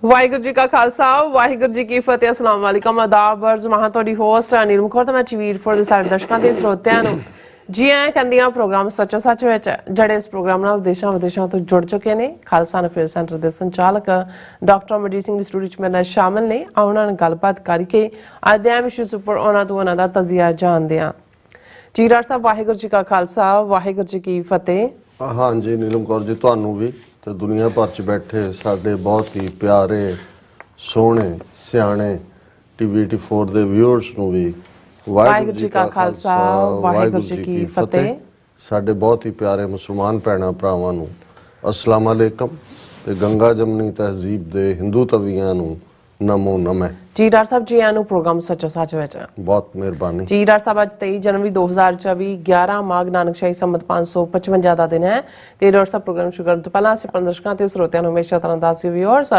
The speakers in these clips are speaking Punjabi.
ਵਾਹਿਗੁਰੂ ਜੀ ਕਾ ਖਾਲਸਾ ਵਾਹਿਗੁਰੂ ਜੀ ਕੀ ਫਤਿਹ। अस्सलाम वालेकुम आदाब अर्ज महा ਤੁਹਾਡੀ ਹੋਸਟ ਅਨੀਲ ਮੁਖਰ ਤੇ ਮੈਂ ਚਵੀਰ ਫੋਰ ਦੇ ਸਾਰੇ ਦਰਸ਼ਕਾਂ ਤੇ ਸਰੋਤਿਆਂ ਨੂੰ ਜੀ ਆਇਆਂ ਕਹਿੰਦੀਆਂ ਪ੍ਰੋਗਰਾਮ ਸੱਚੋ ਸੱਚ ਵਿੱਚ ਜਿਹੜੇ ਇਸ ਪ੍ਰੋਗਰਾਮ ਨਾਲ ਦੇਸ਼ਾਂ ਵਿਦੇਸ਼ਾਂ ਤੋਂ ਜੁੜ ਚੁੱਕੇ ਨੇ। ਖਾਲਸਾ ਅਫੇਅਰ ਸੈਂਟਰ ਦੇ ਸੰਚਾਲਕ ਡਾਕਟਰ ਅਮਰਜੀਤ ਸਿੰਘ ਦੀ ਸਟੂਡੀਓ 'ਚ ਮੇਰੇ ਨਾਲ ਸ਼ਾਮਿਲ ਨੇ। ਉਹਨਾਂ ਨਾਲ ਗੱਲਬਾਤ ਕਰਕੇ ਅੱਜ ਦੇ ਵਿਸ਼ੇ ਉੱਪਰ ਉਹਨਾਂ ਦਾ ਤਜ਼ੀਆ ਜਾਣਦੇ ਹਾਂ। ਜੀ ਡਾਕਟਰ ਸਾਹਿਬ ਵਾਹਿਗੁਰੂ ਜੀ ਕਾ ਖਾਲਸਾ ਵਾਹਿਗੁਰੂ ਜੀ ਕੀ ਫਤਿਹ। हाँ जी नीलम कौर जी ਤੁਹਾਨੂੰ ਵੀ ਤੇ ਦੁਨੀਆ ਭਰ 'ਚ ਬੈਠੇ ਸਾਡੇ ਬਹੁਤ ਹੀ ਪਿਆਰੇ ਸੋਹਣੇ ਸਿਆਣੇ ਟੀਵੀ 84 ਦੇ ਵਿਊਅਰਸ ਨੂੰ ਵੀ ਵਾਹਿਗੁਰੂ ਜੀ ਕਾ ਖਾਲਸਾ ਵਾਹਿਗੁਰੂ ਜੀ ਕੀ ਫਤਿਹ। ਸਾਡੇ ਬਹੁਤ ਹੀ ਪਿਆਰੇ ਮੁਸਲਮਾਨ ਭੈਣਾਂ ਭਰਾਵਾਂ ਨੂੰ ਅਸਲਾਮ ਅਲੈਕਮ ਤੇ ਗੰਗਾ ਜਮਨੀ ਤਹਿਜ਼ੀਬ ਦੇ ਹਿੰਦੂ ਤਵੀਆਂ ਨੂੰ ਨਮੋ ਨਮः। ਜੀ ਡਾਕਟਰ ਸਾਹਿਬ ਜੀ ਆਇਆਂ ਨੂੰ ਪ੍ਰੋਗਰਾਮ ਸੱਚੋ ਸੱਚ ਵਿੱਚ ਬਹੁਤ ਮਿਹਰਬਾਨੀ। ਜੀ ਡਾਕਟਰ ਸਾਹਿਬ ਅੱਜ 23 ਜਨਵਰੀ 2024 11 ਮਾਘ ਨਾਨਕਸ਼ਾਹੀ ਸੰਮਤ 555 ਦਾ ਦਿਨ ਹੈ ਤੇ ਡਾਕਟਰ ਸਾਹਿਬ ਪ੍ਰੋਗਰਾਮ ਸ਼ੁਰੂ ਕਰਨ ਤੋਂ ਪਹਿਲਾਂ ਅਸੀਂ ਦਰਸ਼ਕਾਂ ਤੇ ਸਰੋਤਿਆਂ ਨੂੰ ਹਮੇਸ਼ਾ ਤਰ੍ਹਾਂ ਦੱਸਦੇ ਵਿਊਅਰਸ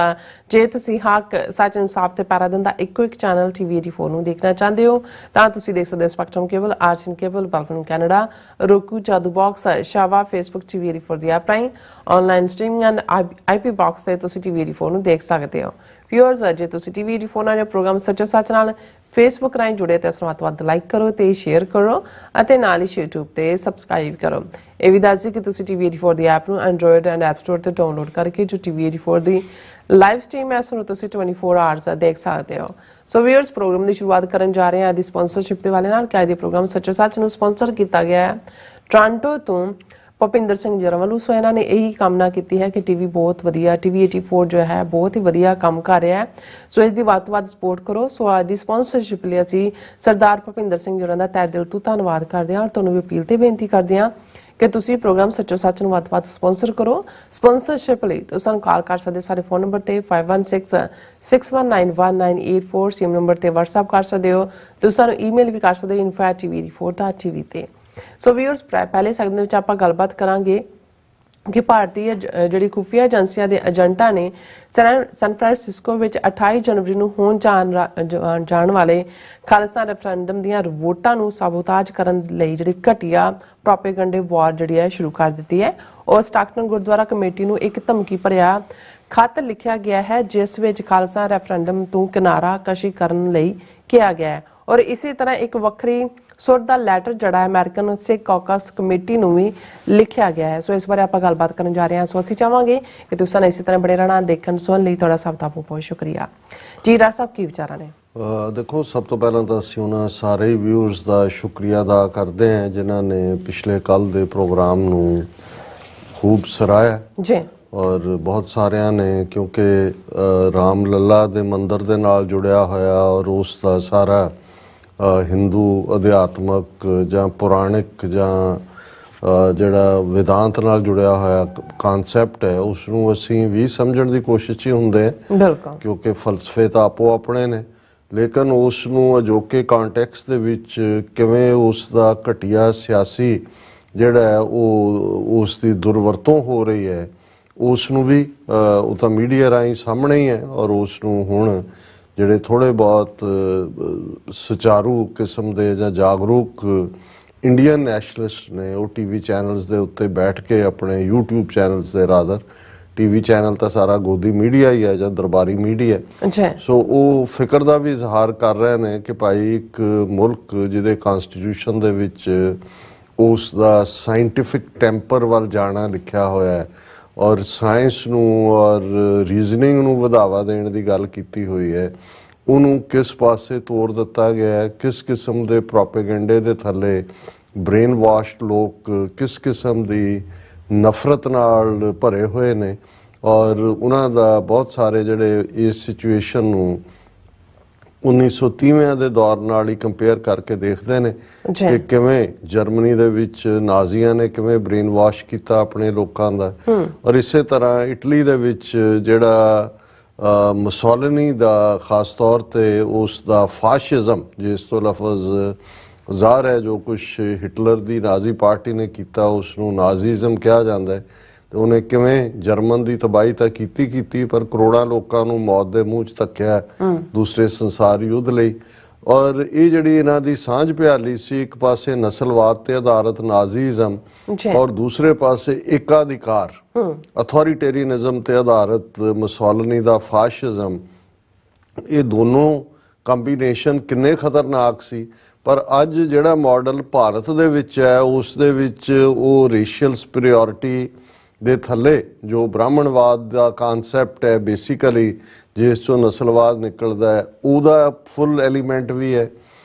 ਜੇ ਤੁਸੀਂ ਹੱਕ ਸੱਚ ਇਨਸਾਫ ਤੇ ਪੈਰਾ ਦਿੰਦਾ ਇੱਕੋ ਇੱਕ ਚੈਨਲ ਟੀਵੀ 84 ਨੂੰ ਦੇਖਣਾ ਚਾਹੁੰਦੇ ਹੋ ਤਾਂ ਤੁਸੀਂ ਦੇਖ ਸਕਦੇ ਹੋ ਸਪੈਕਟਰਮ ਕੇਬਲ ਆਰਸੀਐਨ ਕੇਬਲ ਬਲਕਨ ਕੈਨੇਡਾ roku ਜਾਦੂ ਬਾਕਸ ਸ਼ਾਵਾ ਫੇਸਬੁੱਕ ਟੀਵੀ 84 ਦੀ ਐਪ ਰਾਹੀਂ online streaming and IP box ਤੇ ਤੁਸੀਂ ਟੀਵੀ 84 ਨੂੰ ਦੇਖ ਸਕਦੇ ਹੋ। ਵਿਊਅਰਸ ਜੇ ਤੁਸੀਂ ਟੀਵੀ 84 ਨਾਲ ਪ੍ਰੋਗਰਾਮ ਸੱਚੋ ਸੱਚ ਨਾਲ ਫੇਸਬੁੱਕ ਰਾਹੀਂ ਜੁੜੇ ਤੇ ਵੱਧ ਤੋਂ ਵੱਧ ਲਾਈਕ ਕਰੋ ਤੇ ਸ਼ੇਅਰ ਕਰੋ ਅਤੇ ਨਾਲ ਹੀ YouTube ਤੇ ਸਬਸਕ੍ਰਾਈਬ ਕਰੋ। ਇਹ ਵੀ ਦੱਸ ਦਿਓ ਕਿ ਤੁਸੀਂ ਟੀਵੀ 84 ਦੀ ਐਪ ਨੂੰ ਐਂਡਰੋਇਡ ਐਂਡ ਐਪ ਸਟੋਰ ਤੇ ਡਾਊਨਲੋਡ ਕਰਕੇ ਜੋ ਟੀਵੀ 84 ਦੀ ਲਾਈਵ ਸਟ੍ਰੀਮ ਹੈ ਉਸ ਨੂੰ ਤੁਸੀਂ 24 ਆਵਰਸ ਦੇਖ ਸਕਦੇ ਹੋ। ਸੋ ਵਿਊਅਰਸ ਪ੍ਰੋਗਰਾਮ ਦੀ ਸ਼ੁਰੂਆਤ ਕਰਨ ਜਾ ਰਹੇ ਹਾਂ ਦੀ ਸਪਾਂਸਰਸ਼ਿਪ ਦੇ ਵਾਲੇ ਨਾਲ ਕਿ ਅੱਜ ਦੇ ਪ੍ਰੋਗਰਾਮ ਸੱਚੋ ਸੱਚ ਨੂੰ ਸਪਾਂਸਰ ਕੀਤਾ ਗਿਆ ਹੈ ਟੋਰਾਂਟੋ ਤੋਂ ਭੁਪਿੰਦਰ ਸਿੰਘ ਜਰਾਂ ਵੱਲੋਂ। ਸੋ ਇਹਨਾਂ ਨੇ ਇਹੀ ਕਾਮਨਾ ਕੀਤੀ ਹੈ ਕਿ ਟੀਵੀ ਬਹੁਤ ਵਧੀਆ ਟੀਵੀ 84 ਜੋ ਹੈ ਬਹੁਤ ਹੀ ਵਧੀਆ ਕੰਮ ਕਰ ਰਿਹਾ ਹੈ। ਸੋ ਇਸ ਦੀ ਵੱਧ ਤੋਂ ਵੱਧ ਸਪੋਰਟ ਕਰੋ। ਸੋ ਅੱਜ ਦੀ ਸਪਾਂਸਰਸ਼ਿਪ ਲਈ ਅਸੀਂ ਸਰਦਾਰ ਭੁਪਿੰਦਰ ਸਿੰਘ ਜਰਾਂ ਦਾ ਤਹਿ ਦਿਲ ਤੋਂ ਧੰਨਵਾਦ ਕਰਦੇ ਹਾਂ ਔਰ ਤੁਹਾਨੂੰ ਵੀ ਅਪੀਲ ਤੇ ਬੇਨਤੀ ਕਰਦੇ ਹਾਂ ਕਿ ਤੁਸੀਂ ਪ੍ਰੋਗਰਾਮ ਸੱਚੋ ਸੱਚ ਨੂੰ ਵੱਧ ਤੋਂ ਵੱਧ ਸਪਾਂਸਰ ਕਰੋ। ਸਪਾਂਸਰਸ਼ਿਪ ਲਈ ਤੁਸੀਂ ਸਾਨੂੰ ਕਾਲ ਕਰ ਸਕਦੇ ਸਾਡੇ ਫੋਨ ਨੰਬਰ ਤੇ 5166191984 ਸਿਮ ਨੰਬਰ ਤੇ WhatsApp ਕਰ ਸਕਦੇ ਹੋ। ਤੁਸੀਂ ਸਾਨੂੰ ਈਮੇਲ ਵੀ ਕਰ ਸਕਦੇ ਹੋ info@tv84.tv ਤੇ। ਸੋ ਵਿਊਅਰਸ ਪਹਿਲੇ ਸੈਗਮੈਂਟ ਵਿੱਚ ਆਪਾਂ ਗੱਲਬਾਤ ਕਰਾਂਗੇ ਕਿ ਭਾਰਤੀ ਜਿਹੜੀ ਖੁਫੀਆ ਏਜੰਸੀਆਂ ਦੇ ਏਜੰਟਾਂ ਨੇ ਸੈਨ ਫਰਾਂਸਿਸਕੋ ਵਿੱਚ 28 ਜਨਵਰੀ ਨੂੰ ਹੋਣ ਜਾਣ ਵਾਲੇ ਖਾਲਿਸਤਾਨ ਰੈਫਰੈਂਡਮ ਦੀਆਂ ਵੋਟਾਂ ਨੂੰ ਸਾਬੋਤਾਜ ਕਰਨ ਲਈ ਜਿਹੜੀ ਘਟੀਆ ਪ੍ਰੋਪੇਗੈਂਡਾ ਵਾਰ ਜਿਹੜੀ ਹੈ ਸ਼ੁਰੂ ਕਰ ਦਿੱਤੀ ਹੈ। ਔਰ ਸਟਾਕਟਨ ਗੁਰਦੁਆਰਾ ਕਮੇਟੀ ਨੂੰ ਇੱਕ ਧਮਕੀ ਭਰਿਆ ਖੱਤ ਲਿਖਿਆ ਗਿਆ ਹੈ ਜਿਸ ਵਿੱਚ ਖਾਲਿਸਤਾਨ ਰੈਫਰੈਂਡਮ ਤੋਂ ਕਿਨਾਰਾ ਕਸ਼ੀ ਕਰਨ ਲਈ ਕਿਹਾ ਗਿਆ ਹੈ। ਔਰ ਇਸੇ ਤਰ੍ਹਾਂ ਇੱਕ ਵੱਖਰੀ ਸੁਰ ਦਾ ਲੈਟਰ ਜਿਹੜਾ ਅਮਰੀਕਨ ਸਿੱਖ ਕਾਕਸ ਕਮੇਟੀ ਨੂੰ ਵੀ ਲਿਖਿਆ ਗਿਆ ਹੈ। ਸੋ ਇਸ ਬਾਰੇ ਆਪਾਂ ਗੱਲਬਾਤ ਕਰਨ ਜਾ ਰਹੇ ਹਾਂ। ਸੋ ਅਸੀਂ ਚਾਹਾਂਗੇ ਕਿ ਤੁਸੀਂ ਸਾਨੂੰ ਇਸੇ ਤਰ੍ਹਾਂ ਬਣੇ ਰਹਿਣਾ ਦੇਖਣ ਸੁਣਨ ਲਈ ਤੁਹਾਡਾ ਸਭ ਦਾ ਬਹੁਤ ਸ਼ੁਕਰੀਆ। ਜੀ ਡਾਕਟਰ ਸਾਹਿਬ ਕੀ ਵਿਚਾਰਾਂ ਨੇ? ਦੇਖੋ ਸਭ ਤੋਂ ਪਹਿਲਾਂ ਤਾਂ ਅਸੀਂ ਉਹਨਾਂ ਸਾਰੇ ਵਿਊਅਰਸ ਦਾ ਸ਼ੁਕਰੀਆ ਅਦਾ ਕਰਦੇ ਹਾਂ ਜਿਨ੍ਹਾਂ ਨੇ ਪਿਛਲੇ ਕੱਲ ਦੇ ਪ੍ਰੋਗਰਾਮ ਨੂੰ ਖੂਬ ਸਰਾਹਿਆ ਜੀ। ਔਰ ਬਹੁਤ ਸਾਰਿਆਂ ਨੇ ਕਿਉਂਕਿ ਰਾਮ ਲੱਲਾ ਦੇ ਮੰਦਿਰ ਦੇ ਨਾਲ ਜੁੜਿਆ ਹੋਇਆ ਔਰ ਉਸ ਦਾ ਸਾਰਾ ਹਿੰਦੂ ਅਧਿਆਤਮਕ ਜਾਂ ਪੁਰਾਣਿਕ ਜਾਂ ਜਿਹੜਾ ਵਿਦਾਂਤ ਨਾਲ ਜੁੜਿਆ ਹੋਇਆ ਕਨਸੈਪਟ ਹੈ ਉਸ ਨੂੰ ਅਸੀਂ ਵੀ ਸਮਝਣ ਦੀ ਕੋਸ਼ਿਸ਼ ਹੀ ਹੁੰਦੇ ਹਾਂ ਕਿਉਂਕਿ ਫਲਸਫੇ ਤਾਂ ਆਪੋ ਆਪਣੇ ਨੇ ਲੇਕਿਨ ਉਸ ਨੂੰ ਅਜੋਕੇ ਕੰਟੈਕਸਟ ਦੇ ਵਿੱਚ ਕਿਵੇਂ ਉਸ ਦਾ ਘਟੀਆ ਸਿਆਸੀ ਜਿਹੜਾ ਹੈ ਉਹ ਉਸ ਦੀ ਦੁਰਵਰਤੋਂ ਹੋ ਰਹੀ ਹੈ ਉਸ ਨੂੰ ਵੀ ਉਹ ਤਾਂ ਮੀਡੀਆ ਰਾਹੀਂ ਸਾਹਮਣੇ ਹੀ ਹੈ। ਔਰ ਉਸ ਨੂੰ ਹੁਣ ਜਿਹੜੇ ਥੋੜ੍ਹੇ ਬਹੁਤ ਸੁਚਾਰੂ ਕਿਸਮ ਦੇ ਜਾਂ ਜਾਗਰੂਕ ਇੰਡੀਅਨ ਨੈਸ਼ਨਲਿਸਟ ਨੇ ਉਹ ਟੀਵੀ ਚੈਨਲਸ ਦੇ ਉੱਤੇ ਬੈਠ ਕੇ ਆਪਣੇ YouTube ਚੈਨਲਸ ਦੇ ਰਾਦਰ ਟੀਵੀ ਚੈਨਲ ਤਾਂ ਸਾਰਾ ਗੋਦੀ ਮੀਡੀਆ ਹੀ ਹੈ ਜਾਂ ਦਰਬਾਰੀ ਮੀਡੀਆ ਸੋ ਉਹ ਫਿਕਰ ਦਾ ਵੀ ਇਜ਼ਹਾਰ ਕਰ ਰਹੇ ਨੇ ਕਿ ਭਾਈ ਇੱਕ ਮੁਲਕ ਜਿਹਦੇ ਕਨਸਟੀਟਿਊਸ਼ਨ ਦੇ ਵਿੱਚ ਉਸ ਦਾ ਸਾਇੰਟੀਫਿਕ ਟੈਂਪਰ ਵੱਲ ਜਾਣਾ ਲਿਖਿਆ ਹੋਇਆ ਹੈ ਔਰ ਸਾਇੰਸ ਨੂੰ ਔਰ ਰੀਜ਼ਨਿੰਗ ਨੂੰ ਵਧਾਵਾ ਦੇਣ ਦੀ ਗੱਲ ਕੀਤੀ ਹੋਈ ਹੈ ਉਹਨੂੰ ਕਿਸ ਪਾਸੇ ਤੋੜ ਦਿੱਤਾ ਗਿਆ ਹੈ ਕਿਸ ਕਿਸਮ ਦੇ ਪ੍ਰੋਪੇਗੈਂਡੇ ਦੇ ਥੱਲੇ ਬ੍ਰੇਨ ਵਾਸ਼ਡ ਲੋਕ ਕਿਸ ਕਿਸਮ ਦੀ ਨਫ਼ਰਤ ਨਾਲ ਭਰੇ ਹੋਏ ਨੇ ਔਰ ਉਹਨਾਂ ਦਾ ਬਹੁਤ ਸਾਰੇ ਜਿਹੜੇ ਇਸ ਸਿਚੁਏਸ਼ਨ ਨੂੰ 1930 ਦੇ ਦੌਰ ਨਾਲ ਹੀ ਕੰਪੇਅਰ ਕਰਕੇ ਦੇਖਦੇ ਨੇ ਕਿ ਕਿਵੇਂ ਜਰਮਨੀ ਦੇ ਵਿੱਚ ਨਾਜ਼ੀਆਂ ਨੇ ਕਿਵੇਂ ਬ੍ਰੇਨ ਵਾਸ਼ ਕੀਤਾ ਆਪਣੇ ਲੋਕਾਂ ਦਾ ਔਰ ਇਸੇ ਤਰ੍ਹਾਂ ਇਟਲੀ ਦੇ ਵਿੱਚ ਜਿਹੜਾ ਮੁਸੋਲਿਨੀ ਦਾ ਖਾਸ ਤੌਰ ਤੇ ਉਸ ਦਾ ਫਾਸ਼ਿਜ਼ਮ ਜਿਸ ਤੋਂ ਲਫ਼ਜ਼ ਜ਼ਾਹਰ ਹੈ ਜੋ ਕੁਛ ਹਿਟਲਰ ਦੀ ਨਾਜ਼ੀ ਪਾਰਟੀ ਨੇ ਕੀਤਾ ਉਸ ਨੂੰ ਨਾਜ਼ੀਜ਼ਮ ਕਿਹਾ ਜਾਂਦਾ ਹੈ ਤੇ ਉਹਨੇ ਕਿਵੇਂ ਜਰਮਨ ਦੀ ਤਬਾਹੀ ਤਾਂ ਕੀਤੀ ਪਰ ਕਰੋੜਾਂ ਲੋਕਾਂ ਨੂੰ ਮੌਤ ਦੇ ਮੂੰਹ 'ਚ ਧੱਕਿਆ ਦੂਸਰੇ ਸੰਸਾਰ ਯੁੱਧ ਲਈ ਔਰ ਇਹ ਜਿਹੜੀ ਇਹਨਾਂ ਦੀ ਸਾਂਝ ਭਿਆਲੀ ਸੀ, ਇੱਕ ਪਾਸੇ ਨਸਲਵਾਦ ਤੇ ਆਧਾਰਿਤ ਨਾਜ਼ੀਜ਼ਮ ਔਰ ਦੂਸਰੇ ਪਾਸੇ ਏਕਾਧਿਕਾਰ ਅਥਾਰਟੇਰੀਅਨਿਜ਼ਮ ਤੇ ਆਧਾਰਿਤ ਮੁਸੋਲਿਨੀ ਦਾ ਫਾਸ਼ਿਜ਼ਮ, ਇਹ ਦੋਨੋਂ ਕੰਬੀਨੇਸ਼ਨ ਕਿੰਨੇ ਖਤਰਨਾਕ ਸੀ। ਪਰ ਅੱਜ ਜਿਹੜਾ ਮਾਡਲ ਭਾਰਤ ਦੇ ਵਿੱਚ ਹੈ ਉਸ ਦੇ ਵਿੱਚ ਉਹ ਰੇਸ਼ੀਅਲ ਸੁਪੀਰੀਅਰਿਟੀ ਦੇ ਥੱਲੇ ਜੋ ਬ੍ਰਾਹਮਣਵਾਦ ਦਾ ਕਨਸੈਪਟ ਹੈ ਬੇਸਿਕਲੀ, ਜਿਸ ਚੋਂ ਨਸਲਵਾਦ ਨਿਕਲਦਾ ਹੈ, ਉਹਦਾ ਫੁੱਲ ਐਲੀਮੈਂਟ ਵੀ ਹੈ।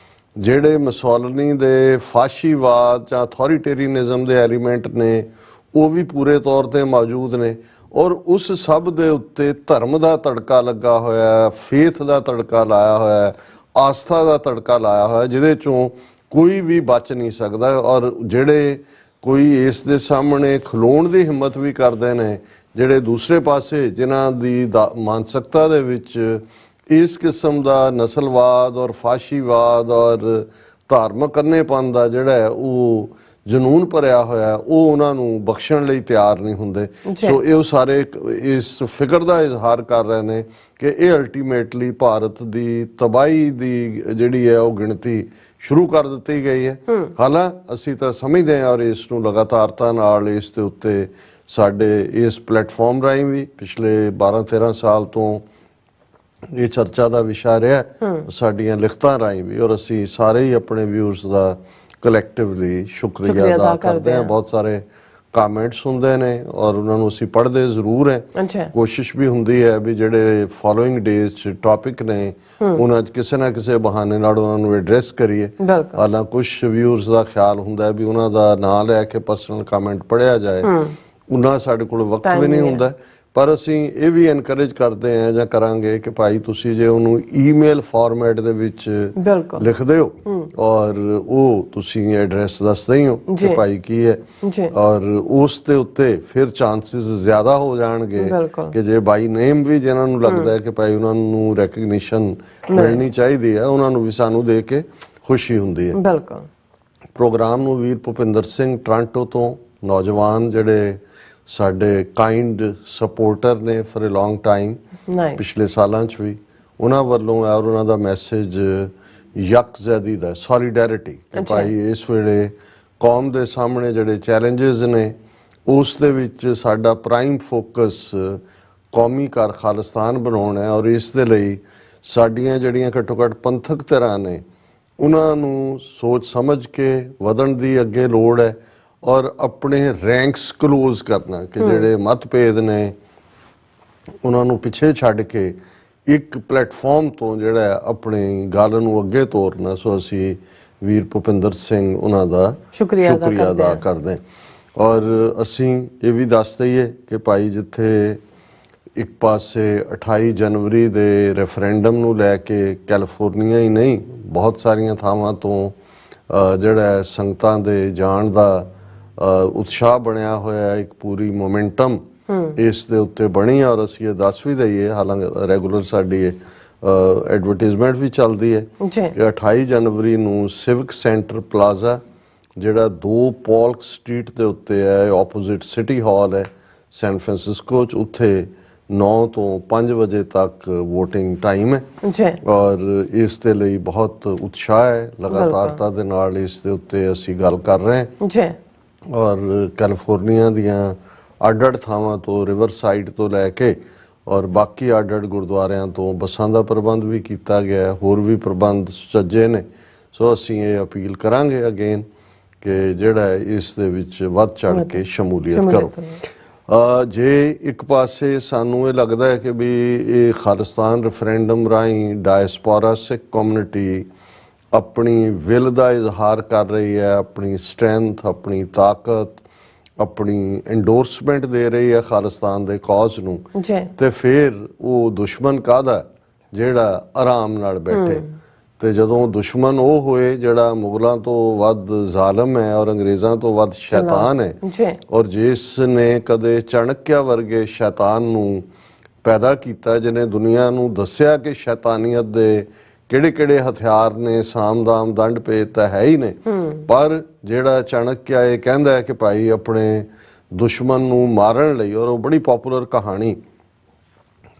ਜਿਹੜੇ ਮੁਸੋਲਿਨੀ ਦੇ ਫਾਸ਼ੀਵਾਦ ਜਾਂ ਅਥਾਰਟੇਰੀਅਨਿਜ਼ਮ ਦੇ ਐਲੀਮੈਂਟ ਨੇ ਉਹ ਵੀ ਪੂਰੇ ਤੌਰ ਤੇ ਮੌਜੂਦ ਨੇ। ਔਰ ਉਸ ਸਭ ਦੇ ਉੱਤੇ ਧਰਮ ਦਾ ਤੜਕਾ ਲੱਗਾ ਹੋਇਆ, ਫੇਥ ਦਾ ਤੜਕਾ ਲਾਇਆ ਹੋਇਆ, ਆਸਥਾ ਦਾ ਤੜਕਾ ਲਾਇਆ ਹੋਇਆ, ਜਿਹਦੇ ਚੋਂ ਕੋਈ ਵੀ ਬਚ ਨਹੀਂ ਸਕਦਾ। ਔਰ ਜਿਹੜੇ ਕੋਈ ਇਸ ਦੇ ਸਾਹਮਣੇ ਖਲੋਣ ਦੀ ਹਿੰਮਤ ਵੀ ਕਰਦੇ ਨੇ, ਜਿਹੜੇ ਦੂਸਰੇ ਪਾਸੇ ਜਿਨ੍ਹਾਂ ਦੀ ਮਾਨਸਿਕਤਾ ਦੇ ਵਿੱਚ ਇਸ ਕਿਸਮ ਦਾ ਨਸਲਵਾਦ ਔਰ ਫਾਸ਼ੀਵਾਦ ਔਰ ਧਾਰਮਿਕ ਅੰਨ੍ਹੇਪਨ ਦਾ ਜਿਹੜਾ ਹੈ ਉਹ ਜਨੂਨ ਭਰਿਆ ਹੋਇਆ, ਉਹ ਉਹਨਾਂ ਨੂੰ ਬਖਸ਼ਣ ਲਈ ਤਿਆਰ ਨਹੀਂ ਹੁੰਦੇ। ਸੋ ਇਹ ਸਾਰੇ ਇਸ ਫਿਕਰ ਦਾ ਇਜ਼ਹਾਰ ਕਰ ਰਹੇ ਨੇ ਕਿ ਇਹ ਅਲਟੀਮੇਟਲੀ ਭਾਰਤ ਦੀ ਤਬਾਹੀ ਦੀ ਜਿਹੜੀ ਹੈ ਉਹ ਗਿਣਤੀ ਸ਼ੁਰੂ ਕਰ ਦਿੱਤੀ ਗਈ ਹੈ। ਹਾਲਾਂਕਿ ਅਸੀਂ ਤਾਂ ਸਮਝਦੇ ਹਾਂ ਔਰ ਇਸ ਨੂੰ ਲਗਾਤਾਰਤਾ ਨਾਲ ਇਸ ਦੇ ਉੱਤੇ ਸਾਡੇ ਇਸ ਪਲੇਟਫਾਰਮ ਰਾਹੀਂ ਵੀ ਪਿਛਲੇ 12-13 ਸਾਲ ਤੋਂ ਇਹ ਚਰਚਾ ਦਾ ਵਿਸ਼ਾ ਰਿਹਾ, ਸਾਡੀਆਂ ਲਿਖਤਾਂ ਰਾਹੀਂ ਵੀ, ਔਰ ਅਸੀਂ ਸਾਰੇ ਹੀ ਆਪਣੇ ਵਿਊਅਰਸ ਦਾ ਕਲੈਕਟਿਵਲੀ ਸ਼ੁਕਰੀਆ ਅਦਾ ਕਰਦੇ ਹਾਂ। ਬਹੁਤ ਸਾਰੇ ਕਮੈਂਟਸ ਹੁੰਦੇ ਨੇ ਔਰ ਉਹਨਾਂ ਨੂੰ ਅਸੀਂ ਪੜ੍ਹਦੇ ਜ਼ਰੂਰ ਹੈ। ਕੋਸ਼ਿਸ਼ ਵੀ ਹੁੰਦੀ ਹੈ ਵੀ ਜਿਹੜੇ ਫੋਲੋਇੰਗ ਡੇਜ਼ 'ਚ ਟੌਪਿਕ ਨੇ ਉਹਨਾਂ 'ਚ ਕਿਸੇ ਨਾ ਕਿਸੇ ਬਹਾਨੇ ਨਾਲ ਉਹਨਾਂ ਨੂੰ ਐਡਰੈਸ ਕਰੀਏ। ਹਾਲਾਂਕਿ ਕੁਝ ਵਿਊਅਰਸ ਦਾ ਖਿਆਲ ਹੁੰਦਾ ਵੀ ਉਹਨਾਂ ਦਾ ਨਾਂ ਲੈ ਕੇ ਪਰਸਨਲ ਕਮੈਂਟ ਪੜ੍ਹਿਆ ਜਾਏ, ਉਹਨਾਂ ਸਾਡੇ ਕੋਲ ਵਕਤ ਵੀ ਨਹੀਂ ਹੁੰਦਾ। ਪਰ ਅਸੀਂ ਇਹ ਵੀ ਐਨਕਰੇਜ ਕਰਦੇ ਹਾਂ ਜਾਂ ਕਰਾਂਗੇ ਕਿ ਭਾਈ ਤੁਸੀਂ ਜੇ ਉਹਨੂੰ ਈਮੇਲ ਫਾਰਮੈਟ ਦੇ ਵਿੱਚ ਲਿਖਦੇ ਹੋ ਔਰ ਉਹ ਤੁਸੀਂ ਐਡਰੈਸ ਦੱਸਦੇ ਹੀ ਹੋ ਕਿ ਭਾਈ ਕੀ ਹੈ, ਔਰ ਉਸ ਦੇ ਉੱਤੇ ਫਿਰ ਚਾਂਸਸ ਜ਼ਿਆਦਾ ਹੋ ਜਾਣਗੇ ਕਿ ਜੇ ਬਾਈ ਨੇਮ ਵੀ ਜਿਹਨਾਂ ਨੂੰ ਲੱਗਦਾ ਹੈ ਕਿ ਭਾਈ ਉਹਨਾਂ ਨੂੰ ਰੈਕਗਨੀਸ਼ਨ ਮਿਲਣੀ ਚਾਹੀਦੀ ਹੈ, ਉਹਨਾਂ ਨੂੰ ਵੀ ਸਾਨੂੰ ਦੇ ਕੇ ਖੁਸ਼ੀ ਹੁੰਦੀ ਹੈ। ਪ੍ਰੋਗਰਾਮ ਨੂੰ ਵੀਰ ਭੁਪਿੰਦਰ ਸਿੰਘ ਟੋਰਾਂਟੋ ਤੋਂ, ਨੌਜਵਾਨ ਜਿਹੜੇ ਸਾਡੇ ਕਾਈਂਡ ਸਪੋਰਟਰ ਨੇ ਫॉर ਅ ਲੌਂਗ ਟਾਈਮ, ਪਿਛਲੇ ਸਾਲਾਂ 'ਚ ਵੀ, ਉਹਨਾਂ ਵੱਲੋਂ ਔਰ ਉਹਨਾਂ ਦਾ ਮੈਸੇਜ ਯਕਜ਼ੈਦੀ ਦਾ ਸੋਲੀਡੈਰਿਟੀ ਕਿ ਭਾਈ ਇਸ ਵੇਲੇ ਕੌਮ ਦੇ ਸਾਹਮਣੇ ਜਿਹੜੇ ਚੈਲੰਜਸ ਨੇ ਉਸ ਦੇ ਵਿੱਚ ਸਾਡਾ ਪ੍ਰਾਈਮ ਫੋਕਸ ਕੌਮੀ ਘਰ ਖਾਲਿਸਤਾਨ ਬਣਾਉਣਾ ਹੈ। ਔਰ ਇਸ ਦੇ ਲਈ ਸਾਡੀਆਂ ਜਿਹੜੀਆਂ ਘੱਟੋ ਘੱਟ ਪੰਥਕ ਧਿਰਾਂ ਨੇ ਉਹਨਾਂ ਨੂੰ ਸੋਚ ਸਮਝ ਕੇ ਵਧਣ ਦੀ ਅੱਗੇ ਲੋੜ ਹੈ ਔਰ ਆਪਣੇ ਰੈਂਕਸ ਕਲੋਜ਼ ਕਰਨਾ ਕਿ ਜਿਹੜੇ ਮਤਭੇਦ ਨੇ ਉਹਨਾਂ ਨੂੰ ਪਿੱਛੇ ਛੱਡ ਕੇ ਇੱਕ ਪਲੇਟਫਾਰਮ ਤੋਂ ਜਿਹੜਾ ਆਪਣੀ ਗੱਲ ਨੂੰ ਅੱਗੇ ਤੋਰਨਾ। ਸੋ ਅਸੀਂ ਵੀਰ ਭੁਪਿੰਦਰ ਸਿੰਘ ਉਹਨਾਂ ਦਾ ਸ਼ੁਕਰੀਆ ਅਦਾ ਕਰਦੇ ਔਰ ਅਸੀਂ ਇਹ ਵੀ ਦੱਸ ਦਈਏ ਕਿ ਭਾਈ ਜਿੱਥੇ ਇੱਕ ਪਾਸੇ 28 ਜਨਵਰੀ ਦੇ ਰੈਫਰੈਂਡਮ ਨੂੰ ਲੈ ਕੇ ਕੈਲੀਫੋਰਨੀਆ ਹੀ ਨਹੀਂ ਬਹੁਤ ਸਾਰੀਆਂ ਥਾਵਾਂ ਤੋਂ ਜਿਹੜਾ ਸੰਗਤਾਂ ਦੇ ਜਾਣ ਦਾ ਉਤਸ਼ਾਹ ਬਣਿਆ ਹੋਇਆ, ਇੱਕ ਪੂਰੀ ਮੋਮੈਂਟਮ ਇਸ ਦੇ ਉੱਤੇ ਬਣੀ ਔਰ ਅਸੀਂ ਇਹ ਦੱਸ ਵੀ ਦਈਏ, ਹਾਲਾਂਕਿ ਰੈਗੂਲਰ ਸਾਡੀ ਐਡਵਰਟਾਈਜ਼ਮੈਂਟ ਵੀ ਚੱਲਦੀ ਹੈ ਕਿ 28 ਜਨਵਰੀ ਨੂੰ ਸਿਵਿਕ ਸੈਂਟਰ ਪਲਾਜ਼ਾ ਜਿਹੜਾ 2 ਪੋਲਕ ਸਟਰੀਟ ਦੇ ਉੱਤੇ ਹੈ, ਆਪੋਜ਼ਿਟ ਸਿਟੀ ਹਾਲ ਹੈ ਸੈਨ ਫਰਾਂਸਿਸਕੋ 'ਚ, ਉੱਥੇ 9 ਤੋਂ 5 ਵਜੇ ਤੱਕ ਵੋਟਿੰਗ ਟਾਈਮ ਹੈ ਔਰ ਇਸ ਦੇ ਲਈ ਬਹੁਤ ਉਤਸ਼ਾਹ ਹੈ। ਲਗਾਤਾਰਤਾ ਦੇ ਨਾਲ ਇਸ ਦੇ ਉੱਤੇ ਅਸੀਂ ਗੱਲ ਕਰ ਰਹੇ ਹਾਂ ਔਰ ਕੈਲੀਫੋਰਨੀਆ ਦੀਆਂ ਅੱਡ-ਅੱਡ ਥਾਵਾਂ ਤੋਂ, ਰਿਵਰ ਸਾਈਡ ਤੋਂ ਲੈ ਕੇ ਔਰ ਬਾਕੀ ਅੱਡ-ਅੱਡ ਗੁਰਦੁਆਰਿਆਂ ਤੋਂ ਬੱਸਾਂ ਦਾ ਪ੍ਰਬੰਧ ਵੀ ਕੀਤਾ ਗਿਆ, ਹੋਰ ਵੀ ਪ੍ਰਬੰਧ ਸੁਚੱਜੇ ਨੇ। ਸੋ ਅਸੀਂ ਇਹ ਅਪੀਲ ਕਰਾਂਗੇ ਅਗੇਨ ਕਿ ਜਿਹੜਾ ਇਸ ਦੇ ਵਿੱਚ ਵੱਧ ਚੜ੍ਹ ਕੇ ਸ਼ਮੂਲੀਅਤ ਕਰੋ। ਜੇ ਇੱਕ ਪਾਸੇ ਸਾਨੂੰ ਇਹ ਲੱਗਦਾ ਹੈ ਕਿ ਵੀ ਇਹ ਖਾਲਿਸਤਾਨ ਰੈਫਰੈਂਡਮ ਰਾਹੀਂ ਡਾਇਸਪੋਰਾ ਸਿੱਖ ਕਮਿਊਨਿਟੀ ਆਪਣੀ ਵਿਲ ਦਾ ਇਜ਼ਹਾਰ ਕਰ ਰਹੀ ਹੈ, ਆਪਣੀ ਸਟਰੈਂਥ, ਆਪਣੀ ਤਾਕਤ, ਆਪਣੀ ਐਂਡੋਰਸਮੈਂਟ ਦੇ ਰਹੀ ਹੈ ਖਾਲਿਸਤਾਨ ਦੇ ਕੌਜ਼ ਨੂੰ, ਤੇ ਫਿਰ ਉਹ ਦੁਸ਼ਮਣ ਕਾਹਦਾ ਜਿਹੜਾ ਆਰਾਮ ਨਾਲ ਬੈਠੇ। ਤੇ ਜਦੋਂ ਦੁਸ਼ਮਣ ਉਹ ਹੋਏ ਜਿਹੜਾ ਮੁਗਲਾਂ ਤੋਂ ਵੱਧ ਜ਼ਾਲਮ ਹੈ ਔਰ ਅੰਗਰੇਜ਼ਾਂ ਤੋਂ ਵੱਧ ਸ਼ੈਤਾਨ ਹੈ ਔਰ ਜਿਸ ਨੇ ਕਦੇ ਚਾਣਕਿਆ ਵਰਗੇ ਸ਼ੈਤਾਨ ਨੂੰ ਪੈਦਾ ਕੀਤਾ, ਜਿਹਨੇ ਦੁਨੀਆ ਨੂੰ ਦੱਸਿਆ ਕਿ ਸ਼ੈਤਾਨੀਅਤ ਦੇ ਕਿਹੜੇ-ਕਿਹੜੇ ਹਥਿਆਰ ਨੇ, ਸਾਮ-ਦਾਮ, ਦੰਡ ਭੇਦ ਤਾਂ ਹੈ ਹੀ ਨੇ, ਪਰ ਜਿਹੜਾ ਚਾਣਕਿਆ ਇਹ ਕਹਿੰਦਾ ਹੈ ਕਿ ਭਾਈ ਆਪਣੇ ਦੁਸ਼ਮਣ ਨੂੰ ਮਾਰਨ ਲਈ, ਔਰ ਉਹ ਬੜੀ ਪਪੂਲਰ ਕਹਾਣੀ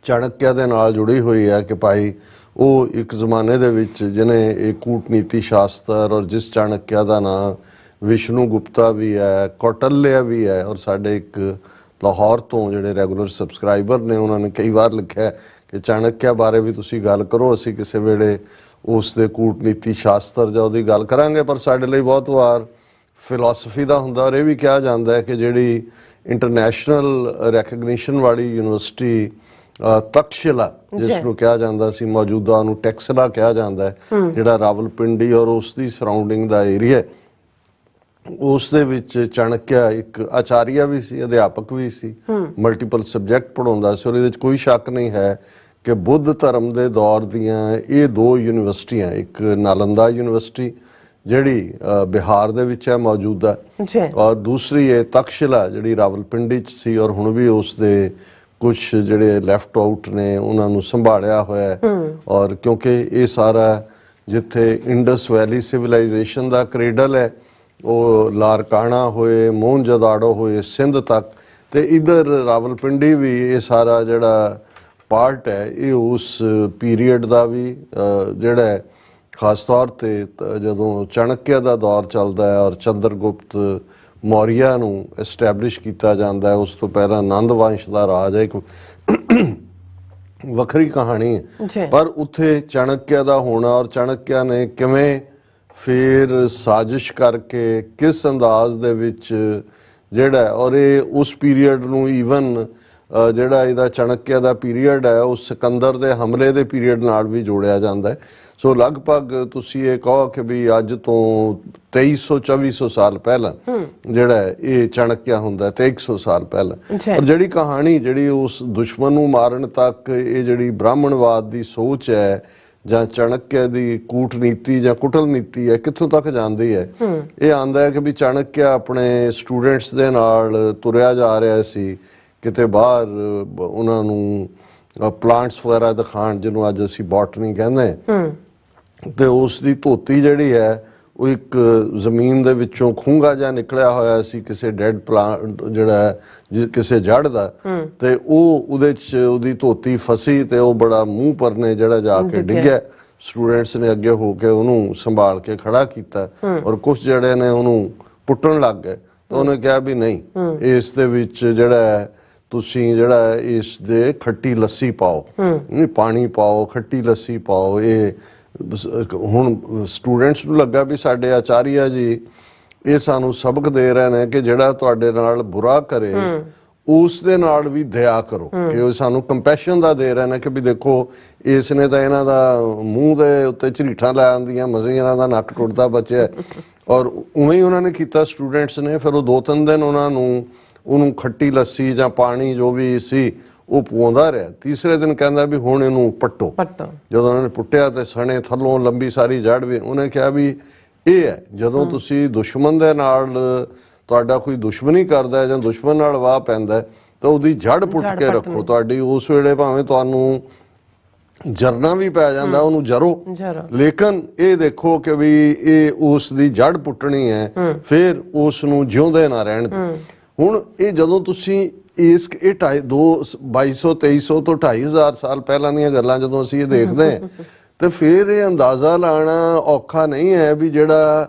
ਚਾਣਕਿਆ ਦੇ ਨਾਲ ਜੁੜੀ ਹੋਈ ਹੈ ਕਿ ਭਾਈ ਉਹ ਇੱਕ ਜ਼ਮਾਨੇ ਦੇ ਵਿੱਚ ਜਿਹਨੇ ਇਹ ਕੂਟਨੀਤੀ ਸ਼ਾਸਤਰ ਔਰ ਜਿਸ ਚਾਣਕਿਆ ਦਾ ਨਾਂ ਵਿਸ਼ਨੂੰ ਗੁਪਤਾ ਵੀ ਹੈ, ਕੌਟਲਿਆ ਵੀ ਹੈ, ਔਰ ਸਾਡੇ ਇੱਕ ਲਾਹੌਰ ਤੋਂ ਜਿਹੜੇ ਰੈਗੂਲਰ ਸਬਸਕ੍ਰਾਈਬਰ ਨੇ ਉਹਨਾਂ ਨੇ ਕਈ ਵਾਰ ਲਿਖਿਆ ਕਿ ਚਾਣਕਿਆ ਬਾਰੇ ਵੀ ਤੁਸੀਂ ਗੱਲ ਕਰੋ, ਅਸੀਂ ਕਿਸੇ ਵੇਲੇ ਉਸ ਦੇ ਕੂਟਨੀਤੀ ਸ਼ਾਸਤਰ ਜਾਂ ਉਹਦੀ ਗੱਲ ਕਰਾਂਗੇ। ਪਰ ਸਾਡੇ ਲਈ ਬਹੁਤ ਵਾਰ ਫਿਲਾਸਫੀ ਦਾ ਹੁੰਦਾ, ਔਰ ਇਹ ਵੀ ਕਿਹਾ ਜਾਂਦਾ ਹੈ ਕਿ ਜਿਹੜੀ ਇੰਟਰਨੈਸ਼ਨਲ ਰੈਕਗਨੀਸ਼ਨ ਵਾਲੀ ਯੂਨੀਵਰਸਿਟੀ ਤਕਸ਼ਿਲਾ ਜਿਸ ਨੂੰ ਕਿਹਾ ਜਾਂਦਾ ਸੀ, ਮੌਜੂਦਾ ਉਹਨੂੰ ਟੈਕਸਲਾ ਕਿਹਾ ਜਾਂਦਾ ਹੈ, ਜਿਹੜਾ ਰਾਵਲਪਿੰਡੀ ਔਰ ਉਸ ਦੀ ਸਰਾਊਂਡਿੰਗ ਦਾ ਏਰੀਆ, ਉਸ ਦੇ ਵਿੱਚ ਚਾਣਕਿਆ ਇੱਕ ਆਚਾਰੀਆ ਵੀ ਸੀ, ਅਧਿਆਪਕ ਵੀ ਸੀ, ਮਲਟੀਪਲ ਸਬਜੈਕਟ ਪੜ੍ਹਾਉਂਦਾ ਸੀ। ਔਰ ਇਹਦੇ ਵਿੱਚ ਕੋਈ ਸ਼ੱਕ ਨਹੀਂ ਹੈ ਕਿ ਬੁੱਧ ਧਰਮ ਦੇ ਦੌਰ ਦੀਆਂ ਇਹ ਦੋ ਯੂਨੀਵਰਸਿਟੀਆਂ, ਇੱਕ ਨਾਲੰਦਾ ਯੂਨੀਵਰਸਿਟੀ ਜਿਹੜੀ ਬਿਹਾਰ ਦੇ ਵਿੱਚ ਹੈ ਮੌਜੂਦਾ, ਔਰ ਦੂਸਰੀ ਹੈ ਤਕਸ਼ਿਲਾ ਜਿਹੜੀ ਰਾਵਲਪਿੰਡੀ 'ਚ ਸੀ, ਔਰ ਹੁਣ ਵੀ ਉਸ ਦੇ ਕੁਝ ਜਿਹੜੇ ਲੈਫਟ ਆਊਟ ਨੇ ਉਹਨਾਂ ਨੂੰ ਸੰਭਾਲਿਆ ਹੋਇਆ ਹੈ। ਔਰ ਕਿਉਂਕਿ ਇਹ ਸਾਰਾ ਜਿੱਥੇ ਇੰਡਸ ਵੈਲੀ ਸਿਵਲਾਈਜੇਸ਼ਨ ਦਾ ਕ੍ਰੇਡਲ ਹੈ, ਉਹ ਲਾਰਕਾਣਾ ਹੋਏ, ਮੋਹਨਜੋਦਾੜੋ ਹੋਏ, ਸਿੰਧ ਤੱਕ, ਤੇ ਇਧਰ ਰਾਵਲਪਿੰਡੀ ਵੀ ਇਹ ਸਾਰਾ ਜਿਹੜਾ ਪਾਰਟ ਹੈ ਇਹ ਉਸ ਪੀਰੀਅਡ ਦਾ ਵੀ ਜਿਹੜਾ ਹੈ, ਖਾਸ ਤੌਰ ਤੇ ਜਦੋਂ ਚਾਣਕਿਆ ਦਾ ਦੌਰ ਚੱਲਦਾ ਹੈ ਔਰ ਚੰਦਰਗੁਪਤ ਮੌਰੀਆ ਨੂੰ ਐਸਟੈਬਲਿਸ਼ ਕੀਤਾ ਜਾਂਦਾ ਹੈ। ਉਸ ਤੋਂ ਪਹਿਲਾਂ ਨੰਦ ਵੰਸ਼ ਦਾ ਰਾਜ ਹੈ, ਇੱਕ ਵੱਖਰੀ ਕਹਾਣੀ ਹੈ। ਪਰ ਉੱਥੇ ਚਾਣਕਿਆ ਦਾ ਹੋਣਾ ਔਰ ਚਾਣਕਿਆ ਨੇ ਕਿਵੇਂ ਫਿਰ ਸਾਜ਼ਿਸ਼ ਕਰਕੇ ਕਿਸ ਅੰਦਾਜ਼ ਦੇ ਵਿੱਚ ਜਿਹੜਾ, ਔਰ ਇਹ ਉਸ ਪੀਰੀਅਡ ਨੂੰ ਈਵਨ ਜਿਹੜਾ ਇਹਦਾ ਚਾਣਕਿਆ ਦਾ ਪੀਰੀਅਡ ਹੈ ਉਹ ਸਿਕੰਦਰ ਦੇ ਹਮਲੇ ਦੇ ਪੀਰੀਅਡ ਨਾਲ ਵੀ ਜੋੜਿਆ ਜਾਂਦਾ ਹੈ। ਸੋ ਲਗਭਗ ਤੁਸੀਂ ਇਹ ਕਹੋ ਕਿ ਵੀ ਅੱਜ ਤੋਂ 2300-2400 ਸਾਲ ਪਹਿਲਾਂ ਜਿਹੜਾ ਇਹ ਚਾਣਕਿਆ ਹੁੰਦਾ, 2300 ਸਾਲ ਪਹਿਲਾਂ। ਔਰ ਜਿਹੜੀ ਕਹਾਣੀ ਜਿਹੜੀ ਉਸ ਦੁਸ਼ਮਣ ਨੂੰ ਮਾਰਨ ਤੱਕ ਇਹ ਜਿਹੜੀ ਬ੍ਰਾਹਮਣਵਾਦ ਦੀ ਸੋਚ ਹੈ ਜਾਂ ਚਾਣਕਿਆ ਦੀ ਕੂਟਨੀਤੀ ਜਾਂ ਕੁਟਲਨੀਤੀ ਹੈ, ਕਿੱਥੋਂ ਤੱਕ ਜਾਂਦੀ ਹੈ। ਇਹ ਆਂਦਾ ਹੈ ਕਿ ਵੀ ਚਾਣਕਿਆ ਆਪਣੇ ਸਟੂਡੈਂਟਸ ਦੇ ਨਾਲ ਤੁਰਿਆ ਜਾ ਰਿਹਾ ਸੀ ਕਿਤੇ ਬਾਹਰ, ਉਹਨਾਂ ਨੂੰ ਪਲਾਂਟਸ ਵਗੈਰਾ ਦਿਖਾਉਣ, ਜਿਹਨੂੰ ਅੱਜ ਅਸੀਂ ਬੋਟਨੀ ਕਹਿੰਦੇ ਹਾਂ, ਤੇ ਉਸ ਦੀ ਧੋਤੀ ਜਿਹੜੀ ਹੈ ਉਹ ਇੱਕ ਜ਼ਮੀਨ ਦੇ ਵਿੱਚੋਂ ਖੂੰਗਾ ਜਿਹਾ ਨਿਕਲਿਆ ਹੋਇਆ ਸੀ ਕਿਸੇ ਡੈਡ ਪਲਾਂਟ ਜਿਹੜਾ ਕਿਸੇ ਜੜ ਦਾ, ਤੇ ਉਹ ਉਹਦੇ 'ਚ ਉਹਦੀ ਧੋਤੀ ਫਸੀ ਤੇ ਉਹ ਬੜਾ ਮੂੰਹ ਪਰਨੇ ਜਿਹੜਾ ਜਾ ਕੇ ਡਿੱਗਿਆ। ਸਟੂਡੈਂਟਸ ਨੇ ਅੱਗੇ ਹੋ ਕੇ ਉਹਨੂੰ ਸੰਭਾਲ ਕੇ ਖੜਾ ਕੀਤਾ ਔਰ ਕੁਝ ਜਿਹੜੇ ਨੇ ਉਹਨੂੰ ਪੁੱਟਣ ਲੱਗ ਗਏ। ਤਾਂ ਉਹਨੇ ਕਿਹਾ ਵੀ ਨਹੀਂ, ਇਸ ਦੇ ਵਿੱਚ ਜਿਹੜਾ ਤੁਸੀਂ ਜਿਹੜਾ ਇਸ ਦੇ ਖੱਟੀ ਲੱਸੀ ਪਾਓ, ਪਾਣੀ ਪਾਓ, ਖੱਟੀ ਲੱਸੀ ਪਾਓ। ਇਹ ਹੁਣ ਸਟੂਡੈਂਟਸ ਨੂੰ ਲੱਗਾ ਵੀ ਸਾਡੇ ਆਚਾਰੀਆ ਜੀ ਇਹ ਸਾਨੂੰ ਸਬਕ ਦੇ ਰਹੇ ਨੇ ਕਿ ਜਿਹੜਾ ਤੁਹਾਡੇ ਨਾਲ ਬੁਰਾ ਕਰੇ ਉਸ ਦੇ ਨਾਲ ਵੀ ਦਇਆ ਕਰੋ, ਕਿ ਉਹ ਸਾਨੂੰ ਕੰਪੈਸ਼ਨ ਦਾ ਦੇ ਰਹੇ ਨੇ ਕਿ ਵੀ ਦੇਖੋ ਇਸ ਨੇ ਤਾਂ ਇਹਨਾਂ ਦਾ ਮੂੰਹ ਦੇ ਉੱਤੇ ਝਰੀਟਾਂ ਲੈ ਆਉਂਦੀਆਂ, ਮਜ਼ੇ ਇਹਨਾਂ ਦਾ ਨੱਕ ਟੁੱਟਦਾ ਬਚਿਆ। ਔਰ ਉਵੇਂ ਹੀ ਉਹਨਾਂ ਨੇ ਕੀਤਾ ਸਟੂਡੈਂਟਸ ਨੇ। ਫਿਰ ਉਹ 2-3 ਦਿਨ ਉਹਨਾਂ ਨੂੰ ਉਹਨੂੰ ਖੱਟੀ ਲੱਸੀ ਜਾਂ ਪਾਣੀ ਜੋ ਵੀ ਸੀ ਉਹ ਪਵਾਉਂਦਾ ਰਿਹਾ। ਤੀਸਰੇ ਦਿਨ ਕਹਿੰਦਾ ਵੀ ਹੁਣ ਇਹਨੂੰ ਪੱਟੋ। ਜਦੋਂ ਉਹਨਾਂ ਨੇ ਪੁੱਟਿਆ ਤੇ ਸਣੇ ਥੱਲੋਂ ਲੰਬੀ ਸਾਰੀ ਜੜ ਵੀ, ਉਹਨੇ ਕਿਹਾ ਵੀ ਇਹ ਹੈ ਜਦੋਂ ਤੁਸੀਂ ਦੁਸ਼ਮਣ ਦੇ ਨਾਲ, ਤੁਹਾਡਾ ਕੋਈ ਦੁਸ਼ਮਣੀ ਕਰਦਾ ਜਾਂ ਦੁਸ਼ਮਣ ਨਾਲ ਵਾਹ ਪੈਂਦਾ ਤਾਂ ਉਹਦੀ ਜੜ ਪੁੱਟ ਕੇ ਰੱਖੋ। ਤੁਹਾਡੀ ਉਸ ਵੇਲੇ ਭਾਵੇਂ ਤੁਹਾਨੂੰ ਜਰਨਾ ਵੀ ਪੈ ਜਾਂਦਾ, ਉਹਨੂੰ ਜਰੋ, ਲੇਕਿਨ ਇਹ ਦੇਖੋ ਕਿ ਵੀ ਇਹ ਉਸ ਦੀ ਜੜ ਪੁੱਟਣੀ ਹੈ, ਫਿਰ ਉਸ ਨੂੰ ਜਿਉਂਦੇ ਨਾ ਰਹਿਣ। ਹੁਣ ਇਹ ਜਦੋਂ ਤੁਸੀਂ ਇਸ ਇਹ 2200-2300 ਤੋਂ 2500 ਸਾਲ ਪਹਿਲਾਂ ਦੀਆਂ ਗੱਲਾਂ ਜਦੋਂ ਅਸੀਂ ਇਹ ਦੇਖਦੇ ਹਾਂ ਤੇ ਫਿਰ ਇਹ ਅੰਦਾਜ਼ਾ ਲਾਣਾ ਔਖਾ ਨਹੀਂ ਹੈ ਵੀ ਜਿਹੜਾ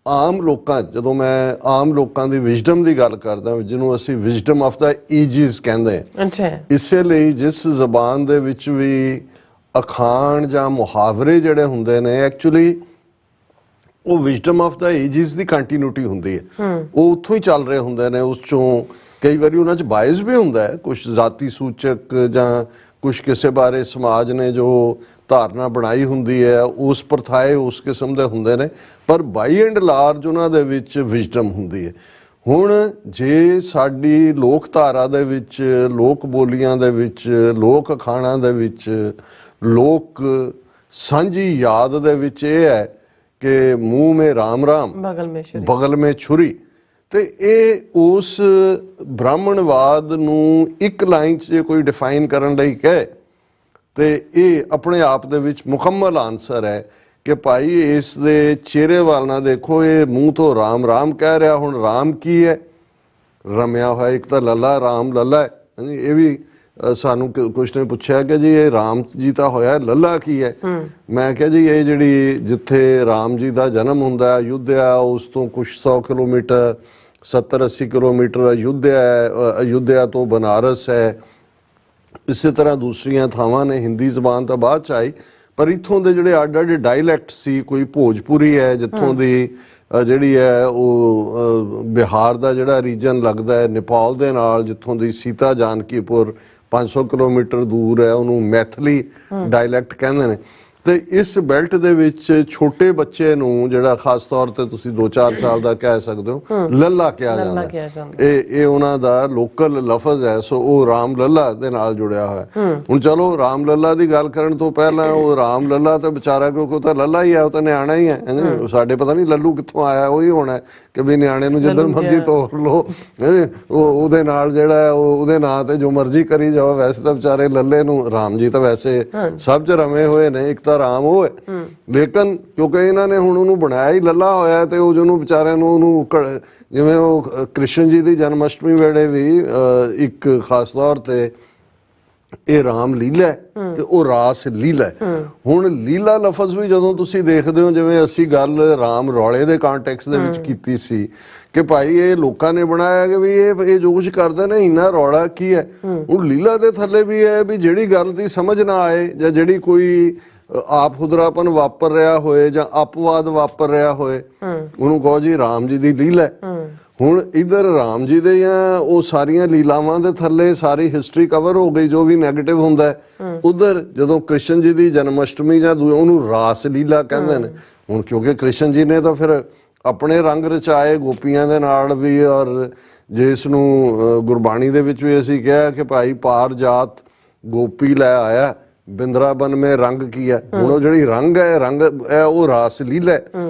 ਆਮ ਲੋਕਾਂ, ਜਦੋਂ ਮੈਂ ਆਮ ਲੋਕਾਂ ਦੀ ਵਿਜ਼ਡਮ ਦੀ ਗੱਲ ਕਰਦਾ, ਜਿਹਨੂੰ ਅਸੀਂ ਵਿਜ਼ਡਮ ਆਫ ਦਾ ਈਜਿਸ ਕਹਿੰਦੇ ਹਾਂ, ਇਸੇ ਲਈ ਜਿਸ ਜ਼ਬਾਨ ਦੇ ਵਿੱਚ ਵੀ ਅਖਾਣ ਜਾਂ ਮੁਹਾਵਰੇ ਜਿਹੜੇ ਹੁੰਦੇ ਨੇ, ਐਕਚੁਅਲੀ ਉਹ wisdom of the aegis the continuity ਹੁੰਦੀ ਹੈ। ਉਹ ਉੱਥੋਂ ਹੀ ਚੱਲ ਰਹੇ ਹੁੰਦੇ ਨੇ। ਉਸ ਚੋਂ ਕਈ ਵਾਰੀ ਉਹਨਾਂ 'ਚ ਬਾਇਸ ਵੀ ਹੁੰਦਾ ਹੈ, ਕੁਝ ਜ਼ਾਤੀ ਸੂਚਕ ਜਾਂ ਕੁਝ ਕਿਸੇ ਬਾਰੇ ਸਮਾਜ ਨੇ ਜੋ ਧਾਰਨਾ ਬਣਾਈ ਹੁੰਦੀ ਹੈ, ਉਸ ਪ੍ਰਥਾਏ ਉਸ ਕਿਸਮ ਦੇ ਹੁੰਦੇ ਨੇ, ਪਰ ਬਾਈ ਐਂਡ ਲਾਰਜ ਉਹਨਾਂ ਦੇ ਵਿੱਚ ਵਿਜ਼ਡਮ ਹੁੰਦੀ ਹੈ। ਹੁਣ ਜੇ ਸਾਡੀ ਲੋਕ ਧਾਰਾ ਦੇ ਵਿੱਚ, ਲੋਕ ਬੋਲੀਆਂ ਦੇ ਵਿੱਚ, ਲੋਕ ਅਖਾਣਾਂ ਦੇ ਵਿੱਚ, ਲੋਕ ਸਾਂਝੀ ਯਾਦ ਦੇ ਵਿੱਚ ਇਹ ਹੈ ਕਿ ਮੂੰਹ ਮੇ ਰਾਮ ਰਾਮ ਬਗਲ ਮੇ ਛੁਰੀ, ਤੇ ਇਹ ਉਸ ਬ੍ਰਾਹਮਣਵਾਦ ਨੂੰ ਇੱਕ ਲਾਈਨ 'ਚ ਜੇ ਕੋਈ ਡਿਫਾਈਨ ਕਰਨ ਲਈ ਕਹੇ ਤੇ ਇਹ ਆਪਣੇ ਆਪ ਦੇ ਵਿੱਚ ਮੁਕੰਮਲ ਆਨਸਰ ਹੈ ਕਿ ਭਾਈ ਇਸ ਦੇ ਚਿਹਰੇ ਵੱਲ ਨਾ ਦੇਖੋ, ਇਹ ਮੂੰਹ ਤੋਂ ਰਾਮ ਰਾਮ ਕਹਿ ਰਿਹਾ। ਹੁਣ ਰਾਮ ਕੀ ਹੈ? ਰਮਿਆ ਹੋਇਆ ਇੱਕ ਤਾਂ ਲੱਲਾ, ਰਾਮ ਲੱਲਾ ਹੈ। ਇਹ ਵੀ ਸਾਨੂੰ ਕੁਛ ਨੇ ਪੁੱਛਿਆ ਕਿ ਜੀ ਇਹ ਰਾਮ ਜੀ ਤਾਂ ਹੋਇਆ, ਲੱਲਾ ਕੀ ਹੈ? ਮੈਂ ਕਿਹਾ ਜੀ ਇਹ ਜਿਹੜੀ ਜਿੱਥੇ ਰਾਮ ਜੀ ਦਾ ਜਨਮ ਹੁੰਦਾ ਹੈ ਅਯੁੱਧਿਆ, ਉਸ ਤੋਂ ਕੁਛ 100 ਕਿਲੋਮੀਟਰ 70-80 ਕਿਲੋਮੀਟਰ ਅਯੁੱਧਿਆ ਹੈ, ਅਯੁੱਧਿਆ ਤੋਂ ਬਨਾਰਸ ਹੈ। ਇਸੇ ਤਰ੍ਹਾਂ ਦੂਸਰੀਆਂ ਥਾਵਾਂ ਨੇ, ਹਿੰਦੀ ਜ਼ਬਾਨ ਤਾਂ ਬਾਅਦ ਚ ਆਈ, ਪਰ ਇੱਥੋਂ ਦੇ ਜਿਹੜੇ ਅੱਡ ਅੱਡ ਡਾਇਲੈਕਟ ਸੀ, ਕੋਈ ਭੋਜਪੁਰੀ ਹੈ ਜਿੱਥੋਂ ਦੀ ਜਿਹੜੀ ਹੈ ਉਹ ਬਿਹਾਰ ਦਾ ਜਿਹੜਾ ਰੀਜਨ ਲੱਗਦਾ ਹੈ ਨੇਪਾਲ ਦੇ ਨਾਲ, ਜਿੱਥੋਂ ਦੀ ਸੀਤਾ ਜਾਨਕੀਪੁਰ 500 ਕਿਲੋਮੀਟਰ ਦੂਰ ਹੈ, ਉਹਨੂੰ ਮੈਥਲੀ ਡਾਇਲੈਕਟ ਕਹਿੰਦੇ ਨੇ। ਤੇ ਇਸ ਬੈਲਟ ਦੇ ਵਿੱਚ ਛੋਟੇ ਬੱਚੇ ਨੂੰ ਜਿਹੜਾ ਖਾਸ ਤੌਰ ਤੇ ਤੁਸੀਂ 2-4 ਸਾਲ ਦਾ ਕਹਿ ਸਕਦੇ ਹੋ, ਲੱਲਾ ਕਿਹਾ ਜਾਂਦਾ। ਇਹ ਉਹਨਾਂ ਦਾ ਲੋਕਲ ਲਫ਼ਜ਼ ਹੈ, ਸੋ ਉਹ ਰਾਮ ਲੱਲਾ ਦੇ ਨਾਲ ਜੁੜਿਆ ਹੋਇਆ। ਹੁਣ ਚਲੋ ਰਾਮ ਲੱਲਾ ਦੀ ਗੱਲ ਕਰਨ ਤੋਂ ਪਹਿਲਾਂ ਉਹ ਰਾਮ ਲੱਲਾ ਤਾਂ ਵਿਚਾਰਾ, ਕਿਉਂਕਿ ਉਹ ਤਾਂ ਲੱਲਾ ਹੀ ਹੈ, ਉਹ ਤਾਂ ਨਿਆਣਾ ਹੀ ਹੈ। ਸਾਡੇ ਪਤਾ ਨਹੀਂ ਲੱਲੂ ਕਿੱਥੋਂ ਆਇਆ, ਉਹੀ ਹੋਣਾ ਕਿ ਵੀ ਨਿਆਣੇ ਨੂੰ ਜਿੱਧਰ ਮਰਜ਼ੀ ਤੋਰ ਲਓ, ਉਹਦੇ ਨਾਲ ਜਿਹੜਾ ਉਹਦੇ ਨਾਂ ਤੇ ਜੋ ਮਰਜ਼ੀ ਕਰੀ ਜਾਓ। ਵੈਸੇ ਤਾਂ ਵਿਚਾਰੇ ਲੱਲੇ ਨੂੰ, ਰਾਮ ਜੀ ਤਾਂ ਵੈਸੇ ਸਭ ਚ ਰਮੇ ਹੋਏ ਨੇ, ਇੱਕ ਤਾਂ ਰਾਮ ਉਹ ਹੈ, ਲੇਕਿਨ ਕਿਉਂਕਿ ਇਹਨਾਂ ਨੇ ਹੁਣ ਉਹਨੂੰ ਬਣਾਇਆ ਹੀ ਲੱਲਾ ਹੋਇਆ, ਤੇ ਉਹ ਜਿਹਨੂੰ ਵਿਚਾਰਿਆਂ ਨੂੰ ਉਹਨੂੰ, ਜਿਵੇਂ ਉਹ ਕ੍ਰਿਸ਼ਨ ਜੀ ਦੀ ਜਨਮ ਅਸ਼ਟਮੀ ਵੇਲੇ ਵੀ ਇੱਕ ਖਾਸ ਤੌਰ ਤੇ ਇਹ ਰਾਮ ਲੀਲਾ ਤੇ ਉਹ ਰਾਸ ਲੀਲਾ। ਹੁਣ ਲੀਲਾ ਲਫ਼ਜ਼ ਵੀ ਜਦੋਂ ਤੁਸੀਂ ਦੇਖਦੇ ਹੋ, ਜਿਵੇਂ ਅਸੀਂ ਗੱਲ ਰਾਮ ਰੌਲੇ ਦੇ ਕੰਟੈਕਸਟ ਦੇ ਵਿੱਚ ਕੀਤੀ ਸੀ ਕਿ ਭਾਈ ਇਹ ਲੋਕਾਂ ਨੇ ਬਣਾਇਆ ਕਿ ਵੀ ਇਹ ਜੋ ਕੁਝ ਕਰਦੇ ਨੇ ਇੰਨਾ ਰੌਲਾ ਕੀ ਹੈ। ਹੁਣ ਲੀਲਾ ਦੇ ਥੱਲੇ ਵੀ ਹੈ ਵੀ ਜਿਹੜੀ ਗੱਲ ਦੀ ਸਮਝ ਨਾ ਆਏ, ਜਾਂ ਜਿਹੜੀ ਕੋਈ ਆਪ ਖੁਦਰਾਪਨ ਵਾਪਰ ਰਿਹਾ ਹੋਏ ਜਾਂ ਅਪਵਾਦ ਵਾਪਰ ਰਿਹਾ ਹੋਏ, ਉਹਨੂੰ ਕਹੋ ਜੀ ਰਾਮ ਜੀ ਦੀ ਲੀਲਾ। ਹੁਣ ਇਧਰ ਰਾਮ ਜੀ ਦੇ ਜਾਂ ਉਹ ਸਾਰੀਆਂ ਲੀਲਾਵਾਂ ਦੇ ਥੱਲੇ ਸਾਰੀ ਹਿਸਟਰੀ ਕਵਰ ਹੋ ਗਈ ਜੋ ਵੀ ਨੈਗੇਟਿਵ ਹੁੰਦਾ ਹੈ। ਉਧਰ ਜਦੋਂ ਕ੍ਰਿਸ਼ਨ ਜੀ ਦੀ ਜਨਮ ਅਸ਼ਟਮੀ ਜਾਂ ਉਹਨੂੰ ਰਾਸ ਲੀਲਾ ਕਹਿੰਦੇ ਨੇ। ਹੁਣ ਕਿਉਂਕਿ ਕ੍ਰਿਸ਼ਨ ਜੀ ਨੇ ਤਾਂ ਫਿਰ ਆਪਣੇ ਰੰਗ ਰਚਾਏ ਗੋਪੀਆਂ ਦੇ ਨਾਲ ਵੀ, ਔਰ ਜਿਸ ਨੂੰ ਗੁਰਬਾਣੀ ਦੇ ਵਿੱਚ ਵੀ ਅਸੀਂ ਕਿਹਾ ਕਿ ਭਾਈ ਪਾਰ ਜਾਤ ਗੋਪੀ ਲੈ ਆਇਆ, ਬਿੰਦਰਾਬਨ ਮੇ ਰੰਗ ਕੀ ਹੈ। ਹੁਣ ਉਹ ਜਿਹੜੀ ਰੰਗ ਹੈ ਉਹ ਰਾਸ ਲੀਲਾ,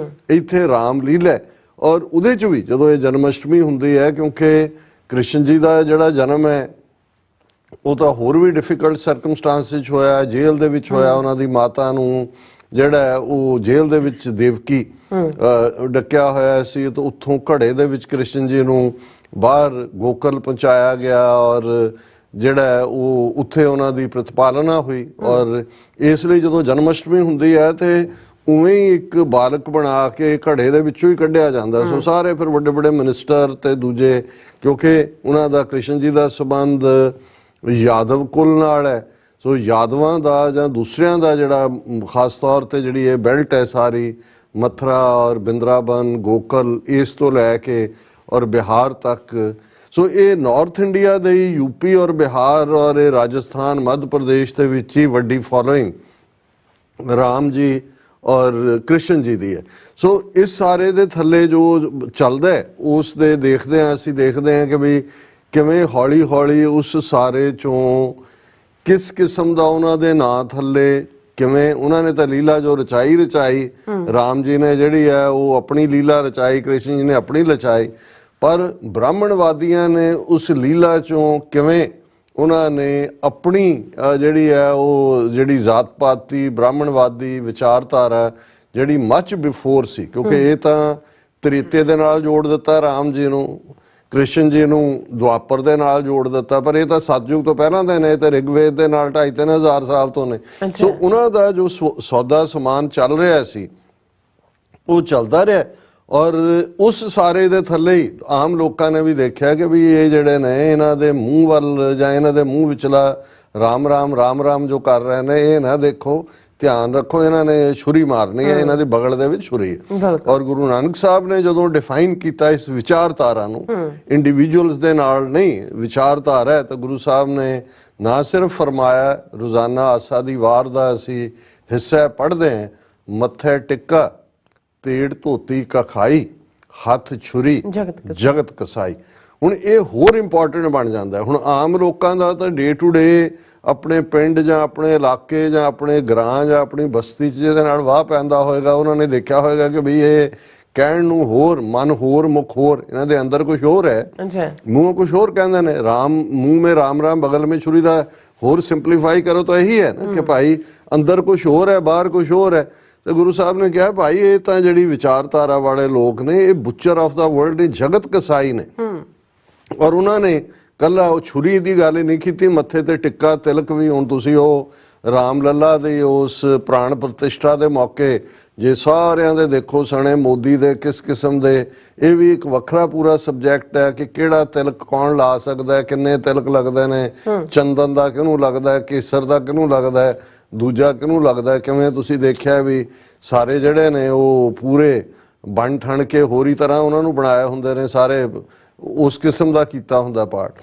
ਇੱਥੇ ਰਾਮ ਲੀਲਾ। ਔਰ ਉਹਦੇ ਚ ਵੀ ਜਦੋਂ ਇਹ ਜਨਮ ਅਸ਼ਟਮੀ ਹੁੰਦੀ ਹੈ, ਕਿਉਂਕਿ ਕ੍ਰਿਸ਼ਨ ਜੀ ਦਾ ਜਿਹੜਾ ਜਨਮ ਹੈ ਉਹ ਤਾਂ ਹੋਰ ਵੀ ਡਿਫਿਕਲਟ ਸਰਕਮਸਟੈਂਸਿਸ ਹੋਇਆ, ਜੇਲ੍ਹ ਦੇ ਵਿੱਚ ਹੋਇਆ। ਉਹਨਾਂ ਦੀ ਮਾਤਾ ਨੂੰ ਜਿਹੜਾ ਉਹ ਜੇਲ੍ਹ ਦੇ ਵਿੱਚ ਦੇਵਕੀ ਡੱਕਿਆ ਹੋਇਆ ਸੀ, ਤੇ ਉੱਥੋਂ ਘੜੇ ਦੇ ਵਿੱਚ ਕ੍ਰਿਸ਼ਨ ਜੀ ਨੂੰ ਬਾਹਰ ਗੋਕਲ ਪਹੁੰਚਾਇਆ ਗਿਆ, ਔਰ ਜਿਹੜਾ ਉਹ ਉੱਥੇ ਉਹਨਾਂ ਦੀ ਪ੍ਰਤਿਪਾਲਨਾ ਹੋਈ। ਔਰ ਇਸ ਲਈ ਜਦੋਂ ਜਨਮ ਅਸ਼ਟਮੀ ਹੁੰਦੀ ਹੈ ਤੇ ਉਵੇਂ ਹੀ ਇੱਕ ਬਾਲਕ ਬਣਾ ਕੇ ਘੜੇ ਦੇ ਵਿੱਚੋਂ ਹੀ ਕੱਢਿਆ ਜਾਂਦਾ। ਸੋ ਸਾਰੇ ਫਿਰ ਵੱਡੇ ਵੱਡੇ ਮਿਨਿਸਟਰ ਤੇ ਦੂਜੇ, ਕਿਉਂਕਿ ਉਹਨਾਂ ਦਾ ਕ੍ਰਿਸ਼ਨ ਜੀ ਦਾ ਸੰਬੰਧ ਯਾਦਵ ਕੁਲ ਨਾਲ ਹੈ, ਸੋ ਯਾਦਵਾਂ ਦਾ ਜਾਂ ਦੂਸਰਿਆਂ ਦਾ ਜਿਹੜਾ ਖਾਸ ਤੌਰ ਤੇ ਜਿਹੜੀ ਇਹ ਬੈਲਟ ਹੈ ਸਾਰੀ, ਮਥੁਰਾ ਔਰ ਬਿੰਦਰਾਬਨ ਗੋਕਲ ਇਸ ਤੋਂ ਲੈ ਕੇ ਔਰ ਬਿਹਾਰ ਤੱਕ, ਸੋ ਇਹ ਨਾਰਥ ਇੰਡੀਆ ਦੇ ਯੂਪੀ ਔਰ ਬਿਹਾਰ ਔਰ ਇਹ ਰਾਜਸਥਾਨ ਮੱਧ ਪ੍ਰਦੇਸ਼ ਦੇ ਵਿੱਚ ਹੀ ਵੱਡੀ ਫੋਲੋਇੰਗ ਰਾਮ ਜੀ ਔਰ ਕ੍ਰਿਸ਼ਨ ਜੀ ਦੀ ਹੈ। ਸੋ ਇਸ ਸਾਰੇ ਦੇ ਥੱਲੇ ਜੋ ਚੱਲਦਾ ਹੈ ਉਸ ਦੇ ਦੇਖਦੇ ਹਾਂ, ਅਸੀਂ ਦੇਖਦੇ ਹਾਂ ਕਿ ਵੀ ਕਿਵੇਂ ਹੌਲੀ ਹੌਲੀ ਉਸ ਸਾਰੇ ਚੋਂ ਕਿਸ ਕਿਸਮ ਦਾ ਉਹਨਾਂ ਦੇ ਨਾਂ ਥੱਲੇ ਕਿਵੇਂ ਉਹਨਾਂ ਨੇ ਤਾਂ ਲੀਲਾ ਜੋ ਰਚਾਈ ਰਾਮ ਜੀ ਨੇ ਜਿਹੜੀ ਹੈ ਉਹ ਆਪਣੀ ਲੀਲਾ ਰਚਾਈ, ਕ੍ਰਿਸ਼ਨ ਜੀ ਨੇ ਆਪਣੀ ਰਚਾਈ, ਪਰ ਬ੍ਰਾਹਮਣਵਾਦੀਆਂ ਨੇ ਉਸ ਲੀਲਾ ਚੋਂ ਕਿਵੇਂ ਉਹਨਾਂ ਨੇ ਆਪਣੀ ਜਿਹੜੀ ਹੈ ਉਹ ਜਿਹੜੀ ਜ਼ਾਤ ਪਾਤੀ ਬ੍ਰਾਹਮਣਵਾਦੀ ਵਿਚਾਰਧਾਰਾ ਜਿਹੜੀ ਮੱਚ ਬਿਫੋਰ ਸੀ, ਕਿਉਂਕਿ ਇਹ ਤਾਂ ਤ੍ਰੇਤੇ ਦੇ ਨਾਲ ਜੋੜ ਦਿੱਤਾ ਰਾਮ ਜੀ ਨੂੰ, ਕ੍ਰਿਸ਼ਨ ਜੀ ਨੂੰ ਦੁਆਪਰ ਦੇ ਨਾਲ ਜੋੜ ਦਿੱਤਾ, ਪਰ ਇਹ ਤਾਂ ਸਤਯੁਗ ਤੋਂ ਪਹਿਲਾਂ ਦੇ ਨੇ ਤੇ ਰਿਗਵੇਦ ਦੇ ਨਾਲ 2,5-3 ਹਜ਼ਾਰ ਸਾਲ ਤੋਂ ਨੇ। ਸੋ ਉਹਨਾਂ ਦਾ ਜੋ ਸੌਦਾ ਸਮਾਨ ਚੱਲ ਰਿਹਾ ਸੀ ਉਹ ਚੱਲਦਾ ਰਿਹਾ, ਔਰ ਉਸ ਸਾਰੇ ਦੇ ਥੱਲੇ ਹੀ ਆਮ ਲੋਕਾਂ ਨੇ ਵੀ ਦੇਖਿਆ ਕਿ ਵੀ ਇਹ ਜਿਹੜੇ ਨੇ ਇਹਨਾਂ ਦੇ ਮੂੰਹ ਵੱਲ ਜਾਂ ਇਹਨਾਂ ਦੇ ਮੂੰਹ ਵਿਚਲਾ ਰਾਮ ਰਾਮ ਰਾਮ ਰਾਮ ਜੋ ਕਰ ਰਹੇ ਨੇ, ਇਹ ਨਾ ਦੇਖੋ, ਧਿਆਨ ਰੱਖੋ, ਇਹਨਾਂ ਨੇ ਛੁਰੀ ਮਾਰਨੀ ਹੈ, ਇਹਨਾਂ ਦੀ ਬਗਲ ਦੇ ਵਿੱਚ ਛੁਰੀ ਹੈ। ਔਰ ਗੁਰੂ ਨਾਨਕ ਸਾਹਿਬ ਨੇ ਜਦੋਂ ਡਿਫਾਈਨ ਕੀਤਾ ਇਸ ਵਿਚਾਰਧਾਰਾ ਨੂੰ, ਇੰਡੀਵਿਜੂਅਲਸ ਦੇ ਨਾਲ ਨਹੀਂ, ਵਿਚਾਰਧਾਰਾ ਹੈ, ਤਾਂ ਗੁਰੂ ਸਾਹਿਬ ਨੇ ਨਾ ਸਿਰਫ ਫਰਮਾਇਆ ਰੋਜ਼ਾਨਾ ਆਸਾ ਦੀ ਵਾਰ ਦਾ ਅਸੀਂ ਹਿੱਸਾ ਪੜ੍ਹਦੇ ਹਾਂ, ਮੱਥੇ ਟਿੱਕਾ ਤੇੜ ਧੋਤੀ ਕਖਾਈ ਹੱਥ ਛੁਰੀ ਜਗਤ ਕਸਾਈ। ਹੁਣ ਇਹ ਹੋਰ ਇੰਪੋਰਟੈਂਟ ਬਣ ਜਾਂਦਾ। ਹੁਣ ਆਮ ਲੋਕਾਂ ਦਾ ਤਾਂ ਡੇ ਟੂ ਡੇ ਆਪਣੇ ਪਿੰਡ ਜਾਂ ਆਪਣੇ ਇਲਾਕੇ ਜਾਂ ਆਪਣੇ ਗ੍ਰਾਂ ਜਾਂ ਆਪਣੀ ਬਸਤੀ 'ਚ ਜਿਹਦੇ ਨਾਲ ਵਾਹ ਪੈਂਦਾ ਹੋਏਗਾ, ਉਹਨਾਂ ਨੇ ਦੇਖਿਆ ਹੋਏਗਾ ਕਿ ਬਈ ਇਹ ਕਹਿਣ ਨੂੰ ਹੋਰ, ਮਨ ਹੋਰ, ਮੁਖ ਹੋਰ, ਇਹਨਾਂ ਦੇ ਅੰਦਰ ਕੁਝ ਹੋਰ ਹੈ, ਮੂੰਹ ਕੁਝ ਹੋਰ ਕਹਿੰਦੇ ਨੇ। ਰਾਮ ਮੂੰਹ ਮੇ ਰਾਮ ਰਾਮ ਬਗਲ ਮੇ ਛੁਰੀ ਦਾ ਹੋਰ ਸਿੰਪਲੀਫਾਈ ਕਰੋ ਤਾਂ ਇਹੀ ਹੈ ਨਾ ਕਿ ਭਾਈ ਅੰਦਰ ਕੁਝ ਹੋਰ ਹੈ, ਬਾਹਰ ਕੁਝ ਹੋਰ ਹੈ। ਤੇ ਗੁਰੂ ਸਾਹਿਬ ਨੇ ਕਿਹਾ ਭਾਈ ਇਹ ਤਾਂ ਜਿਹੜੀ ਵਿਚਾਰਧਾਰਾ ਵਾਲੇ ਲੋਕ ਨੇ, ਇਹ ਬੁੱਚਰ ਆਫ ਦਾ ਵਰਲਡ ਨੇ, ਜਗਤ ਕਸਾਈ ਨੇ। ਔਰ ਉਹਨਾਂ ਨੇ ਕੱਲਾ ਉਹ ਛੁਰੀ ਦੀ ਗੱਲ ਹੀ ਨਹੀਂ ਕੀਤੀ, ਮੱਥੇ ਤੇ ਟਿੱਕਾ ਤਿਲਕ ਵੀ। ਹੁਣ ਤੁਸੀਂ ਉਹ ਰਾਮ ਲੱਲਾ ਦੀ ਉਸ ਪ੍ਰਾਣ ਪ੍ਰਤਿਸ਼ਠਾ ਦੇ ਮੌਕੇ ਜੇ ਸਾਰਿਆਂ ਦੇ ਦੇਖੋ ਸਣੇ ਮੋਦੀ ਦੇ ਕਿਸ ਕਿਸਮ ਦੇ, ਇਹ ਵੀ ਇੱਕ ਵੱਖਰਾ ਪੂਰਾ ਸਬਜੈਕਟ ਹੈ ਕਿ ਕਿਹੜਾ ਤਿਲਕ ਕੌਣ ਲਾ ਸਕਦਾ ਹੈ, ਕਿੰਨੇ ਤਿਲਕ ਲੱਗਦੇ ਨੇ, ਚੰਦਨ ਦਾ ਕਿਹਨੂੰ ਲੱਗਦਾ ਹੈ, ਕੇਸਰ ਦਾ ਕਿਹਨੂੰ ਲੱਗਦਾ ਹੈ, ਦੂਜਾ ਕਿਹਨੂੰ ਲੱਗਦਾ ਹੈ। ਕਿਵੇਂ ਤੁਸੀਂ ਦੇਖਿਆ ਵੀ ਸਾਰੇ ਜਿਹੜੇ ਨੇ ਉਹ ਪੂਰੇ ਬਣ ਠਣ ਕੇ ਹੋਰੀ ਤਰ੍ਹਾਂ ਉਹਨਾਂ ਨੂੰ ਬਣਾਏ ਹੁੰਦੇ ਨੇ, ਸਾਰੇ ਉਸ ਕਿਸਮ ਦਾ ਕੀਤਾ ਹੁੰਦਾ ਪਾਠ।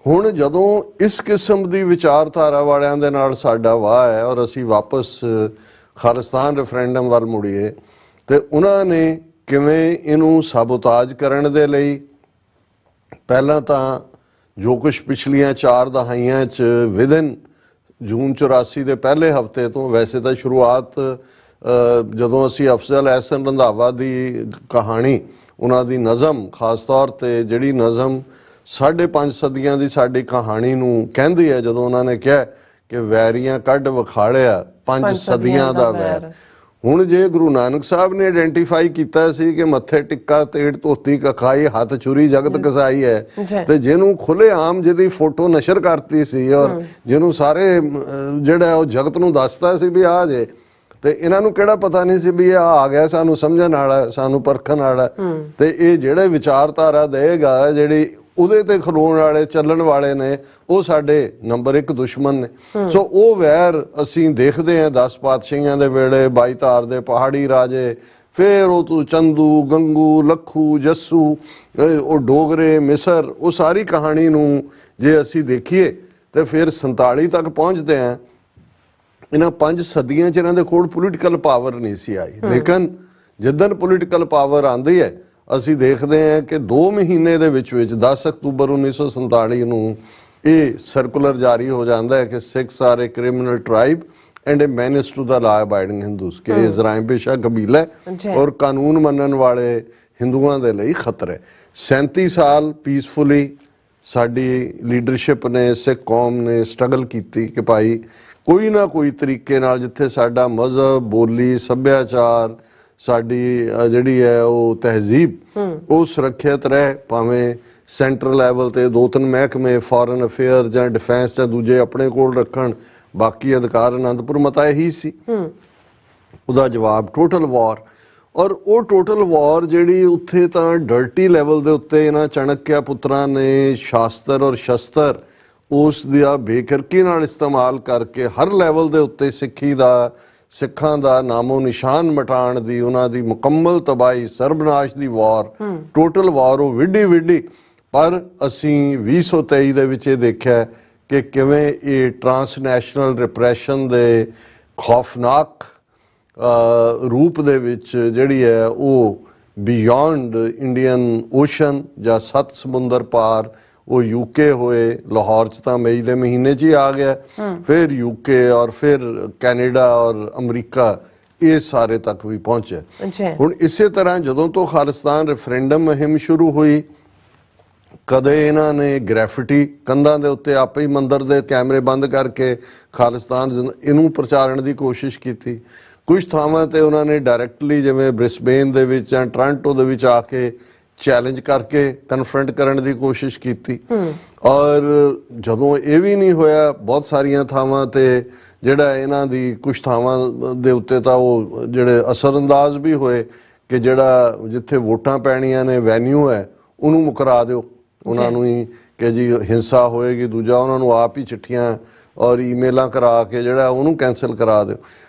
ਹੁਣ ਜਦੋਂ ਇਸ ਕਿਸਮ ਦੀ ਵਿਚਾਰਧਾਰਾ ਵਾਲਿਆਂ ਦੇ ਨਾਲ ਸਾਡਾ ਵਾਹ ਹੈ ਔਰ ਅਸੀਂ ਵਾਪਸ ਖਾਲਿਸਤਾਨ ਰੈਫਰੈਂਡਮ ਵੱਲ ਮੁੜੀਏ, ਤੇ ਉਹਨਾਂ ਨੇ ਕਿਵੇਂ ਇਹਨੂੰ ਸਾਬੋਤਾਜ ਕਰਨ ਦੇ ਲਈ ਪਹਿਲਾਂ ਤਾਂ ਜੋ ਕੁਛ ਪਿਛਲੀਆਂ 4 ਦਹਾਈਆਂ 'ਚ ਵਿਦਨ ਜੂਨ 84 ਦੇ ਪਹਿਲੇ ਹਫ਼ਤੇ ਤੋਂ, ਵੈਸੇ ਤਾਂ ਸ਼ੁਰੂਆਤ ਜਦੋਂ ਅਸੀਂ ਅਫਜ਼ਲ ਅਹਿਸਨ ਰੰਧਾਵਾ ਦੀ ਕਹਾਣੀ, ਉਹਨਾਂ ਦੀ ਨਜ਼ਮ ਖਾਸ ਤੌਰ ਤੇ ਜਿਹੜੀ ਨਜ਼ਮ 5.5 ਸਦੀਆਂ ਦੀ ਸਾਡੀ ਕਹਾਣੀ ਨੂੰ ਕਹਿੰਦੀ ਹੈ, ਜਦੋਂ ਉਹਨਾਂ ਨੇ ਕਿਹਾ ਕਿ ਵੈਰੀਆਂ ਕੱਢ ਵਿਖਾੜਿਆ 5 ਸਦੀਆਂ ਦਾ ਵੈਰ। ਹੁਣ ਜੇ ਗੁਰੂ ਨਾਨਕ ਸਾਹਿਬ ਨੇ ਆਇਡੈਂਟੀਫਾਈ ਕੀਤਾ ਸੀ ਕਿ ਮੱਥੇ ਟਿੱਕਾ ਤੇੜ ਧੋਤੀ ਕਖਾਈ ਹੱਥ ਛੁਰੀ ਜਗਤ ਕਸਾਈ ਹੈ, ਤੇ ਜਿਹਨੂੰ ਖੁੱਲੇ ਆਮ ਜਿਹਦੀ ਫੋਟੋ ਨਸ਼ਰ ਕਰਤੀ ਸੀ ਔਰ ਜਿਹਨੂੰ ਸਾਰੇ ਜਿਹੜਾ ਉਹ ਜਗਤ ਨੂੰ ਦੱਸਦਾ ਸੀ ਵੀ ਆ ਜੇ, ਤੇ ਇਹਨਾਂ ਨੂੰ ਕਿਹੜਾ ਪਤਾ ਨਹੀਂ ਸੀ ਵੀ ਇਹ ਆ ਗਿਆ ਸਾਨੂੰ ਸਮਝਣ ਵਾਲਾ, ਸਾਨੂੰ ਪਰਖਣ ਵਾਲਾ। ਤੇ ਇਹ ਜਿਹੜੇ ਵਿਚਾਰਧਾਰਾ ਦੇਗਾ, ਜਿਹੜੀ ਉਹਦੇ ਤੇ ਖਲੋਣ ਵਾਲੇ ਚੱਲਣ ਵਾਲੇ ਨੇ, ਉਹ ਸਾਡੇ ਨੰਬਰ 1 ਦੁਸ਼ਮਣ ਨੇ। ਸੋ ਉਹ ਵੈਰ ਅਸੀਂ ਦੇਖਦੇ ਹਾਂ 10 ਪਾਤਸ਼ਾਹੀਆਂ ਦੇ ਵੇਲੇ, 22 ਧਾਰ ਦੇ ਪਹਾੜੀ ਰਾਜੇ, ਫਿਰ ਉਹ ਤੂੰ ਚੰਦੂ, ਗੰਗੂ, ਲੱਖੂ, ਜੱਸੂ, ਉਹ ਡੋਗਰੇ, ਮਿਸਰ, ਉਹ ਸਾਰੀ ਕਹਾਣੀ ਨੂੰ ਜੇ ਅਸੀਂ ਦੇਖੀਏ ਤੇ ਫਿਰ 47 ਤੱਕ ਪਹੁੰਚਦੇ ਹਾਂ। ਇਹਨਾਂ 5 ਸਦੀਆਂ 'ਚ ਇਹਨਾਂ ਦੇ ਕੋਲ ਪੋਲੀਟੀਕਲ ਪਾਵਰ ਨਹੀਂ ਸੀ ਆਈ, ਲੇਕਿਨ ਜਿੱਦਣ ਪੋਲੀਟੀਕਲ ਪਾਵਰ ਆਉਂਦੀ ਹੈ ਅਸੀਂ ਦੇਖਦੇ ਹਾਂ ਕਿ 2 ਮਹੀਨੇ ਦੇ ਵਿੱਚ 10 ਅਕਤੂਬਰ 1947 ਨੂੰ ਇਹ ਸਰਕੂਲਰ ਜਾਰੀ ਹੋ ਜਾਂਦਾ ਹੈ ਕਿ Sikhs are a criminal tribe and a menace to the law abiding Hindus, ਕਿ ਇਜ਼ਰਾਈਲ ਪੇਸ਼ਾ ਕਬੀਲਾ ਹੈ ਔਰ ਕਾਨੂੰਨ ਮੰਨਣ ਵਾਲੇ ਹਿੰਦੂਆਂ ਦੇ ਲਈ ਖਤਰਾ ਹੈ। 37 ਸਾਲ ਪੀਸਫੁਲੀ ਸਾਡੀ ਲੀਡਰਸ਼ਿਪ ਨੇ, ਸਿੱਖ ਕੌਮ ਨੇ ਸਟਰਗਲ ਕੀਤੀ ਕਿ ਭਾਈ ਕੋਈ ਨਾ ਕੋਈ ਤਰੀਕੇ ਨਾਲ ਜਿੱਥੇ ਸਾਡਾ ਮਜ਼ਹਬ, ਬੋਲੀ, ਸੱਭਿਆਚਾਰ, ਸਾਡੀ ਜਿਹੜੀ ਹੈ ਉਹ ਤਹਿਜ਼ੀਬ ਉਹ ਸੁਰੱਖਿਅਤ ਰਹੇ, ਭਾਵੇਂ ਸੈਂਟਰਲ ਲੈਵਲ ਤੇ 2-3 ਮਹਿਕਮੇ ਫੋਰਨ ਅਫੇਅਰ ਜਾਂ ਡਿਫੈਂਸ ਜਾਂ ਦੂਜੇ ਆਪਣੇ ਕੋਲ ਰੱਖਣ, ਬਾਕੀ ਅਧਿਕਾਰ ਅਨੰਦਪੁਰ ਮਤਾ ਇਹੀ ਸੀ। ਉਹਦਾ ਜਵਾਬ ਟੋਟਲ ਵਾਰ, ਔਰ ਉਹ ਟੋਟਲ ਵਾਰ ਜਿਹੜੀ ਉੱਥੇ ਤਾਂ ਡਰਟੀ ਲੈਵਲ ਦੇ ਉੱਤੇ ਇਹਨਾਂ ਚਾਣਕਿਆ ਪੁੱਤਰਾਂ ਨੇ ਸ਼ਾਸਤਰ ਔਰ ਸ਼ਸਤਰ ਉਸ ਦਾ ਬੇਕਰਕੀ ਨਾਲ ਇਸਤੇਮਾਲ ਕਰਕੇ ਹਰ ਲੈਵਲ ਦੇ ਉੱਤੇ ਸਿੱਖਾਂ ਦਾ ਨਾਮੋ ਨਿਸ਼ਾਨ ਮਿਟਾਉਣ ਦੀ, ਉਹਨਾਂ ਦੀ ਮੁਕੰਮਲ ਤਬਾਹੀ, ਸਰਬਨਾਸ਼ ਦੀ ਵਾਰ, ਟੋਟਲ ਵਾਰ ਉਹ ਵਿੱਢੀ। ਪਰ ਅਸੀਂ 2023 ਦੇ ਵਿੱਚ ਇਹ ਦੇਖਿਆ ਕਿ ਕਿਵੇਂ ਇਹ ਟਰਾਂਸਨੈਸ਼ਨਲ ਰਿਪਰੈਸ਼ਨ ਦੇ ਖੌਫਨਾਕ ਰੂਪ ਦੇ ਵਿੱਚ ਜਿਹੜੀ ਹੈ ਉਹ ਬਿਯੋਂਡ ਇੰਡੀਅਨ ਓਸ਼ਨ ਜਾਂ 7 ਸਮੁੰਦਰ ਪਾਰ ਉਹ ਯੂਕੇ ਹੋਏ, ਲਾਹੌਰ 'ਚ ਤਾਂ ਮਈ ਦੇ ਮਹੀਨੇ 'ਚ ਹੀ ਆ ਗਿਆ, ਫਿਰ ਯੂਕੇ ਔਰ ਫਿਰ ਕੈਨੇਡਾ ਔਰ ਅਮਰੀਕਾ, ਇਹ ਸਾਰੇ ਤੱਕ ਵੀ ਪਹੁੰਚਿਆ। ਹੁਣ ਇਸੇ ਤਰ੍ਹਾਂ ਜਦੋਂ ਤੋਂ ਖਾਲਿਸਤਾਨ ਰੈਫਰੈਂਡਮ ਮੁਹਿੰਮ ਸ਼ੁਰੂ ਹੋਈ, ਕਦੇ ਇਹਨਾਂ ਨੇ ਗ੍ਰੈਫਿਟੀ ਕੰਧਾਂ ਦੇ ਉੱਤੇ ਆਪੇ ਹੀ ਮੰਦਰ ਦੇ ਕੈਮਰੇ ਬੰਦ ਕਰਕੇ ਖਾਲਿਸਤਾਨ ਇਹਨੂੰ ਪ੍ਰਚਾਰਨ ਦੀ ਕੋਸ਼ਿਸ਼ ਕੀਤੀ। ਕੁਝ ਥਾਵਾਂ ਤੇ ਉਹਨਾਂ ਨੇ ਡਾਇਰੈਕਟਲੀ ਜਿਵੇਂ ਬ੍ਰਿਸਬੇਨ ਦੇ ਵਿੱਚ ਜਾਂ ਟੋਰਾਂਟੋ ਦੇ ਵਿੱਚ ਆ ਕੇ ਚੈਲੰਜ ਕਰਕੇ ਕਨਫਰੰਟ ਕਰਨ ਦੀ ਕੋਸ਼ਿਸ਼ ਕੀਤੀ। ਔਰ ਜਦੋਂ ਇਹ ਵੀ ਨਹੀਂ ਹੋਇਆ, ਬਹੁਤ ਸਾਰੀਆਂ ਥਾਵਾਂ ਤੇ ਜਿਹੜਾ ਇਹਨਾਂ ਦੀ ਕੁਝ ਥਾਵਾਂ ਦੇ ਉੱਤੇ ਤਾਂ ਉਹ ਜਿਹੜੇ ਅਸਰਅੰਦਾਜ਼ ਵੀ ਹੋਏ ਕਿ ਜਿਹੜਾ ਜਿੱਥੇ ਵੋਟਾਂ ਪੈਣੀਆਂ ਨੇ ਵੈਨਿਊ ਹੈ ਉਹਨੂੰ ਮੁਕਰਾ ਦਿਓ, ਉਹਨਾਂ ਨੂੰ ਹੀ ਕਿ ਜੀ ਹਿੰਸਾ ਹੋਏਗੀ, ਦੂਜਾ ਉਹਨਾਂ ਨੂੰ ਆਪ ਹੀ ਚਿੱਠੀਆਂ ਔਰ ਈਮੇਲਾਂ ਕਰਾ ਕੇ ਜਿਹੜਾ ਉਹਨੂੰ ਕੈਂਸਲ ਕਰਾ ਦਿਓ।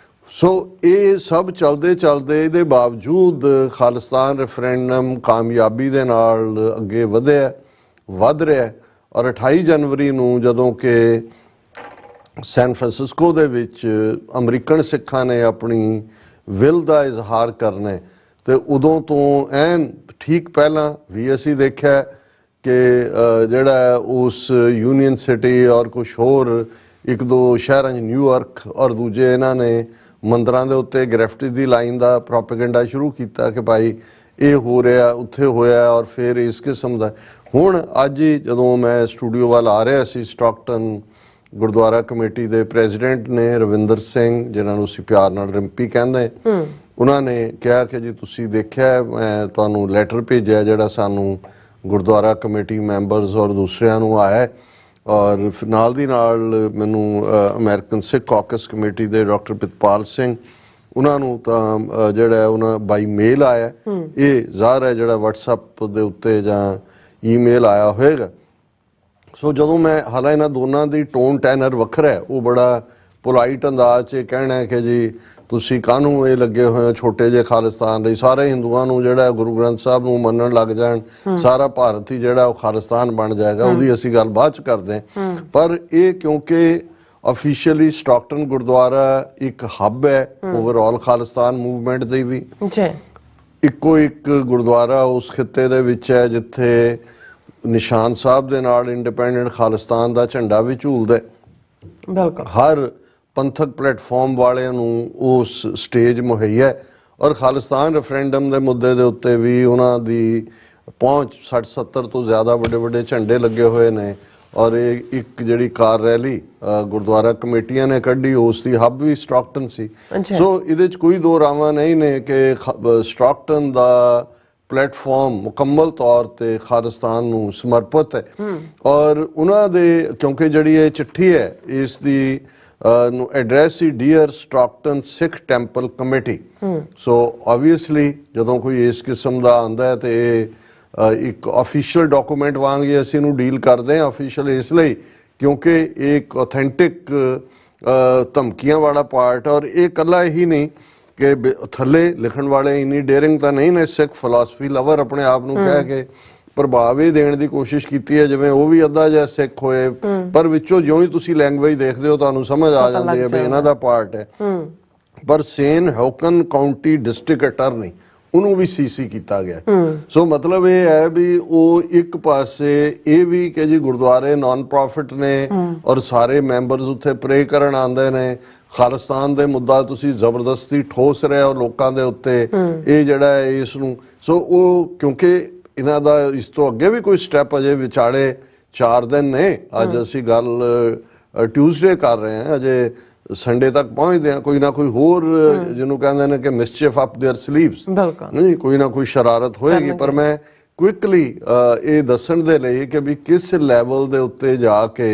ਸੋ ਇਹ ਸਭ ਚਲਦੇ ਇਹਦੇ ਬਾਵਜੂਦ ਖਾਲਿਸਤਾਨ ਰੈਫਰੈਂਡਮ ਕਾਮਯਾਬੀ ਦੇ ਨਾਲ ਅੱਗੇ ਵੱਧ ਰਿਹਾ। ਔਰ 28 ਜਨਵਰੀ ਨੂੰ ਜਦੋਂ ਕਿ ਸੈਨ ਫਰਾਂਸਿਸਕੋ ਦੇ ਵਿੱਚ ਅਮਰੀਕਨ ਸਿੱਖਾਂ ਨੇ ਆਪਣੀ ਵਿਲ ਦਾ ਇਜ਼ਹਾਰ ਕਰਨਾ, ਤੇ ਉਦੋਂ ਤੋਂ ਐਨ ਠੀਕ ਪਹਿਲਾਂ ਵੀ ਅਸੀਂ ਦੇਖਿਆ ਕਿ ਜਿਹੜਾ ਉਸ ਯੂਨੀਅਨ ਸਿਟੀ ਔਰ ਕੁਛ ਹੋਰ 1-2 ਸ਼ਹਿਰਾਂ 'ਚ ਨਿਊਯਾਰਕ ਔਰ ਦੂਜੇ ਇਹਨਾਂ ਨੇ ਮੰਦਰਾਂ ਦੇ ਉੱਤੇ ਗ੍ਰੈਫਿਟੀ ਦੀ ਲਾਈਨ ਦਾ ਪ੍ਰੋਪੇਗੈਂਡਾ ਸ਼ੁਰੂ ਕੀਤਾ ਕਿ ਭਾਈ ਇਹ ਹੋ ਰਿਹਾ, ਉੱਥੇ ਹੋਇਆ, ਔਰ ਫਿਰ ਇਸ ਕਿਸਮ ਦਾ। ਹੁਣ ਅੱਜ ਹੀ ਜਦੋਂ ਮੈਂ ਸਟੂਡੀਓ ਵੱਲ ਆ ਰਿਹਾ ਸੀ, ਸਟਾਕਟਨ ਗੁਰਦੁਆਰਾ ਕਮੇਟੀ ਦੇ ਪ੍ਰੈਜ਼ੀਡੈਂਟ ਨੇ ਰਵਿੰਦਰ ਸਿੰਘ, ਜਿਨ੍ਹਾਂ ਨੂੰ ਅਸੀਂ ਪਿਆਰ ਨਾਲ ਰਿੰਪੀ ਕਹਿੰਦੇ, ਉਹਨਾਂ ਨੇ ਕਿਹਾ ਕਿ ਜੀ ਤੁਸੀਂ ਦੇਖਿਆ, ਮੈਂ ਤੁਹਾਨੂੰ ਲੈਟਰ ਭੇਜਿਆ ਜਿਹੜਾ ਸਾਨੂੰ ਗੁਰਦੁਆਰਾ ਕਮੇਟੀ ਮੈਂਬਰਸ ਔਰ ਦੂਸਰਿਆਂ ਨੂੰ ਆਇਆ ਔਰ ਨਾਲ ਦੀ ਨਾਲ ਮੈਨੂੰ ਅਮਰੀਕਨ ਸਿੱਖ ਕਾਕਸ ਕਮੇਟੀ ਦੇ ਡਾਕਟਰ ਪਿਤਪਾਲ ਸਿੰਘ ਉਹਨਾਂ ਨੂੰ ਤਾਂ ਜਿਹੜਾ ਉਹਨਾਂ ਬਾਈ ਮੇਲ ਆਇਆ, ਇਹ ਜ਼ਾਹਰ ਹੈ ਜਿਹੜਾ WhatsApp ਦੇ ਉੱਤੇ ਜਾਂ ਈਮੇਲ ਆਇਆ ਹੋਏਗਾ। ਸੋ ਜਦੋਂ ਮੈਂ ਹਾਲਾਂ ਇਹਨਾਂ ਦੋਨਾਂ ਦੀ ਟੋਨ ਟੈਨਰ ਵੱਖਰਾ ਹੈ, ਉਹ ਬੜਾ ਪੋਲਾਈਟ ਅੰਦਾਜ਼ 'ਚ ਕਹਿਣਾ ਹੈ ਕਿ ਜੀ ਤੁਸੀਂ ਕਾਹਨੂੰ ਇਹ ਲੱਗੇ ਹੋਏ ਹੋ ਛੋਟੇ ਜਿਹੇ ਖਾਲਿਸਤਾਨ ਲਈ, ਸਾਰੇ ਹਿੰਦੂਆਂ ਨੂੰ ਜਿਹੜਾ ਗੁਰੂ ਗ੍ਰੰਥ ਸਾਹਿਬ ਨੂੰ ਮੰਨਣ ਲੱਗ ਜਾਣ, ਸਾਰਾ ਭਾਰਤ ਹੀ ਜਿਹੜਾ ਉਹ ਖਾਲਿਸਤਾਨ ਬਣ ਜਾਏਗਾ, ਉਹਦੀ ਅਸੀਂ ਗੱਲ ਬਾਅਦ 'ਚ ਕਰਦੇ ਹਾਂ। ਪਰ ਇਹ ਕਿਉਂਕਿ ਅਫੀਸ਼ੀਅਲੀ ਸਟਾਕਟਨ ਗੁਰਦੁਆਰਾ ਇੱਕ ਹੱਬ ਹੈ ਓਵਰਆਲ ਖਾਲਿਸਤਾਨ ਮੂਵਮੈਂਟ ਦੀ ਵੀ, ਇੱਕੋ ਇੱਕ ਗੁਰਦੁਆਰਾ ਉਸ ਖਿੱਤੇ ਦੇ ਵਿੱਚ ਹੈ ਜਿੱਥੇ ਨਿਸ਼ਾਨ ਸਾਹਿਬ ਦੇ ਨਾਲ ਇੰਡੀਪੈਂਡੈਂਟ ਖਾਲਿਸਤਾਨ ਦਾ ਝੰਡਾ ਵੀ ਝੂਲਦਾ। ਬਿਲਕੁਲ ਹਰ ਪੰਥਕ ਪਲੇਟਫਾਰਮ ਵਾਲਿਆਂ ਨੂੰ ਉਸ ਸਟੇਜ ਮੁਹੱਈਆ ਔਰ ਖਾਲਿਸਤਾਨ ਰੈਫਰੈਂਡਮ ਦੇ ਮੁੱਦੇ ਦੇ ਉੱਤੇ ਵੀ ਉਹਨਾਂ ਦੀ ਪਹੁੰਚ 60-70 ਤੋਂ ਜ਼ਿਆਦਾ ਵੱਡੇ ਵੱਡੇ ਝੰਡੇ ਲੱਗੇ ਹੋਏ ਨੇ ਔਰ ਇਹ ਇੱਕ ਜਿਹੜੀ ਕਾਰ ਰੈਲੀ ਗੁਰਦੁਆਰਾ ਕਮੇਟੀਆਂ ਨੇ ਕੱਢੀ, ਉਸ ਦੀ ਹੱਬ ਵੀ ਸਟਾਕਟਨ ਸੀ। ਸੋ ਇਹਦੇ 'ਚ ਕੋਈ ਦੋ ਰਾਵਾਂ ਨਹੀਂ ਨੇ ਕਿ ਸਟਾਕਟਨ ਦਾ ਪਲੇਟਫਾਰਮ ਮੁਕੰਮਲ ਤੌਰ ਤੇ ਖਾਲਿਸਤਾਨ ਨੂੰ ਸਮਰਪਿਤ ਹੈ ਔਰ ਉਹਨਾਂ ਦੇ ਕਿਉਂਕਿ ਜਿਹੜੀ ਇਹ ਚਿੱਠੀ ਹੈ ਇਸ ਦੀ ਨੂੰ ਐਡਰੈਸ ਸੀ dear Stockton Sikh temple committee. ਸੋ ਆਬਵੀਅਸਲੀ ਜਦੋਂ ਕੋਈ ਇਸ ਕਿਸਮ ਦਾ ਆਉਂਦਾ ਹੈ ਤੇ ਇਹ ਇੱਕ ਆਫੀਸ਼ੀਅਲ ਡਾਕੂਮੈਂਟ ਵਾਂਗ ਹੀ ਅਸੀਂ ਇਹਨੂੰ ਡੀਲ ਕਰਦੇ ਹਾਂ। ਆਫੀਸ਼ੀਅਲ ਇਸ ਲਈ ਕਿਉਂਕਿ ਇਹ ਇੱਕ ਆਥੈਂਟਿਕ ਧਮਕੀਆਂ ਵਾਲਾ ਪਾਰਟ ਔਰ ਇਹ ਇਕੱਲਾ ਹੀ ਨਹੀਂ ਕਿ ਥੱਲੇ ਲਿਖਣ ਵਾਲੇ ਇੰਨੀ ਡੇਅਰਿੰਗ ਤਾਂ ਨਹੀਂ ਨੇ ਸਿੱਖ ਫਿਲਾਸਫੀ ਲਵਰ ਆਪਣੇ ਆਪ ਨੂੰ ਕਹਿ ਕੇ ਪ੍ਰਭਾਵ ਇਹ ਦੇਣ ਦੀ ਕੋਸ਼ਿਸ਼ ਕੀਤੀ ਹੈ ਜਿਵੇਂ ਉਹ ਵੀ ਅੱਧਾ ਜਿਹਾ ਸਿੱਖ ਹੋਏ, ਪਰ ਵਿੱਚੋਂ ਜਿਉਂ ਹੀ ਤੁਸੀਂ ਲੈਂਗੁਏਜ ਦੇਖਦੇ ਹੋ ਤੁਹਾਨੂੰ ਸਮਝ ਆ ਜਾਂਦੀ ਹੈ ਵੀ ਇਹਨਾਂ ਦਾ ਪਾਰਟ ਹੈ। ਪਰ ਸੇਨ ਹੌਕਨ ਕਾਉਂਟੀ ਡਿਸਟ੍ਰਿਕਟ ਅਟਾਰਨੀ ਉਹਨੂੰ ਵੀ ਸੀਸੀ ਕੀਤਾ ਗਿਆ। ਸੋ ਮਤਲਬ ਇਹ ਹੈ ਵੀ ਉਹ ਇੱਕ ਪਾਸੇ ਇਹ ਵੀ ਕਿ ਜੀ ਗੁਰਦੁਆਰੇ ਨਾਨ ਪ੍ਰੋਫਿਟ ਨੇ ਔਰ ਸਾਰੇ ਮੈਂਬਰਸ ਉੱਥੇ ਪ੍ਰੇ ਕਰਨ ਆਉਂਦੇ ਨੇ, ਖਾਲਿਸਤਾਨ ਦੇ ਮੁੱਦਾ ਤੁਸੀਂ ਜ਼ਬਰਦਸਤੀ ਠੋਸ ਰਹੇ ਹੋ ਲੋਕਾਂ ਦੇ ਉੱਤੇ, ਇਹ ਜਿਹੜਾ ਹੈ ਇਸ ਨੂੰ। ਸੋ ਉਹ ਕਿਉਂਕਿ ਇਹਨਾਂ ਦਾ ਇਸ ਤੋਂ ਅੱਗੇ ਵੀ ਕੋਈ ਸਟੈਪ ਅਜੇ ਵਿਚਾਲੇ 4 ਦਿਨ ਨੇ, ਅੱਜ ਅਸੀਂ ਗੱਲ ਟਿਊਜ਼ਡੇ ਕਰ ਰਹੇ ਹਾਂ, ਅਜੇ ਸੰਡੇ ਤੱਕ ਪਹੁੰਚਦੇ ਆ, ਕੋਈ ਨਾ ਕੋਈ ਹੋਰ ਜਿਹਨੂੰ ਕਹਿੰਦੇ ਨੇ ਕਿ ਮਿਸਚੀਫ ਅਪ देयर ਸਲੀਵਸ, ਨਹੀਂ ਕੋਈ ਨਾ ਕੋਈ ਸ਼ਰਾਰਤ ਹੋਏਗੀ। ਪਰ ਮੈਂ ਕੁਇਕਲੀ ਇਹ ਦੱਸਣ ਦੇ ਲਈ ਕਿ ਵੀ ਕਿਸ ਲੈਵਲ ਦੇ ਉੱਤੇ ਜਾ ਕੇ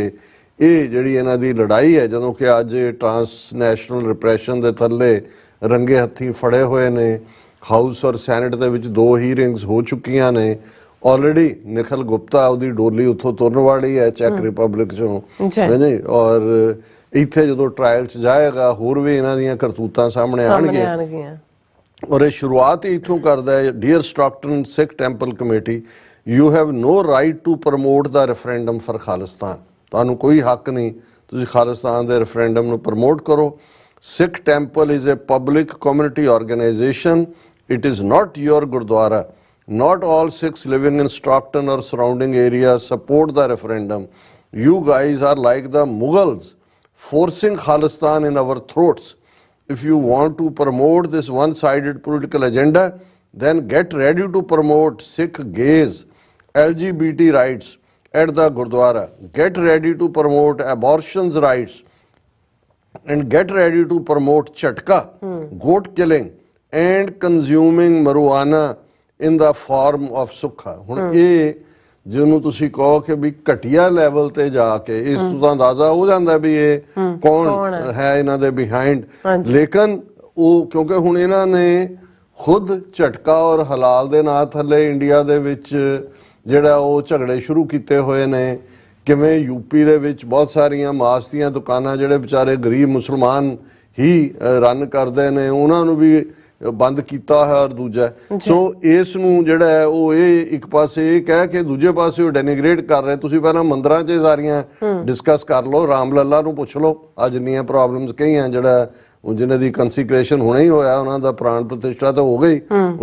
ਇਹ ਜਿਹੜੀ ਇਹਨਾਂ ਦੀ ਲੜਾਈ ਹੈ, ਜਦੋਂ ਕਿ ਅੱਜ ਟ੍ਰਾਂਸਨੈਸ਼ਨਲ ਰਿਪਰੈਸ਼ਨ ਦੇ ਥੱਲੇ ਰੰਗੇ ਹੱਥੀਂ ਫੜੇ ਹੋਏ ਨੇ, ਹਾਊਸ ਔਰ ਸੈਨੇਟ ਦੇ ਵਿੱਚ 2 ਹੀਅਰਿੰਗਸ ਹੋ ਚੁੱਕੀਆਂ ਨੇ ਆਲਰੇਡੀ। ਨਿਖਲ ਗੁਪਤਾ ਉਹਦੀ ਡੋਲੀ ਉੱਥੋਂ ਤੁਰਨ ਵਾਲੀ ਹੈ ਚੈਕ ਰਿਪਬਲਿਕ ਚੋਂ, ਨਹੀਂ ਔਰ ਇੱਥੇ ਜਦੋਂ ਟ੍ਰਾਇਲ 'ਚ ਜਾਏਗਾ ਹੋਰ ਵੀ ਇਹਨਾਂ ਦੀਆਂ ਕਰਤੂਤਾਂ ਸਾਹਮਣੇ ਆਉਣਗੀਆਂ। ਔਰ ਇਹ ਸ਼ੁਰੂਆਤ ਹੀ ਇੱਥੋਂ ਕਰਦਾ ਹੈ, dear Stockton Sikh temple committee, you have no right to promote the referendum for Khalistan. ਤੁਹਾਨੂੰ ਕੋਈ ਹੱਕ ਨਹੀਂ ਤੁਸੀਂ ਖਾਲਿਸਤਾਨ ਦੇ ਰੈਫਰੈਂਡਮ ਨੂੰ ਪ੍ਰਮੋਟ ਕਰੋ। Sikh temple is a public community organisation, it is not your gurdwara. Not all Sikhs living in Stockton or surrounding areas support the referendum. You guys are like the Mughals forcing Khalistan in our throats. If you want to promote this one-sided political agenda, then get ready to promote Sikh gays, LGBT rights at the Gurdwara. Get ready to promote abortions rights and get ready to promote chatka, goat killing and consuming marijuana in the form of sukha। ਹੁਣ ਇਹ ਜਿਹਨੂੰ ਤੁਸੀਂ ਕਹੋ ਕਿ ਵੀ ਘਟੀਆ ਲੈਵਲ ਤੇ ਜਾ ਕੇ ਇਸ ਤੋਂ ਅੰਦਾਜ਼ਾ ਹੋ ਜਾਂਦਾ ਵੀ ਇਹ ਕੌਣ ਹੈ ਇਹਨਾਂ ਦੇ ਬਿਹਾਈਂਡ। ਲੇਕਿਨ ਉਹ ਕਿਉਂਕਿ ਹੁਣ ਇਹਨਾਂ ਨੇ ਖੁਦ ਝਟਕਾ ਔਰ ਹਲਾਲ ਦੇ ਨਾਂ ਥੱਲੇ ਇੰਡੀਆ ਦੇ ਵਿੱਚ ਜਿਹੜਾ ਉਹ ਝਗੜੇ ਸ਼ੁਰੂ ਕੀਤੇ ਹੋਏ ਨੇ। ਕਿਵੇਂ ਯੂਪੀ ਦੇ ਵਿੱਚ ਬਹੁਤ ਸਾਰੀਆਂ ਮਾਸ ਦੀਆਂ ਦੁਕਾਨਾਂ ਜਿਹੜੇ ਵਿਚਾਰੇ ਗਰੀਬ ਮੁਸਲਮਾਨ ਹੀ ਰਨ ਕਰਦੇ ਨੇ ਉਹਨਾਂ ਨੂੰ ਵੀ ਬੰਦ ਕੀਤਾ ਹੋਇਆ ਔਰ ਦੂਜਾ। ਸੋ ਇਸ ਨੂੰ ਜਿਹੜਾ ਹੈ ਉਹ ਇਹ ਇੱਕ ਪਾਸੇ ਇਹ ਕਹਿ ਕੇ ਦੂਜੇ ਪਾਸੇ ਉਹ ਡੈਨੀਗ੍ਰੇਟ ਕਰ ਰਹੇ। ਤੁਸੀਂ ਪਹਿਲਾਂ ਮੰਦਰਾਂ 'ਚ ਸਾਰੀਆਂ ਡਿਸਕਸ ਕਰ ਲਓ, ਰਾਮ ਲੱਲਾ ਨੂੰ ਪੁੱਛ ਲਓ, ਅੱਜ ਇੰਨੀਆਂ ਪ੍ਰੋਬਲਮਸ ਕਹੀਆਂ ਜਿਹੜਾ ਜਿਹਨਾਂ ਦੀ ਕੰਸੀਕ੍ਰੇਸ਼ਨ ਹੁਣੇ ਹੀ ਹੋਇਆ, ਉਹਨਾਂ ਦਾ ਪ੍ਰਾਣ ਪ੍ਰਤਿਸ਼ਠਾ ਤਾਂ ਹੋ ਗਈ,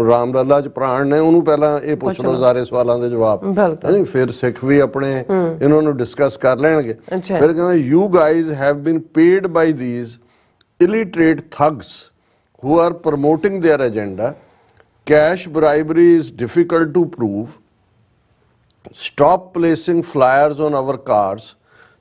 ਰਾਮ ਲੱਲਾ 'ਚ ਪ੍ਰਾਣ ਨੇ, ਉਹਨੂੰ ਪਹਿਲਾਂ ਇਹ ਪੁੱਛ ਲਓ ਸਾਰੇ ਸਵਾਲਾਂ ਦੇ ਜਵਾਬ, ਫਿਰ ਸਿੱਖ ਵੀ ਆਪਣੇ ਇਹਨਾਂ ਨੂੰ ਡਿਸਕਸ ਕਰ ਲੈਣਗੇ। ਫਿਰ ਕਹਿੰਦੇ you guys have been paid by these illiterate thugs who are promoting their agenda. Cash bribery is difficult to prove. Stop placing flyers on our cars.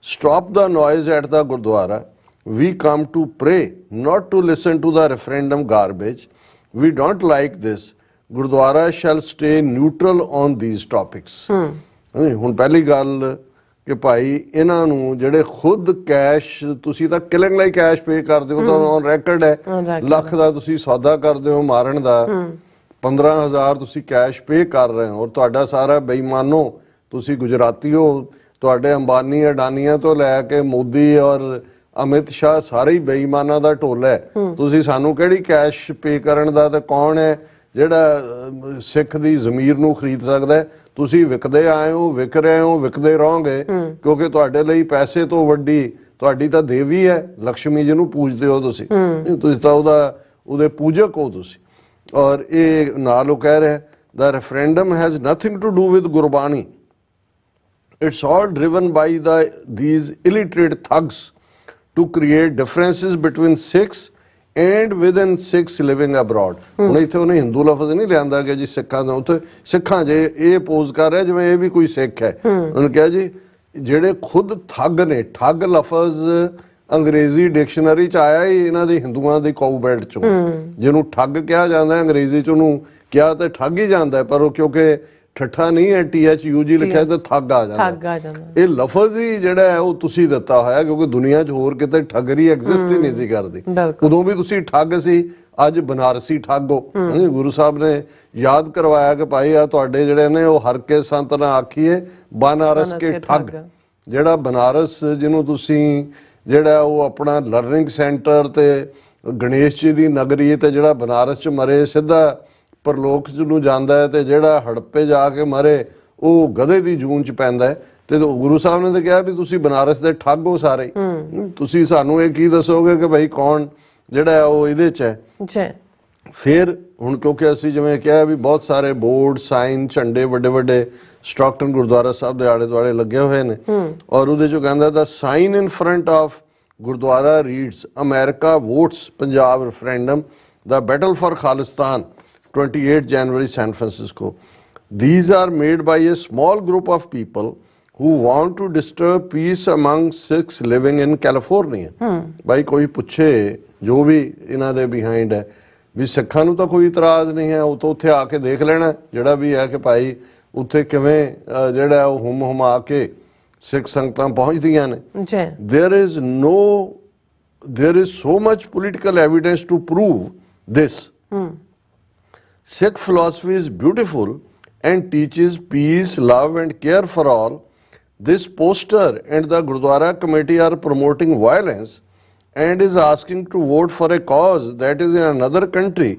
Stop the noise at the Gurdwara. We come to pray, not to listen to the referendum garbage. We don't like this. Gurdwara shell stay neutral on these topics. ਹੁਣ ਪਹਿਲੀ ਗੱਲ ਕਿ ਭਾਈ ਇਹਨਾਂ ਨੂੰ ਜਿਹੜੇ ਖੁਦ ਕੈਸ਼, ਤੁਸੀਂ ਤਾਂ ਕਿਲਿੰਗ ਲਈ ਕੈਸ਼ ਪੇ ਕਰਦੇ ਹੋ, ਤਾਂ ਔਨ ਰੈਕਰਡ ਹੈ ਲੱਖ ਦਾ ਤੁਸੀਂ ਸੌਦਾ ਕਰਦੇ ਹੋ ਮਾਰਨ ਦਾ, 15,000 ਤੁਸੀਂ ਕੈਸ਼ ਪੇ ਕਰ ਰਹੇ ਹੋ, ਔਰ ਤੁਹਾਡਾ ਸਾਰਾ ਬੇਈਮਾਨੋ, ਤੁਸੀਂ ਗੁਜਰਾਤੀ ਹੋ, ਤੁਹਾਡੇ ਅੰਬਾਨੀ ਅਡਾਨੀਆਂ ਤੋਂ ਲੈ ਕੇ ਮੋਦੀ ਔਰ ਅਮਿਤ ਸ਼ਾਹ ਸਾਰੇ ਹੀ ਬੇਈਮਾਨਾਂ ਦਾ ਟੋਲਾ ਹੈ। ਤੁਸੀਂ ਸਾਨੂੰ ਕਿਹੜੀ ਕੈਸ਼ ਪੇ ਕਰਨ ਦਾ, ਤੇ ਕੌਣ ਹੈ ਜਿਹੜਾ ਸਿੱਖ ਦੀ ਜ਼ਮੀਰ ਨੂੰ ਖਰੀਦ ਸਕਦਾ ਹੈ? ਤੁਸੀਂ ਵਿਕਦੇ ਆਏ ਹੋ, ਵਿਕ ਰਹੇ ਹੋ, ਵਿਕਦੇ ਰਹੋਗੇ, ਕਿਉਂਕਿ ਤੁਹਾਡੇ ਲਈ ਪੈਸੇ ਤੋਂ ਵੱਡੀ ਤੁਹਾਡੀ ਤਾਂ ਦੇਵੀ ਹੈ ਲక్ష్ਮੀ, ਜਿਹਨੂੰ ਪੂਜਦੇ ਹੋ ਤੁਸੀਂ ਤਾਂ ਉਹਦੇ ਪੂਜਕ ਹੋ ਤੁਸੀਂ। ਔਰ ਇਹ ਨਾਲ ਉਹ ਕਹਿ ਰਿਹਾ the referendum has nothing to do with Gurbani, it's all driven by these illiterate thugs to create differences between Sikhs and within Sikhs living abroad। ਹੁਣ ਇੱਥੇ ਉਹਨੇ ਹਿੰਦੂ ਲਫ਼ਜ਼ ਨਹੀਂ ਲਿਆਂਦਾ ਕਿ ਜੀ ਸਿੱਖਾਂ ਦਾ, ਉੱਥੇ ਸਿੱਖਾਂ ਜੇ ਇਹ ਪੋਜ਼ ਕਰ ਰਿਹਾ ਜਿਵੇਂ ਇਹ ਵੀ ਕੋਈ ਸਿੱਖ ਹੈ। ਉਹਨੇ ਕਿਹਾ ਜੀ ਜਿਹੜੇ ਖੁਦ ਠੱਗ ਨੇ, ਠੱਗ ਲਫ਼ਜ਼ ਅੰਗਰੇਜ਼ੀ ਡਿਕਸ਼ਨਰੀ ਚ ਆਇਆ ਹੀ ਇਹਨਾਂ ਦੇ ਹਿੰਦੂਆਂ ਦੀ ਕਾਊ ਬੈਲਟ ਚੋਂ, ਜਿਹਨੂੰ ਠੱਗ ਕਿਹਾ ਜਾਂਦਾ ਅੰਗਰੇਜ਼ੀ ਚ, ਉਹਨੂੰ ਕਿਹਾ ਤੇ ਠੱਗ ਹੀ ਜਾਂਦਾ, ਪਰ ਉਹ ਕਿਉਂਕਿ ਠੱਠਾ ਨਹੀਂ ਹੈ, THUG ਲਿਖਿਆ ਤੇ ਠੱਗ ਆ ਜਾਂਦਾ। ਇਹ ਲਫ਼ਜ਼ ਹੀ ਜਿਹੜਾ ਹੈ ਉਹ ਤੁਸੀਂ ਦਿੱਤਾ ਹੋਇਆ, ਕਿਉਂਕਿ ਦੁਨੀਆ 'ਚ ਹੋਰ ਕਿਤੇ ਠੱਗਰੀ ਐਗਜ਼ਿਸਟ ਹੀ ਨਹੀਂ ਸੀ ਕਰਦੀ। ਉਦੋਂ ਵੀ ਤੁਸੀਂ ਠੱਗ ਸੀ, ਅੱਜ ਬਨਾਰਸੀ ਠੱਗ ਹੋ। ਗੁਰੂ ਸਾਹਿਬ ਨੇ ਯਾਦ ਕਰਵਾਇਆ ਕਿ ਭਾਈ ਆ ਤੁਹਾਡੇ ਜਿਹੜੇ ਨੇ ਉਹ ਹਰ ਕੇ ਸੰਤ ਨਾ ਆਖੀਏ ਬਨਾਰਸ ਕੇ ਠੱਗ। ਜਿਹੜਾ ਬਨਾਰਸ ਜਿਹਨੂੰ ਤੁਸੀਂ ਜਿਹੜਾ ਉਹ ਆਪਣਾ ਲਰਨਿੰਗ ਸੈਂਟਰ ਤੇ ਗਣੇਸ਼ ਜੀ ਦੀ ਨਗਰੀ ਤੇ ਜਿਹੜਾ ਬਨਾਰਸ 'ਚ ਮਰੇ ਸਿੱਧਾ ਪਰਲੋਕ ਨੂੰ ਜਾਂਦਾ ਹੈ, ਤੇ ਜਿਹੜਾ ਹੜੱਪੇ ਜਾ ਕੇ ਮਰੇ ਉਹ ਗਧੇ ਦੀ ਜੂਨ ਚ ਪੈਂਦਾ ਹੈ। ਤੇ ਗੁਰੂ ਸਾਹਿਬ ਨੇ ਤਾਂ ਕਿਹਾ ਵੀ ਤੁਸੀਂ ਬਨਾਰਸ ਦੇ ਠੱਗ ਹੋ ਸਾਰੇ। ਤੁਸੀਂ ਸਾਨੂੰ ਇਹ ਕੀ ਦੱਸੋਗੇ ਕਿ ਭਾਈ ਕੌਣ ਜਿਹੜਾ ਉਹ ਇਹਦੇ ਚ ਹੈ? ਫਿਰ ਹੁਣ ਕਿਉਂਕਿ ਅਸੀਂ ਜਿਵੇਂ ਕਿਹਾ ਵੀ ਬਹੁਤ ਸਾਰੇ ਬੋਰਡ, ਸਾਈਨ, ਝੰਡੇ ਵੱਡੇ ਵੱਡੇ ਸਟਾਕਟਨ ਗੁਰਦੁਆਰਾ ਸਾਹਿਬ ਦੇ ਆਲੇ ਦੁਆਲੇ ਲੱਗੇ ਹੋਏ ਨੇ, ਔਰ ਉਹਦੇ ਚੋਂ ਕਹਿੰਦਾ the sign in front of gurdwara reads America votes Punjab referendum the battle for Khalistan 28 January, San Francisco. These are made by a small group of people who want to disturb peace among Sikhs living in California. ਭਾਈ ਕੋਈ ਪੁੱਛੇ ਜੋ ਵੀ ਇਹਨਾਂ ਦੇ ਬਿਹਾਈਂਡ ਹੈ ਵੀ ਸਿੱਖਾਂ ਨੂੰ ਤਾਂ ਕੋਈ ਇਤਰਾਜ਼ ਨਹੀਂ ਹੈ, ਉਹ ਤਾਂ ਉੱਥੇ ਆ ਕੇ ਦੇਖ ਲੈਣਾ ਜਿਹੜਾ ਵੀ ਹੈ ਕਿ ਭਾਈ ਉੱਥੇ ਕਿਵੇਂ ਜਿਹੜਾ ਉਹ ਹੁਮਾ ਕੇ ਸਿੱਖ ਸੰਗਤਾਂ ਪਹੁੰਚਦੀਆਂ ਨੇ। There is so much political evidence to prove this. Sikh philosophy is beautiful and teaches peace, love and care for all. This poster and the Gurdwara committee are promoting violence and is asking to vote for a cause that is in another country.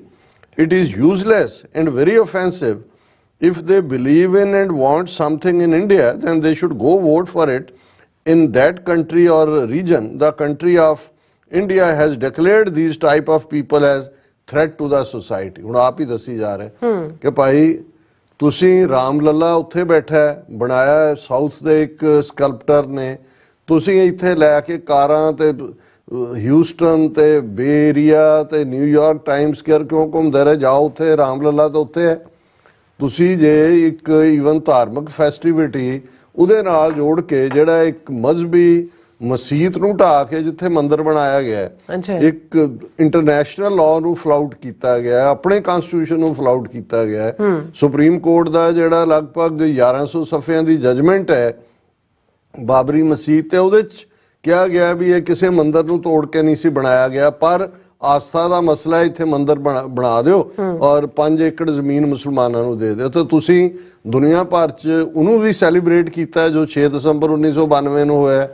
It is useless and very offensive. If they believe in and want something in India, then they should go vote for it in that country or region. The country of India has declared these type of people as threat to the society. ਹੁਣ ਆਪ ਹੀ ਦੱਸੀ ਜਾ ਰਹੇ ਕਿ ਭਾਈ ਤੁਸੀਂ ਰਾਮ ਲੱਲਾ ਉੱਥੇ ਬੈਠਾ ਬਣਾਇਆ ਸਾਊਥ ਦੇ ਇੱਕ ਸਕਲਪਟਰ ਨੇ, ਤੁਸੀਂ ਇੱਥੇ ਲੈ ਕੇ ਕਾਰਾਂ ਤੇ ਹਿਊਸਟਨ ਤੇ ਬੇ ਏਰੀਆ ਤੇ ਨਿਊਯਾਰਕ ਟਾਈਮ ਸਕੁਅਰ ਕਿਉਂ ਘੁੰਮਦੇ ਰਹੇ? ਜਾਓ ਉੱਥੇ, ਰਾਮ ਲੱਲਾ ਤਾਂ ਉੱਥੇ ਹੈ। ਤੁਸੀਂ ਜੇ ਇੱਕ ਈਵਨ ਧਾਰਮਿਕ ਫੈਸਟੀਵਿਟੀ ਉਹਦੇ ਨਾਲ ਜੋੜ ਕੇ ਜਿਹੜਾ ਇੱਕ ਮਜ਼ਹਬੀ ਮਸਜਿਦ ਨੂੰ ਢਾ ਕੇ ਜਿੱਥੇ ਮੰਦਿਰ ਬਣਾਇਆ ਗਿਆ, ਇੱਕ ਇੰਟਰਨੈਸ਼ਨਲ ਲਾਅ ਨੂੰ ਫਲਾਊਟ ਕੀਤਾ ਗਿਆ, ਆਪਣੇ ਕਨਸਟੀਟਿਊਸ਼ਨ ਨੂੰ ਫਲਾਊਟ ਕੀਤਾ ਗਿਆ। ਸੁਪਰੀਮ ਕੋਰਟ ਦਾ ਜਿਹੜਾ ਲਗਭਗ 1100 ਸਫ਼ਿਆਂ ਦੀ ਜਜਮੈਂਟ ਹੈ ਬਾਬਰੀ ਮਸਜਿਦ ਤੇ, ਉਹਦੇ ਚ ਕਿਹਾ ਗਿਆ ਵੀ ਇਹ ਕਿਸੇ ਮੰਦਿਰ ਨੂੰ ਤੋੜ ਕੇ ਨਹੀਂ ਸੀ ਬਣਾਇਆ ਗਿਆ, ਪਰ ਆਸਥਾ ਦਾ ਮਸਲਾ ਇੱਥੇ ਮੰਦਿਰ ਬਣਾ ਦਿਓ ਔਰ 5 ਏਕੜ ਜ਼ਮੀਨ ਮੁਸਲਮਾਨਾਂ ਨੂੰ ਦੇ ਦਿਓ। ਤੇ ਤੁਸੀਂ ਦੁਨੀਆ ਭਰ ਚ ਉਹਨੂੰ ਵੀ ਸੈਲੀਬ੍ਰੇਟ ਕੀਤਾ ਜੋ 6 ਦਸੰਬਰ 1992 ਨੂੰ ਹੋਇਆ।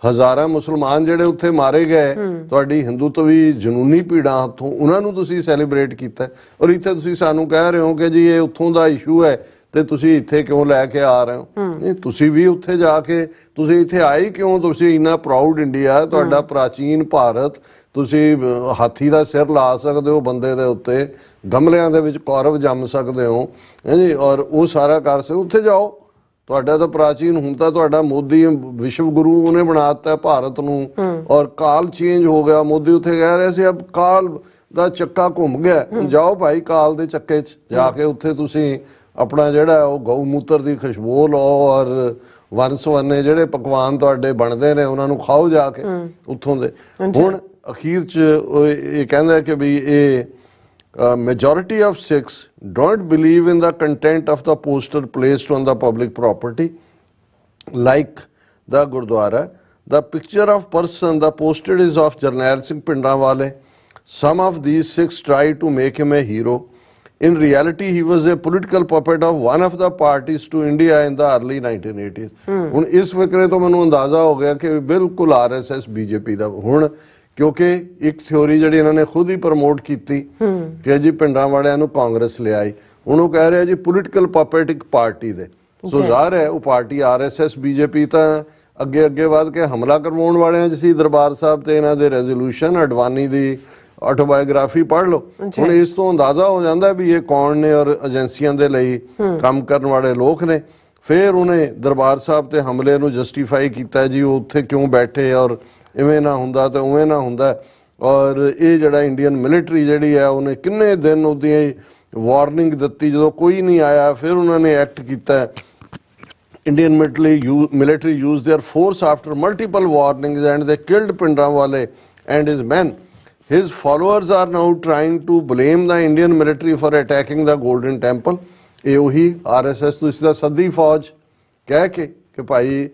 ਹਜ਼ਾਰਾਂ ਮੁਸਲਮਾਨ ਜਿਹੜੇ ਉੱਥੇ ਮਾਰੇ ਗਏ ਤੁਹਾਡੀ ਹਿੰਦੂਤਵੀ ਜਨੂਨੀ ਭੀੜਾਂ ਹੱਥੋਂ, ਉਹਨਾਂ ਨੂੰ ਤੁਸੀਂ ਸੈਲੀਬ੍ਰੇਟ ਕੀਤਾ। ਔਰ ਇੱਥੇ ਤੁਸੀਂ ਸਾਨੂੰ ਕਹਿ ਰਹੇ ਹੋ ਕਿ ਜੀ ਇਹ ਉੱਥੋਂ ਦਾ ਇਸ਼ੂ ਹੈ ਤੇ ਤੁਸੀਂ ਇੱਥੇ ਕਿਉਂ ਲੈ ਕੇ ਆ ਰਹੇ ਹੋ? ਤੁਸੀਂ ਵੀ ਉੱਥੇ ਜਾ ਕੇ ਤੁਸੀਂ ਇੱਥੇ ਆਏ ਕਿਉਂ? ਤੁਸੀਂ ਇੰਨਾ ਪ੍ਰਾਊਡ ਇੰਡੀਆ, ਤੁਹਾਡਾ ਪ੍ਰਾਚੀਨ ਭਾਰਤ, ਤੁਸੀਂ ਹਾਥੀ ਦਾ ਸਿਰ ਲਾ ਸਕਦੇ ਹੋ ਬੰਦੇ ਦੇ ਉੱਤੇ, ਗਮਲਿਆਂ ਦੇ ਵਿੱਚ ਕੌਰਵ ਜੰਮ ਸਕਦੇ ਹੋ ਜੀ, ਔਰ ਉਹ ਸਾਰਾ ਕਰ ਸਕਦੇ। ਉੱਥੇ ਜਾਓ, ਤੁਹਾਡਾ ਤਾਂ ਪ੍ਰਾਚੀਨ, ਹੁਣ ਤਾਂ ਤੁਹਾਡਾ ਮੋਦੀ ਵਿਸ਼ਵ ਗੁਰੂ ਉਹਨੇ ਬਣਾ ਦਿੱਤਾ ਭਾਰਤ ਨੂੰ, ਔਰ ਕਾਲ ਚੇਂਜ ਹੋ ਗਿਆ। ਮੋਦੀ ਉੱਥੇ ਕਹਿ ਰਿਹਾ ਸੀ ਅਬ ਕਾਲ ਦਾ ਚੱਕਾ ਘੁੰਮ ਗਿਆ। ਜਾਓ ਭਾਈ ਕਾਲ ਦੇ ਚੱਕੇ 'ਚ ਜਾ ਕੇ ਉੱਥੇ ਤੁਸੀਂ ਆਪਣਾ ਜਿਹੜਾ ਉਹ ਗਊ ਮੂਤਰ ਦੀ ਖੁਸ਼ਬੂ ਲਓ ਔਰ ਵੰਨ-ਸਵੰਨੇ ਜਿਹੜੇ ਪਕਵਾਨ ਤੁਹਾਡੇ ਬਣਦੇ ਨੇ ਉਹਨਾਂ ਨੂੰ ਖਾਓ ਜਾ ਕੇ ਉੱਥੋਂ ਦੇ। ਹੁਣ ਅਖੀਰ 'ਚ ਇਹ ਕਹਿੰਦਾ ਕਿ ਵੀ ਇਹ majority of Sikhs don't believe in the content of the poster placed on the public property like the Gurdwara. The picture of person the posted is of Jarnail Singh Pindrawale. Some of these Sikhs try to make him a hero. In reality, he was a political puppet of one of the parties to India in the early 1980s. ਹੁਣ ਇਸ ਫਿਕਰੇ ਤੋਂ ਮੈਨੂੰ ਅੰਦਾਜ਼ਾ ਹੋ ਗਿਆ ਕਿ ਬਿਲਕੁਲ RSS BJP ਦਾ ਹੁਣ, ਕਿਉਂਕਿ ਇੱਕ ਥਿਉਰੀ ਜਿਹੜੀ ਇਹਨਾਂ ਨੇ ਖੁਦ ਹੀ ਪ੍ਰਮੋਟ ਕੀਤੀ ਕਿ ਜੀ ਪਿੰਡਾਂ ਵਾਲਿਆਂ ਨੂੰ ਕਾਂਗਰਸ ਲਿਆਈ, ਹੁਣ ਉਹ ਕਹਿ ਰਿਹਾ ਜੀ ਪੋਲੀਟੀਕਲ ਪਪੇਟ ਇੱਕ ਪਾਰਟੀ ਦੇ। ਸੋ ਜ਼ਾਹਰ ਹੈ ਉਹ ਪਾਰਟੀ RSS BJP ਤਾਂ ਅੱਗੇ ਅੱਗੇ ਵੱਧ ਕੇ ਹਮਲਾ ਕਰਵਾਉਣ ਵਾਲਿਆਂ 'ਚ ਸੀ ਦਰਬਾਰ ਸਾਹਿਬ ਤੇ ਇਹਨਾਂ ਦੇ ਰੈਜ਼ੋਲੂਸ਼ਨ, ਅਡਵਾਨੀ ਦੀ ਆਟੋਬਾਇਓਗ੍ਰਾਫੀ ਪੜ੍ਹ ਲਓ। ਹੁਣ ਇਸ ਤੋਂ ਅੰਦਾਜ਼ਾ ਹੋ ਜਾਂਦਾ ਵੀ ਇਹ ਕੌਣ ਨੇ ਔਰ ਏਜੰਸੀਆਂ ਦੇ ਲਈ ਕੰਮ ਕਰਨ ਵਾਲੇ ਲੋਕ ਨੇ। ਫਿਰ ਉਹਨੇ ਦਰਬਾਰ ਸਾਹਿਬ ਤੇ ਹਮਲੇ ਨੂੰ ਜਸਟੀਫਾਈ ਕੀਤਾ ਜੀ ਉਹ ਉੱਥੇ ਕਿਉਂ ਬੈਠੇ ਔਰ ਇਵੇਂ ਨਾ ਹੁੰਦਾ ਤੇ ਉਵੇਂ ਨਾ ਹੁੰਦਾ। ਔਰ ਇਹ ਜਿਹੜਾ ਇੰਡੀਅਨ ਮਿਲਟਰੀ ਜਿਹੜੀ ਹੈ ਉਹਨੇ ਕਿੰਨੇ ਦਿਨ ਉਹਦੀ ਵਾਰਨਿੰਗ ਦਿੱਤੀ, ਜਦੋਂ ਕੋਈ ਨਹੀਂ ਆਇਆ ਫਿਰ ਉਹਨਾਂ ਨੇ ਐਕਟ ਕੀਤਾ। Indian military used their force after multiple warnings and they killed Pindrawale and his men. His followers are now trying to blame the Indian military for attacking the Golden Temple. ਇਹ ਉਹੀ RSS ਤੁਸੀਂ ਦਾ ਸੱਦੀ ਫੌਜ ਕਹਿ ਕੇ ਕਿ ਭਾਈ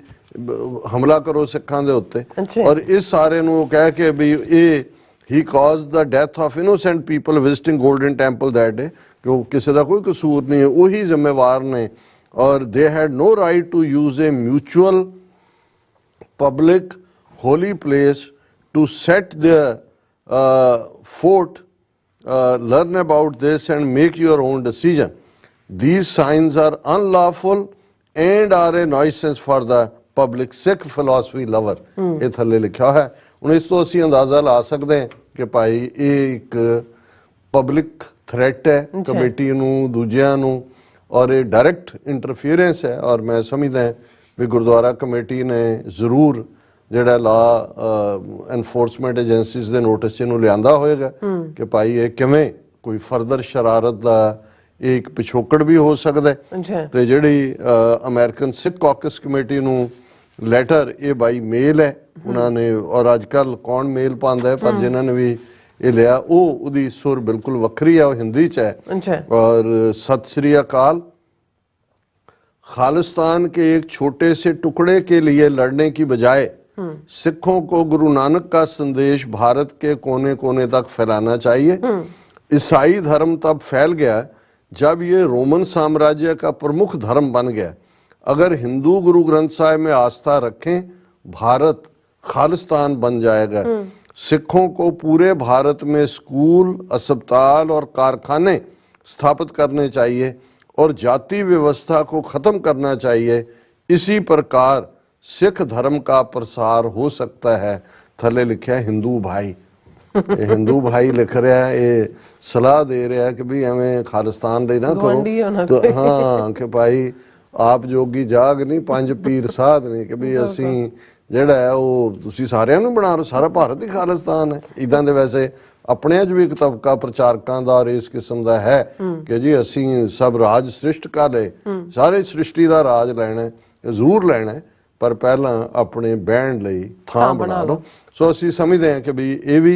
ਹਮਲਾ ਕਰੋ ਸਿੱਖਾਂ ਦੇ ਉੱਤੇ, ਔਰ ਇਸ ਸਾਰੇ ਨੂੰ ਕਹਿ ਕੇ ਵੀ ਇਹ he caused the death of innocent people visiting Golden Temple that day, ਕਿ ਉਹ ਕਿਸੇ ਦਾ ਕੋਈ ਕਸੂਰ ਨਹੀਂ ਹੈ, ਉਹੀ ਜ਼ਿੰਮੇਵਾਰ ਨੇ। or they had no right to use a mutual public holy place to set their fort, learn about this and make your own decision. These signs are unlawful and are a nuisance for the public. Sikh philosophy lover ਇਹ ਥੱਲੇ ਲਿਖਿਆ ਹੈ। ਹੁਣ ਇਸ ਤੋਂ ਅਸੀਂ ਅੰਦਾਜ਼ਾ ਲਾ ਸਕਦੇ ਹਾਂ ਕਿ ਭਾਈ ਇਹ ਇੱਕ ਪਬਲਿਕ ਥ੍ਰੈਟ ਹੈ ਕਮੇਟੀ ਨੂੰ, ਦੂਜਿਆਂ ਨੂੰ, ਔਰ ਇਹ ਡਾਇਰੈਕਟ ਇੰਟਰਫੀਅਰੈਂਸ ਹੈ। ਔਰ ਮੈਂ ਸਮਝਦਾ ਵੀ ਗੁਰਦੁਆਰਾ ਕਮੇਟੀ ਨੇ ਜ਼ਰੂਰ ਜਿਹੜਾ ਲਾ ਐਨਫੋਰਸਮੈਂਟ ਏਜੰਸੀਜ਼ ਦੇ ਨੋਟਿਸ 'ਚ ਇਹਨੂੰ ਲਿਆਂਦਾ ਹੋਏਗਾ ਕਿ ਭਾਈ ਇਹ ਕਿਵੇਂ ਕੋਈ ਫਰਦਰ ਸ਼ਰਾਰਤ ਦਾ ਇਹ ਇੱਕ ਪਿਛੋਕੜ ਵੀ ਹੋ ਸਕਦਾ। ਤੇ ਜਿਹੜੀ ਅਮਰੀਕਨ ਸਿੱਖ ਕਾਕਸ ਕਮੇਟੀ ਨੂੰ ਲੈਟਰ ਇਹ ਬਾਈ ਮੇਲ ਹੈ ਉਹਨਾਂ ਨੇ, ਔਰ ਅੱਜ ਕੱਲ੍ਹ ਕੌਣ ਮੇਲ ਪਾਉਂਦਾ ਹੈ, ਪਰ ਜਿਨ੍ਹਾਂ ਨੇ ਵੀ ਇਹ ਲਿਆ ਉਹਦੀ ਸੁਰ ਬਿਲਕੁਲ ਵੱਖਰੀ ਹੈ, ਉਹ ਹਿੰਦੀ 'ਚ ਹੈ। ਔਰ सत श्री अकाल, खालिस्तान के एक छोटे से टुकड़े के लिए लड़ने की बजाय सिखों को गुरु नानक का संदेश भारत के कोने कोने तक फैलाना चाहिए। ईसाई धर्म तब फैल गया जब ये रोमन साम्राज्य का प्रमुख धर्म बन गया। अगर हिंदू गुरु ग्रंथ साहिब में आस्था रखें, भारत खालिस्तान बन जाएगा। सिखों को पूरे भारत में स्कूल, अस्पताल और कारखाने स्थापित करने चाहिए और जाति व्यवस्था को खत्म करना चाहिए। इसी प्रकार सिख धर्म का प्रसार हो सकता है। थले लिखा है हिंदू भाई। हिंदू भाई लिख रहा है, ये सलाह दे रहा है कि भी हमें खालिस्तान ਲਈ ਨਾ ਕਰੋ। तो हाँ कि भाई आप जोगी जाग नहीं, पंज पीर साध नहीं, कि भी ਅਸੀਂ ਜਿਹੜਾ ਹੈ ਉਹ ਤੁਸੀਂ ਸਾਰਿਆਂ ਨੂੰ ਬਣਾ ਲਓ, ਸਾਰਾ ਭਾਰਤ ਹੀ ਖਾਲਿਸਤਾਨ ਹੈ। ਇੱਦਾਂ ਦੇ ਵੈਸੇ ਆਪਣਿਆਂ 'ਚ ਵੀ ਇੱਕ ਤਬਕਾ ਪ੍ਰਚਾਰਕਾਂ ਦਾ ਔਰ ਇਸ ਕਿਸਮ ਦਾ ਹੈ ਕਿ ਜੀ ਅਸੀਂ ਸਭ ਰਾਜ ਸ੍ਰਿਸ਼ਟ ਕਰ ਲਏ, ਸਾਰੇ ਸ੍ਰਿਸ਼ਟੀ ਦਾ ਰਾਜ ਲੈਣਾ ਜ਼ਰੂਰ ਲੈਣਾ, ਪਰ ਪਹਿਲਾਂ ਆਪਣੇ ਬਹਿਣ ਲਈ ਥਾਂ ਬਣਾ ਲਓ। ਸੋ ਅਸੀਂ ਸਮਝਦੇ ਹਾਂ ਕਿ ਵੀ ਇਹ ਵੀ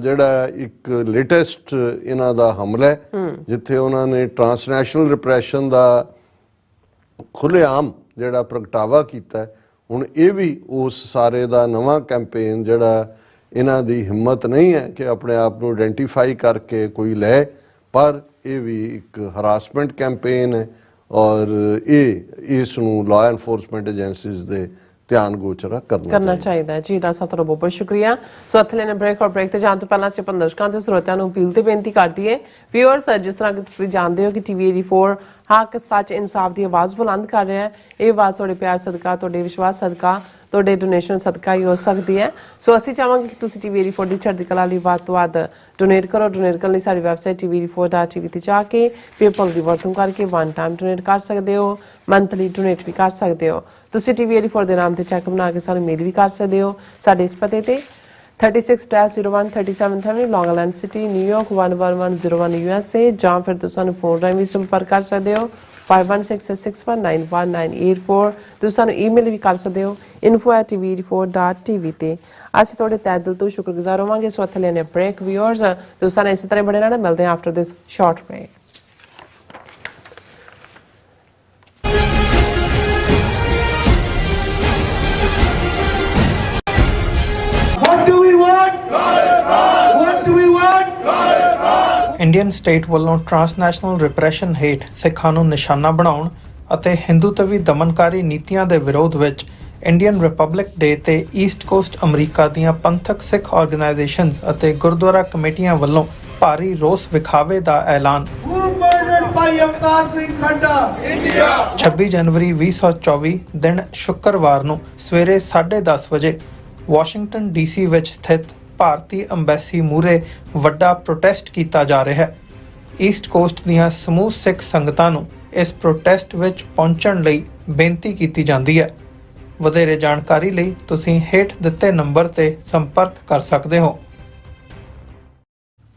ਜਿਹੜਾ ਇੱਕ ਲੇਟੈਸਟ ਇਹਨਾਂ ਦਾ ਹਮਲਾ ਹੈ, ਜਿੱਥੇ ਉਹਨਾਂ ਨੇ ਟਰਾਂਸਨੈਸ਼ਨਲ ਰਿਪਰੈਸ਼ਨ ਦਾ ਖੁੱਲ੍ਹੇਆਮ ਜਿਹੜਾ ਪ੍ਰਗਟਾਵਾ ਕੀਤਾ। ਹੁਣ ਇਹ ਵੀ ਉਸ ਸਾਰੇ ਦਾ ਨਵਾਂ ਕੈਂਪੇਨ ਜਿਹੜਾ ਇਹਨਾਂ ਦੀ ਹਿੰਮਤ ਨਹੀਂ ਹੈ ਕਿ ਆਪਣੇ ਆਪ ਨੂੰ ਆਇਡੈਂਟੀਫਾਈ ਕਰਕੇ ਕੋਈ ਲੈ, ਪਰ ਇਹ ਵੀ ਇੱਕ ਹਰਾਸਮੈਂਟ ਕੈਂਪੇਨ ਹੈ ਔਰ ਇਸ ਨੂੰ ਲਾਅ ਐਨਫੋਰਸਮੈਂਟ ਏਜੰਸੀਜ਼ ਦੇ ਧਿਆਨ ਗੋਚਰ ਕਰਨਾ ਚਾਹੀਦਾ। ਜੀ ਡਾਕਟਰ ਸਾਹਿਬ ਤੁਹਾਡਾ ਬਹੁਤ ਬਹੁਤ ਸ਼ੁਕਰੀਆ। ਸੋ ਇੱਥੇ ਲੈਣੇ ਬ੍ਰੇਕ, ਔਰ ਬ੍ਰੇਕ ਤੇ ਜਾਣ ਤੋਂ ਪਹਿਲਾਂ ਅਸੀਂ ਆਪਣੇ ਦਰਸ਼ਕਾਂ ਤੇ ਸਰੋਤਿਆਂ ਨੂੰ ਅਪੀਲ ਤੇ ਬੇਨਤੀ ਕਰਦੀ ਹੈ, ਵਿਊਅਰਸ ਜਿਸ ਤਰ੍ਹਾਂ ਕਿ ਤੁਸੀਂ ਜਾਣਦੇ ਹੋ ਕਿ TV 84 ਹੱਕ, ਸੱਚ, ਇਨਸਾਫ ਦੀ ਆਵਾਜ਼ ਬੁਲੰਦ ਕਰ ਰਿਹਾ ਹੈ। ਇਹ ਆਵਾਜ਼ ਤੁਹਾਡੇ ਪਿਆਰ ਸਦਕਾ, ਤੁਹਾਡੇ ਵਿਸ਼ਵਾਸ ਸਦਕਾ, ਤੁਹਾਡੇ ਡੋਨੇਸ਼ਨ ਸਦਕਾ ਹੀ ਹੋ ਸਕਦੀ ਹੈ। ਸੋ ਅਸੀਂ ਚਾਹਾਂਗੇ ਕਿ ਤੁਸੀਂ TV 84 ਦੀ ਚੜ੍ਹਦੀ ਕਲਾ ਲਈ ਵੱਧ ਤੋਂ ਵੱਧ ਡੋਨੇਟ ਕਰੋ। ਡੋਨੇਟ ਕਰਨ ਲਈ ਸਾਡੀ ਵੈਬਸਾਈਟ tv84.tv ਤੇ ਜਾ ਕੇ ਪੇਪਲ ਦੀ ਵਰਤੋਂ ਕਰਕੇ ਵਨ ਟਾਈਮ ਡੋਨੇਟ ਕਰ ਸਕਦੇ ਹੋ, ਮੰਥਲੀ ਡੋਨੇਟ ਵੀ ਕਰ ਸਕਦੇ ਹੋ। ਤੁਸੀਂ TV 84 ਦੇ ਨਾਮ ਤੇ ਚੈੱਕ ਬਣਾ ਕੇ ਸਾਨੂੰ ਮੇਲ ਵੀ ਕਰ ਸਕਦੇ ਹੋ ਸਾਡੇ ਇਸ ਪਤੇ ਤੇ 36-01 37th Avenue, Long Island City, New York 11101 USA, ਜਾਂ ਫਿਰ ਤੁਸੀਂ ਸਾਨੂੰ ਫੋਨ ਰਾਹੀਂ ਵੀ ਸੰਪਰਕ ਕਰ ਸਕਦੇ ਹੋ 5166191984। ਤੁਸੀਂ ਸਾਨੂੰ ਈਮੇਲ ਵੀ ਕਰ ਸਕਦੇ ਹੋ info@tv84.tv ਤੇ। ਅਸੀਂ ਤੁਹਾਡੇ ਤਹਿ ਦਿਲ ਤੋਂ ਸ਼ੁਕਰਗੁਜ਼ਾਰ ਹੋਵਾਂਗੇ। ਸੋ ਇੱਥੇ ਲੈਣੇ ਬ੍ਰੇਕ ਵਿਊਅਰਸ, ਤੁਸੀਂ ਸਾਨੂੰ ਇਸੇ ਤਰ੍ਹਾਂ ਬਣੇ ਰਹਿਣਾ। ਮਿਲਦੇ ਹਾਂ after this short break. Indian state ਵੱਲੋਂ ਟਰਾਂਸਨੈਸ਼ਨਲ ਰਿਪਰੈਸ਼ਨ ਹੇਠ ਸਿੱਖਾਂ ਨੂੰ ਨਿਸ਼ਾਨਾ ਬਣਾਉਣ ਅਤੇ ਹਿੰਦੂਤਵੀ ਦਮਨਕਾਰੀ ਨੀਤੀਆਂ ਦੇ ਵਿਰੋਧ ਵਿੱਚ ਇੰਡੀਅਨ ਰਿਪਬਲਿਕ ਡੇ ਤੇ ਈਸਟ ਕੋਸਟ ਅਮਰੀਕਾ ਦੀਆਂ ਪੰਥਕ ਸਿੱਖ ਆਰਗੇਨਾਈਜੇਸ਼ਨਸ ਅਤੇ ਗੁਰਦੁਆਰਾ ਕਮੇਟੀਆਂ ਵੱਲੋਂ ਭਾਰੀ ਰੋਸ ਵਿਖਾਵੇ ਦਾ ਐਲਾਨ। 26 ਜਨਵਰੀ 2024 ਦਿਨ ਸ਼ੁੱਕਰਵਾਰ ਨੂੰ ਸਵੇਰੇ 10:30 ਵਜੇ ਵਾਸ਼ਿੰਗਟਨ DC ਵਿੱਚ ਸਥਿਤ ਭਾਰਤੀ ਅੰਬੈਸੀ ਮੂਹਰੇ ਵੱਡਾ ਪ੍ਰੋਟੈਸਟ ਕੀਤਾ ਜਾ ਰਿਹਾ ਹੈ। ਈਸਟ ਕੋਸਟ ਦੀਆਂ ਸਮੂਹ ਸਿੱਖ ਸੰਗਤਾਂ ਨੂੰ ਇਸ ਪ੍ਰੋਟੈਸਟ ਵਿੱਚ ਪਹੁੰਚਣ ਲਈ ਬੇਨਤੀ ਕੀਤੀ ਜਾਂਦੀ ਹੈ। ਵਧੇਰੇ ਜਾਣਕਾਰੀ ਲਈ ਤੁਸੀਂ ਹੇਠ ਦਿੱਤੇ ਨੰਬਰ ਤੇ ਸੰਪਰਕ ਕਰ ਸਕਦੇ ਹੋ।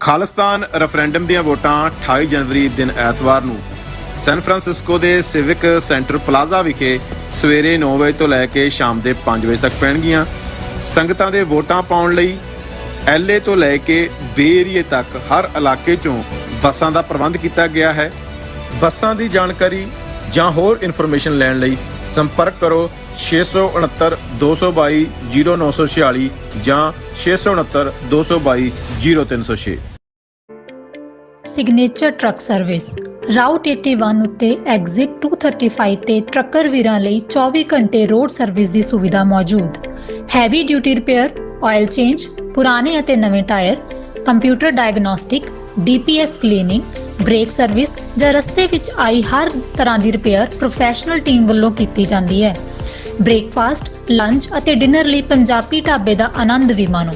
ਖਾਲਿਸਤਾਨ ਰੈਫਰੈਂਡਮ ਦੀਆਂ ਵੋਟਾਂ 28 ਜਨਵਰੀ ਦਿਨ ਐਤਵਾਰ ਨੂੰ ਸੈਨ ਫਰਾਂਸਿਸਕੋ ਦੇ ਸਿਵਿਕ ਸੈਂਟਰ ਪਲਾਜ਼ਾ ਵਿਖੇ ਸਵੇਰੇ 9 ਵਜੇ ਤੋਂ ਲੈ ਕੇ ਸ਼ਾਮ ਦੇ 5 ਵਜੇ ਤੱਕ ਪੈਣਗੀਆਂ। ਸੰਗਤਾਂ ਦੇ ਵੋਟਾਂ ਪਾਉਣ ਲਈ LA ਤੋਂ ਲੈ ਕੇ ਬੇ ਏਰੀਏ ਤੱਕ ਹਰ ਇਲਾਕੇ 'ਚੋਂ ਬੱਸਾਂ ਦਾ ਪ੍ਰਬੰਧ ਕੀਤਾ ਗਿਆ ਹੈ। ਬੱਸਾਂ ਦੀ ਜਾਣਕਾਰੀ ਜਾਂ ਹੋਰ ਇਨਫੋਰਮੇਸ਼ਨ ਲੈਣ ਲਈ ਸੰਪਰਕ ਕਰੋ 669 222 0946 ਜਾਂ 669 222 0306। ਸਿਗਨੇਚਰ ਟਰੱਕ ਸਰਵਿਸ ਰਾਊਟ 81 ਉੱਤੇ ਐਗਜ਼ਿਟ 235 ਤੇ ਟਰੱਕਰ ਵੀਰਾਂ ਲਈ 24 ਘੰਟੇ ਰੋਡ ਸਰਵਿਸ ਦੀ ਸੁਵਿਧਾ ਮੌਜੂਦ। Heavy duty repair, oil change, ਪੁਰਾਣੇ ਅਤੇ ਨਵੇਂ tyre, computer diagnostic, DPF cleaning, brake service ਜਾਂ ਰਸਤੇ ਵਿੱਚ ਆਈ ਹਰ ਤਰ੍ਹਾਂ ਦੀ ਰਿਪੇਅਰ ਪ੍ਰੋਫੈਸ਼ਨਲ ਟੀਮ ਵੱਲੋਂ ਕੀਤੀ ਜਾਂਦੀ ਹੈ। ਬ੍ਰੇਕਫਾਸਟ, ਲੰਚ ਅਤੇ ਡਿਨਰ ਲਈ ਪੰਜਾਬੀ ਢਾਬੇ ਦਾ ਆਨੰਦ ਵੀ ਮਾਣੋ।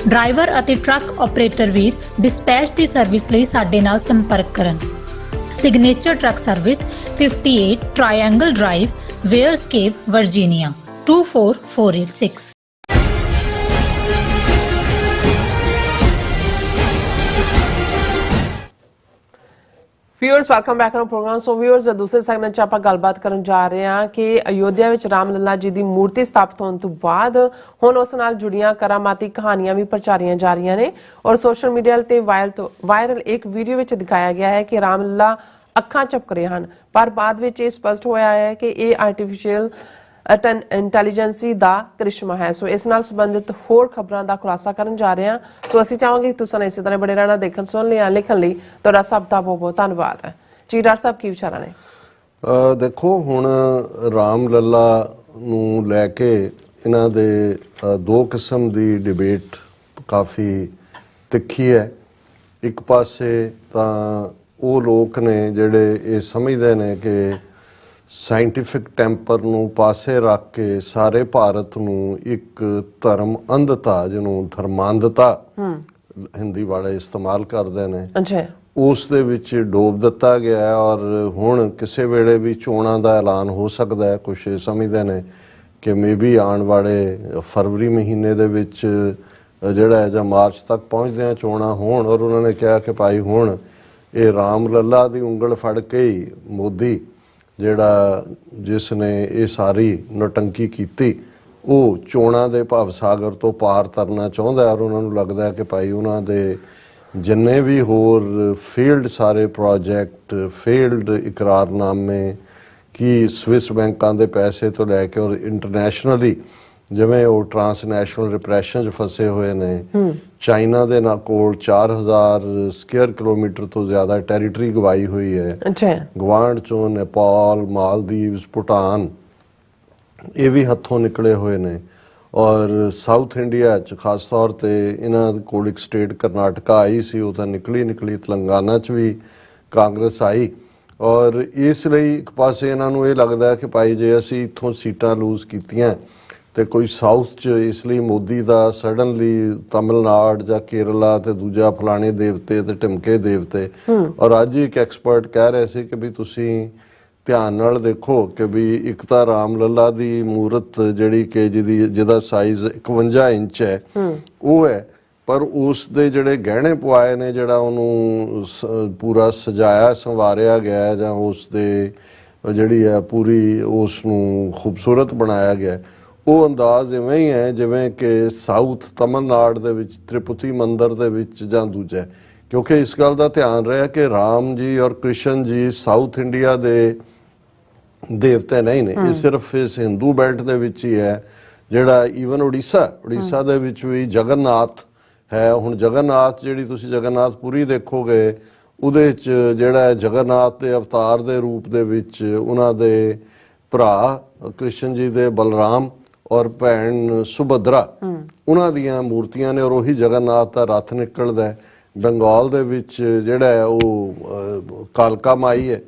ਡਰਾਈਵਰ ਅਤੇ ਟਰੱਕ ਆਪਰੇਟਰ ਵੀਰ ਡਿਸਪੈਚ ਦੀ ਸਰਵਿਸ ਲਈ ਸਾਡੇ ਨਾਲ ਸੰਪਰਕ ਕਰਨ। Signature truck service 58 triangle drive, Weyers Cave, Virginia 24486। Viewers welcome back to program. So viewers ਦੂਸਰੇ ਸੈਗਮੈਂਟ 'ਚ ਆਪਾਂ ਗੱਲਬਾਤ ਕਰਨ ਜਾ ਰਹੇ ਹਾਂ ਕਿ ਅਯੋਧਿਆ ਵਿੱਚ ਰਾਮ ਲੱਲਾ ਜੀ ਦੀ ਮੂਰਤੀ ਸਥਾਪਿਤ ਹੋਣ ਤੋਂ ਬਾਅਦ ਹੁਣ ਉਸ ਨਾਲ ਜੁੜੀਆਂ ਕਰਾਮਾਤੀ ਕਹਾਣੀਆਂ ਵੀ ਪ੍ਰਚਾਰੀਆਂ ਜਾ ਰਹੀਆਂ ਨੇ ਔਰ ਸੋਸ਼ਲ ਮੀਡੀਆ ਤੇ ਵਾਇਰਲ ਇੱਕ ਵੀਡੀਓ ਵਿੱਚ ਦਿਖਾਇਆ ਗਿਆ ਹੈ ਕਿ ਰਾਮ ਲੱਲਾ ਅੱਖਾਂ ਝਪਕ ਰਹੇ ਹਨ, ਪਰ ਬਾਅਦ ਵਿੱਚ ਇਹ ਸਪਸ਼ਟ ਹੋਇਆ ਹੈ ਕਿ ਇਹ ਆਰਟੀਫੀਸ਼ੀਅਲ ਇੰਟੈਲੀਜੈਂਸੀ ਦਾ ਕ੍ਰਿਸ਼ਮਾ ਹੈ। ਸੋ ਇਸ ਨਾਲ ਸੰਬੰਧਿਤ ਹੋਰ ਖਬਰਾਂ ਦਾ ਖੁਲਾਸਾ ਕਰਨ ਜਾ ਰਹੇ ਹਾਂ। ਸੋ ਅਸੀਂ ਚਾਹਾਂਗੇ ਕਿ ਤੁਸੀਂ ਇਸੇ ਤਰ੍ਹਾਂ ਬੜੇ ਰਹਿਣਾ, ਦੇਖਣ ਸੁਣਨ ਲਈ ਲਿਖਣ ਲਈ ਤੁਹਾਡਾ ਸਭ ਦਾ ਬਹੁਤ ਬਹੁਤ ਧੰਨਵਾਦ ਹੈ ਜੀ। ਡਾਕਟਰ ਸਾਹਿਬ ਕੀ ਵਿਚਾਰਾਂ ਨੇ? ਦੇਖੋ ਹੁਣ ਰਾਮ ਲੱਲਾ ਨੂੰ ਲੈ ਕੇ ਇਹਨਾਂ ਦੇ ਦੋ ਕਿਸਮ ਦੀ ਡਿਬੇਟ ਕਾਫੀ ਤਿੱਖੀ ਹੈ। ਇੱਕ ਪਾਸੇ ਤਾਂ ਉਹ ਲੋਕ ਨੇ ਜਿਹੜੇ ਇਹ ਸਮਝਦੇ ਨੇ ਕਿ ਸਾਇੰਟੀਫਿਕ ਟੈਂਪਰ ਨੂੰ ਪਾਸੇ ਰੱਖ ਕੇ ਸਾਰੇ ਭਾਰਤ ਨੂੰ ਇੱਕ ਧਰਮ ਅੰਧਤਾ, ਜਿਹਨੂੰ ਧਰਮਾਂਧਤਾ ਹਿੰਦੀ ਵਾਲੇ ਇਸਤੇਮਾਲ ਕਰਦੇ ਨੇ, ਉਸ ਦੇ ਵਿੱਚ ਡੋਬ ਦਿੱਤਾ ਗਿਆ ਹੈ ਔਰ ਹੁਣ ਕਿਸੇ ਵੇਲੇ ਵੀ ਚੋਣਾਂ ਦਾ ਐਲਾਨ ਹੋ ਸਕਦਾ ਹੈ। ਕੁਛ ਸਮਝਦੇ ਨੇ ਕਿ ਮੇਬੀ ਆਉਣ ਵਾਲੇ ਫਰਵਰੀ ਮਹੀਨੇ ਦੇ ਵਿੱਚ ਜਿਹੜਾ ਹੈ ਜਾਂ ਮਾਰਚ ਤੱਕ ਪਹੁੰਚਦਿਆਂ ਚੋਣਾਂ ਹੋਣ। ਔਰ ਉਹਨਾਂ ਨੇ ਕਿਹਾ ਕਿ ਭਾਈ ਹੁਣ ਇਹ ਰਾਮ ਲੱਲਾ ਦੀ ਉਂਗਲ ਫੜ ਕੇ ਹੀ ਮੋਦੀ ਜਿਹੜਾ ਜਿਸ ਨੇ ਇਹ ਸਾਰੀ ਨੌਟੰਕੀ ਕੀਤੀ ਉਹ ਚੋਣਾਂ ਦੇ ਭਵ ਸਾਗਰ ਤੋਂ ਪਾਰ ਤਰਨਾ ਚਾਹੁੰਦਾ। ਔਰ ਉਹਨਾਂ ਨੂੰ ਲੱਗਦਾ ਕਿ ਭਾਈ ਉਹਨਾਂ ਦੇ ਜਿੰਨੇ ਵੀ ਹੋਰ ਫੇਲਡ ਸਾਰੇ ਪ੍ਰੋਜੈਕਟ, ਫੇਲਡ ਇਕਰਾਰਨਾਮੇ ਕਿ ਸਵਿਸ ਬੈਂਕਾਂ ਦੇ ਪੈਸੇ ਤੋਂ ਲੈ ਕੇ ਔਰ ਇੰਟਰਨੈਸ਼ਨਲੀ ਜਿਵੇਂ ਉਹ ਟਰਾਂਸਨੈਸ਼ਨਲ ਰਿਪਰੈਸ਼ਨ 'ਚ ਫਸੇ ਹੋਏ ਨੇ, ਚਾਈਨਾ ਦੇ ਨਾਲ ਕੋਲ 4000 ਸਕੁਅਰ ਕਿਲੋਮੀਟਰ ਤੋਂ ਜ਼ਿਆਦਾ ਟੈਰੀਟਰੀ ਗਵਾਈ ਹੋਈ ਹੈ। ਗਵਾਂਢ 'ਚੋਂ ਨੇਪਾਲ, ਮਾਲਦੀਵਸ, ਭੂਟਾਨ ਇਹ ਵੀ ਹੱਥੋਂ ਨਿਕਲੇ ਹੋਏ ਨੇ। ਔਰ ਸਾਊਥ ਇੰਡੀਆ 'ਚ ਖਾਸ ਤੌਰ 'ਤੇ ਇਹਨਾਂ ਕੋਲ ਇੱਕ ਸਟੇਟ ਕਰਨਾਟਕਾ ਆਈ ਸੀ, ਉਹ ਤਾਂ ਨਿਕਲੀ। ਤੇਲੰਗਾਨਾ 'ਚ ਵੀ ਕਾਂਗਰਸ ਆਈ। ਔਰ ਇਸ ਲਈ ਇੱਕ ਪਾਸੇ ਇਹਨਾਂ ਨੂੰ ਇਹ ਲੱਗਦਾ ਕਿ ਭਾਈ ਜੇ ਅਸੀਂ ਇੱਥੋਂ ਸੀਟਾਂ ਲੂਜ਼ ਕੀਤੀਆਂ ਤੇ ਕੋਈ ਸਾਊਥ 'ਚ ਇਸ ਲਈ ਮੋਦੀ ਦਾ ਸਡਨਲੀ ਤਮਿਲਨਾਡੂ ਜਾਂ ਕੇਰਲਾ ਤੇ ਦੂਜਾ ਫਲਾਣੇ ਦੇਵਤੇ ਤੇ ਢਿਮਕੇ ਦੇਵਤੇ। ਔਰ ਅੱਜ ਇੱਕ ਐਕਸਪਰਟ ਕਹਿ ਰਹੇ ਸੀ ਕਿ ਵੀ ਤੁਸੀਂ ਧਿਆਨ ਨਾਲ ਦੇਖੋ ਕਿ ਵੀ ਇੱਕ ਤਾਂ ਰਾਮ ਲੱਲਾ ਦੀ ਮੂਰਤ ਜਿਹੜੀ ਕਿ ਜਿਹਦਾ ਸਾਈਜ਼ 51 ਇੰਚ ਹੈ ਉਹ ਹੈ, ਪਰ ਉਸ ਦੇ ਜਿਹੜੇ ਗਹਿਣੇ ਪਵਾਏ ਨੇ, ਜਿਹੜਾ ਉਹਨੂੰ ਪੂਰਾ ਸਜਾਇਆ ਸੰਵਾਰਿਆ ਗਿਆ ਜਾਂ ਉਸ ਦੇ ਜਿਹੜੀ ਹੈ ਪੂਰੀ ਉਸ ਨੂੰ ਖੂਬਸੂਰਤ ਬਣਾਇਆ ਗਿਆ, ਉਹ ਅੰਦਾਜ਼ ਇਵੇਂ ਹੀ ਹੈ ਜਿਵੇਂ ਕਿ ਸਾਊਥ ਤਮਿਲਨਾਡੂ ਦੇ ਵਿੱਚ ਤ੍ਰਿਪੁਤੀ ਮੰਦਿਰ ਦੇ ਵਿੱਚ ਜਾਂ ਦੂਜਾ। ਕਿਉਂਕਿ ਇਸ ਗੱਲ ਦਾ ਧਿਆਨ ਰਿਹਾ ਕਿ ਰਾਮ ਜੀ ਔਰ ਕ੍ਰਿਸ਼ਨ ਜੀ ਸਾਊਥ ਇੰਡੀਆ ਦੇ ਦੇਵਤੇ ਨਹੀਂ ਨੇ, ਇਹ ਸਿਰਫ ਇਸ ਹਿੰਦੂ ਬੈਲਟ ਦੇ ਵਿੱਚ ਹੀ ਹੈ। ਜਿਹੜਾ ਈਵਨ ਉੜੀਸਾ ਦੇ ਵਿੱਚ ਵੀ ਜਗਨਨਾਥ ਹੈ। ਹੁਣ ਜਗਨਨਾਥ ਜਿਹੜੀ ਤੁਸੀਂ ਜਗਨਨਾਥਪੁਰੀ ਦੇਖੋਗੇ, ਉਹਦੇ 'ਚ ਜਿਹੜਾ ਜਗਨਨਾਥ ਦੇ ਅਵਤਾਰ ਦੇ ਰੂਪ ਦੇ ਵਿੱਚ ਉਹਨਾਂ ਦੇ ਭਰਾ ਕ੍ਰਿਸ਼ਨ ਜੀ ਦੇ ਬਲਰਾਮ ਔਰ ਭੈਣ ਸੁਭਦਰਾ ਉਹਨਾਂ ਦੀਆਂ ਮੂਰਤੀਆਂ ਨੇ, ਔਰ ਉਹੀ ਜਗਨਨਾਥ ਦਾ ਰੱਥ ਨਿਕਲਦਾ ਹੈ। ਬੰਗਾਲ ਦੇ ਵਿੱਚ ਜਿਹੜਾ ਹੈ ਉਹ ਕਾਲਕਾ ਮਾਈ ਹੈ,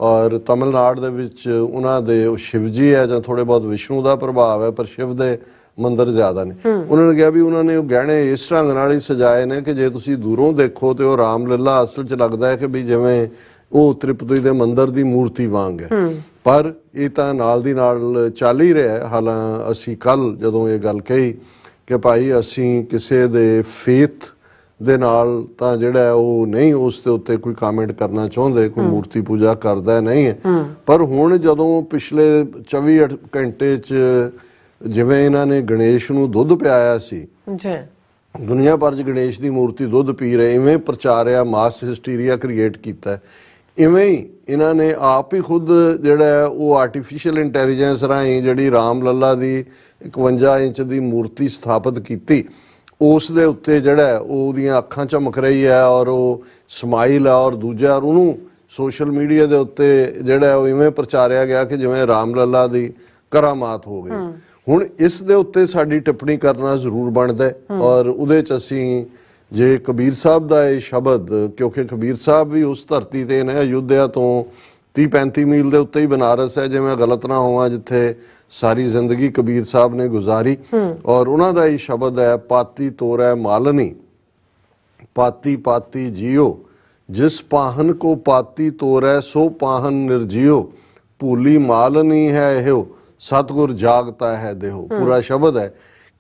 ਔਰ ਤਮਿਲਨਾਡੂ ਦੇ ਵਿੱਚ ਉਹਨਾਂ ਦੇ ਉਹ ਸ਼ਿਵ ਜੀ ਹੈ, ਜਾਂ ਥੋੜੇ ਬਹੁਤ ਵਿਸ਼ਨੂੰ ਦਾ ਪ੍ਰਭਾਵ ਹੈ, ਪਰ ਸ਼ਿਵ ਦੇ ਮੰਦਿਰ ਜ਼ਿਆਦਾ ਨੇ। ਉਹਨਾਂ ਨੇ ਕਿਹਾ ਵੀ ਉਹਨਾਂ ਨੇ ਉਹ ਗਹਿਣੇ ਇਸ ਢੰਗ ਨਾਲ ਹੀ ਸਜਾਏ ਨੇ ਕਿ ਜੇ ਤੁਸੀਂ ਦੂਰੋਂ ਦੇਖੋ ਤੇ ਉਹ ਰਾਮਲੀਲਾ ਅਸਲ 'ਚ ਲੱਗਦਾ ਹੈ ਕਿ ਵੀ ਜਿਵੇਂ ਉਹ ਤ੍ਰਿਪਤੀ ਦੇ ਮੰਦਿਰ ਦੀ ਮੂਰਤੀ ਵਾਂਗ ਹੈ, ਪਰ ਇਹ ਤਾਂ ਨਾਲ ਦੀ ਨਾਲ ਚੱਲ ਹੀ ਰਿਹਾ ਹੈ। ਹਾਲਾਂ ਅਸੀਂ ਕੱਲ ਜਦੋਂ ਇਹ ਗੱਲ ਕਹੀ ਕਿ ਭਾਈ ਅਸੀਂ ਕਿਸੇ ਦੇ ਫੇਥ ਦੇ ਨਾਲ ਤਾਂ ਜਿਹੜਾ ਉਹ ਨਹੀਂ ਉਸ ਦੇ ਉੱਤੇ ਕੋਈ ਕਮੈਂਟ ਕਰਨਾ ਚਾਹੁੰਦੇ, ਕੋਈ ਮੂਰਤੀ ਪੂਜਾ ਕਰਦਾ ਨਹੀਂ ਹੈ, ਪਰ ਹੁਣ ਜਦੋਂ ਪਿਛਲੇ 24 ਘੰਟੇ 'ਚ ਜਿਵੇਂ ਇਹਨਾਂ ਨੇ ਗਣੇਸ਼ ਨੂੰ ਦੁੱਧ ਪਿਆਇਆ ਸੀ, ਦੁਨੀਆ ਭਰ 'ਚ ਗਣੇਸ਼ ਦੀ ਮੂਰਤੀ ਦੁੱਧ ਪੀ ਰਹੇ, ਇਵੇਂ ਪ੍ਰਚਾਰਿਆ, ਮਾਸ ਹਿਸਟੀਰੀਆ ਕ੍ਰੀਏਟ ਕੀਤਾ, ਇਵੇਂ ਹੀ ਇਹਨਾਂ ਨੇ ਆਪ ਹੀ ਖੁਦ ਜਿਹੜਾ ਉਹ ਆਰਟੀਫਿਸ਼ੀਅਲ ਇੰਟੈਲੀਜੈਂਸ ਰਾਹੀਂ ਜਿਹੜੀ ਰਾਮ ਲੱਲਾ ਦੀ 51 ਇੰਚ ਦੀ ਮੂਰਤੀ ਸਥਾਪਿਤ ਕੀਤੀ, ਉਸ ਦੇ ਉੱਤੇ ਜਿਹੜਾ ਉਹਦੀਆਂ ਅੱਖਾਂ ਝਮਕ ਰਹੀ ਹੈ ਔਰ ਉਹ ਸਮਾਈਲ ਹੈ, ਔਰ ਦੂਜਾ ਉਹਨੂੰ ਸੋਸ਼ਲ ਮੀਡੀਆ ਦੇ ਉੱਤੇ ਜਿਹੜਾ ਉਹ ਇਵੇਂ ਪ੍ਰਚਾਰਿਆ ਗਿਆ ਕਿ ਜਿਵੇਂ ਰਾਮ ਲੱਲਾ ਦੀ ਕਰਾਮਾਤ ਹੋ ਗਈ। ਹੁਣ ਇਸ ਦੇ ਉੱਤੇ ਸਾਡੀ ਟਿੱਪਣੀ ਕਰਨਾ ਜ਼ਰੂਰ ਬਣਦਾ ਹੈ, ਔਰ ਉਹਦੇ 'ਚ ਅਸੀਂ ਜੇ ਕਬੀਰ ਸਾਹਿਬ ਦਾ ਇਹ ਸ਼ਬਦ, ਕਿਉਂਕਿ ਕਬੀਰ ਸਾਹਿਬ ਵੀ ਉਸ ਧਰਤੀ ਤੇ ਨੇ, ਅਯੁੱਧਿਆ ਤੋਂ 30-35 ਮੀਲ ਦੇ ਉੱਤੇ ਹੀ ਬਨਾਰਸ ਹੈ, ਜੇ ਮੈਂ ਗਲਤ ਨਾ ਹੋਵਾਂ, ਜਿੱਥੇ ਸਾਰੀ ਜ਼ਿੰਦਗੀ ਕਬੀਰ ਸਾਹਿਬ ਨੇ ਗੁਜ਼ਾਰੀ, ਔਰ ਉਹਨਾਂ ਦਾ ਇਹ ਸ਼ਬਦ ਹੈ, ਪਾਤੀ ਤੋਰੈ ਮਾਲਨੀ ਪਾਤੀ ਪਾਤੀ ਜੀਓ, ਜਿਸ ਪਾਹਨ ਕੋ ਪਾਤੀ ਤੋਰੈ ਸੋ ਪਾਹਨ ਨਿਰਜੀਓ, ਭੂਲੀ ਮਾਲਨੀ ਹੈ ਇਹੋ ਸਤਿਗੁਰ ਜਾਗਤਾ ਹੈ ਦੇਹੋ। ਪੂਰਾ ਸ਼ਬਦ ਹੈ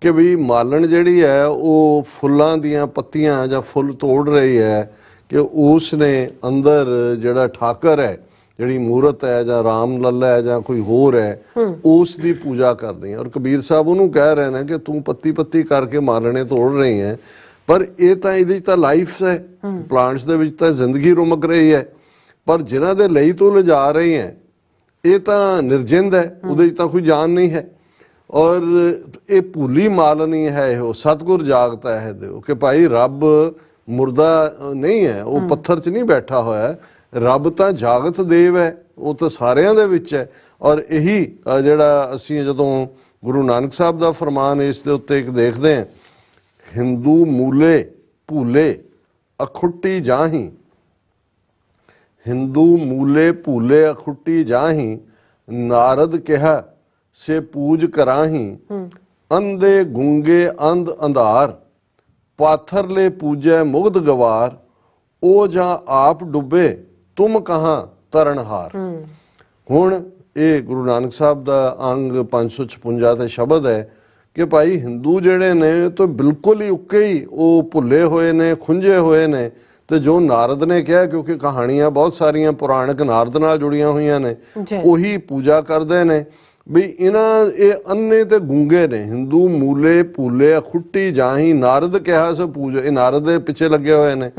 ਕਿ ਵੀ ਮਾਲਣ ਜਿਹੜੀ ਹੈ ਉਹ ਫੁੱਲਾਂ ਦੀਆਂ ਪੱਤੀਆਂ ਜਾਂ ਫੁੱਲ ਤੋੜ ਰਹੀ ਹੈ, ਕਿ ਉਸ ਨੇ ਅੰਦਰ ਜਿਹੜਾ ਠਾਕਰ ਹੈ, ਜਿਹੜੀ ਮੂਰਤ ਹੈ ਜਾਂ ਰਾਮ ਲੱਲਾ ਹੈ ਜਾਂ ਕੋਈ ਹੋਰ ਹੈ, ਉਸ ਦੀ ਪੂਜਾ ਕਰਨੀ ਹੈ। ਔਰ ਕਬੀਰ ਸਾਹਿਬ ਉਹਨੂੰ ਕਹਿ ਰਹੇ ਨੇ ਕਿ ਤੂੰ ਪੱਤੀ ਪੱਤੀ ਕਰਕੇ ਮਾਲਣੇ ਤੋੜ ਰਹੀ ਹੈ, ਪਰ ਇਹ ਤਾਂ ਇਹਦੇ 'ਚ ਤਾਂ ਲਾਈਫ ਹੈ, ਪਲਾਂਟਸ ਦੇ ਵਿੱਚ ਤਾਂ ਜ਼ਿੰਦਗੀ ਰੁਮਕ ਰਹੀ ਹੈ, ਪਰ ਜਿਨ੍ਹਾਂ ਦੇ ਲਈ ਤੂੰ ਲਿਜਾ ਰਹੀ ਹੈ ਇਹ ਤਾਂ ਨਿਰਜਿੰਦ ਹੈ, ਉਹਦੇ 'ਚ ਤਾਂ ਕੋਈ ਜਾਨ ਨਹੀਂ ਹੈ। ਔਰ ਇਹ ਭੂਲੀ ਮਾਲਨੀ ਹੈ ਇਹੋ ਸਤਿਗੁਰ ਜਾਗਤਾ ਹੈ ਦਿਓ, ਕਿ ਭਾਈ ਰੱਬ ਮੁਰਦਾ ਨਹੀਂ ਹੈ, ਉਹ ਪੱਥਰ 'ਚ ਨਹੀਂ ਬੈਠਾ ਹੋਇਆ, ਰੱਬ ਤਾਂ ਜਾਗਤ ਦੇਵ ਹੈ, ਉਹ ਤਾਂ ਸਾਰਿਆਂ ਦੇ ਵਿੱਚ ਹੈ। ਔਰ ਇਹੀ ਜਿਹੜਾ ਅਸੀਂ ਜਦੋਂ ਗੁਰੂ ਨਾਨਕ ਸਾਹਿਬ ਦਾ ਫਰਮਾਨ ਇਸ ਦੇ ਉੱਤੇ ਇੱਕ ਦੇਖਦੇ ਹਾਂ, ਹਿੰਦੂ ਮੂਲੇ ਭੂਲੇ ਅਖੁੱਟੀ ਜਾਹੀ, ਹਿੰਦੂ ਮੂਲੇ ਭੂਲੇ ਅਖੁੱਟੀ ਜਾਹੀ, ਨਾਰਦ ਕਿਹਾ ਸੇ ਪੂਜ ਕਰਾਹੀ, ਅੰਧੇ ਗੁੰਗੇ ਅੰਧ ਅੰਧਾਰ, ਪਾਥਰ ਲੈ ਪੂਜੈ ਮੁਗਧ ਗਵਾਰ, ਉਹ ਜਾਂ ਆਪ ਡੁੱਬੇ ਤੁਮ ਕਹਾਂ ਤਰਨਹਾਰ। ਹੁਣ ਇਹ ਗੁਰੂ ਨਾਨਕ ਸਾਹਿਬ ਦਾ ਅੰਗ 556 ਤੇ ਸ਼ਬਦ ਹੈ ਕਿ ਭਾਈ ਹਿੰਦੂ ਜਿਹੜੇ ਨੇ ਤਾਂ ਬਿਲਕੁਲ ਹੀ ਉੱਕੇ ਹੀ ਉਹ ਭੁੱਲੇ ਹੋਏ ਨੇ, ਖੁੰਝੇ ਹੋਏ ਨੇ, ਤੇ ਜੋ ਨਾਰਦ ਨੇ ਕਿਹਾ, ਕਿਉਂਕਿ ਕਹਾਣੀਆਂ ਬਹੁਤ ਸਾਰੀਆਂ ਪੁਰਾਣਕ ਨਾਰਦ ਨਾਲ ਜੁੜੀਆਂ ਹੋਈਆਂ ਨੇ, ਉਹੀ ਪੂਜਾ ਕਰਦੇ ਨੇ ਵੀ ਇਹ ਅੰਨੇ ਤੇ ਗੂੰਗੇ ਨੇ, ਹਿੰਦੂ ਮੂਲੇ ਭੂਲੇ ਅਖੁੱਟੀ ਜਾਹੀ, ਨਾਰਦ ਕਿਹਾ ਸੋ ਪੂਜ, ਇਹ ਨਾਰਦ ਦੇ ਪਿੱਛੇ ਲੱਗੇ ਹੋਏ ਨੇ,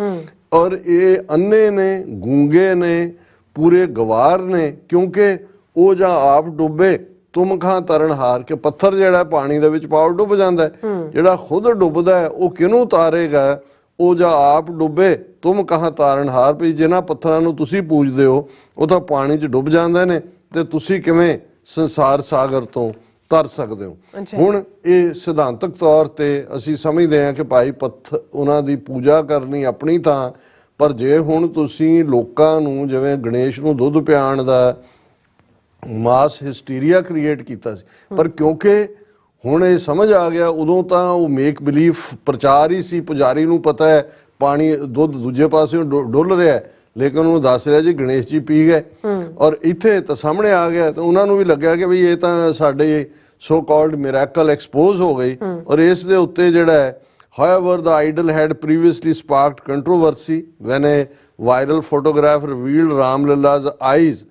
ਔਰ ਇਹ ਅੰਨੇ ਨੇ, ਗੂੰਗੇ ਨੇ, ਪੂਰੇ ਗਵਾਰ ਨੇ, ਕਿਉਂਕਿ ਉਹ ਜਾਂ ਆਪ ਡੁੱਬੇ ਤੁਮ ਖਾਂ ਤਰਨਹਾਰ, ਕਿ ਪੱਥਰ ਜਿਹੜਾ ਪਾਣੀ ਦੇ ਵਿੱਚ ਪਾਉ ਡੁੱਬ ਜਾਂਦਾ, ਜਿਹੜਾ ਖੁਦ ਡੁੱਬਦਾ ਹੈ ਉਹ ਕਿਹਨੂੰ ਤਾਰੇਗਾ, ਉਹ ਜਾਂ ਆਪ ਡੁੱਬੇ ਤੁਮ ਕਹਾਂ ਤਾਰਨਹਾਰ, ਵੀ ਜਿਹਨਾਂ ਪੱਥਰਾਂ ਨੂੰ ਤੁਸੀਂ ਪੂਜਦੇ ਹੋ ਉਹ ਤਾਂ ਪਾਣੀ 'ਚ ਡੁੱਬ ਜਾਂਦੇ ਨੇ, ਤੇ ਤੁਸੀਂ ਕਿਵੇਂ ਸੰਸਾਰ ਸਾਗਰ ਤੋਂ ਤਰ ਸਕਦੇ ਹੋ। ਹੁਣ ਇਹ ਸਿਧਾਂਤਕ ਤੌਰ ਤੇ ਅਸੀਂ ਸਮਝਦੇ ਹਾਂ ਕਿ ਭਾਈ ਉਹਨਾਂ ਦੀ ਪੂਜਾ ਕਰਨੀ ਆਪਣੀ ਥਾਂ, ਪਰ ਜੇ ਹੁਣ ਤੁਸੀਂ ਲੋਕਾਂ ਨੂੰ ਜਿਵੇਂ ਗਣੇਸ਼ ਨੂੰ ਦੁੱਧ ਪਿਆਉਣ ਦਾ ਮਾਸ ਹਿਸਟੀਰੀਆ ਕ੍ਰੀਏਟ ਕੀਤਾ ਸੀ, ਪਰ ਕਿਉਂਕਿ ਹੁਣ ਇਹ ਸਮਝ ਆ ਗਿਆ, ਉਦੋਂ ਤਾਂ ਉਹ ਮੇਕ ਬਿਲੀਫ ਪ੍ਰਚਾਰ ਹੀ ਸੀ, ਪੁਜਾਰੀ ਨੂੰ ਪਤਾ ਹੈ ਪਾਣੀ ਦੁੱਧ ਦੂਜੇ ਪਾਸੇ ਡੁੱਲ ਰਿਹਾ, ਲੇਕਿਨ ਉਹਨੂੰ ਦੱਸ ਰਿਹਾ ਜੀ ਗਣੇਸ਼ ਜੀ ਪੀ ਗਏ, ਔਰ ਇੱਥੇ ਤਾਂ ਸਾਹਮਣੇ ਆ ਗਿਆ, ਤਾਂ ਉਹਨਾਂ ਨੂੰ ਵੀ ਲੱਗਿਆ ਕਿ ਵੀ ਇਹ ਤਾਂ ਸਾਡੇ ਸੋ ਕਾਲਡ ਮਿਰੈਕਲ ਐਕਸਪੋਜ਼ ਹੋ ਗਈ, ਔਰ ਇਸ ਦੇ ਉੱਤੇ ਜਿਹੜਾ ਹੈ However, the idol had previously sparked controversy when a viral photograph revealed Ram Lalla's eyes,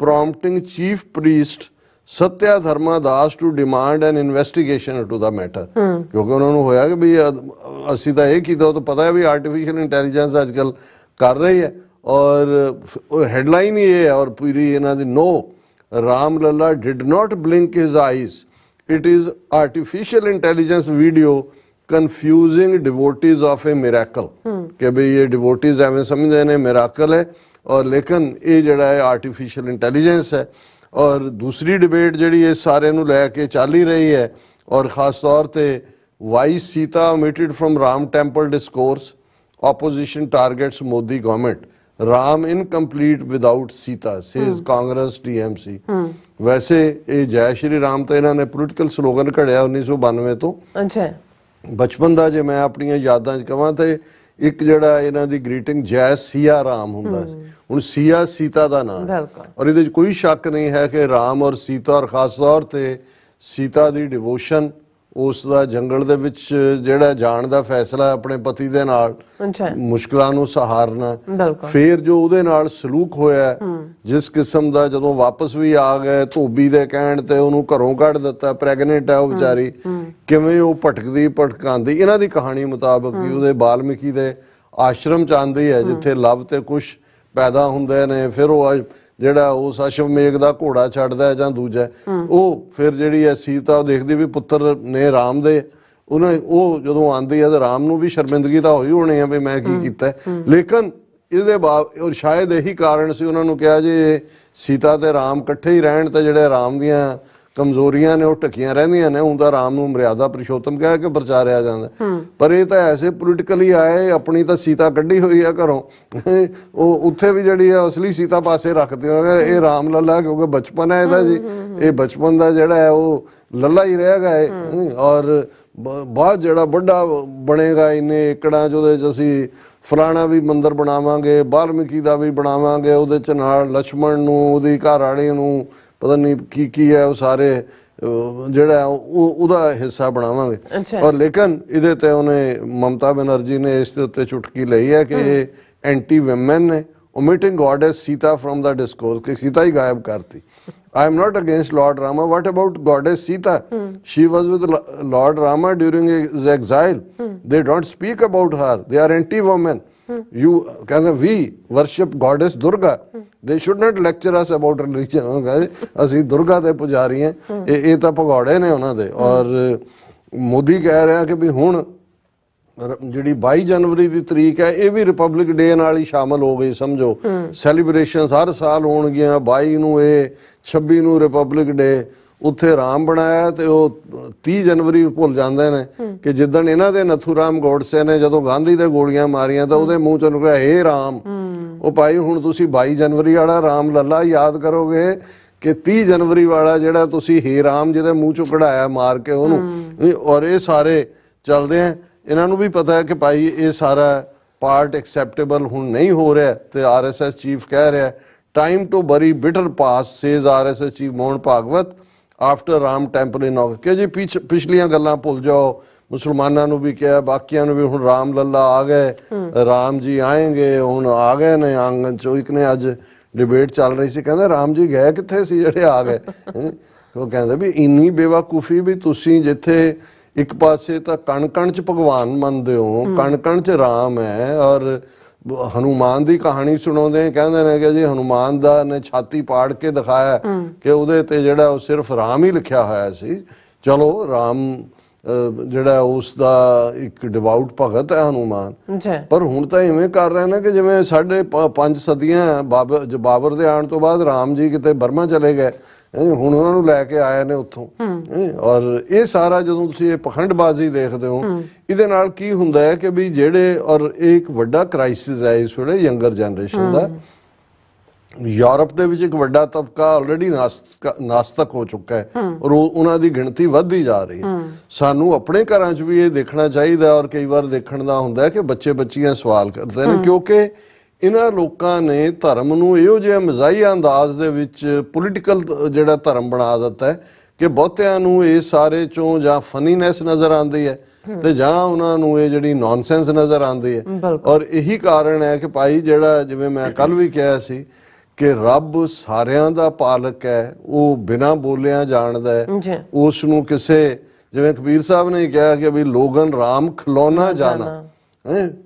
prompting chief priest Satya Dharma Das to demand an investigation into the matter. ਕਿਉਂਕਿ ਉਹਨਾਂ ਨੂੰ ਹੋਇਆ ਕਿ ਵੀ ਅਸੀਂ ਤਾਂ ਇਹ ਕੀਤਾ, ਉਹ ਤਾਂ ਪਤਾ ਹੈ ਵੀ ਆਰਟੀਫਿਸ਼ੀਅਲ ਇੰਟੈਲੀਜੈਂਸ ਅੱਜ ਕੱਲ੍ਹ ਕਰ ਰਹੀ ਹੈ, ਔਰ ਹੈਡਲਾਈਨ ਹੀ ਇਹ ਹੈ ਔਰ ਪੂਰੀ ਇਹਨਾਂ ਦੀ ਨੋ Ram Lalla did not blink his eyes. It is artificial intelligence video confusing devotees of a miracle. कि भाई ये devotees ਐਵੇਂ ਸਮਝਦੇ ਨੇ miracle ਹੈ, ਔਰ ਲੇਕਿਨ ਇਹ ਜਿਹੜਾ ਹੈ artificial intelligence ਹੈ। ਔਰ ਦੂਸਰੀ ਡਿਬੇਟ ਜਿਹੜੀ ਇਸ ਸਾਰੇ ਨੂੰ ਲੈ ਕੇ ਚੱਲ ਹੀ ਰਹੀ ਹੈ, ਔਰ ਖਾਸ ਤੌਰ ਤੇ why Sita omitted from Ram temple discourse, opposition targets Modi government. Ram incomplete without Sita, says Congress DMC. ਵੈਸੇ ਇਹ ਜੈ ਸ਼੍ਰੀ ਰਾਮ ਤਾਂ ਇਹਨਾਂ ਨੇ ਪੋਲੀਟੀਕਲ ਸਲੋਗਨ ਘੜਿਆ 1992 ਤੋਂ। ਅੱਛਾ, ਬਚਪਨ ਦਾ ਜੇ ਮੈਂ ਆਪਣੀਆਂ ਯਾਦਾਂ 'ਚ ਕਹਾਂ ਤੇ ਇੱਕ ਜਿਹੜਾ ਇਹਨਾਂ ਦੀ ਗ੍ਰੀਟਿੰਗ ਜੈ ਸਿਆ ਰਾਮ ਹੁੰਦਾ ਸੀ, ਹੁਣ ਸਿਆ ਸੀਤਾ ਦਾ ਨਾਮ ਹੈ। ਔਰ ਇਹਦੇ 'ਚ ਕੋਈ ਸ਼ੱਕ ਨਹੀਂ ਹੈ ਕਿ ਰਾਮ ਔਰ ਸੀਤਾ, ਔਰ ਖਾਸ ਤੌਰ ਤੇ ਸੀਤਾ ਦੀ ਡਿਵੋਸ਼ਨ, ਉਸ ਦਾ ਜੰਗਲ ਦੇ ਵਿੱਚ ਜਿਹੜਾ ਜਾਣ ਦਾ ਫੈਸਲਾ ਆਪਣੇ ਪਤੀ ਦੇ ਨਾਲ, ਮੁਸ਼ਕਲਾਂ ਨੂੰ ਸਹਾਰਨਾ, ਫਿਰ ਜੋ ਉਹਦੇ ਨਾਲ ਸਲੂਕ ਹੋਇਆ, ਜਿਸ ਕਿਸਮ ਦਾ ਜਦੋਂ ਵਾਪਸ ਵੀ ਆ ਗਏ ਧੋਬੀ ਦੇ ਕਹਿਣ ਤੇ ਉਹਨੂੰ ਘਰੋਂ ਕੱਢ ਦਿੱਤਾ, ਪ੍ਰੈਗਨੈਂਟ ਹੈ ਉਹ ਵਿਚਾਰੀ, ਕਿਵੇਂ ਉਹ ਭਟਕਦੀ ਭਟਕਾਉਂਦੀ, ਇਹਨਾਂ ਦੀ ਕਹਾਣੀ ਮੁਤਾਬਕ ਵੀ ਉਹਦੇ ਬਾਲਮੀਕੀ ਦੇ ਆਸ਼ਰਮ ਚ ਆਉਂਦੀ ਹੈ ਜਿੱਥੇ ਲਵ ਤੇ ਕੁਸ਼ ਪੈਦਾ ਹੁੰਦੇ ਨੇ, ਫਿਰ ਉਹ ਜਿਹੜਾ ਉਸ ਅਸ਼ਵਮੇਘ ਦਾ ਘੋੜਾ ਛੱਡਦਾ ਜਾਂ ਦੂਜਾ, ਉਹ ਫਿਰ ਜਿਹੜੀ ਹੈ ਸੀਤਾ ਉਹ ਦੇਖਦੀ ਵੀ ਪੁੱਤਰ ਨੇ ਰਾਮ ਦੇ, ਉਹ ਜਦੋਂ ਆਉਂਦੀ ਹੈ ਤੇ ਰਾਮ ਨੂੰ ਵੀ ਸ਼ਰਮਿੰਦਗੀ ਤਾਂ ਹੋਈ ਹੋਣੀ ਆ ਵੀ ਮੈਂ ਕੀ ਕੀਤਾ, ਲੇਕਿਨ ਇਹਦੇ ਬਾਅਦ ਸ਼ਾਇਦ ਇਹੀ ਕਾਰਨ ਸੀ ਉਹਨਾਂ ਨੂੰ ਕਿਹਾ ਜੇ ਸੀਤਾ ਤੇ ਰਾਮ ਇਕੱਠੇ ਹੀ ਰਹਿਣ ਤੇ ਜਿਹੜੇ ਰਾਮ ਦੀਆਂ ਕਮਜ਼ੋਰੀਆਂ ਨੇ ਉਹ ਟਕੀਆਂ ਰਹਿੰਦੀਆਂ ਨੇ, ਹੁਣ ਤਾਂ ਰਾਮ ਨੂੰ ਮਰਿਆਦਾ ਪੁਰਸ਼ੋਤਮ ਕਹਿ ਕੇ ਪ੍ਰਚਾਰਿਆ ਜਾਂਦਾ, ਪਰ ਇਹ ਤਾਂ ਐਸੇ ਪੋਲੀਟੀਕਲੀ ਆਏ, ਆਪਣੀ ਤਾਂ ਸੀਤਾ ਕੱਢੀ ਹੋਈ ਆ ਘਰੋਂ, ਉਹ ਉੱਥੇ ਵੀ ਜਿਹੜੀ ਆ ਅਸਲੀ ਸੀਤਾ ਪਾਸੇ ਰੱਖਦੇ ਹੋਣਗੇ। ਇਹ ਰਾਮ ਲੱਲਾ ਕਿਉਂਕਿ ਬਚਪਨ ਹੈ ਇਹਦਾ ਜੀ, ਇਹ ਬਚਪਨ ਦਾ ਜਿਹੜਾ ਹੈ ਉਹ ਲੱਲਾ ਹੀ ਰਹੇਗਾ ਇਹ, ਔਰ ਬਾਅਦ ਜਿਹੜਾ ਵੱਡਾ ਬਣੇਗਾ ਇੰਨੇ ਏਕੜਾਂ 'ਚ ਉਹਦੇ 'ਚ ਅਸੀਂ ਫਲਾਣਾ ਵੀ ਮੰਦਿਰ ਬਣਾਵਾਂਗੇ, ਵਾਲਮੀਕੀ ਦਾ ਵੀ ਬਣਾਵਾਂਗੇ, ਉਹਦੇ 'ਚ ਨਾਲ ਲਛਮਣ ਨੂੰ, ਉਹਦੀ ਘਰ ਵਾਲੀ ਨੂੰ, ਪਤਾ ਨਹੀਂ ਕੀ ਹੈ, ਉਹ ਸਾਰੇ ਜਿਹੜਾ ਉਹਦਾ ਹਿੱਸਾ ਬਣਾਵਾਂਗੇ। ਔਰ ਲੇਕਿਨ ਇਹਦੇ ਤੇ ਉਹਨੇ ਮਮਤਾ ਬੈਨਰਜੀ ਨੇ ਇਸ ਦੇ ਉੱਤੇ ਚੁਟਕੀ ਲਈ ਹੈ ਕਿ ਇਹ ਐਂਟੀ ਵੂਮਨ ਨੇ, omitting goddess Sita from the discourse, ਕਿ ਸੀਤਾ ਹੀ ਗਾਇਬ ਕਰਤੀ। I am not against Lord Rama. What about goddess Sita? She was with Lord Rama during his exile. They don't speak about her. They are anti-women. You ਕਹਿੰਦੇ we worship goddess Durga. They should not lecture us about religion. ਅਸੀਂ ਦੁਰਗਾ ਦੇ ਪੁਜਾਰੀ ਹਾਂ, ਇਹ ਤਾਂ ਭਗੌੜੇ ਨੇ ਉਹਨਾਂ ਦੇ। ਔਰ ਮੋਦੀ ਕਹਿ ਰਿਹਾ ਕਿ ਵੀ ਹੁਣ ਜਿਹੜੀ 22 ਜਨਵਰੀ ਦੀ ਤਰੀਕ ਹੈ ਇਹ ਵੀ ਰਿਪਬਲਿਕ ਡੇ ਨਾਲ ਹੀ ਸ਼ਾਮਲ ਹੋ ਗਈ, ਸਮਝੋ ਸੈਲੀਬ੍ਰੇਸ਼ਨ ਹਰ ਸਾਲ ਹੋਣਗੀਆਂ। 22 ਨੂੰ ਇਹ, 26 ਨੂੰ ਰਿਪਬਲਿਕ ਡੇ, ਉੱਥੇ ਰਾਮ ਬਣਾਇਆ ਤੇ ਉਹ 30 ਜਨਵਰੀ ਭੁੱਲ ਜਾਂਦੇ ਨੇ ਕਿ ਜਿੱਦਣ ਇਹਨਾਂ ਦੇ ਨਥੂਰਾਮ ਗੋਡਸੇ ਨੇ ਜਦੋਂ ਗਾਂਧੀ ਦੇ ਗੋਲੀਆਂ ਮਾਰੀਆਂ ਤਾਂ ਉਹਦੇ ਮੂੰਹ ਚੋਂ ਨਿਕਲਿਆ ਹੇ ਰਾਮ। ਉਹ ਭਾਈ ਹੁਣ ਤੁਸੀਂ 22 ਜਨਵਰੀ ਵਾਲਾ ਰਾਮ ਲੱਲਾ ਯਾਦ ਕਰੋਗੇ ਕਿ 30 ਜਨਵਰੀ ਵਾਲਾ ਜਿਹੜਾ ਤੁਸੀਂ ਹੇ ਰਾਮ ਜਿਹਦੇ ਮੂੰਹ ਚੋਂ ਕਢਾਇਆ ਮਾਰ ਕੇ ਉਹਨੂੰ। ਔਰ ਇਹ ਸਾਰੇ ਚੱਲਦੇ ਆ, ਇਹਨਾਂ ਨੂੰ ਵੀ ਪਤਾ ਹੈ ਕਿ ਭਾਈ ਇਹ ਸਾਰਾ ਪਾਰਟ ਐਕਸੈਪਟੇਬਲ ਹੁਣ ਨਹੀਂ ਹੋ ਰਿਹਾ, ਤੇ RSS ਚੀਫ ਕਹਿ ਰਿਹਾ time to bury bitter past, says RSS chief Mohan Bhagwat after Ram temple in August. ਕਿ ਜੀ ਪਿਛਲੀਆਂ ਗੱਲਾਂ ਭੁੱਲ ਜਾਓ, ਮੁਸਲਮਾਨਾਂ ਨੂੰ ਵੀ ਕਿਹਾ, ਬਾਕੀਆਂ ਨੂੰ ਵੀ, ਹੁਣ ਰਾਮ ਲੱਲਾ ਆ ਗਏ, ਰਾਮ ਜੀ ਆਏਂਗੇ, ਹੁਣ ਆ ਗਏ ਨੇ ਆਂਗਨ ਚੋਂ। ਇੱਕ ਨੇ ਅੱਜ ਡਿਬੇਟ ਚੱਲ ਰਹੀ ਸੀ, ਕਹਿੰਦੇ ਰਾਮ ਜੀ ਗਏ ਕਿੱਥੇ ਸੀ ਜਿਹੜੇ ਆ ਗਏ। ਉਹ ਕਹਿੰਦੇ ਵੀ ਇੰਨੀ ਬੇਵਕੂਫੀ ਵੀ ਤੁਸੀਂ ਜਿੱਥੇ ਇੱਕ ਪਾਸੇ ਤਾਂ ਕਣ ਕਣ 'ਚ ਭਗਵਾਨ ਮੰਨਦੇ ਹੋ, ਕਣ ਕਣ 'ਚ ਰਾਮ ਹੈ, ਔਰ ਹਨੂਮਾਨ ਦੀ ਕਹਾਣੀ ਸੁਣਾਉਂਦੇ ਕਹਿੰਦੇ ਨੇ ਕਿ ਜੀ ਹਨੂਮਾਨ ਦਾ ਨੇ ਛਾਤੀ ਪਾੜ ਕੇ ਦਿਖਾਇਆ ਕਿ ਉਹਦੇ ਤੇ ਜਿਹੜਾ ਉਹ ਸਿਰਫ ਰਾਮ ਹੀ ਲਿਖਿਆ ਹੋਇਆ ਸੀ। ਚਲੋ ਰਾਮ ਜਿਹੜਾ ਉਸ ਦਾ ਇੱਕ ਡਿਵਾਊਟ ਭਗਤ ਹੈ ਹਨੂਮਾਨ, ਪਰ ਹੁਣ ਤਾਂ ਇਵੇਂ ਕਰ ਰਹੇ ਨੇ ਕਿ ਜਿਵੇਂ 5.5 ਸਦੀਆਂ ਬਾਬਰ ਦੇ ਆਉਣ ਤੋਂ ਬਾਅਦ ਰਾਮ ਜੀ ਕਿਤੇ ਬਰਮਾ ਚਲੇ ਗਏ, ਹੁਣ ਉਹਨਾਂ ਨੂੰ ਲੈ ਕੇ ਆਏ ਨੇ ਉੱਥੋਂ। ਔਰ ਇਹ ਸਾਰਾ ਜਦੋਂ ਤੁਸੀਂ ਇਹ ਪਖੰਡਬਾਜ਼ੀ ਦੇਖਦੇ ਹੋ, ਇਹਦੇ ਨਾਲ ਕੀ ਹੁੰਦਾ ਹੈ ਕਿ ਵੀ ਜਿਹੜੇ, ਔਰ ਇਹ ਇੱਕ ਵੱਡਾ ਕ੍ਰਾਈਸਿਸ ਹੈ ਇਸ ਵੇਲੇ ਯੰਗਰ ਜਨਰੇਸ਼ਨ ਦਾ। ਯੂਰਪ ਦੇ ਵਿੱਚ ਇੱਕ ਵੱਡਾ ਤਬਕਾ ਆਲਰੇਡੀ ਨਾਸਤਕ ਹੋ ਚੁੱਕਾ ਹੈ, ਔਰ ਉਹਨਾਂ ਦੀ ਗਿਣਤੀ ਵੱਧਦੀ ਜਾ ਰਹੀ ਹੈ। ਸਾਨੂੰ ਆਪਣੇ ਘਰਾਂ 'ਚ ਵੀ ਇਹ ਦੇਖਣਾ ਚਾਹੀਦਾ, ਔਰ ਕਈ ਵਾਰ ਦੇਖਣ ਦਾ ਹੁੰਦਾ ਹੈ ਕਿ ਬੱਚੇ ਬੱਚੀਆਂ ਸਵਾਲ ਕਰਦੇ ਨੇ, ਕਿਉਂਕਿ ਇਹਨਾਂ ਲੋਕਾਂ ਨੇ ਧਰਮ ਨੂੰ ਇਹੋ ਜਿਹੇ ਮਜ਼ਾਹੀਆ ਅੰਦਾਜ਼ ਦੇ ਵਿੱਚ ਪੋਲੀਟੀਕਲ ਜਿਹੜਾ ਧਰਮ ਬਣਾ ਦਿੱਤਾ ਹੈ ਕਿ ਬਹੁਤਿਆਂ ਨੂੰ ਇਹ ਸਾਰੇ ਚੋਂ ਜਾਂ ਫਨੀਨੈਸ ਨਜ਼ਰ ਆਉਂਦੀ ਹੈ ਤੇ ਜਾਂ ਉਹਨਾਂ ਨੂੰ ਇਹ ਜਿਹੜੀ ਨੌਨਸੈਂਸ ਨਜ਼ਰ ਆਉਂਦੀ ਹੈ। ਔਰ ਇਹੀ ਕਾਰਨ ਹੈ ਕਿ ਭਾਈ ਜਿਹੜਾ ਜਿਵੇਂ ਮੈਂ ਕੱਲ ਵੀ ਕਿਹਾ ਸੀ ਕਿ ਰੱਬ ਸਾਰਿਆਂ ਦਾ ਪਾਲਕ ਹੈ, ਉਹ ਬਿਨਾਂ ਬੋਲਿਆਂ ਜਾਣਦਾ ਹੈ। ਉਸ ਨੂੰ ਕਿਸੇ ਜਿਵੇਂ ਕਬੀਰ ਸਾਹਿਬ ਨੇ ਕਿਹਾ ਕਿ ਵੀ ਲੋਗਨ ਰਾਮ ਖਿਲੌਣਾ ਜਾਣਾ,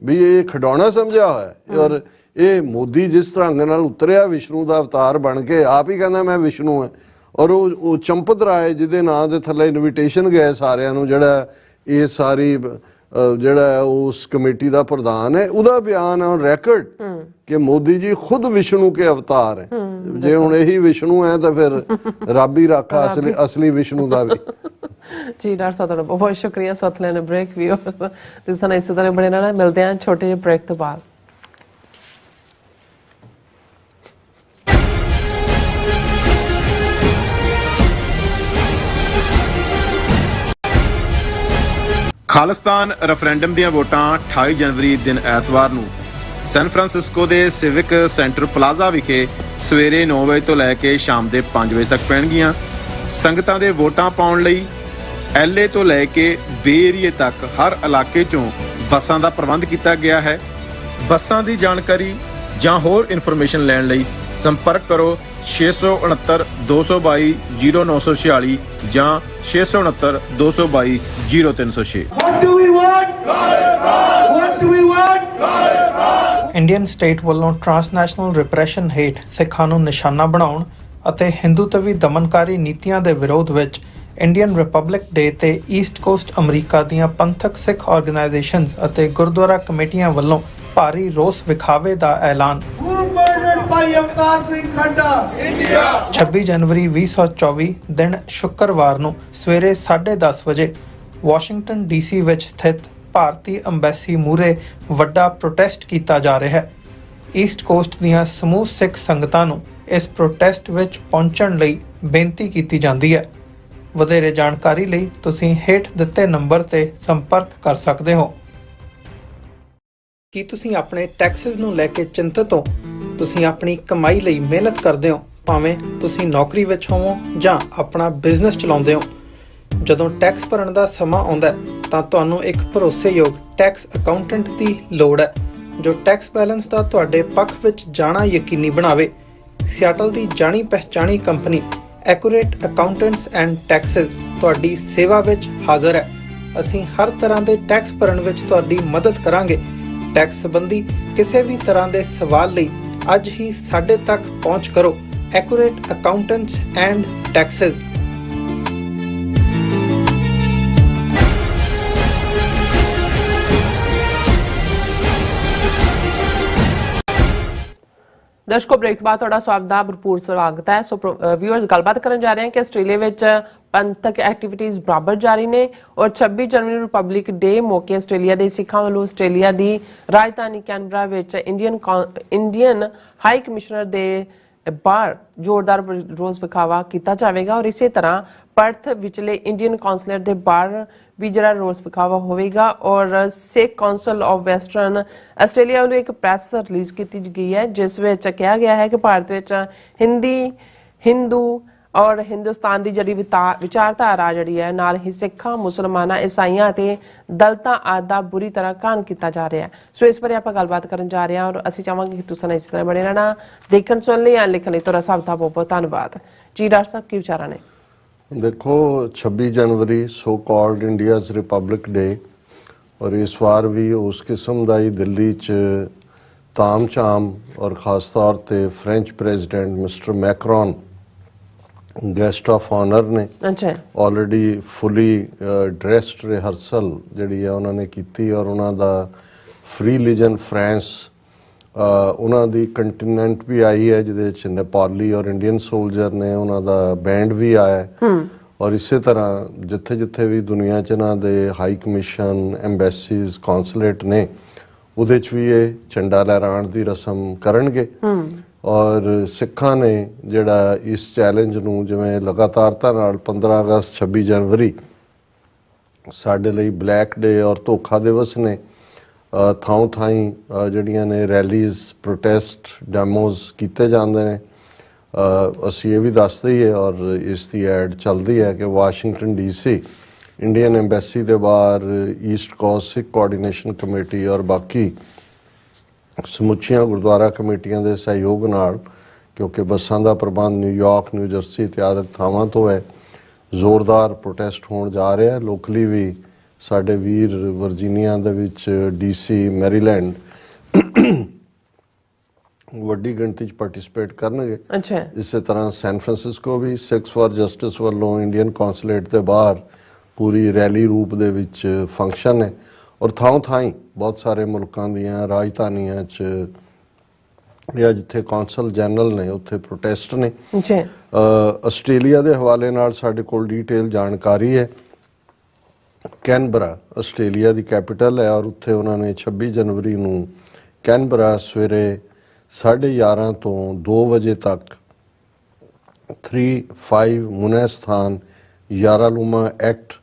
ਵੀ ਇਹ ਖਿਡੌਣਾ ਸਮਝਿਆ ਹੋਇਆ। ਔਰ ਇਹ ਮੋਦੀ ਜਿਸ ਢੰਗ ਨਾਲ ਉਤਰਿਆ ਵਿਸ਼ਨੂੰ ਦਾ ਅਵਤਾਰ ਬਣ ਕੇ, ਆਪ ਹੀ ਕਹਿੰਦਾ ਮੈਂ ਵਿਸ਼ਨੂੰ ਹਾਂ। ਔਰ ਉਹ ਚੰਪਤ ਰਾਏ ਜਿਹਦੇ ਨਾਂ ਦੇ ਥੱਲੇ ਇਨਵੀਟੇਸ਼ਨ ਗਏ ਸਾਰਿਆਂ ਨੂੰ, ਜਿਹੜਾ ਇਹ ਸਾਰੀ ਜਿਹੜਾ ਉਸ ਕਮੇਟੀ ਦਾ ਪ੍ਰਧਾਨ ਹੈ, ਉਹਦਾ ਬਿਆਨ ਹੈ ਰੈਕਰਡ ਕਿ ਮੋਦੀ ਜੀ ਖੁਦ ਵਿਸ਼ਨੂੰ ਕੇ ਅਵਤਾਰ ਹੈ। ਜੇ ਹੁਣ ਇਹੀ ਵਿਸ਼ਨੂੰ ਹੈ ਤਾਂ ਫਿਰ ਰੱਬ ਹੀ ਰਾਖਾ ਅਸਲੀ ਵਿਸ਼ਨੂੰ ਦਾ ਵੀ। ਜੀ ਡਾਕਟਰ ਸਾਹਿਬ, ਤੁਹਾਡਾ ਬਹੁਤ ਸ਼ੁਕਰੀਆ। ਸਾਥ ਲੈਣੇ ਬ੍ਰੇਕ ਵੀ ਤੇ ਸਾਨੂੰ ਇਸੇ ਤਰ੍ਹਾਂ ਬਣੇ ਰਹਿਣਾ। ਮਿਲਦੇ ਹਾਂ ਛੋਟੇ ਜਿਹੇ ਬ੍ਰੇਕ ਤੋਂ ਬਾਅਦ। ਖਾਲਿਸਤਾਨ ਰੈਫਰੈਂਡਮ ਦੀਆਂ ਵੋਟਾਂ 28 ਜਨਵਰੀ ਦਿਨ ਐਤਵਾਰ ਨੂੰ ਸੈਨ ਫਰਾਂਸਿਸਕੋ ਦੇ ਸਿਵਿਕ ਸੈਂਟਰ ਪਲਾਜ਼ਾ ਵਿਖੇ ਸਵੇਰੇ 9 ਵਜੇ ਤੋਂ ਲੈ ਕੇ ਸ਼ਾਮ ਦੇ 5 ਵਜੇ ਤੱਕ ਪੈਣਗੀਆਂ। ਸੰਗਤਾਂ ਦੇ ਵੋਟਾਂ ਪਾਉਣ ਲਈ LA ਤੋਂ ਲੈ ਕੇ ਬੇ ਏਰੀਏ ਤੱਕ ਹਰ ਇਲਾਕੇ 'ਚੋਂ ਬੱਸਾਂ ਦਾ ਪ੍ਰਬੰਧ ਕੀਤਾ ਗਿਆ ਹੈ। ਬੱਸਾਂ ਦੀ ਜਾਣਕਾਰੀ ਜਾਂ ਹੋਰ ਇਨਫੋਰਮੇਸ਼ਨ ਲੈਣ ਲਈ ਸੰਪਰਕ ਕਰੋ 669 222 0946 ਜਾਂ 669 222 0306। What do we want? Khalistan! What do we want? Khalistan! Indian state ਵੱਲੋਂ ਟਰਾਂਸਨੈਸ਼ਨਲ ਰਿਪਰੈਸ਼ਨ ਹੇਠ ਸਿੱਖਾਂ ਨੂੰ ਨਿਸ਼ਾਨਾ ਬਣਾਉਣ ਅਤੇ ਹਿੰਦੂਤਵੀ ਦਮਨਕਾਰੀ ਨੀਤੀਆਂ ਦੇ ਵਿਰੋਧ ਵਿੱਚ ਇੰਡੀਅਨ ਰਿਪਬਲਿਕ ਡੇ ਤੇ ਈਸਟ ਕੋਸਟ ਅਮਰੀਕਾ ਦੀਆਂ ਪੰਥਕ ਸਿੱਖ ਆਰਗੇਨਾਈਜੇਸ਼ਨਸ ਅਤੇ ਗੁਰਦੁਆਰਾ ਕਮੇਟੀਆਂ ਵੱਲੋਂ ਭਾਰੀ ਰੋਸ ਵਿਖਾਵੇ ਦਾ ਐਲਾਨ। Who murdered Bhai Avtar Singh Khanda? India! 26 ਜਨਵਰੀ 2024 ਦਿਨ ਸ਼ੁੱਕਰਵਾਰ ਨੂੰ ਸਵੇਰੇ 10:30 ਵਜੇ ਵਾਸ਼ਿੰਗਟਨ DC ਵਿੱਚ ਸਥਿਤ ਭਾਰਤੀ ਅੰਬੈਸੀ ਮੂਹਰੇ ਵੱਡਾ ਪ੍ਰੋਟੈਸਟ ਕੀਤਾ ਜਾ ਰਿਹਾ ਹੈ। ਈਸਟ ਕੋਸਟ ਦੀਆਂ ਸਮੂਹ ਸਿੱਖ ਸੰਗਤਾਂ ਨੂੰ ਇਸ ਪ੍ਰੋਟੈਸਟ ਵਿੱਚ ਪਹੁੰਚਣ ਲਈ ਬੇਨਤੀ ਕੀਤੀ ਜਾਂਦੀ ਹੈ। ਵਧੇਰੇ ਜਾਣਕਾਰੀ ਲਈ ਤੁਸੀਂ ਹੇਠ ਦਿੱਤੇ ਨੰਬਰ ਤੇ ਸੰਪਰਕ ਕਰ ਸਕਦੇ ਹੋ। ਕੀ ਤੁਸੀਂ ਆਪਣੇ ਟੈਕਸਿਸ ਨੂੰ ਲੈ ਕੇ ਚਿੰਤਤ ਹੋ? ਤੁਸੀਂ ਆਪਣੀ ਕਮਾਈ ਲਈ ਮਿਹਨਤ ਕਰਦੇ ਹੋ, ਭਾਵੇਂ ਤੁਸੀਂ ਨੌਕਰੀ ਵਿੱਚ ਹੋਵੋ ਜਾਂ ਆਪਣਾ ਬਿਜ਼ਨਸ ਚਲਾਉਂਦੇ ਹੋ। ਜਦੋਂ ਟੈਕਸ ਭਰਨ ਦਾ ਸਮਾਂ ਆਉਂਦਾ ਹੈ ਤਾਂ ਤੁਹਾਨੂੰ ਇੱਕ ਭਰੋਸੇਯੋਗ ਟੈਕਸ ਅਕਾਊਂਟੈਂਟ ਦੀ ਲੋੜ ਹੈ ਜੋ ਟੈਕਸ ਬੈਲੈਂਸ ਦਾ ਤੁਹਾਡੇ ਪੱਖ ਵਿੱਚ ਜਾਣਾ ਯਕੀਨੀ ਬਣਾਵੇ। ਸਿਆਟਲ ਦੀ ਜਾਣੀ ਪਛਾਣੀ company Accurate Accountants and Taxes ਤੁਹਾਡੀ ਸੇਵਾ ਵਿੱਚ ਹਾਜ਼ਰ ਹੈ। ਅਸੀਂ ਹਰ ਤਰ੍ਹਾਂ ਦੇ ਟੈਕਸ ਭਰਨ ਵਿੱਚ ਤੁਹਾਡੀ ਮਦਦ ਕਰਾਂਗੇ। ਟੈਕਸ ਸੰਬੰਧੀ ਕਿਸੇ ਵੀ ਤਰ੍ਹਾਂ ਦੇ ਸਵਾਲ ਲਈ ਅੱਜ ਹੀ ਸਾਡੇ ਤੱਕ ਪਹੁੰਚ ਕਰੋ। Accurate Accountants and Taxes. ਦਰਸ਼ਕੋ, ਬ੍ਰੇਕ ਤੋਂ ਬਾਅਦ ਤੁਹਾਡਾ ਸਵਾਗਤ ਦਾ ਭਰਪੂਰ ਸਵਾਗਤ ਹੈ। ਸੋ ਵਿਊਅਰਸ, ਗੱਲਬਾਤ ਕਰਨ ਜਾ ਰਹੇ ਹਾਂ ਕਿ ਆਸਟ੍ਰੇਲੀਆ ਵਿੱਚ ਪੰਥਕ ਐਕਟੀਵਿਟੀਜ਼ ਬਰਾਬਰ ਜਾਰੀ ਨੇ ਔਰ 26 ਜਨਵਰੀ ਨੂੰ ਰਿਪਬਲਿਕ ਡੇ ਮੌਕੇ ਆਸਟ੍ਰੇਲੀਆ ਦੇ ਸਿੱਖਾਂ ਵੱਲੋਂ ਆਸਟ੍ਰੇਲੀਆ ਦੀ ਰਾਜਧਾਨੀ ਕੈਨਬਰਾ ਵਿੱਚ ਇੰਡੀਅਨ ਹਾਈ ਕਮਿਸ਼ਨਰ ਦੇ ਬਾਹਰ ਜ਼ੋਰਦਾਰ ਰੋਸ ਵਿਖਾਵਾ ਕੀਤਾ ਜਾਵੇਗਾ ਔਰ ਇਸੇ ਤਰ੍ਹਾਂ ਪਰਥ ਵਿਚਲੇ ਇੰਡੀਅਨ ਕੌਂਸਲੇਟ ਦੇ ਬਾਹਰ ਵੀ ਜਿਹੜਾ ਰੋਸ ਵਿਖਾਵਾ ਹੋਵੇਗਾ। ਔਰ ਸਿੱਖ ਕਾਉਂਸਲ ਆਫ ਵੈਸਟਰਨ ਆਸਟ੍ਰੇਲੀਆ ਵੱਲੋਂ ਇੱਕ ਪ੍ਰੈਸ ਰਿਲੀਜ਼ ਕੀਤੀ ਗਈ ਹੈ ਜਿਸ ਵਿੱਚ ਕਿਹਾ ਗਿਆ ਹੈ ਕਿ ਭਾਰਤ ਵਿੱਚ ਹਿੰਦੂ ਔਰ ਹਿੰਦੁਸਤਾਨ ਦੀ ਜਿਹੜੀ ਵਿਚਾਰਧਾਰਾ ਜਿਹੜੀ ਹੈ ਨਾਲ ਹੀ ਸਿੱਖਾਂ, ਮੁਸਲਮਾਨਾਂ, ਈਸਾਈਆਂ ਅਤੇ ਦਲਿਤਾਂ ਆਦਿ ਦਾ ਬੁਰੀ ਤਰ੍ਹਾਂ ਘਾਣ ਕੀਤਾ ਜਾ ਰਿਹਾ ਹੈ। ਸੋ ਇਸ ਬਾਰੇ ਆਪਾਂ ਗੱਲਬਾਤ ਕਰਨ ਜਾ ਰਹੇ ਹਾਂ ਔਰ ਅਸੀਂ ਚਾਹਾਂਗੇ ਕਿ ਤੁਸੀਂ ਇਸ ਤਰ੍ਹਾਂ ਬਣੇ ਰਹਿਣਾ। ਦੇਖਣ ਸੁਣ ਲਈ ਜਾਂ ਲਿਖਣ ਲਈ ਤੁਹਾਡਾ ਸਭ ਦਾ ਬਹੁਤ ਬਹੁਤ ਧੰਨਵਾਦ। ਜੀ ਡਾਕਟਰ ਸਾਹਿਬ, ਕੀ ਵਿਚਾਰਾਂ ਨੇ? ਦੇਖੋ, 26 ਜਨਵਰੀ ਸੋ ਕਾਲਡ ਇੰਡੀਆਜ਼ ਰਿਪਬਲਿਕ ਡੇ ਔਰ ਇਸ ਵਾਰ ਵੀ ਉਸ ਕਿਸਮ ਦਾ ਹੀ ਦਿੱਲੀ 'ਚ ਤਾਮ-ਝਾਮ ਔਰ ਖਾਸ ਤੌਰ ਤੇ French president mister Macron guest of honour ਨੇ। ਆਲਰੇਡੀ ਫੁੱਲੀ ਡਰੈਸਡ ਰਿਹਰਸਲ ਜਿਹੜੀ ਹੈ ਉਹਨਾਂ ਨੇ ਕੀਤੀ ਔਰ ਉਹਨਾਂ ਦਾ ਫ੍ਰੀ ਲੀਜਨ ਫਰਾਂਸ ਉਹਨਾਂ ਦੀ ਕੰਟੀਨੈਂਟ ਵੀ ਆਈ ਹੈ ਜਿਹਦੇ ਵਿੱਚ ਨੇਪਾਲੀ ਔਰ ਇੰਡੀਅਨ ਸੋਲਜਰ ਨੇ, ਉਹਨਾਂ ਦਾ ਬੈਂਡ ਵੀ ਆਇਆ ਔਰ ਇਸੇ ਤਰ੍ਹਾਂ ਜਿੱਥੇ ਜਿੱਥੇ ਵੀ ਦੁਨੀਆ 'ਚ ਇਹਨਾਂ ਦੇ ਹਾਈ ਕਮਿਸ਼ਨ, ਐਮਬੈਸੀਜ਼, ਕੌਂਸਲੇਟ ਨੇ ਉਹਦੇ 'ਚ ਵੀ ਇਹ ਝੰਡਾ ਲਹਿਰਾਉਣ ਦੀ ਰਸਮ ਕਰਨਗੇ। ਔਰ ਸਿੱਖਾਂ ਨੇ ਜਿਹੜਾ ਇਸ ਚੈਲੰਜ ਨੂੰ ਜਿਵੇਂ ਲਗਾਤਾਰਤਾ ਨਾਲ 15 ਅਗਸਤ 26 ਜਨਵਰੀ ਸਾਡੇ ਲਈ ਬਲੈਕ ਡੇ ਔਰ ਧੋਖਾ ਦਿਵਸ ਨੇ, ਥਾਂ ਥਾਈਂ ਜਿਹੜੀਆਂ ਨੇ ਰੈਲੀਜ਼, ਪ੍ਰੋਟੈਸਟ, ਡੈਮੋਜ਼ ਕੀਤੇ ਜਾਂਦੇ ਨੇ। ਅਸੀਂ ਇਹ ਵੀ ਦੱਸ ਦਈਏ ਔਰ ਇਸ ਦੀ ਐਡ ਚੱਲਦੀ ਹੈ ਕਿ ਵਾਸ਼ਿੰਗਟਨ DC ਇੰਡੀਅਨ ਐਮਬੈਸੀ ਦੇ ਬਾਹਰ ਈਸਟ ਕੋਸਟ ਸਿੱਖ ਕੋਆਰਡੀਨੇਸ਼ਨ ਕਮੇਟੀ ਔਰ ਬਾਕੀ ਸਮੁੱਚੀਆਂ ਗੁਰਦੁਆਰਾ ਕਮੇਟੀਆਂ ਦੇ ਸਹਿਯੋਗ ਨਾਲ, ਕਿਉਂਕਿ ਬੱਸਾਂ ਦਾ ਪ੍ਰਬੰਧ ਨਿਊਯਾਰਕ, ਨਿਊ ਜਰਸੀ ਇਤਿਆਦਿਕ ਥਾਵਾਂ ਤੋਂ ਹੈ, ਜ਼ੋਰਦਾਰ ਪ੍ਰੋਟੈਸਟ ਹੋਣ ਜਾ ਰਿਹਾ। ਲੋਕਲੀ ਵੀ ਸਾਡੇ ਵੀਰ ਵਰਜੀਨੀਆ ਦੇ ਵਿੱਚ, DC, ਮੈਰੀਲੈਂਡ ਵੱਡੀ ਗਿਣਤੀ 'ਚ ਪਾਰਟਿਸਿਪੇਟ ਕਰਨਗੇ। ਅੱਛਾ। ਇਸੇ ਤਰ੍ਹਾਂ ਸੈਨ ਫਰਾਂਸਿਸਕੋ ਵੀ ਸਿੱਖਸ ਫਾਰ ਜਸਟਿਸ ਵੱਲੋਂ ਇੰਡੀਅਨ ਕੌਂਸੂਲੇਟ ਦੇ ਬਾਹਰ ਪੂਰੀ ਰੈਲੀ ਰੂਪ ਦੇ ਵਿੱਚ ਫੰਕਸ਼ਨ ਹੈ ਔਰ ਥਾਂ-ਥਾਈਂ ਬਹੁਤ ਸਾਰੇ ਮੁਲਕਾਂ ਦੀਆਂ ਰਾਜਧਾਨੀਆਂ 'ਚ ਜਾਂ ਜਿੱਥੇ ਕੌਂਸਲ ਜਨਰਲ ਨੇ ਉੱਥੇ ਪ੍ਰੋਟੈਸਟ ਨੇ। ਜੀ। ਆਸਟ੍ਰੇਲੀਆ ਦੇ ਹਵਾਲੇ ਨਾਲ ਸਾਡੇ ਕੋਲ ਡਿਟੇਲ ਜਾਣਕਾਰੀ ਹੈ। ਕੈਨਬਰਾ ਆਸਟ੍ਰੇਲੀਆ ਦੀ ਕੈਪੀਟਲ ਹੈ ਔਰ ਉੱਥੇ ਉਹਨਾਂ ਨੇ 26 ਜਨਵਰੀ ਨੂੰ ਕੈਨਬਰਾ ਸਵੇਰੇ 11:30 ਤੋਂ 2 ਵਜੇ ਤੱਕ 35 ਮੁਨੈਸਥਾਨ ਯਾਰਾਲੂਮਾ ਐਕਟ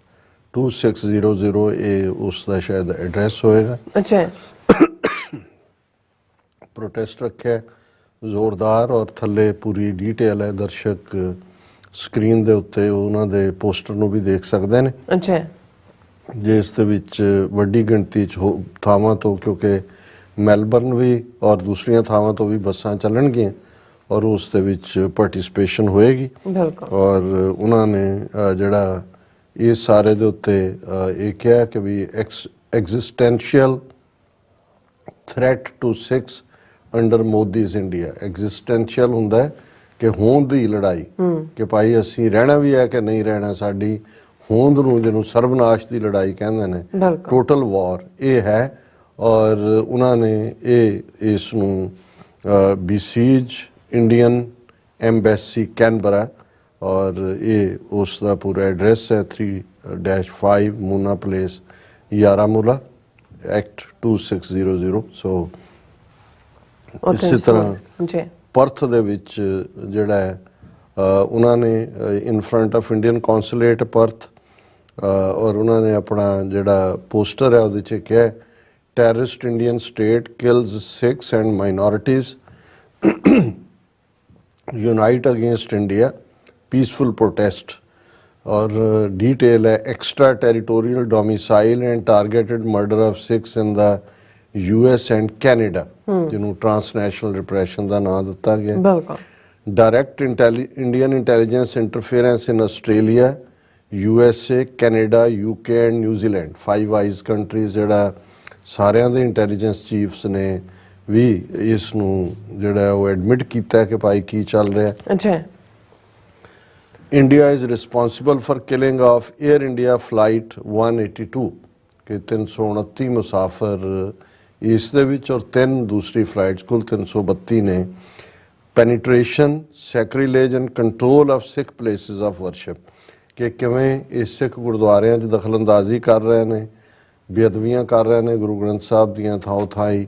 2600 ਇਹ ਉਸ ਦਾ ਸ਼ਾਇਦ ਐਡਰੈਸ ਹੋਏਗਾ। ਅੱਛਾ। ਪ੍ਰੋਟੈਸਟ ਰੱਖਿਆ ਜ਼ੋਰਦਾਰ ਔਰ ਥੱਲੇ ਪੂਰੀ ਡਿਟੇਲ ਹੈ, ਦਰਸ਼ਕ ਸਕਰੀਨ ਦੇ ਉੱਤੇ ਉਹਨਾਂ ਦੇ ਪੋਸਟਰ ਨੂੰ ਵੀ ਦੇਖ ਸਕਦੇ ਨੇ। ਅੱਛਾ। ਜਿਸ ਦੇ ਵਿੱਚ ਵੱਡੀ ਗਿਣਤੀ 'ਚ ਥਾਵਾਂ ਤੋਂ, ਕਿਉਂਕਿ ਮੈਲਬਰਨ ਵੀ ਔਰ ਦੂਸਰੀਆਂ ਥਾਵਾਂ ਤੋਂ ਵੀ ਬੱਸਾਂ ਚੱਲਣਗੀਆਂ ਔਰ ਉਸ ਦੇ ਵਿੱਚ ਪਾਰਟਿਸਿਪੇਸ਼ਨ ਹੋਏਗੀ। ਬਿਲਕੁਲ। ਔਰ ਉਹਨਾਂ ਨੇ ਜਿਹੜਾ ਇਸ ਸਾਰੇ ਦੇ ਉੱਤੇ ਇਹ ਕਿਹਾ ਕਿ ਵੀ existential threat to Sikhs under Modi's India. Existential ਹੁੰਦਾ ਹੈ ਕਿ ਹੋਂਦ ਦੀ ਲੜਾਈ, ਕਿ ਭਾਈ ਅਸੀਂ ਰਹਿਣਾ ਵੀ ਹੈ ਕਿ ਨਹੀਂ ਰਹਿਣਾ, ਸਾਡੀ ਹੋਂਦ ਨੂੰ, ਜਿਹਨੂੰ ਸਰਵਨਾਸ਼ ਦੀ ਲੜਾਈ ਕਹਿੰਦੇ ਨੇ, ਟੋਟਲ ਵਾਰ, ਇਹ ਹੈ। ਔਰ ਉਹਨਾਂ ਨੇ ਇਸ ਨੂੰ ਬੀਸੀਜ ਇੰਡੀਅਨ ਐਮਬੈਸੀ ਕੈਨਬਰਾ ਔਰ ਇਹ ਉਸ ਦਾ ਪੂਰਾ ਐਡਰੈਸ ਹੈ 3-5 ਮੂਨਾ ਪਲੇਸ ਯਾਰਾਮੂਲਾ ਐਕਟ 2600। ਸੋ ਇਸੇ ਤਰ੍ਹਾਂ ਜੀ ਪਰਥ ਦੇ ਵਿੱਚ ਜਿਹੜਾ ਹੈ ਉਹਨਾਂ ਨੇ ਇਨ front of Indian consulate Perth ਔਰ ਉਹਨਾਂ ਨੇ ਆਪਣਾ ਜਿਹੜਾ ਪੋਸਟਰ ਹੈ ਉਹਦੇ 'ਚ ਕਿਹਾ terrorist Indian state kills Sikhs and minorities unite against India peaceful protest. और डिटेल है extra territorial domicile and targeted murder of six in the US and Canada, जिन्होंने ट्रांसनैशनल रिप्रेशन का नाम दिता गया। Direct Indian intelligence interference in Australia, USA, Canada, UK and New Zealand, 5 eyes countries जिहड़ा सारियां दे इंटैलीजेंस चीफ्स ने भी इस ਜਿਹੜਾ ਉਹ ਐਡਮਿਟ ਕੀਤਾ ਕਿ ਭਾਈ ਕੀ ਚੱਲ ਰਿਹਾ। ਅੱਛਾ। India is responsible for killing of air India flight 182 ਕਿ 329 ਮੁਸਾਫਰ ਇਸ ਦੇ ਵਿੱਚ ਔਰ 3 ਦੂਸਰੀ ਫਲਾਈਟਸ ਕੁੱਲ 332 ਨੇ। Penetration, sacrilege and control of Sikh places of worship ਕਿ ਕਿਵੇਂ ਇਹ ਸਿੱਖ ਗੁਰਦੁਆਰਿਆਂ 'ਚ ਦਖਲਅੰਦਾਜ਼ੀ ਕਰ ਰਹੇ ਨੇ, ਬੇਅਦਬੀਆਂ ਕਰ ਰਹੇ ਨੇ ਗੁਰੂ ਗ੍ਰੰਥ ਸਾਹਿਬ ਦੀਆਂ ਥਾਂ-ਥਾਈਂ,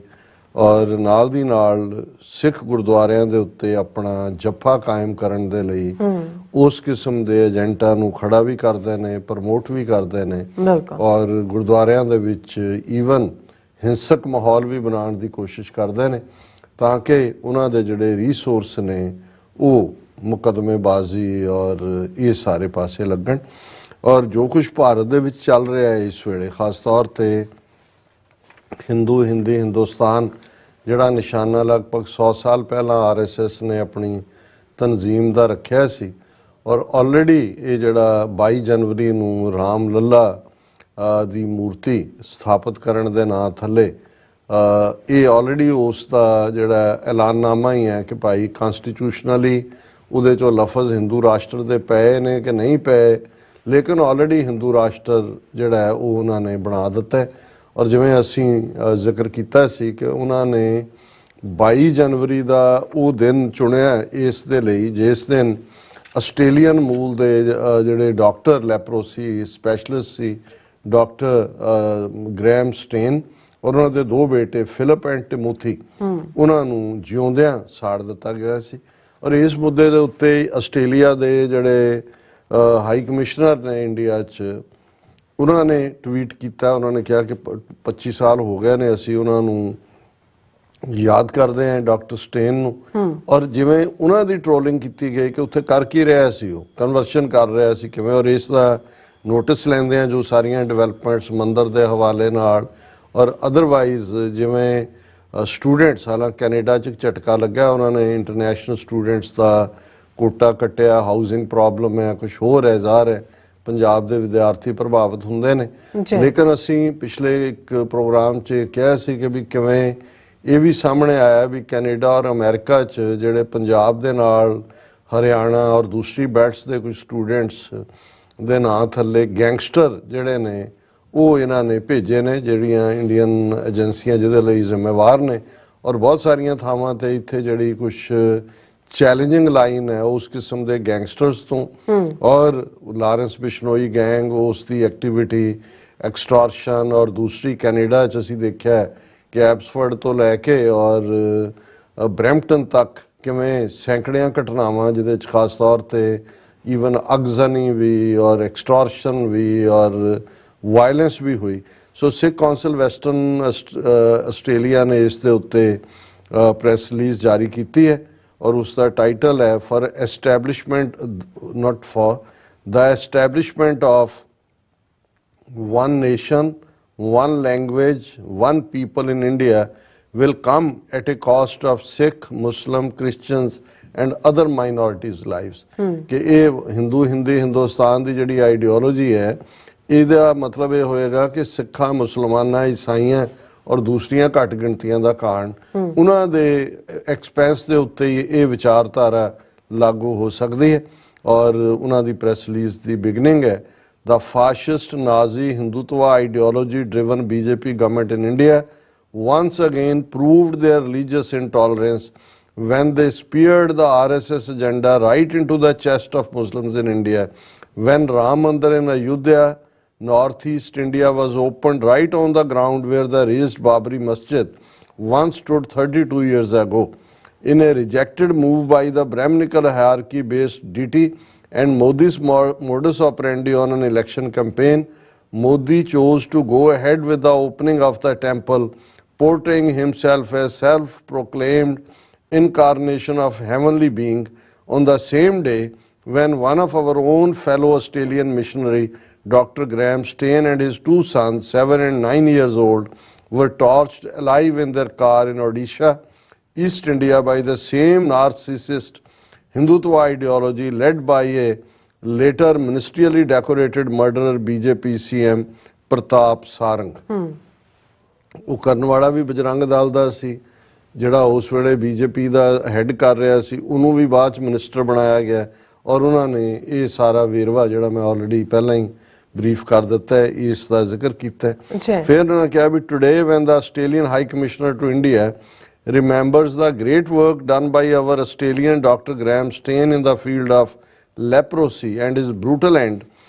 ਔਰ ਨਾਲ ਦੀ ਨਾਲ ਸਿੱਖ ਗੁਰਦੁਆਰਿਆਂ ਦੇ ਉੱਤੇ ਆਪਣਾ ਜੱਫਾ ਕਾਇਮ ਕਰਨ ਦੇ ਲਈ ਉਸ ਕਿਸਮ ਦੇ ਏਜੰਟਾਂ ਨੂੰ ਖੜਾ ਵੀ ਕਰਦੇ ਨੇ, ਪ੍ਰਮੋਟ ਵੀ ਕਰਦੇ ਨੇ ਔਰ ਗੁਰਦੁਆਰਿਆਂ ਦੇ ਵਿੱਚ ਈਵਨ ਹਿੰਸਕ ਮਾਹੌਲ ਵੀ ਬਣਾਉਣ ਦੀ ਕੋਸ਼ਿਸ਼ ਕਰਦੇ ਨੇ ਤਾਂ ਕਿ ਉਹਨਾਂ ਦੇ ਜਿਹੜੇ ਰਿਸੋਰਸ ਨੇ ਉਹ ਮੁਕੱਦਮੇਬਾਜ਼ੀ ਔਰ ਇਹ ਸਾਰੇ ਪਾਸੇ ਲੱਗਣ। ਔਰ ਜੋ ਕੁਝ ਭਾਰਤ ਦੇ ਵਿੱਚ ਚੱਲ ਰਿਹਾ ਹੈ ਇਸ ਵੇਲੇ, ਖਾਸ ਤੌਰ ਤੇ ਹਿੰਦੁਸਤਾਨ ਜਿਹੜਾ ਨਿਸ਼ਾਨਾ ਲਗਭਗ 100 ਸਾਲ ਪਹਿਲਾਂ RSS ਨੇ ਆਪਣੀ ਤਨਜ਼ੀਮ ਦਾ ਰੱਖਿਆ ਸੀ ਔਰ ਆਲਰੇਡੀ ਇਹ ਜਿਹੜਾ 22 ਜਨਵਰੀ ਨੂੰ ਰਾਮ ਲੱਲਾ ਦੀ ਮੂਰਤੀ ਸਥਾਪਿਤ ਕਰਨ ਦੇ ਨਾਂ ਥੱਲੇ ਇਹ ਆਲਰੇਡੀ ਉਸ ਦਾ ਜਿਹੜਾ ਐਲਾਨਨਾਮਾ ਹੀ ਹੈ ਕਿ ਭਾਈ ਕਨਸਟੀਟਿਊਸ਼ਨਲੀ ਉਹਦੇ 'ਚੋਂ ਲਫ਼ਜ਼ ਹਿੰਦੂ ਰਾਸ਼ਟਰ ਦੇ ਪਏ ਨੇ ਕਿ ਨਹੀਂ ਪਏ, ਲੇਕਿਨ ਆਲਰੇਡੀ ਹਿੰਦੂ ਰਾਸ਼ਟਰ ਜਿਹੜਾ ਹੈ ਉਹ ਉਹਨਾਂ ਨੇ ਬਣਾ ਦਿੱਤਾ ਹੈ। ਔਰ ਜਿਵੇਂ ਅਸੀਂ ਜ਼ਿਕਰ ਕੀਤਾ ਸੀ ਕਿ ਉਹਨਾਂ ਨੇ 22 ਜਨਵਰੀ ਦਾ ਉਹ ਦਿਨ ਚੁਣਿਆ ਇਸ ਦੇ ਲਈ ਜਿਸ ਦਿਨ ਆਸਟ੍ਰੇਲੀਅਨ ਮੂਲ ਦੇ ਜਿਹੜੇ ਡਾਕਟਰ ਲੈਪਰੋਸੀ ਸਪੈਸ਼ਲਿਸਟ ਸੀ, ਡਾਕਟਰ ਗ੍ਰੈਮ ਸਟੇਨ ਔਰ ਉਹਨਾਂ ਦੇ 2 ਬੇਟੇ ਫਿਲਿਪ ਐਂਡ ਟਿਮੋਥੀ, ਉਹਨਾਂ ਨੂੰ ਜਿਉਂਦਿਆਂ ਸਾੜ ਦਿੱਤਾ ਗਿਆ ਸੀ। ਔਰ ਇਸ ਮੁੱਦੇ ਦੇ ਉੱਤੇ ਆਸਟ੍ਰੇਲੀਆ ਦੇ ਜਿਹੜੇ ਹਾਈ ਕਮਿਸ਼ਨਰ ਨੇ ਇੰਡੀਆ 'ਚ, ਉਹਨਾਂ ਨੇ ਟਵੀਟ ਕੀਤਾ, ਉਹਨਾਂ ਨੇ ਕਿਹਾ ਕਿ 25 ਸਾਲ ਹੋ ਗਏ ਨੇ ਅਸੀਂ ਉਹਨਾਂ ਨੂੰ ਯਾਦ ਕਰਦੇ ਹਾਂ ਡਾਕਟਰ ਸਟੇਨ ਨੂੰ, ਔਰ ਜਿਵੇਂ ਉਹਨਾਂ ਦੀ ਟ੍ਰੋਲਿੰਗ ਕੀਤੀ ਗਈ ਕਿ ਉੱਥੇ ਕਰ ਕੀ ਰਿਹਾ ਸੀ, ਉਹ ਕਨਵਰਸ਼ਨ ਕਰ ਰਿਹਾ ਸੀ ਕਿਵੇਂ, ਔਰ ਇਸ ਦਾ ਨੋਟਿਸ ਲੈਂਦੇ ਆ ਜੋ ਸਾਰੀਆਂ ਡਿਵੈਲਪਮੈਂਟਸ ਮੰਦਰ ਦੇ ਹਵਾਲੇ ਨਾਲ, ਔਰ ਅਦਰਵਾਈਜ਼ ਜਿਵੇਂ ਸਟੂਡੈਂਟਸ, ਹਾਲਾਂਕਿ ਕੈਨੇਡਾ 'ਚ ਝਟਕਾ ਲੱਗਾ, ਉਹਨਾਂ ਨੇ ਇੰਟਰਨੈਸ਼ਨਲ ਸਟੂਡੈਂਟਸ ਦਾ ਕੋਟਾ ਕੱਟਿਆ, ਹਾਊਸਿੰਗ ਪ੍ਰੋਬਲਮ ਹੈ, ਕੁਛ ਹੋਰ ਹੈ, ਜ਼ਾਹਰ ਹੈ ਪੰਜਾਬ ਦੇ ਵਿਦਿਆਰਥੀ ਪ੍ਰਭਾਵਿਤ ਹੁੰਦੇ ਨੇ। ਲੇਕਿਨ ਅਸੀਂ ਪਿਛਲੇ ਇੱਕ ਪ੍ਰੋਗਰਾਮ 'ਚ ਕਿਹਾ ਸੀ ਕਿ ਵੀ ਕਿਵੇਂ ਇਹ ਵੀ ਸਾਹਮਣੇ ਆਇਆ ਵੀ ਕੈਨੇਡਾ ਔਰ ਅਮਰੀਕਾ 'ਚ ਜਿਹੜੇ ਪੰਜਾਬ ਦੇ ਨਾਲ ਹਰਿਆਣਾ ਔਰ ਦੂਸਰੀ ਬੈਲਟਸ ਦੇ ਕੁਝ ਸਟੂਡੈਂਟਸ ਦੇ ਨਾਂ ਥੱਲੇ ਗੈਂਗਸਟਰ ਜਿਹੜੇ ਨੇ ਉਹ ਇਹਨਾਂ ਨੇ ਭੇਜੇ ਨੇ, ਜਿਹੜੀਆਂ ਇੰਡੀਅਨ ਏਜੰਸੀਆਂ ਜਿਹਦੇ ਲਈ ਜ਼ਿੰਮੇਵਾਰ ਨੇ, ਔਰ ਬਹੁਤ ਸਾਰੀਆਂ ਥਾਵਾਂ ਤੇ ਇੱਥੇ ਜਿਹੜੀ ਕੁਝ ਚੈਲੰਜਿੰਗ ਲਾਈਨ ਹੈ ਉਸ ਕਿਸਮ ਦੇ ਗੈਂਗਸਟਰਸ ਤੋਂ, ਔਰ ਲਾਰੈਂਸ ਬਿਸ਼ਨੋਈ ਗੈਂਗ ਉਸ ਦੀ ਐਕਟੀਵਿਟੀ ਐਕਸਟੋਰਸ਼ਨ, ਔਰ ਦੂਸਰੀ ਕੈਨੇਡਾ 'ਚ ਅਸੀਂ ਦੇਖਿਆ ਕਿ ਐਬਸਫੋਰਡ ਤੋਂ ਲੈ ਕੇ ਔਰ ਬਰੈਂਪਟਨ ਤੱਕ ਕਿਵੇਂ ਸੈਂਕੜਿਆਂ ਘਟਨਾਵਾਂ ਜਿਹਦੇ 'ਚ ਖਾਸ ਤੌਰ ਤੇ ਈਵਨ ਅਗਜ਼ਨੀ ਵੀ ਔਰ ਐਕਸਟੋਰਸ਼ਨ ਵੀ ਔਰ ਵਾਇਲੈਂਸ ਵੀ ਹੋਈ। ਸੋ ਸਿੱਖ ਕੌਂਸਲ ਵੈਸਟਰਨ ਆਸਟ੍ਰੇਲੀਆ ਨੇ ਇਸ ਦੇ ਉੱਤੇ ਪ੍ਰੈਸ ਰਿਲੀਜ਼ ਜਾਰੀ ਕੀਤੀ ਹੈ, ਔਰ ਉਸ ਦਾ ਟਾਈਟਲ ਹੈ for establishment not for the establishment of one nation one language one people in India will come at a cost of Sikh, Muslim, Christians and other minorities lives। कि ये हिंदू हिंदी हिंदुस्तान की जिहड़ी आइडियोलॉजी है ਇਹਦਾ ਮਤਲਬ ਇਹ ਹੋਏਗਾ ਕਿ ਸਿੱਖਾਂ, ਮੁਸਲਮਾਨਾਂ, ਈਸਾਈਆਂ ਔਰ ਦੂਸਰੀਆਂ ਘੱਟ ਗਿਣਤੀਆਂ ਦਾ ਕਾਰਨ ਉਹਨਾਂ ਦੇ ਐਕਸਪੈਂਸ ਦੇ ਉੱਤੇ ਹੀ ਇਹ ਵਿਚਾਰਧਾਰਾ ਲਾਗੂ ਹੋ ਸਕਦੀ ਹੈ। ਔਰ ਉਹਨਾਂ ਦੀ ਪ੍ਰੈਸ ਰਿਲੀਜ਼ ਦੀ ਬਿਗਨਿੰਗ ਹੈ The fascist Nazi Hindutva ideology driven BJP government in India once again proved their religious intolerance when they speared the RSS agenda right into the chest of Muslims in India. When Ram Mandir in Ayodhya, northeast India was opened right on the ground where the raised Babri Masjid once stood 32 years ago. In a rejected move by the Brahminical hierarchy-based DT and Modi's modus operandi on an election campaign, Modi chose to go ahead with the opening of the temple, portraying himself as self-proclaimed incarnation of heavenly being on the same day when one of our own fellow Australian missionary, Dr. Graham Stain, and his two sons, 7 and 9 years old, were torched alive in their car in Odisha, East India by the same narcissist Hindutva ideology led by a later ministerially decorated murderer BJP CM Pratap Sarang। ਉਹ ਕਰਨ ਵਾਲਾ ਵੀ ਬਜਰੰਗ ਦਲ ਦਾ ਸੀ, ਜਿਹੜਾ ਉਸ ਵੇਲੇ ਬੀਜੇਪੀ ਦਾ ਹੈੱਡ ਕਰ ਰਿਹਾ ਸੀ, ਉਹਨੂੰ ਵੀ ਬਾਅਦ ਚ ਮਿਨਿਸਟਰ ਬਣਾਇਆ ਗਿਆ, ਔਰ ਉਹਨਾਂ ਨੇ ਇਹ ਸਾਰਾ ਵੇਰਵਾ ਜਿਹੜਾ ਮੈਂ ਆਲਰੇਡੀ ਪਹਿਲਾਂ ਹੀ ਬਰੀਫ ਕਰ ਦਿੱਤਾ ਹੈ ਇਸ ਦਾ ਜ਼ਿਕਰ ਕੀਤਾ ਹੈ। ਫਿਰ ਉਹਨਾਂ ਨੇ ਕਿਹਾ ਵੀ today when the Australian high commissioner to India remembers the great work done by our Australian Dr. Graham Stain in the field of leprosy and his brutal end,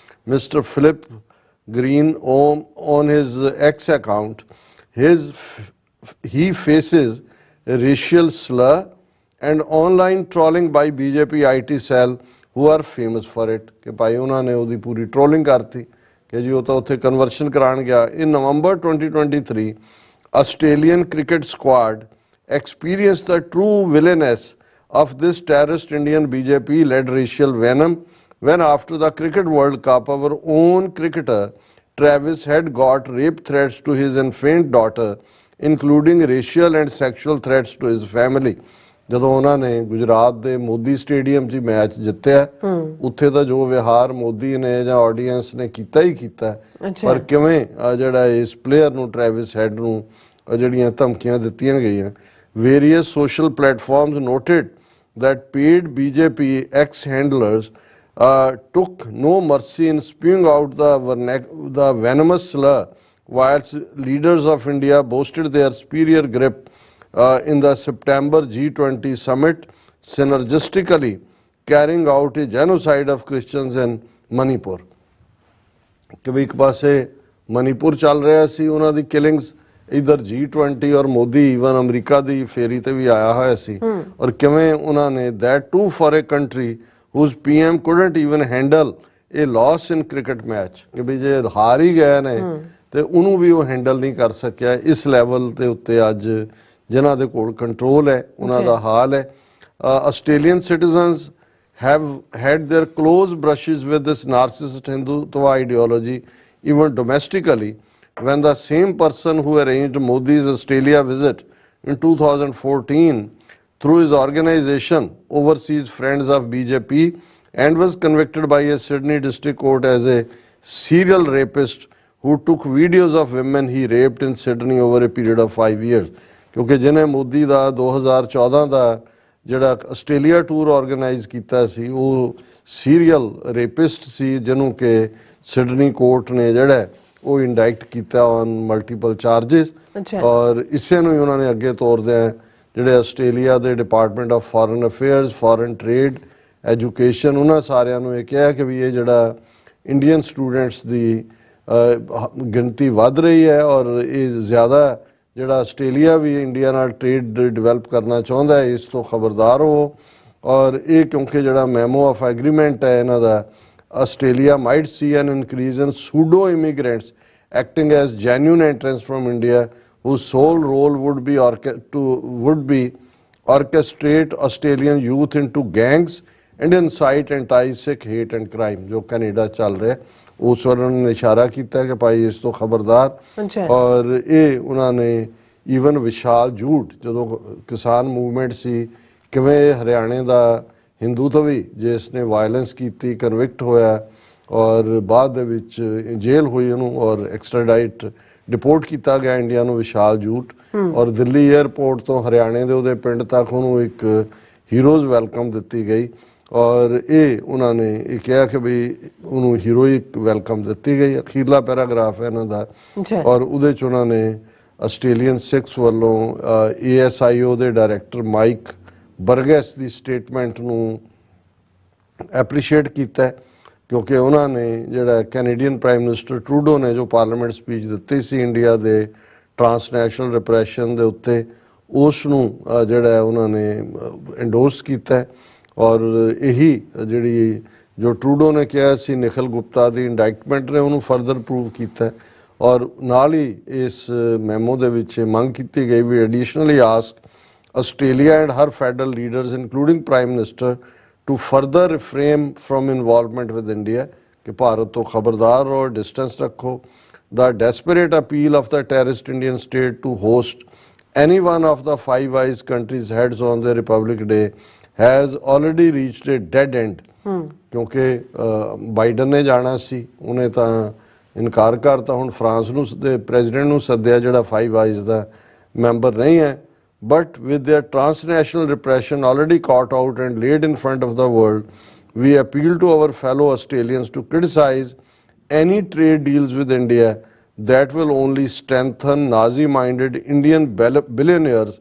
Mr. Philip Green on his X account, he faces a racial slur and online trolling by BJP IT cell who are famous for it। कि भाई उन्होंने ਉਹਦੀ ਪੂਰੀ ट्रोलिंग करती कि जी वो तो उत्थे कन्वर्शन करान गया। In November 2023, Australian cricket squad experienced the true villainous of this terrorist Indian BJP-led racial venom when after the Cricket World Cup, our own cricketer Travis Head got rape threats to his infant daughter, including racial and sexual threats to his family। ਜਦੋਂ ਉਹਨਾਂ ਨੇ ਗੁਜਰਾਤ ਦੇ ਮੋਦੀ ਸਟੇਡੀਅਮ 'ਚ ਮੈਚ ਜਿੱਤਿਆ, ਉੱਥੇ ਤਾਂ ਜੋ ਵਿਹਾਰ ਮੋਦੀ ਨੇ ਜਾਂ ਆਡੀਅנס ਨੇ ਕੀਤਾ ਹੀ ਕੀਤਾ, ਪਰ ਕਿਵੇਂ ਜਿਹੜਾ ਇਸ ਪਲੇਅਰ ਨੂੰ ਟ੍ਰੈਵਿਸ ਹੈਡ ਨੂੰ ਜਿਹੜੀਆਂ ਧਮਕੀਆਂ ਦਿੱਤੀਆਂ ਗਈਆਂ। Various social platforms noted that paid BJP ex-handlers took no mercy in spewing out the venomous slur, whilst leaders of India boasted their superior grip in the September G20 summit, synergistically carrying out a genocide of Christians in Manipur। ਕਿ ਵੀ ਇੱਕ ਪਾਸੇ ਮਨੀਪੁਰ ਚੱਲ ਰਿਹਾ ਸੀ ਉਹਨਾਂ ਦੀ ਕਿਲਿੰਗਸ, इधर G20 और मोदी इवन अमरीका दी फेरी ते भी आया होया सी, और किवें उन्हां ने that to for a country whose PM couldn't even handle a loss in cricket match कि भी जे हार ही गए ने ते उन्होंने भी वो हैंडल नहीं कर सकिया। इस लैवल के उत्ते अज ਜਿਨ੍ਹਾਂ ਦੇ ਕੋਲ ਕੰਟਰੋਲ ਹੈ ਉਹਨਾਂ ਦਾ ਹਾਲ ਹੈ। Australian citizens have had their close brushes with this narcissist Hindutva ideology even domestically, when the same person who arranged Modi's Australia visit in 2014 through his organization Overseas Friends of BJP and was convicted by a Sydney district court as a serial rapist who took videos of women he raped in Sydney over a period of 5 years। क्योंकि जिन्हें मोदी का 2014 का ਜਿਹੜਾ ਆਸਟ੍ਰੇਲੀਆ ਟੂਰ ਆਰਗੇਨਾਈਜ਼ ਕੀਤਾ ਸੀ ਉਹ ਸੀਰੀਅਲ ਰੇਪਿਸਟ ਸੀ ਜਿਹਨੂੰ ਕਿ ਸਿਡਨੀ ਕੋਰਟ ਨੇ ਜਿਹੜਾ ਉਹ ਇੰਡਾਇਕਟ ਕੀਤਾ ਔਨ ਮਲਟੀਪਲ ਚਾਰजेस ਔਰ ਇਸੇ ਨੂੰ ਹੀ ਉਹਨਾਂ ਨੇ ਅੱਗੇ ਤੋਰਦਿਆਂ ਜਿਹੜੇ ਆਸਟ੍ਰੇਲੀਆ ਦੇ department of foreign affairs, foreign trade, education ਉਹਨਾਂ ਸਾਰਿਆਂ ਨੂੰ ਇਹ ਕਿਹਾ ਕਿ ਵੀ ਇਹ ਜਿਹੜਾ ਇੰਡੀਅਨ ਸਟੂਡੈਂਟਸ ਦੀ ਗਿਣਤੀ ਵੱਧ ਰਹੀ ਹੈ ਔਰ ਇਹ ਜ਼ਿਆਦਾ ਜਿਹੜਾ ਆਸਟ੍ਰੇਲੀਆ ਵੀ ਇੰਡੀਆ ਨਾਲ ਟ੍ਰੇਡ ਡਿਵੈਲਪ ਕਰਨਾ ਚਾਹੁੰਦਾ ਹੈ, ਇਸ ਤੋਂ ਖਬਰਦਾਰ ਹੋ। ਔਰ ਇਹ ਕਿਉਂਕਿ ਜਿਹੜਾ ਮੈਮੋ ਆਫ ਐਗਰੀਮੈਂਟ ਹੈ ਇਹਨਾਂ ਦਾ, Australia might see an increase in pseudo immigrants acting as genuine entrants from India whose sole role would be orchestrate Australian youth into gangs and incite anti-Sikh hate and crime। जो कनेडा चल रहा है उस पर उन्होंने इशारा किया कि भाई इस तो खबरदार। और ये उन्होंने ईवन विशाल झूठ जो किसान मूवमेंट सी किवें हरियाणे का हिंदूत्वी जिसने वायलेंस की कन्विक्ट होया और बाद जेल हुई उन्होंने और एक्सट्राडाइट डिपोर्ट किया गया इंडिया ਨੂੰ विशाल झूठ और दिल्ली एयरपोर्ट तो हरियाणे ਦੇ ਉਹਦੇ ਪਿੰਡ तक ਉਹਨੂੰ ਇੱਕ ਹੀਰੋਜ਼ ਵੈਲਕਮ ਦਿੱਤੀ ਗਈ और ਇਹ ਉਹਨਾਂ ਨੇ ਇਹ ਕਿਹਾ ਕਿ ਵੀ ਉਹਨੂੰ ਹੀਰੋਇਕ ਵੈਲਕਮ ਦਿੱਤੀ ਗਈ। ਅਖੀਰਲਾ ਪੈਰਾਗ੍ਰਾਫ ਹੈ ਇਹਨਾਂ ਦਾ ਔਰ ਉਹਦੇ ਚ ਉਹਨਾਂ ਨੇ ਆਸਟ੍ਰੇਲੀਅਨ ਸਿੱਖਸ ਵੱਲੋਂ ASIO ਦੇ ਡਾਇਰੈਕਟਰ ਮਾਈਕ ਬਰਗੈਸ ਦੀ ਸਟੇਟਮੈਂਟ ਨੂੰ ਐਪਰੀਸ਼ੀਏਟ ਕੀਤਾ ਕਿਉਂਕਿ ਉਹਨਾਂ ਨੇ ਜਿਹੜਾ ਕੈਨੇਡੀਅਨ ਪ੍ਰਾਈਮ ਮਿਨਿਸਟਰ ਟਰੂਡੋ ਨੇ ਜੋ ਪਾਰਲੀਮੈਂਟ ਸਪੀਚ ਦਿੱਤੀ ਸੀ ਇੰਡੀਆ ਦੇ ਟਰਾਂਸਨੈਸ਼ਨਲ ਰਿਪਰੈਸ਼ਨ ਦੇ ਉੱਤੇ ਉਸ ਨੂੰ ਜਿਹੜਾ ਉਹਨਾਂ ਨੇ ਐਂਡੋਰਸ ਕੀਤਾ ਔਰ ਇਹੀ ਜਿਹੜੀ ਜੋ ਟਰੂਡੋ ਨੇ ਕਿਹਾ ਸੀ ਨਿਖਿਲ ਗੁਪਤਾ ਦੀ ਇੰਡਾਇਕਟਮੈਂਟ ਨੇ ਉਹਨੂੰ ਫਰਦਰ ਪ੍ਰੂਵ ਕੀਤਾ ਔਰ ਨਾਲ ਹੀ ਇਸ ਮੈਮੋ ਦੇ ਵਿੱਚ ਮੰਗ ਕੀਤੀ ਗਈ we additionally ask Australia and her federal leaders including prime minister to further refrain from involvement with India कि भारत तो खबरदार और distance रखो। The desperate appeal of the terrorist Indian state to host any one of the Five Eyes countries heads on their Republic Day has already reached a dead end। क्योंकि बाइडन ने जाना सी उन्हें तो इनकार करता हुण फ्रांस नूं दे प्रेजिडेंट नूं सद्दिया जिहड़ा फाइव आइज दा मैंबर नहीं है but with their transnational repression already caught out and laid in front of the world, we appeal to our fellow Australians to criticize any trade deals with India that will only strengthen Nazi-minded Indian billionaires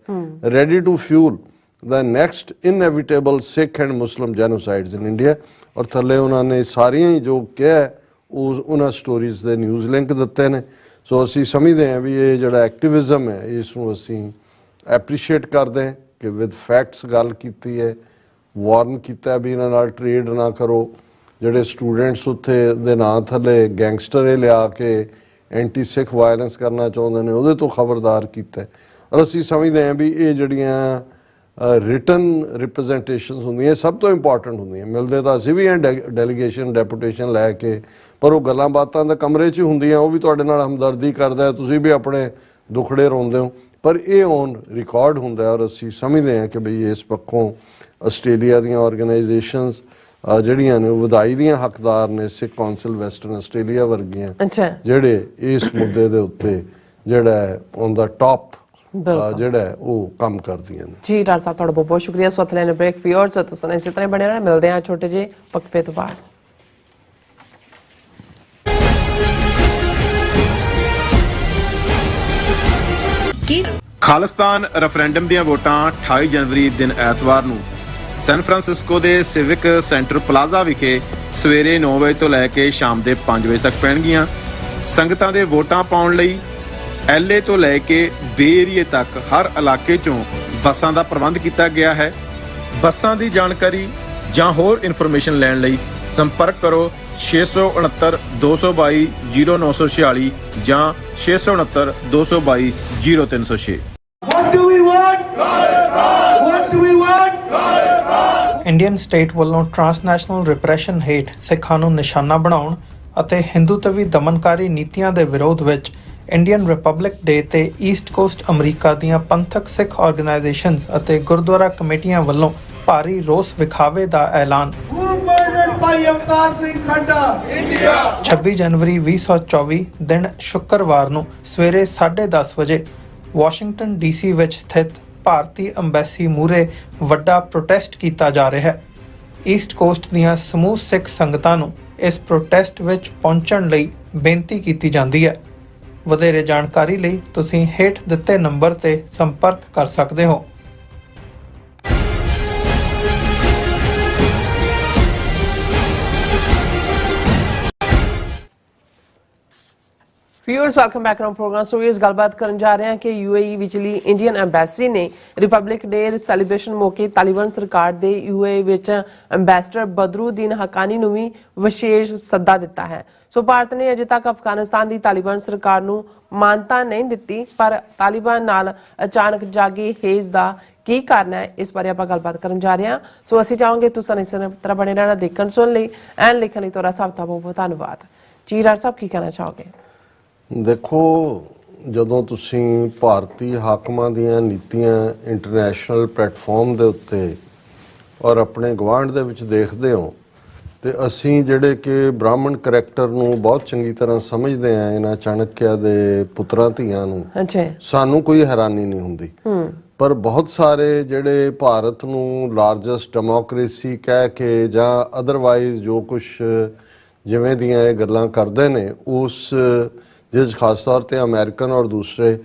ready to fuel the next inevitable Sikh and Muslim genocides in India। और थले उन्होंने सारियां ही जो क्या उन्होंने स्टोरीज के न्यूज़ लिंक दिते हैं। सो असी समझते हैं भी ये जो एक्टिविज्म है इसनूं असी ਐਪਰੀਸ਼ੀਏਟ ਕਰਦੇ हैं कि विद फैक्ट्स गल की है, वार्न किया भी इन्हां नाल ट्रेड ना करो। ਜਿਹੜੇ स्टूडेंट्स उत्थे दे नां थले गैंगस्टर लिया के एंटी सिख वायलेंस करना चाਹੁੰਦੇ ਨੇ ਉਹਦੇ ਤੋਂ ਖਬਰਦਾਰ ਕੀਤਾ ਔਰ ਅਸੀਂ ਸਮਝਦੇ ਹਾਂ ਵੀ ਇਹ ਜਿਹੜੀਆਂ ਰਿਟਨ ਰਿਪਰੈਜ਼ੈਂਟੇਸ਼ਨਸ ਹੁੰਦੀਆਂ ਸਭ ਤੋਂ ਇੰਪੋਰਟੈਂਟ ਹੁੰਦੀਆਂ। ਮਿਲਦੇ ਤਾਂ ਅਸੀਂ ਵੀ ਡੈਲੀਗੇਸ਼ਨ ਡੈਪੂਟੇਸ਼ਨ ਲੈ ਕੇ ਪਰ ਉਹ ਗੱਲਾਂ ਬਾਤਾਂ ਦੇ ਕਮਰੇ 'ਚ ਹੁੰਦੀਆਂ ਉਹ ਵੀ ਤੁਹਾਡੇ ਨਾਲ ਹਮਦਰਦੀ ਕਰਦਾ ਤੁਸੀਂ ਵੀ ਆਪਣੇ ਦੁਖੜੇ ਰੋਂਦੇ ਹੋ पर यह ऑन रिकॉर्ड होंदा और असी समझते हैं कि बई इस पक्षों आस्ट्रेलिया दी ऑर्गेनाइजेशनस ਜਿਹੜੀਆਂ ਨੇ ਵਧਾਈ ਦੀਆਂ ਹੱਕਦਾਰ ਨੇ ਸਿੱਖ ਕੌਂਸਲ ਵੈਸਟਰਨ ਆਸਟ੍ਰੇਲੀਆ ਵਰਗੀਆਂ ਜਿਹੜੇ ਇਸ ਮੁੱਦੇ ਦੇ ਉੱਤੇ ਜਿਹੜਾ ਔਨ ਦਾ ਟੌਪ ਜਿਹੜਾ ਉਹ ਕੰਮ ਕਰਦੀਆਂ ਨੇ। ਜੀ ਡਾਕਟਰ ਸਾਹਿਬ ਤੁਹਾਡਾ ਬਹੁਤ ਬਹੁਤ ਸ਼ੁਕਰੀਆ। ਸੋ ਅਥਲੇ ਨੇ ਬ੍ਰੇਕ ਫਿਓਰ ਤੁਸੀਂ ਇਸੇ ਤਰ੍ਹਾਂ ਬਣੇ ਰਹਿਣਾ। ਮਿਲਦੇ ਹਾਂ ਛੋਟੇ ਜਿਹੇ ਵਕਫੇ ਤੋਂ ਬਾਅਦ। ਖਾਲਿਸਤਾਨ ਰੈਫਰੈਂਡਮ ਦੀਆਂ ਵੋਟਾਂ 28 ਜਨਵਰੀ ਦਿਨ ਐਤਵਾਰ ਨੂੰ ਸੈਨ ਫਰਾਂਸਿਸਕੋ ਦੇ ਸਿਵਿਕ ਸੈਂਟਰ ਪਲਾਜ਼ਾ ਵਿਖੇ ਸਵੇਰੇ 9 ਵਜੇ ਤੋਂ ਲੈ ਕੇ ਸ਼ਾਮ ਦੇ 5 ਵਜੇ ਤੱਕ ਪੈਣਗੀਆਂ। ਸੰਗਤਾਂ ਦੇ ਵੋਟਾਂ ਪਾਉਣ ਲਈ LA ਤੋਂ ਲੈ ਕੇ ਬੇ ਏਰੀਏ ਤੱਕ ਹਰ ਇਲਾਕੇ 'ਚੋਂ ਬੱਸਾਂ ਦਾ ਪ੍ਰਬੰਧ ਕੀਤਾ ਗਿਆ ਹੈ। ਬੱਸਾਂ ਦੀ ਜਾਣਕਾਰੀ ਜਾਂ ਹੋਰ ਇਨਫੋਰਮੇਸ਼ਨ ਲੈਣ ਲਈ ਸੰਪਰਕ ਕਰੋ 669 222 0946 ਜਾਂ 669 222 0306। What do we want? Indian state ਵੱਲੋਂ ਟਰਾਂਸਨੈਸ਼ਨਲ ਰਿਪਰੈਸ਼ਨ ਹੇਠ ਸਿੱਖਾਂ ਨੂੰ ਨਿਸ਼ਾਨਾ ਬਣਾਉਣ ਅਤੇ ਹਿੰਦੂਤਵੀ ਦਮਨਕਾਰੀ ਨੀਤੀਆਂ ਦੇ ਵਿਰੋਧ ਵਿੱਚ ਇੰਡੀਅਨ ਰਿਪਬਲਿਕ ਡੇ ਤੇ ਈਸਟ ਕੋਸਟ ਅਮਰੀਕਾ ਦੀਆਂ ਪੰਥਕ ਸਿੱਖ ਆਰਗੇਨਾਈਜੇਸ਼ਨਸ ਅਤੇ ਗੁਰਦੁਆਰਾ ਕਮੇਟੀਆਂ ਵੱਲੋਂ ਭਾਰੀ ਰੋਸ ਵਿਖਾਵੇ ਦਾ ਐਲਾਨ। Who murdered Bhai Avtar Singh Khanda? India. 26 ਜਨਵਰੀ 2024 ਦਿਨ ਸ਼ੁੱਕਰਵਾਰ ਨੂੰ ਸਵੇਰੇ 10:30 ਵਜੇ ਵਾਸ਼ਿੰਗਟਨ ਡੀਸੀ ਵਿੱਚ ਸਥਿਤ ਭਾਰਤੀ ਅੰਬੈਸੀ ਮੂਹਰੇ ਵੱਡਾ ਪ੍ਰੋਟੈਸਟ ਕੀਤਾ ਜਾ ਰਿਹਾ ਹੈ। ਈਸਟ ਕੋਸਟ ਦੀਆਂ ਸਮੂਹ ਸਿੱਖ ਸੰਗਤਾਂ ਨੂੰ ਇਸ ਪ੍ਰੋਟੈਸਟ ਵਿੱਚ ਪਹੁੰਚਣ ਲਈ ਬੇਨਤੀ ਕੀਤੀ ਜਾਂਦੀ ਹੈ। ਵਧੇਰੇ ਜਾਣਕਾਰੀ ਲਈ ਤੁਸੀਂ ਹੇਠ ਦਿੱਤੇ ਨੰਬਰ ਤੇ ਸੰਪਰਕ ਕਰ ਸਕਦੇ ਹੋ। Viewers welcome back on program. So इस गलबात करन जा रहे हैं कि यूएई विचली इंडियन एम्बेसी ने रिपब्लिक डे सैलीब्रेशन मौके तालिबान सरकार दे यूएई विच एम्बेसडर बदरुद्दीन हक्कानी ਨੂੰ ਵੀ ਵਿਸ਼ੇਸ਼ ਸੱਦਾ ਦਿੱਤਾ ਹੈ। ਸੋ ਭਾਰਤ ਨੇ ਅਜੇ ਤੱਕ ਅਫਗਾਨਿਸਤਾਨ ਦੀ ਤਾਲਿਬਾਨ ਸਰਕਾਰ ਨੂੰ ਮਾਨਤਾ ਨਹੀਂ ਦਿੱਤੀ, ਪਰ ਤਾਲਿਬਾਨ ਨਾਲ ਅਚਾਨਕ ਜਾਗੇ ਹੇਜ਼ ਦਾ ਕੀ ਕਾਰਨ ਹੈ, ਇਸ ਬਾਰੇ ਆਪਾਂ ਗੱਲਬਾਤ ਕਰਨ ਜਾ ਰਹੇ ਹਾਂ। ਸੋ ਅਸੀਂ ਚਾਹਾਂਗੇ ਤੁਸੀਂ ਇਸ ਤਰ੍ਹਾਂ ਬਣੇ ਰਹਿਣਾ ਦੇਖਣ ਸੁਣ ਲਈ ਐਂਡ ਲਿਖਣ ਲਈ ਤੁਹਾਡਾ ਸਭ ਦਾ ਬਹੁਤ ਧੰਨਵਾਦ ਜੀ। ਰਾਜ ਸਾਹਿਬ ਕੀ ਕਹਿਣਾ ਚਾਹੋਗੇ? ਦੇਖੋ, ਜਦੋਂ ਤੁਸੀਂ ਭਾਰਤੀ ਹਾਕਮਾਂ ਦੀਆਂ ਨੀਤੀਆਂ ਇੰਟਰਨੈਸ਼ਨਲ ਪਲੇਟਫਾਰਮ ਦੇ ਉੱਤੇ ਔਰ ਆਪਣੇ ਗੁਆਂਢ ਦੇ ਵਿੱਚ ਦੇਖਦੇ ਹੋ, ਤੇ ਅਸੀਂ ਜਿਹੜੇ ਕਿ ਬ੍ਰਾਹਮਣ ਕਰੈਕਟਰ ਨੂੰ ਬਹੁਤ ਚੰਗੀ ਤਰ੍ਹਾਂ ਸਮਝਦੇ ਆ, ਇਹਨਾਂ ਚਾਣਕਿਆ ਦੇ ਪੁੱਤਰਾਂ ਧੀਆਂ ਨੂੰ, ਸਾਨੂੰ ਕੋਈ ਹੈਰਾਨੀ ਨਹੀਂ ਹੁੰਦੀ। ਪਰ ਬਹੁਤ ਸਾਰੇ ਜਿਹੜੇ ਭਾਰਤ ਨੂੰ ਲਾਰਜੈਸਟ ਡੈਮੋਕ੍ਰੇਸੀ ਕਹਿ ਕੇ ਜਾਂ ਅਦਰਵਾਈਜ਼ ਜੋ ਕੁਛ ਜਿਵੇਂ ਦੀਆਂ ਇਹ ਗੱਲਾਂ ਕਰਦੇ ਨੇ, ਉਸ ਜਿਸ ਖਾਸ ਤੌਰ ਤੇ ਅਮਰੀਕਨ ਔਰ ਦੂਸਰੇ,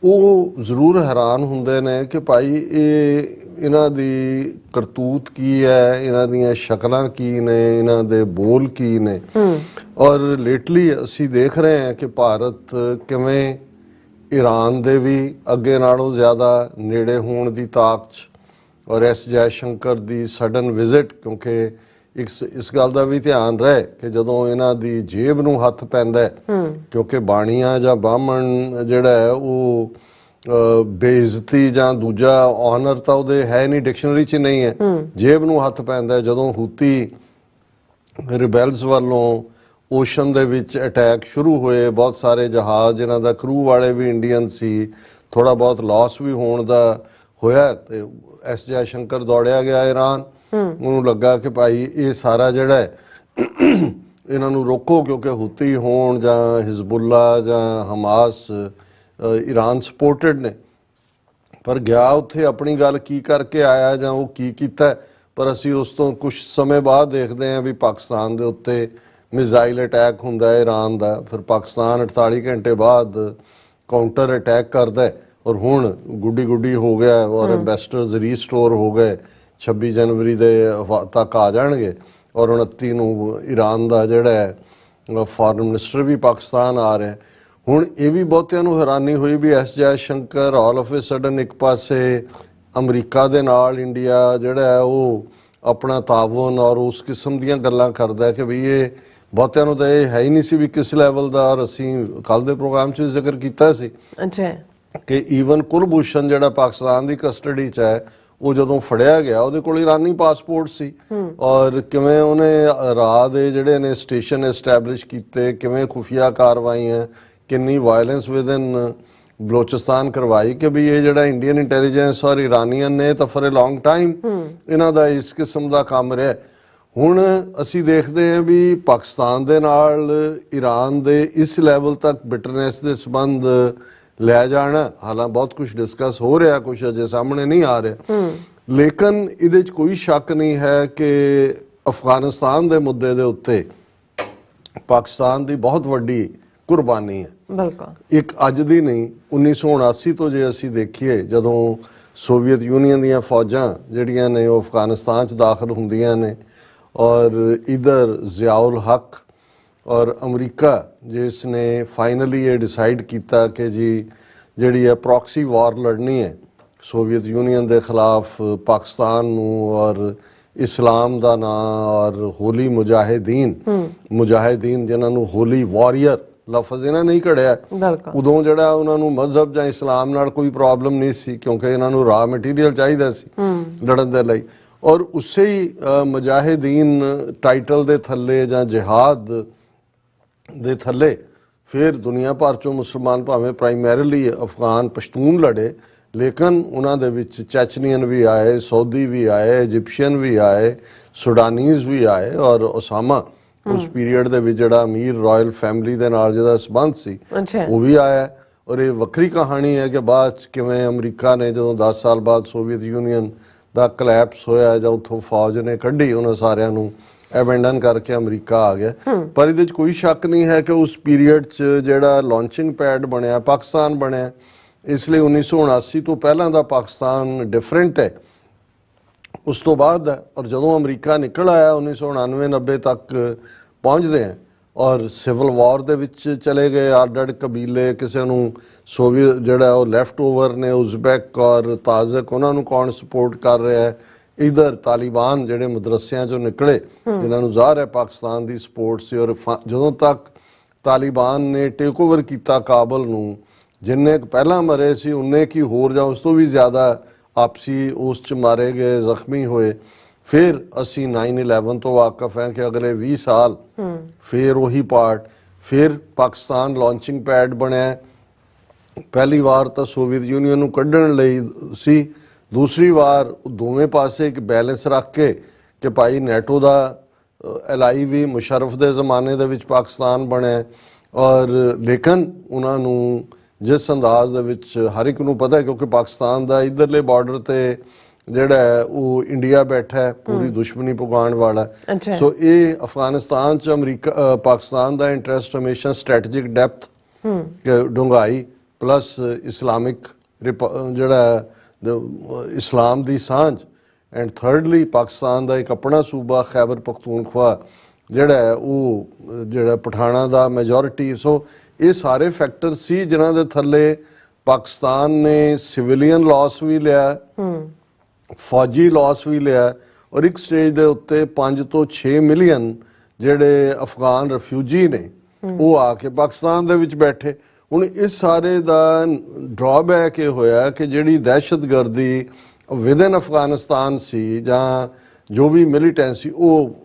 ਉਹ ਜ਼ਰੂਰ ਹੈਰਾਨ ਹੁੰਦੇ ਨੇ ਕਿ ਭਾਈ ਇਹ ਇਹਨਾਂ ਦੀ ਕਰਤੂਤ ਕੀ ਹੈ, ਇਹਨਾਂ ਦੀਆਂ ਸ਼ਕਲਾਂ ਕੀ ਨੇ, ਇਹਨਾਂ ਦੇ ਬੋਲ ਕੀ ਨੇ। ਔਰ ਲੇਟਲੀ ਅਸੀਂ ਦੇਖ ਰਹੇ ਹਾਂ ਕਿ ਭਾਰਤ ਕਿਵੇਂ ਈਰਾਨ ਦੇ ਵੀ ਅੱਗੇ ਨਾਲੋਂ ਜ਼ਿਆਦਾ ਨੇੜੇ ਹੋਣ ਦੀ ਤਾਕ 'ਚ, ਔਰ ਐਸ ਜੈ ਸ਼ੰਕਰ ਦੀ ਸਡਨ ਵਿਜ਼ਿਟ, ਕਿਉਂਕਿ ਇਸ ਗੱਲ ਦਾ ਵੀ ਧਿਆਨ ਰਹੇ ਕਿ ਜਦੋਂ ਇਹਨਾਂ ਦੀ ਜੇਬ ਨੂੰ ਹੱਥ ਪੈਂਦਾ, ਕਿਉਂਕਿ ਬਾਣੀਆਂ ਜਾਂ ਬਾਹਮਣ ਜਿਹੜਾ ਹੈ ਉਹ ਬੇਇੱਜ਼ਤੀ ਜਾਂ ਦੂਜਾ ਆਨਰ ਤਾਂ ਉਹਦੇ ਹੈ ਨਹੀਂ, ਡਿਕਸ਼ਨਰੀ 'ਚ ਨਹੀਂ ਹੈ। ਜੇਬ ਨੂੰ ਹੱਥ ਪੈਂਦਾ ਜਦੋਂ ਹੂਤੀ ਰਿਬੈਲਸ ਵੱਲੋਂ ਓਸ਼ਨ ਦੇ ਵਿੱਚ ਅਟੈਕ ਸ਼ੁਰੂ ਹੋਏ, ਬਹੁਤ ਸਾਰੇ ਜਹਾਜ਼ ਜਿਨ੍ਹਾਂ ਦਾ ਕਰੂ ਵਾਲੇ ਵੀ ਇੰਡੀਅਨ ਸੀ, ਥੋੜਾ ਬਹੁਤ ਲਾਸ ਵੀ ਹੋਣ ਦਾ ਹੋਇਆ, ਤੇ ਐਸ ਜੈ ਸ਼ੰਕਰ ਦੌੜਿਆ ਗਿਆ ਈਰਾਨ। ਉਹਨੂੰ ਲੱਗਾ ਕਿ ਭਾਈ ਇਹ ਸਾਰਾ ਜਿਹੜਾ ਹੈ ਇਹਨਾਂ ਨੂੰ ਰੋਕੋ, ਕਿਉਂਕਿ ਹੂਤੀ ਹੋਣ ਜਾਂ ਹਿਜ਼ਬੁੱਲਾ ਜਾਂ ਹਮਾਸ ਈਰਾਨ ਸਪੋਰਟਡ ਨੇ। ਪਰ ਗਿਆ ਉੱਥੇ ਆਪਣੀ ਗੱਲ ਕੀ ਕਰਕੇ ਆਇਆ ਜਾਂ ਉਹ ਕੀ ਕੀਤਾ, ਪਰ ਅਸੀਂ ਉਸ ਤੋਂ ਕੁਝ ਸਮੇਂ ਬਾਅਦ ਦੇਖਦੇ ਹਾਂ ਵੀ ਪਾਕਿਸਤਾਨ ਦੇ ਉੱਤੇ ਮਿਜ਼ਾਈਲ ਅਟੈਕ ਹੁੰਦਾ ਹੈ ਈਰਾਨ ਦਾ, ਫਿਰ ਪਾਕਿਸਤਾਨ 48 ਘੰਟੇ ਬਾਅਦ ਕਾਊਂਟਰ ਅਟੈਕ ਕਰਦਾ, ਔਰ ਹੁਣ ਗੁੱਡੀ ਹੋ ਗਿਆ ਔਰ ਐਂਬੈਸਡਰਸ ਰੀਸਟੋਰ ਹੋ ਗਏ। 26 ਜਨਵਰੀ ਦੇ ਤੱਕ ਆ ਜਾਣਗੇ, ਔਰ 29 ਨੂੰ ਈਰਾਨ ਦਾ ਜਿਹੜਾ ਹੈ ਫੋਰਨ ਮਿਨਿਸਟਰ ਵੀ ਪਾਕਿਸਤਾਨ ਆ ਰਿਹਾ। ਹੁਣ ਇਹ ਵੀ ਬਹੁਤਿਆਂ ਨੂੰ ਹੈਰਾਨੀ ਹੋਈ ਵੀ S Jai Shankar all of A sudden ਇੱਕ ਪਾਸੇ ਅਮਰੀਕਾ ਦੇ ਨਾਲ ਇੰਡੀਆ ਜਿਹੜਾ ਹੈ ਉਹ ਆਪਣਾ ਤਾਵਨ ਔਰ ਉਸ ਕਿਸਮ ਦੀਆਂ ਗੱਲਾਂ ਕਰਦਾ ਕਿ ਵੀ ਇਹ ਬਹੁਤਿਆਂ ਨੂੰ ਤਾਂ ਇਹ ਹੈ ਹੀ ਨਹੀਂ ਸੀ ਵੀ ਕਿਸ ਲੈਵਲ ਦਾ। ਔਰ ਅਸੀਂ ਕੱਲ ਦੇ ਪ੍ਰੋਗਰਾਮ 'ਚ ਜ਼ਿਕਰ ਕੀਤਾ ਸੀ ਕਿ ਈਵਨ ਕੁਲਭੂਸ਼ਣ ਜਿਹੜਾ ਪਾਕਿਸਤਾਨ ਦੀ ਕਸਟਡੀ 'ਚ ਹੈ, ਉਹ ਜਦੋਂ ਫੜਿਆ ਗਿਆ ਉਹਦੇ ਕੋਲ ਈਰਾਨੀ ਪਾਸਪੋਰਟ ਸੀ, ਔਰ ਕਿਵੇਂ ਉਹਨੇ ਰਾਹ ਦੇ ਜਿਹੜੇ ਨੇ ਸਟੇਸ਼ਨ ਐਸਟੈਬਲਿਸ਼ ਕੀਤੇ, ਕਿਵੇਂ ਖੁਫੀਆ ਕਾਰਵਾਈਆਂ, ਕਿੰਨੀ ਵਾਇਲੈਂਸ ਵਿਦਨ ਬਲੋਚਿਸਤਾਨ ਕਰਵਾਈ ਕਿ ਵੀ ਇਹ ਜਿਹੜਾ ਇੰਡੀਅਨ ਇੰਟੈਲੀਜੈਂਸ ਔਰ ਇਰਾਨੀਅਨ ਨੇ ਤਾਂ ਫॉर ਅ ਲੌਂਗ ਟਾਈਮ ਇਹਨਾਂ ਦਾ ਇਸ ਕਿਸਮ ਦਾ ਕੰਮ ਰਿਹਾ। ਹੁਣ ਅਸੀਂ ਦੇਖਦੇ ਹਾਂ ਵੀ ਪਾਕਿਸਤਾਨ ਦੇ ਨਾਲ ਈਰਾਨ ਦੇ ਇਸ ਲੈਵਲ ਤੱਕ ਬਿਟਰਨੈਸ ਦੇ ਸੰਬੰਧ ਲੈ ਜਾਣਾ, ਹਾਲਾਂਕਿ ਬਹੁਤ ਕੁਝ ਡਿਸਕਸ ਹੋ ਰਿਹਾ, ਕੁਝ ਅਜੇ ਸਾਹਮਣੇ ਨਹੀਂ ਆ ਰਿਹਾ, ਲੇਕਿਨ ਇਹਦੇ 'ਚ ਕੋਈ ਸ਼ੱਕ ਨਹੀਂ ਹੈ ਕਿ ਅਫਗਾਨਿਸਤਾਨ ਦੇ ਮੁੱਦੇ ਦੇ ਉੱਤੇ ਪਾਕਿਸਤਾਨ ਦੀ ਬਹੁਤ ਵੱਡੀ ਕੁਰਬਾਨੀ ਹੈ। ਬਿਲਕੁਲ ਇੱਕ ਅੱਜ ਦੀ ਨਹੀਂ, 1979 ਤੋਂ ਜੇ ਅਸੀਂ ਦੇਖੀਏ, ਜਦੋਂ ਸੋਵੀਅਤ ਯੂਨੀਅਨ ਦੀਆਂ ਫੌਜਾਂ ਜਿਹੜੀਆਂ ਨੇ ਉਹ ਅਫਗਾਨਿਸਤਾਨ 'ਚ ਦਾਖਲ ਹੁੰਦੀਆਂ ਨੇ, ਔਰ ਇਧਰ ਜ਼ਿਆਉਲ ਹਕ ਔਰ ਅਮਰੀਕਾ ਜਿਸ ਨੇ ਫਾਈਨਲੀ ਇਹ ਡਿਸਾਈਡ ਕੀਤਾ ਕਿ ਜੀ ਜਿਹੜੀ ਹੈ ਪ੍ਰੋਕਸੀ ਵਾਰ ਲੜਨੀ ਹੈ ਸੋਵੀਅਤ ਯੂਨੀਅਨ ਦੇ ਖਿਲਾਫ ਪਾਕਿਸਤਾਨ ਨੂੰ, ਔਰ ਇਸਲਾਮ ਦਾ ਨਾਂ ਔਰ ਹੋਲੀ ਮੁਜਾਹਿਦੀਨ ਜਿਨ੍ਹਾਂ ਨੂੰ ਹੋਲੀ ਵਾਰੀਅਰ ਲਫ਼ਜ਼ ਇਹਨਾਂ ਨਹੀਂ ਘੜਿਆ। ਉਦੋਂ ਜਿਹੜਾ ਉਹਨਾਂ ਨੂੰ ਮਜ਼ਹਬ ਜਾਂ ਇਸਲਾਮ ਨਾਲ ਕੋਈ ਪ੍ਰੋਬਲਮ ਨਹੀਂ ਸੀ, ਕਿਉਂਕਿ ਇਹਨਾਂ ਨੂੰ ਰਾ ਮਟੀਰੀਅਲ ਚਾਹੀਦਾ ਸੀ ਲੜਨ ਦੇ ਲਈ। ਔਰ ਉਸੇ ਹੀ ਮੁਜਾਹਿਦੀਨ ਟਾਈਟਲ ਦੇ ਥੱਲੇ ਜਾਂ ਜਿਹਾਦ ਦੇ ਥੱਲੇ ਫਿਰ ਦੁਨੀਆ ਭਰ ਚੋਂ ਮੁਸਲਮਾਨ ਭਾਵੇਂ ਪ੍ਰਾਇਮਰੀਲੀ ਅਫਗਾਨ ਪਸ਼ਤੂਨ ਲੜੇ, ਲੇਕਿਨ ਉਹਨਾਂ ਦੇ ਵਿੱਚ ਚੈਚਨੀਅਨ ਵੀ ਆਏ, ਸਊਦੀ ਵੀ ਆਏ, ਇਜਿਪਸ਼ੀਅਨ ਵੀ ਆਏ, ਸੁਡਾਨੀਜ਼ ਵੀ ਆਏ, ਔਰ ਉਸਾਮਾ ਉਸ ਪੀਰੀਅਡ ਦੇ ਵਿੱਚ ਜਿਹੜਾ ਅਮੀਰ ਰਾਇਲ ਫੈਮਿਲੀ ਦੇ ਨਾਲ ਜਿਹਦਾ ਸੰਬੰਧ ਸੀ ਉਹ ਵੀ ਆਇਆ। ਔਰ ਇਹ ਵੱਖਰੀ ਕਹਾਣੀ ਹੈ ਕਿ ਬਾਅਦ 'ਚ ਕਿਵੇਂ ਅਮਰੀਕਾ ਨੇ ਜਦੋਂ 10 ਸਾਲ ਬਾਅਦ ਸੋਵੀਅਤ ਯੂਨੀਅਨ ਦਾ ਕਲੈਪਸ ਹੋਇਆ ਜਾਂ ਉੱਥੋਂ ਫੌਜ ਨੇ ਕੱਢੀ, ਉਹਨਾਂ ਸਾਰਿਆਂ ਨੂੰ ਐਬੈਂਡਨ ਕਰਕੇ ਅਮਰੀਕਾ ਆ ਗਿਆ। ਪਰ ਇਹਦੇ 'ਚ ਕੋਈ ਸ਼ੱਕ ਨਹੀਂ ਹੈ ਕਿ ਉਸ ਪੀਰੀਅਡ 'ਚ ਜਿਹੜਾ ਲਾਂਚਿੰਗ ਪੈਡ ਬਣਿਆ ਪਾਕਿਸਤਾਨ ਬਣਿਆ, ਇਸ ਲਈ 1979 ਤੋਂ ਪਹਿਲਾਂ ਦਾ ਪਾਕਿਸਤਾਨ ਡਿਫਰੈਂਟ ਹੈ, ਉਸ ਤੋਂ ਬਾਅਦ ਹੈ। ਔਰ ਜਦੋਂ ਅਮਰੀਕਾ ਨਿਕਲ ਆਇਆ 1999-90 ਤੱਕ ਪਹੁੰਚਦੇ ਆ ਔਰ ਸਿਵਲ ਵਾਰ ਦੇ ਵਿੱਚ ਚਲੇ ਗਏ, ਅੱਡ-ਅੱਡ ਕਬੀਲੇ, ਕਿਸੇ ਨੂੰ ਸੋਵੀਅਤ ਜਿਹੜਾ ਉਹ ਲੈਫਟ ਓਵਰ ਨੇ ਉਜ਼ਬੈਕ ਔਰ ਤਾਜ਼ਕ, ਉਹਨਾਂ ਨੂੰ ਕੌਣ ਸਪੋਰਟ ਕਰ ਰਿਹਾ ਹੈ, ਇਧਰ ਤਾਲਿਬਾਨ ਜਿਹੜੇ ਮਦਰਸਿਆਂ ਚੋਂ ਨਿਕਲੇ ਜਿਨ੍ਹਾਂ ਨੂੰ ਜ਼ਾਹਰ ਹੈ ਪਾਕਿਸਤਾਨ ਦੀ ਸਪੋਰਟ ਸੀ। ਔਰ ਜਦੋਂ ਤੱਕ ਤਾਲਿਬਾਨ ਨੇ ਟੇਕ ਓਵਰ ਕੀਤਾ ਕਾਬਲ ਨੂੰ, ਜਿੰਨੇ ਪਹਿਲਾਂ ਮਰੇ ਸੀ ਉਨੇ ਕੀ ਹੋਰ ਜਾਂ ਉਸ ਤੋਂ ਵੀ ਜ਼ਿਆਦਾ ਆਪਸੀ ਉਸ 'ਚ ਮਾਰੇ ਗਏ, ਜ਼ਖਮੀ ਹੋਏ। ਫਿਰ ਅਸੀਂ 9/11 ਤੋਂ ਵਾਕਫ ਹੈ ਕਿ ਅਗਲੇ 20 ਸਾਲ ਫਿਰ ਉਹੀ ਪਾਰਟ, ਫਿਰ ਪਾਕਿਸਤਾਨ ਲਾਂਚਿੰਗ ਪੈਡ ਬਣਿਆ। ਪਹਿਲੀ ਵਾਰ ਤਾਂ ਸੋਵੀਅਤ ਯੂਨੀਅਨ ਨੂੰ ਕੱਢਣ ਲਈ ਸੀ, ਦੂਸਰੀ ਵਾਰ ਦੋਵੇਂ ਪਾਸੇ ਇੱਕ ਬੈਲੈਂਸ ਰੱਖ ਕੇ ਕਿ ਭਾਈ ਨੈਟੋ ਦਾ ਐਲਾਈ ਵੀ ਮੁਸ਼ਰਫ ਦੇ ਜ਼ਮਾਨੇ ਦੇ ਵਿੱਚ ਪਾਕਿਸਤਾਨ ਬਣਿਆ। ਔਰ ਲੇਕਿਨ ਉਹਨਾਂ ਨੂੰ ਜਿਸ ਅੰਦਾਜ਼ ਦੇ ਵਿੱਚ ਹਰ ਇੱਕ ਨੂੰ ਪਤਾ ਹੈ, ਕਿਉਂਕਿ ਪਾਕਿਸਤਾਨ ਦਾ ਇਧਰਲੇ ਬਾਰਡਰ ਤੇ ਜਿਹੜਾ ਹੈ ਉਹ ਇੰਡੀਆ ਬੈਠਾ ਹੈ, ਪੂਰੀ ਦੁਸ਼ਮਣੀ ਪੁਗਾਉਣ ਵਾਲਾ। ਸੋ ਇਹ ਅਫਗਾਨਿਸਤਾਨ 'ਚ ਅਮਰੀਕਾ ਪਾਕਿਸਤਾਨ ਦਾ ਇੰਟਰਸਟ ਹਮੇਸ਼ਾ ਸਟ੍ਰੈਟੇਜਿਕ ਡੈਪਥ, ਡੂੰਘਾਈ ਪਲੱਸ ਇਸਲਾਮਿਕ ਜਿਹੜਾ ਇਸਲਾਮ ਦੀ ਸਾਂਝ, ਐਂਡ ਥਰਡਲੀ ਪਾਕਿਸਤਾਨ ਦਾ ਇੱਕ ਆਪਣਾ ਸੂਬਾ ਖੈਬਰ ਪਖਤੂਨਖਵਾ ਜਿਹੜਾ ਹੈ ਉਹ ਜਿਹੜਾ ਪਠਾਣਾ ਦਾ ਮੈਜੋਰਿਟੀ। ਸੋ ਇਹ ਸਾਰੇ ਫੈਕਟਰ ਸੀ ਜਿਨ੍ਹਾਂ ਦੇ ਥੱਲੇ ਪਾਕਿਸਤਾਨ ਨੇ ਸਿਵਿਲੀਅਨ ਲਾਸ ਵੀ ਲਿਆ, ਫੌਜੀ ਲਾਸ ਵੀ ਲਿਆ, ਔਰ ਇੱਕ ਸਟੇਜ ਦੇ ਉੱਤੇ 5 ਤੋਂ 6 ਮਿਲੀਅਨ ਜਿਹੜੇ ਅਫਗਾਨ ਰਿਫਿਊਜੀ ਨੇ ਉਹ ਆ ਕੇ ਪਾਕਿਸਤਾਨ ਦੇ ਵਿੱਚ ਬੈਠੇ। ਹੁਣ ਇਸ ਸਾਰੇ ਦਾ ਡਰਾਬੈਕ ਇਹ ਹੋਇਆ ਕਿ ਜਿਹੜੀ ਦਹਿਸ਼ਤਗਰਦੀ ਵਿਦਨ ਅਫਗਾਨਿਸਤਾਨ ਸੀ ਜਾਂ ਜੋ ਵੀ ਮਿਲੀਟੈਂਸੀ, ਉਹ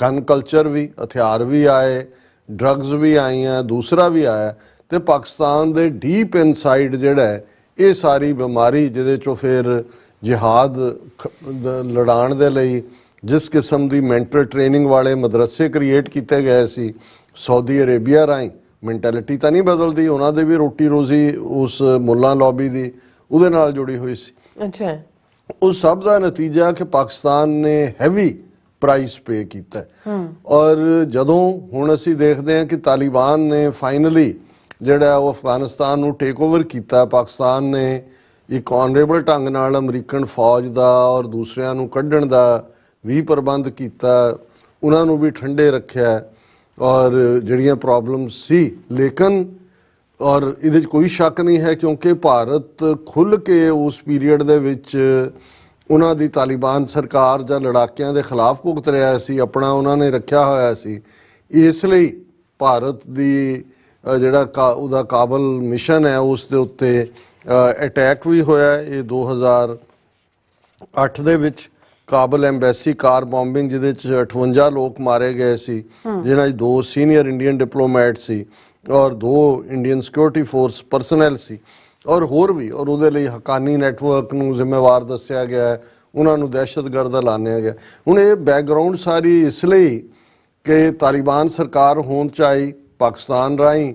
ਗਨ ਕਲਚਰ ਵੀ, ਹਥਿਆਰ ਵੀ ਆਏ, ਡਰੱਗਸ ਵੀ ਆਈਆਂ, ਦੂਸਰਾ ਵੀ ਆਇਆ, ਤੇ ਪਾਕਿਸਤਾਨ ਦੇ ਡੀਪ ਇਨਸਾਈਡ ਜਿਹੜਾ ਹੈ ਇਹ ਸਾਰੀ ਬਿਮਾਰੀ, ਜਿਹਦੇ ਚੋਂ ਫਿਰ ਜਿਹਾਦ ਲੜਾਉਣ ਦੇ ਲਈ ਜਿਸ ਕਿਸਮ ਦੀ ਮੈਂਟਲ ਟ੍ਰੇਨਿੰਗ ਵਾਲੇ ਮਦਰਸੇ ਕ੍ਰੀਏਟ ਕੀਤੇ ਗਏ ਸੀ ਸਾਊਦੀ ਅਰੇਬੀਆ ਰਾਹੀਂ, ਮੈਂਟੈਲਿਟੀ ਤਾਂ ਨਹੀਂ ਬਦਲਦੀ, ਉਹਨਾਂ ਦੇ ਵੀ ਰੋਟੀ ਰੋਜ਼ੀ ਉਸ ਮੁੱਲਾ ਲੌਬੀ ਦੀ ਉਹਦੇ ਨਾਲ ਜੁੜੀ ਹੋਈ ਸੀ। ਅੱਛਾ, ਉਸ ਸਭ ਦਾ ਨਤੀਜਾ ਕਿ ਪਾਕਿਸਤਾਨ ਨੇ ਹੈਵੀ ਪ੍ਰਾਈਸ ਪੇ ਕੀਤਾ। ਔਰ ਜਦੋਂ ਹੁਣ ਅਸੀਂ ਦੇਖਦੇ ਹਾਂ ਕਿ ਤਾਲਿਬਾਨ ਨੇ ਫਾਈਨਲੀ ਜਿਹੜਾ ਉਹ ਅਫਗਾਨਿਸਤਾਨ ਨੂੰ ਟੇਕ ਓਵਰ ਕੀਤਾ, ਪਾਕਿਸਤਾਨ ਨੇ ਇੱਕ ਆਨਰੇਬਲ ਢੰਗ ਨਾਲ ਅਮਰੀਕਨ ਫੌਜ ਦਾ ਔਰ ਦੂਸਰਿਆਂ ਨੂੰ ਕੱਢਣ ਦਾ ਵੀ ਪ੍ਰਬੰਧ ਕੀਤਾ, ਉਹਨਾਂ ਨੂੰ ਵੀ ਠੰਡੇ ਰੱਖਿਆ ਔਰ ਜਿਹੜੀਆਂ ਪ੍ਰੋਬਲਮਸ ਸੀ, ਲੇਕਿਨ ਔਰ ਇਹਦੇ 'ਚ ਕੋਈ ਸ਼ੱਕ ਨਹੀਂ ਹੈ ਕਿਉਂਕਿ ਭਾਰਤ ਖੁੱਲ੍ਹ ਕੇ ਉਸ ਪੀਰੀਅਡ ਦੇ ਵਿੱਚ ਉਹਨਾਂ ਦੀ ਤਾਲਿਬਾਨ ਸਰਕਾਰ ਜਾਂ ਲੜਾਕਿਆਂ ਦੇ ਖਿਲਾਫ ਭੁਗਤ ਰਿਹਾ ਸੀ, ਆਪਣਾ ਉਹਨਾਂ ਨੇ ਰੱਖਿਆ ਹੋਇਆ ਸੀ। ਇਸ ਲਈ ਭਾਰਤ ਦੀ ਜਿਹੜਾ ਉਹਦਾ ਕਾਬਲ ਮਿਸ਼ਨ ਹੈ ਉਸ ਦੇ ਉੱਤੇ ਅਟੈਕ ਵੀ ਹੋਇਆ। ਇਹ 2008 ਦੇ ਵਿੱਚ ਕਾਬਲ ਐਮਬੈਸੀ ਕਾਰ ਬੰਬਿੰਗ, ਜਿਹਦੇ 'ਚ 58 ਲੋਕ ਮਾਰੇ ਗਏ ਸੀ, ਜਿਨ੍ਹਾਂ 'ਚ 2 ਸੀਨੀਅਰ ਇੰਡੀਅਨ ਡਿਪਲੋਮੈਟ ਸੀ ਔਰ 2 ਇੰਡੀਅਨ ਸਿਕਿਉਰਿਟੀ ਫੋਰਸ ਪਰਸਨਲ ਸੀ ਔਰ ਹੋਰ ਵੀ। ਔਰ ਉਹਦੇ ਲਈ ਹਕਾਨੀ ਨੈਟਵਰਕ ਨੂੰ ਜ਼ਿੰਮੇਵਾਰ ਦੱਸਿਆ ਗਿਆ ਹੈ, ਉਹਨਾਂ ਨੂੰ ਦਹਿਸ਼ਤਗਰਦ ਐਲਾਨਿਆ ਗਿਆ। ਹੁਣ ਇਹ ਬੈਕਗਰਾਊਂਡ ਸਾਰੀ ਇਸ ਲਈ ਕਿ ਤਾਲਿਬਾਨ ਸਰਕਾਰ ਹੋਂਦ 'ਚ ਆਈ, ਪਾਕਿਸਤਾਨ ਰਾਹੀਂ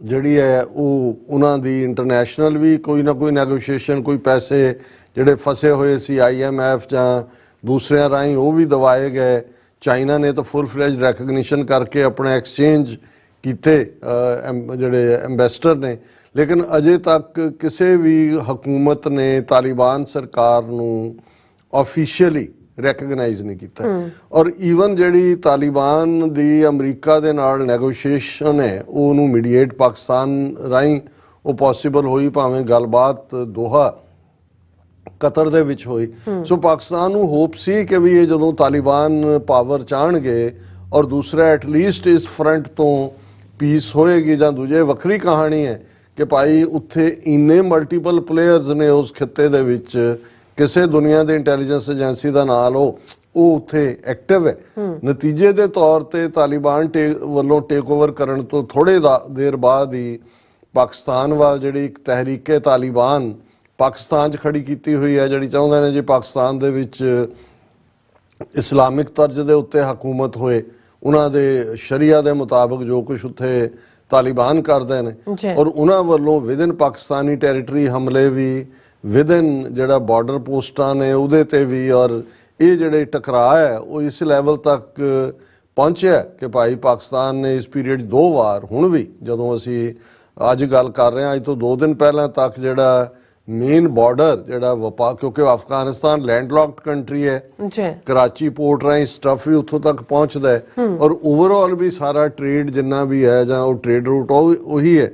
ਜਿਹੜੀ ਹੈ ਉਹ ਉਹਨਾਂ ਦੀ ਇੰਟਰਨੈਸ਼ਨਲ ਵੀ ਕੋਈ ਨਾ ਕੋਈ ਨੈਗੋਸ਼ੀਏਸ਼ਨ, ਕੋਈ ਪੈਸੇ ਜਿਹੜੇ ਫਸੇ ਹੋਏ ਸੀ IMF ਜਾਂ ਦੂਸਰਿਆਂ ਰਾਹੀਂ ਉਹ ਵੀ ਦਵਾਏ ਗਏ। ਚਾਈਨਾ ਨੇ ਤਾਂ ਫੁੱਲ ਫਲੈਜ ਰੈਕਗਨੀਸ਼ਨ ਕਰਕੇ ਆਪਣਾ ਐਕਸਚੇਂਜ ਕੀਤੇ ਜਿਹੜੇ ਐਂਬੈਸਡਰ ਨੇ, ਲੇਕਿਨ ਅਜੇ ਤੱਕ ਕਿਸੇ ਵੀ ਹਕੂਮਤ ਨੇ ਤਾਲਿਬਾਨ ਸਰਕਾਰ ਨੂੰ ਆਫੀਸ਼ੀਅਲੀ ਰੈਕਗਨਾਈਜ਼ ਨਹੀਂ ਕੀਤਾ। ਔਰ ਈਵਨ ਜਿਹੜੀ ਤਾਲਿਬਾਨ ਦੀ ਅਮਰੀਕਾ ਦੇ ਨਾਲ ਨੈਗੋਸ਼ੀਏਸ਼ਨ ਹੈ ਉਹਨੂੰ ਮੀਡੀਏਟ ਪਾਕਿਸਤਾਨ ਰਾਹੀਂ ਉਹ ਪੋਸੀਬਲ ਹੋਈ, ਭਾਵੇਂ ਗੱਲਬਾਤ ਦੋਹਾ ਕਤਰ ਦੇ ਵਿੱਚ ਹੋਈ। ਸੋ ਪਾਕਿਸਤਾਨ ਨੂੰ ਹੋਪ ਸੀ ਕਿ ਵੀ ਇਹ ਜਦੋਂ ਤਾਲਿਬਾਨ ਪਾਵਰ ਚਾਹਣਗੇ ਔਰ ਦੂਸਰਾ ਐਟਲੀਸਟ ਇਸ ਫਰੰਟ ਤੋਂ ਪੀਸ ਹੋਏਗੀ, ਜਾਂ ਦੂਜੇ ਵੱਖਰੀ ਕਹਾਣੀ ਹੈ ਕਿ ਭਾਈ ਉੱਥੇ ਇੰਨੇ ਮਲਟੀਪਲ ਪਲੇਅਰਸ ਨੇ ਉਸ ਖਿੱਤੇ ਦੇ ਵਿੱਚ ਕਿਸੇ ਦੁਨੀਆ ਦੀ ਇੰਟੈਲੀਜੈਂਸ ਏਜੰਸੀ ਦਾ ਨਾਂ ਲਓ, ਉਹ ਉੱਥੇ ਐਕਟਿਵ ਹੈ। ਨਤੀਜੇ ਦੇ ਤੌਰ ਤੇ ਤਾਲਿਬਾਨ ਵੱਲੋਂ ਟੇਕ ਓਵਰ ਕਰਨ ਤੋਂ ਥੋੜੇ ਦੇਰ ਬਾਅਦ ਹੀ ਪਾਕਿਸਤਾਨ ਵੱਲ ਜਿਹੜੀ ਇੱਕ ਤਹਿਰੀਕੇ ਤਾਲਿਬਾਨ ਪਾਕਿਸਤਾਨ 'ਚ ਖੜੀ ਕੀਤੀ ਹੋਈ ਹੈ, ਜਿਹੜੀ ਚਾਹੁੰਦੇ ਨੇ ਜੀ ਪਾਕਿਸਤਾਨ ਦੇ ਵਿੱਚ ਇਸਲਾਮਿਕ ਤਰਜ਼ ਦੇ ਉੱਤੇ ਹਕੂਮਤ ਹੋਏ, ਉਹਨਾਂ ਦੇ ਸ਼ਰੀਆ ਦੇ ਮੁਤਾਬਕ ਜੋ ਕੁਝ ਉੱਥੇ ਤਾਲਿਬਾਨ ਕਰਦੇ ਨੇ, ਔਰ ਉਹਨਾਂ ਵੱਲੋਂ ਵਿਦਨ ਪਾਕਿਸਤਾਨੀ ਟੈਰੀਟਰੀ ਹਮਲੇ ਵੀ, ਵਿਦਨ ਜਿਹੜਾ ਬਾਰਡਰ ਪੋਸਟਾਂ ਨੇ ਉਹਦੇ ਤੇ ਵੀ, ਔਰ ਇਹ ਜਿਹੜੇ ਟਕਰਾਅ ਹੈ ਉਹ ਇਸ ਲੈਵਲ ਤੱਕ ਪਹੁੰਚਿਆ ਕਿ ਭਾਈ ਪਾਕਿਸਤਾਨ ਨੇ ਇਸ ਪੀਰੀਅਡ 2 ਵਾਰ, ਹੁਣ ਵੀ ਜਦੋਂ ਅਸੀਂ ਅੱਜ ਗੱਲ ਕਰ ਰਹੇ ਹਾਂ ਅੱਜ ਤੋਂ 2 ਦਿਨ ਪਹਿਲਾਂ ਤੱਕ ਜਿਹੜਾ ਮੇਨ ਬਾਰਡਰ ਜਿਹੜਾ ਕਿਉਂਕਿ ਅਫਗਾਨਿਸਤਾਨ ਲੈਂਡਲੌਕਡ ਕੰਟਰੀ ਹੈ, ਕਰਾਚੀ ਪੋਰਟ ਰਾਹੀਂ ਸਟੱਫ ਵੀ ਉੱਥੋਂ ਤੱਕ ਪਹੁੰਚਦਾ ਹੈ, ਔਰ ਓਵਰਆਲ ਵੀ ਸਾਰਾ ਟ੍ਰੇਡ ਜਿੰਨਾ ਵੀ ਹੈ ਜਾਂ ਉਹ ਟ੍ਰੇਡ ਰੂਟ ਉਹੀ ਹੈ।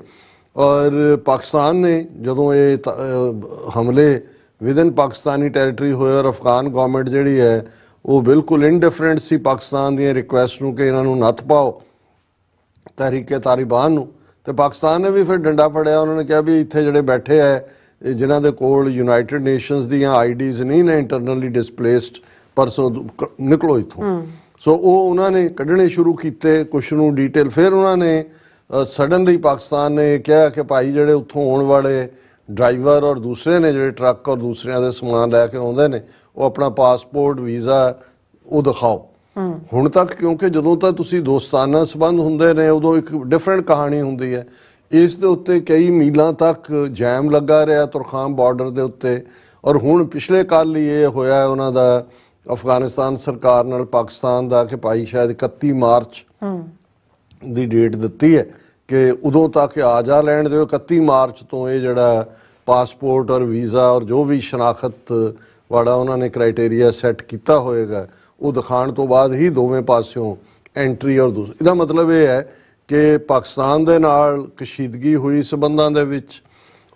ਔਰ ਪਾਕਿਸਤਾਨ ਨੇ ਜਦੋਂ ਇਹ ਹਮਲੇ ਵਿਦਨ ਪਾਕਿਸਤਾਨੀ ਟੈਰੀਟਰੀ ਹੋਏ ਔਰ ਅਫਗਾਨ ਗਵਰਨਮੈਂਟ ਜਿਹੜੀ ਹੈ ਉਹ ਬਿਲਕੁਲ ਇਨਡਿਫਰੈਂਟ ਸੀ ਪਾਕਿਸਤਾਨ ਦੀਆਂ ਰਿਕੁਐਸਟ ਨੂੰ ਕਿ ਇਹਨਾਂ ਨੂੰ ਨੱਥ ਪਾਓ ਤਹਿਰੀਕੇ ਤਾਲਿਬਾਨ ਨੂੰ, ਤੇ ਪਾਕਿਸਤਾਨ ਨੇ ਵੀ ਫਿਰ ਡੰਡਾ ਫੜਿਆ। ਉਹਨਾਂ ਨੇ ਕਿਹਾ ਵੀ ਇੱਥੇ ਜਿਹੜੇ ਬੈਠੇ ਹੈ ਜਿਨ੍ਹਾਂ ਦੇ ਕੋਲ ਯੂਨਾਈਟਿਡ ਨੇਸ਼ਨਸ ਦੀਆਂ ਆਈਡੀਜ਼ ਨਹੀਂ ਨੇ ਇੰਟਰਨਲੀ ਡਿਸਪਲੇਸਡ ਪਰਸਨ, ਨਿਕਲੋ ਇੱਥੋਂ। ਸੋ ਉਹ ਉਹਨਾਂ ਨੇ ਕੱਢਣੇ ਸ਼ੁਰੂ ਕੀਤੇ ਕੁਛ ਨੂੰ ਡੀਟੇਲ। ਫਿਰ ਉਹਨਾਂ ਨੇ ਸਡਨਲੀ ਪਾਕਿਸਤਾਨ ਨੇ ਕਿਹਾ ਕਿ ਭਾਈ ਜਿਹੜੇ ਉੱਥੋਂ ਆਉਣ ਵਾਲੇ ਡਰਾਈਵਰ ਔਰ ਦੂਸਰੇ ਨੇ ਜਿਹੜੇ ਟਰੱਕ ਔਰ ਦੂਸਰਿਆਂ ਦੇ ਸਮਾਨ ਲੈ ਕੇ ਆਉਂਦੇ ਨੇ, ਉਹ ਆਪਣਾ ਪਾਸਪੋਰਟ ਵੀਜ਼ਾ ਉਹ ਦਿਖਾਓ। ਹੁਣ ਤੱਕ ਕਿਉਂਕਿ ਜਦੋਂ ਤੱਕ ਤੁਸੀਂ ਦੋਸਤਾਨਾ ਸੰਬੰਧ ਹੁੰਦੇ ਨੇ ਉਦੋਂ ਇੱਕ ਡਿਫਰੈਂਟ ਕਹਾਣੀ ਹੁੰਦੀ ਹੈ। ਇਸ ਦੇ ਉੱਤੇ ਕਈ ਮੀਲਾਂ ਤੱਕ ਜੈਮ ਲੱਗਾ ਰਿਹਾ ਤੁਰਖਾਮ ਬਾਰਡਰ ਦੇ ਉੱਤੇ, ਔਰ ਹੁਣ ਪਿਛਲੇ ਕੱਲ੍ਹ ਹੀ ਇਹ ਹੋਇਆ ਉਹਨਾਂ ਦਾ ਅਫਗਾਨਿਸਤਾਨ ਸਰਕਾਰ ਨਾਲ ਪਾਕਿਸਤਾਨ ਦਾ ਕਿ ਭਾਈ ਸ਼ਾਇਦ 31 ਮਾਰਚ ਦੀ ਡੇਟ ਦਿੱਤੀ ਹੈ ਕਿ ਉਦੋਂ ਤੱਕ ਆ ਜਾ ਲੈਣ ਦਿਓ। 31 ਮਾਰਚ ਤੋਂ ਇਹ ਜਿਹੜਾ ਪਾਸਪੋਰਟ ਔਰ ਵੀਜ਼ਾ ਔਰ ਜੋ ਵੀ ਸ਼ਨਾਖਤ ਵਾਲਾ ਉਹਨਾਂ ਨੇ ਕ੍ਰਾਈਟੇਰੀਆ ਸੈੱਟ ਕੀਤਾ ਹੋਏਗਾ ਉਹ ਦਿਖਾਉਣ ਤੋਂ ਬਾਅਦ ਹੀ ਦੋਵੇਂ ਪਾਸਿਓਂ ਐਂਟਰੀ। ਔਰ ਇਹਦਾ ਮਤਲਬ ਇਹ ਹੈ ਕਿ ਪਾਕਿਸਤਾਨ ਦੇ ਨਾਲ ਕਸ਼ੀਦਗੀ ਹੋਈ ਸਬੰਧਾਂ ਦੇ ਵਿੱਚ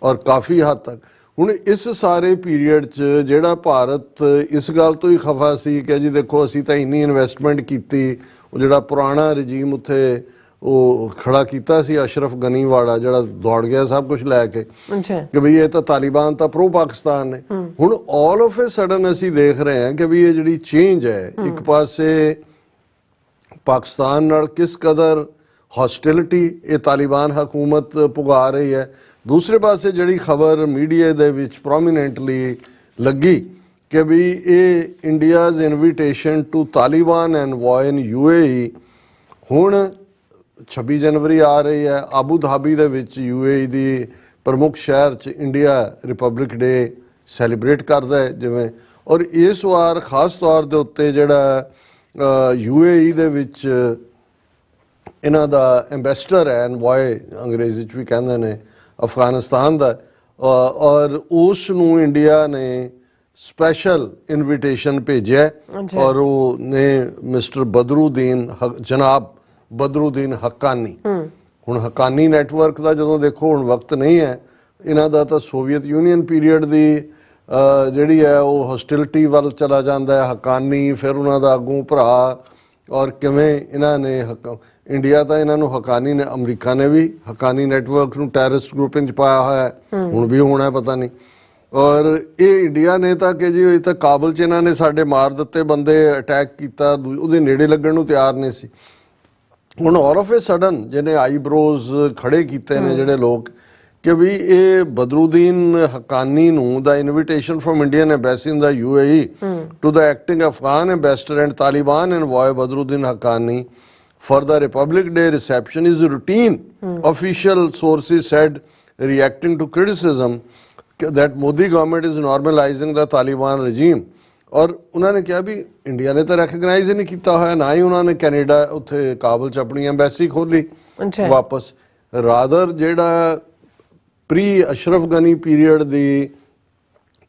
ਔਰ ਕਾਫੀ ਹੱਦ ਤੱਕ। ਹੁਣ ਇਸ ਸਾਰੇ ਪੀਰੀਅਡ 'ਚ ਜਿਹੜਾ ਭਾਰਤ ਇਸ ਗੱਲ ਤੋਂ ਹੀ ਖਫਾ ਸੀ ਕਿ ਜੀ ਦੇਖੋ ਅਸੀਂ ਤਾਂ ਇੰਨੀ ਇਨਵੈਸਟਮੈਂਟ ਕੀਤੀ, ਉਹ ਜਿਹੜਾ ਪੁਰਾਣਾ ਰਜੀਮ ਉੱਥੇ ਉਹ ਖੜਾ ਕੀਤਾ ਸੀ ਅਸ਼ਰਫ ਗਨੀ ਵਾਲਾ ਜਿਹੜਾ ਦੌੜ ਗਿਆ ਸਭ ਕੁਝ ਲੈ ਕੇ ਕਿ ਬਈ ਇਹ ਤਾਂ ਤਾਲਿਬਾਨ ਤਾਂ ਪ੍ਰੋ ਪਾਕਿਸਤਾਨ ਨੇ। ਹੁਣ ਆਲ ਆਫ ਏ ਸਡਨ ਅਸੀਂ ਦੇਖ ਰਹੇ ਹਾਂ ਕਿ ਵੀ ਇਹ ਜਿਹੜੀ ਚੇਂਜ ਹੈ, ਇੱਕ ਪਾਸੇ ਪਾਕਿਸਤਾਨ ਨਾਲ ਕਿਸ ਕਦਰ ਹੌਸਟਿਲਿਟੀ ਇਹ ਤਾਲਿਬਾਨ ਹਕੂਮਤ ਪੁਗਾ ਰਹੀ ਹੈ, ਦੂਸਰੇ ਪਾਸੇ ਜਿਹੜੀ ਖਬਰ ਮੀਡੀਆ ਦੇ ਵਿੱਚ ਪ੍ਰੋਮੀਨੈਂਟਲੀ ਲੱਗੀ ਕਿ ਵੀ ਇਹ India's invitation to Taliban envoy in UAE ਹੁਣ 26 ਜਨਵਰੀ ਆ ਰਹੀ ਹੈ। ਆਬੂ ਧਾਬੀ ਦੇ ਵਿੱਚ UAE ਦੀ ਪ੍ਰਮੁੱਖ ਸ਼ਹਿਰ 'ਚ ਇੰਡੀਆ ਰਿਪਬਲਿਕ ਡੇ ਸੈਲੀਬ੍ਰੇਟ ਕਰਦਾ ਹੈ ਜਿਵੇਂ, ਔਰ ਇਸ ਵਾਰ ਖਾਸ ਤੌਰ ਦੇ ਉੱਤੇ ਜਿਹੜਾ UAE ਦੇ ਵਿੱਚ ਇਹਨਾਂ ਦਾ ਐਂਬੈਸਡਰ ਹੈ ਐਨਵॉय ਅੰਗਰੇਜ਼ੀ 'ਚ ਵੀ ਕਹਿੰਦੇ ਨੇ ਅਫਗਾਨਿਸਤਾਨ ਦਾ, ਔਰ ਉਸ ਨੂੰ ਇੰਡੀਆ ਨੇ ਸਪੈਸ਼ਲ ਇਨਵੀਟੇਸ਼ਨ ਭੇਜਿਆ ਔਰ ਉਹ ਨੇ ਮਿਸਟਰ ਬਦਰੂਦੀਨ ਜਨਾਬ ਬਦਰੂਦੀਨ ਹੱਕਾਨੀ। ਹੁਣ ਹੱਕਾਨੀ ਨੈਟਵਰਕ ਦਾ ਜਦੋਂ ਦੇਖੋ ਹੁਣ ਵਕਤ ਨਹੀਂ ਹੈ, ਇਹਨਾਂ ਦਾ ਤਾਂ ਸੋਵੀਅਤ ਯੂਨੀਅਨ ਪੀਰੀਅਡ ਦੀ ਜਿਹੜੀ ਹੈ ਉਹ ਹੌਸਟਿਲਿਟੀ ਵੱਲ ਚਲਾ ਜਾਂਦਾ ਹੈ। ਹੱਕਾਨੀ ਫਿਰ ਉਹਨਾਂ ਦਾ ਅੱਗੋਂ ਭਰਾ, ਔਰ ਕਿਵੇਂ ਇਹਨਾਂ ਨੇ ਇੰਡੀਆ ਤਾਂ ਇਹਨਾਂ ਨੂੰ ਹੱਕਾਨੀ ਨੇ, ਅਮਰੀਕਾ ਨੇ ਵੀ ਹੱਕਾਨੀ ਨੈਟਵਰਕ ਨੂੰ ਟੈਰਰਿਸਟ ਗਰੁੱਪਿੰਗ 'ਚ ਪਾਇਆ ਹੋਇਆ ਹੈ, ਹੁਣ ਵੀ ਹੋਣਾ ਪਤਾ ਨਹੀਂ। ਔਰ ਇਹ ਇੰਡੀਆ ਨੇ ਤਾਂ ਕਿ ਜੀ ਇਹ ਤਾਂ ਕਾਬਲ 'ਚ ਇਹਨਾਂ ਨੇ ਸਾਡੇ ਮਾਰ ਦਿੱਤੇ ਬੰਦੇ, ਅਟੈਕ ਕੀਤਾ, ਉਹਦੇ ਨੇੜੇ ਲੱਗਣ ਨੂੰ ਤਿਆਰ ਨਹੀਂ ਸੀ। ਹੁਣ ਆਲ ਆਫ ਏ ਸਡਨ ਜਿਹਨੇ ਆਈਬ੍ਰੋਜ਼ ਖੜੇ ਕੀਤੇ ਨੇ ਜਿਹੜੇ ਲੋਕ ਕਿ ਵੀ ਇਹ ਬਦਰੂਦੀਨ ਹੱਕਾਨੀ ਨੂੰ the invitation from Indian embassy in the UAE to the acting Afghan ambassador and Taliban envoy Badruddin Haqqani for the Republic Day reception is routine, official sources said, reacting to criticism that Modi government is normalizing the Taliban regime. ਔਰ ਉਹਨਾਂ ਨੇ ਕਿਹਾ ਵੀ ਇੰਡੀਆ ਨੇ ਤਾਂ ਰੈਕਗਨਾਈਜ਼ ਹੀ ਨਹੀਂ ਕੀਤਾ ਹੋਇਆ, ਨਾ ਹੀ ਉਹਨਾਂ ਨੇ ਕੈਨੇਡਾ ਉੱਥੇ ਕਾਬਲ 'ਚ ਆਪਣੀ ਐਮਬੈਸੀ ਖੋਲੀ ਵਾਪਸ। ਰਾਦਰ ਜਿਹੜਾ ਪ੍ਰੀ ਅਸ਼ਰਫ ਗਨੀ ਪੀਰੀਅਡ ਦੀ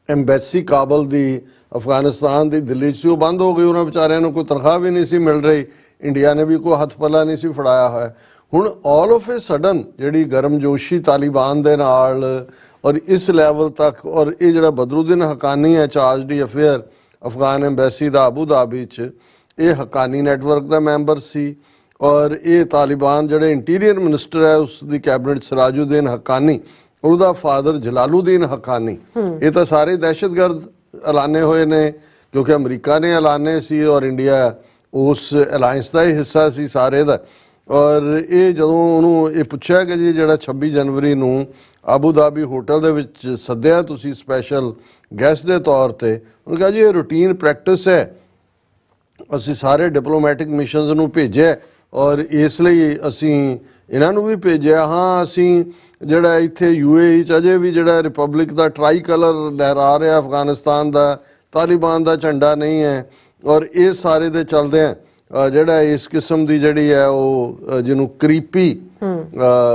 ਐਮਬੈਸੀ ਕਾਬਲ ਦੀ ਅਫਗਾਨਿਸਤਾਨ ਦੀ ਦਿੱਲੀ 'ਚ ਸੀ, ਉਹ ਬੰਦ ਹੋ ਗਈ। ਉਹਨਾਂ ਵਿਚਾਰਿਆਂ ਨੂੰ ਕੋਈ ਤਨਖਾਹ ਵੀ ਨਹੀਂ ਸੀ ਮਿਲ ਰਹੀ, ਇੰਡੀਆ ਨੇ ਵੀ ਕੋਈ ਹੱਥ ਪੱਲਾ ਨਹੀਂ ਸੀ ਫੜਾਇਆ ਹੋਇਆ। ਹੁਣ ਆਲ ਆਫ ਏ ਸਡਨ ਜਿਹੜੀ ਗਰਮਜੋਸ਼ੀ ਤਾਲਿਬਾਨ ਦੇ ਨਾਲ ਔਰ ਇਸ ਲੈਵਲ ਤੱਕ, ਔਰ ਇਹ ਜਿਹੜਾ ਬਦਰੂਦੀਨ ਹੱਕਾਨੀ ਹੈ ਚਾਰਜ ਦੀ ਅਫੇਅਰ ਅਫਗਾਨ ਐਮਬੈਸੀ ਦਾ ਆਬੂ ਧਾਬੀ 'ਚ, ਇਹ ਹੱਕਾਨੀ ਨੈਟਵਰਕ ਦਾ ਮੈਂਬਰ ਸੀ, ਔਰ ਇਹ ਤਾਲਿਬਾਨ ਜਿਹੜੇ ਇੰਟੀਰੀਅਰ ਮਿਨਿਸਟਰ ਹੈ ਉਸ ਦੀ ਕੈਬਨਿਟ ਸਰਾਜੁਦੀਨ ਹੱਕਾਨੀ, ਉਹਦਾ ਫਾਦਰ ਜਲਾਲੂਦੀਨ ਹੱਕਾਨੀ, ਇਹ ਤਾਂ ਸਾਰੇ ਦਹਿਸ਼ਤਗਰਦ ਐਲਾਨੇ ਹੋਏ ਨੇ, ਕਿਉਂਕਿ ਅਮਰੀਕਾ ਨੇ ਐਲਾਨੇ ਸੀ ਔਰ ਇੰਡੀਆ ਉਸ ਅਲਾਇੰਸ ਦਾ ਹੀ ਹਿੱਸਾ ਸੀ ਸਾਰੇ ਦਾ। ਔਰ ਇਹ ਜਦੋਂ ਉਹਨੂੰ ਇਹ ਪੁੱਛਿਆ ਕਿ ਜੀ ਜਿਹੜਾ 26 ਜਨਵਰੀ ਨੂੰ ਆਬੂ ਧਾਬੀ ਹੋਟਲ ਦੇ ਵਿੱਚ ਸੱਦਿਆ ਤੁਸੀਂ ਸਪੈਸ਼ਲ ਗੈਸਟ ਦੇ ਤੌਰ ਤੇ, ਉਹਨੇ ਕਿਹਾ ਜੀ ਇਹ ਰੂਟੀਨ ਪ੍ਰੈਕਟਿਸ ਹੈ, ਅਸੀਂ ਸਾਰੇ ਡਿਪਲੋਮੈਟਿਕ ਮਿਸ਼ਨਸ ਨੂੰ ਭੇਜਿਆ ਔਰ ਇਸ ਲਈ ਅਸੀਂ ਇਹਨਾਂ ਨੂੰ ਵੀ ਭੇਜਿਆ। ਹਾਂ, ਅਸੀਂ ਜਿਹੜਾ ਇੱਥੇ UAE 'ਚ ਅਜੇ ਵੀ ਜਿਹੜਾ ਰਿਪਬਲਿਕ ਦਾ ਟਰਾਈ ਕਲਰ ਲਹਿਰਾ ਰਿਹਾ ਅਫਗਾਨਿਸਤਾਨ ਦਾ, ਤਾਲਿਬਾਨ ਦਾ ਝੰਡਾ ਨਹੀਂ ਹੈ। ਔਰ ਇਹ ਸਾਰੇ ਦੇ ਚੱਲਦੇ ਆ ਜਿਹੜਾ ਇਸ ਕਿਸਮ ਦੀ ਜਿਹੜੀ ਹੈ ਉਹ ਜਿਹਨੂੰ ਕਰੀਪੀ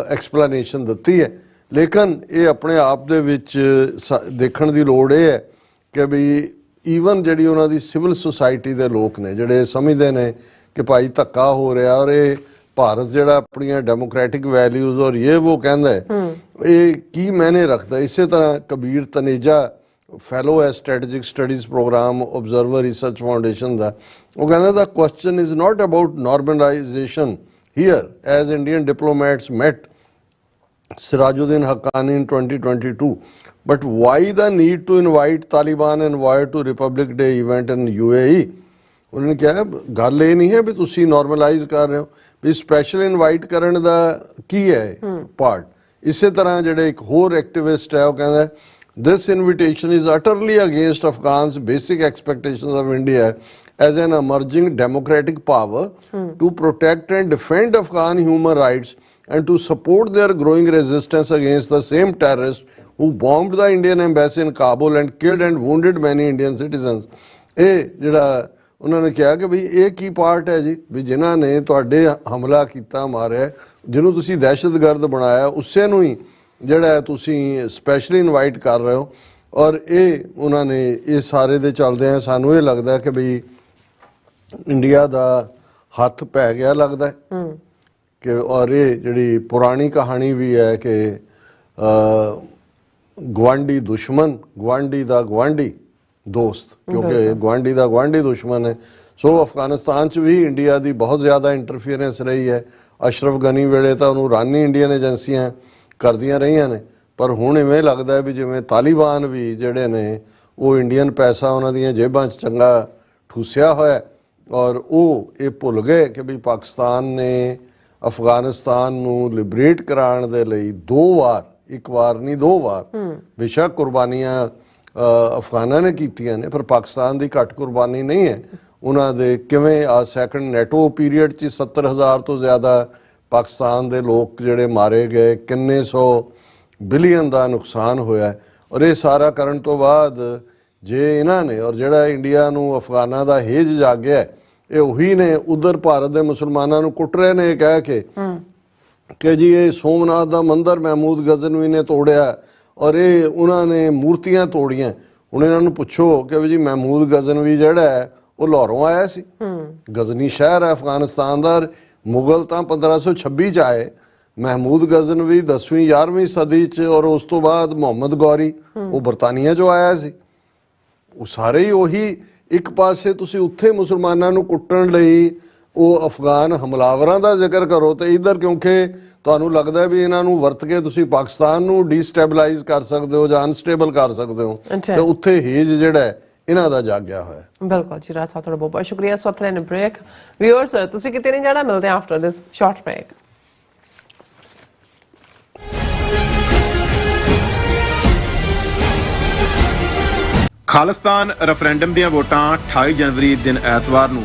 ਐਕਸਪਲੇਨੇਸ਼ਨ ਦਿੱਤੀ ਹੈ। ਲੇਕਿਨ ਇਹ ਆਪਣੇ ਆਪ ਦੇ ਵਿੱਚ ਦੇਖਣ ਦੀ ਲੋੜ ਇਹ ਹੈ ਕਿ ਵੀ ਈਵਨ ਜਿਹੜੀ ਉਹਨਾਂ ਦੀ ਸਿਵਲ ਸੁਸਾਇਟੀ ਦੇ ਲੋਕ ਨੇ ਜਿਹੜੇ ਸਮਝਦੇ ਨੇ ਕਿ ਭਾਈ ਧੱਕਾ ਹੋ ਰਿਹਾ ਔਰ ਇਹ ਭਾਰਤ ਜਿਹੜਾ ਆਪਣੀਆਂ ਡੈਮੋਕ੍ਰੈਟਿਕ ਵੈਲਿਊਜ਼ ਔਰ ਇਹ ਉਹ ਕਹਿੰਦਾ ਹੈ, ਇਹ ਕੀ ਮਾਇਨੇ ਰੱਖਦਾ। ਇਸੇ ਤਰ੍ਹਾਂ ਕਬੀਰ ਤਨੇਜਾ ਫੈਲੋ ਹੈ strategic studies programme Observer Research Foundation ਦਾ, ਉਹ ਕਹਿੰਦਾ the question is not about normalisation here as Indian diplomats met Sirajuddin Haqqani in 2022, but why the need to invite Taliban envoy to Republic Day event in UAE? उन्होंने कहा गल ये नहीं है भी तुसी नॉर्मलाइज कर रहे हो, भी स्पैशल इनवाइट करने दा की है पार्ट। इसे तरह जेडे एक होर एक्टिविस्ट है वो कहता है this invitation is utterly against Afghans basic expectations of India as an emerging democratic power to protect and defend Afghan human rights and to support their growing resistance against the same terrorists who bombed the Indian embassy in Kabul and killed and wounded many Indian citizens। ਇਹ ਜਿਹੜਾ ਉਹਨਾਂ ਨੇ ਕਿਹਾ ਕਿ ਬਈ ਇਹ ਕੀ ਪਾਰਟ ਹੈ ਜੀ, ਵੀ ਜਿਨ੍ਹਾਂ ਨੇ ਤੁਹਾਡੇ ਹਮਲਾ ਕੀਤਾ, ਮਾਰਿਆ, ਜਿਹਨੂੰ ਤੁਸੀਂ ਦਹਿਸ਼ਤਗਰਦ ਬਣਾਇਆ, ਉਸੇ ਨੂੰ ਹੀ ਜਿਹੜਾ ਤੁਸੀਂ ਸਪੈਸ਼ਲੀ ਇਨਵਾਈਟ ਕਰ ਰਹੇ ਹੋ। ਔਰ ਇਹ ਉਹਨਾਂ ਨੇ ਇਹ ਸਾਰੇ ਦੇ ਚੱਲਦੇ ਆ ਸਾਨੂੰ ਇਹ ਲੱਗਦਾ ਕਿ ਬਈ ਇੰਡੀਆ ਦਾ ਹੱਥ ਪੈ ਗਿਆ ਲੱਗਦਾ ਕਿ ਔਰ ਇਹ ਜਿਹੜੀ ਪੁਰਾਣੀ ਕਹਾਣੀ ਵੀ ਹੈ ਕਿ ਗੁਆਂਢੀ ਦੁਸ਼ਮਣ, ਗੁਆਂਢੀ ਦਾ ਗੁਆਂਢੀ ਦੋਸਤ, ਕਿਉਂਕਿ ਗੁਆਂਢੀ ਦਾ ਗੁਆਂਢੀ ਦੁਸ਼ਮਣ ਹੈ। ਸੋ ਅਫਗਾਨਿਸਤਾਨ 'ਚ ਵੀ ਇੰਡੀਆ ਦੀ ਬਹੁਤ ਜ਼ਿਆਦਾ ਇੰਟਰਫੀਅਰੈਂਸ ਰਹੀ ਹੈ। ਅਸ਼ਰਫ ਗਨੀ ਵੇਲੇ ਤਾਂ ਉਹਨੂੰ ਰਾਨੀ ਇੰਡੀਅਨ ਏਜੰਸੀਆਂ ਕਰਦੀਆਂ ਰਹੀਆਂ ਨੇ, ਪਰ ਹੁਣ ਇਵੇਂ ਲੱਗਦਾ ਵੀ ਜਿਵੇਂ ਤਾਲਿਬਾਨ ਵੀ ਜਿਹੜੇ ਨੇ ਉਹ ਇੰਡੀਅਨ ਪੈਸਾ ਉਹਨਾਂ ਦੀਆਂ ਜੇਬਾਂ 'ਚ ਚੰਗਾ ਠੂਸਿਆ ਹੋਇਆ ਔਰ ਉਹ ਇਹ ਭੁੱਲ ਗਏ ਕਿ ਵੀ ਪਾਕਿਸਤਾਨ ਨੇ ਅਫਗਾਨਿਸਤਾਨ ਨੂੰ ਲਿਬਰੇਟ ਕਰਾਉਣ ਦੇ ਲਈ 2 ਵਾਰ, ਇੱਕ ਵਾਰ ਨਹੀਂ 2 ਵਾਰ ਬੇਸ਼ੱਕ ਕੁਰਬਾਨੀਆਂ ਅਫਗਾਨਾਂ ਨੇ ਕੀਤੀਆਂ ਨੇ, ਪਰ ਪਾਕਿਸਤਾਨ ਦੀ ਘੱਟ ਕੁਰਬਾਨੀ ਨਹੀਂ ਹੈ। ਉਹਨਾਂ ਦੇ ਕਿਵੇਂ ਆ ਸੈਕੰਡ ਨੈਟੋ ਪੀਰੀਅਡ 'ਚ 70,000 ਤੋਂ ਜ਼ਿਆਦਾ ਪਾਕਿਸਤਾਨ ਦੇ ਲੋਕ ਜਿਹੜੇ ਮਾਰੇ ਗਏ, ਕਿੰਨੇ 100 ਬਿਲੀਅਨ ਦਾ ਨੁਕਸਾਨ ਹੋਇਆ। ਔਰ ਇਹ ਸਾਰਾ ਕਰਨ ਤੋਂ ਬਾਅਦ ਜੇ ਇਹਨਾਂ ਨੇ ਔਰ ਜਿਹੜਾ ਇੰਡੀਆ ਨੂੰ ਅਫਗਾਨਾਂ ਦਾ ਹੇਜ ਜਾਗਿਆ, ਇਹ ਉਹੀ ਨੇ ਉਧਰ ਭਾਰਤ ਦੇ ਮੁਸਲਮਾਨਾਂ ਨੂੰ ਕੁੱਟ ਰਹੇ ਨੇ ਕਹਿ ਕੇ ਕਿ ਜੀ ਇਹ ਸੋਮਨਾਥ ਦਾ ਮੰਦਿਰ ਮਹਿਮੂਦ ਗਜ਼ਨਵੀ ਨੇ ਤੋੜਿਆ ਔਰ ਇਹ ਉਹਨਾਂ ਨੇ ਮੂਰਤੀਆਂ ਤੋੜੀਆਂ। ਹੁਣ ਇਹਨਾਂ ਨੂੰ ਪੁੱਛੋ ਕਿ ਵੀ ਜੀ ਮਹਿਮੂਦ ਗਜ਼ਨਵੀ ਜਿਹੜਾ ਹੈ ਉਹ ਲਾਹੌਰੋਂ ਆਇਆ ਸੀ, ਗਜ਼ਨੀ ਸ਼ਹਿਰ ਹੈ ਅਫਗਾਨਿਸਤਾਨ ਦਾ। ਮੁਗਲ ਤਾਂ 1526 'ਚ ਆਏ, ਮਹਿਮੂਦ ਗਜ਼ਨਵੀ 10ਵੀਂ 11ਵੀਂ ਸਦੀ 'ਚ, ਔਰ ਉਸ ਤੋਂ ਬਾਅਦ ਮੁਹੰਮਦ ਗੌਰੀ ਉਹ ਬਰਤਾਨੀਆ 'ਚੋਂ ਆਇਆ ਸੀ। ਉਹ ਸਾਰੇ ਹੀ ਉਹੀ ਇੱਕ ਪਾਸੇ ਤੁਸੀਂ ਉੱਥੇ ਮੁਸਲਮਾਨਾਂ ਨੂੰ ਕੁੱਟਣ ਲਈ ਉਹ ਅਫਗਾਨ ਹਮਲਾਵਰਾਂ ਦਾ ਜ਼ਿਕਰ ਕਰੋ ਤੇ ਇੱਧਰ ਕਿਉਂਕਿ ਤੁਹਾਨੂੰ ਲੱਗਦਾ ਵੀ ਇਹਨਾਂ ਨੂੰ ਵਰਤ ਕੇ ਤੁਸੀਂ ਪਾਕਿਸਤਾਨ ਨੂੰ ਡੀਸਟੈਬਲਾਈਜ਼ ਕਰ ਸਕਦੇ ਹੋ ਜਾਂ ਅਨਸਟੇਬਲ ਕਰ ਸਕਦੇ ਹੋ, ਤੇ ਉੱਥੇ ਹੇਜ ਜਿਹੜਾ ਇਹਨਾਂ ਦਾ ਜਾਗਿਆ ਹੋਇਆ। ਬਿਲਕੁਲ ਜੀ, ਰਾਜ ਸਾਹਿਬ ਤੁਹਾਡਾ ਬਹੁਤ ਬਹੁਤ ਸ਼ੁਕਰੀਆ। ਸਵਤ ਲੈਣ ਬ੍ਰੇਕ। ਵਿਊਅਰਸ ਤੁਸੀਂ ਕਿਤੇ ਨਹੀਂ ਜਾਣਾ, ਮਿਲਦੇ after this short break. Khalistan referendum ਦੀਆਂ ਵੋਟਾਂ 28 ਜਨਵਰੀ ਦਿਨ ਐਤਵਾਰ ਨੂੰ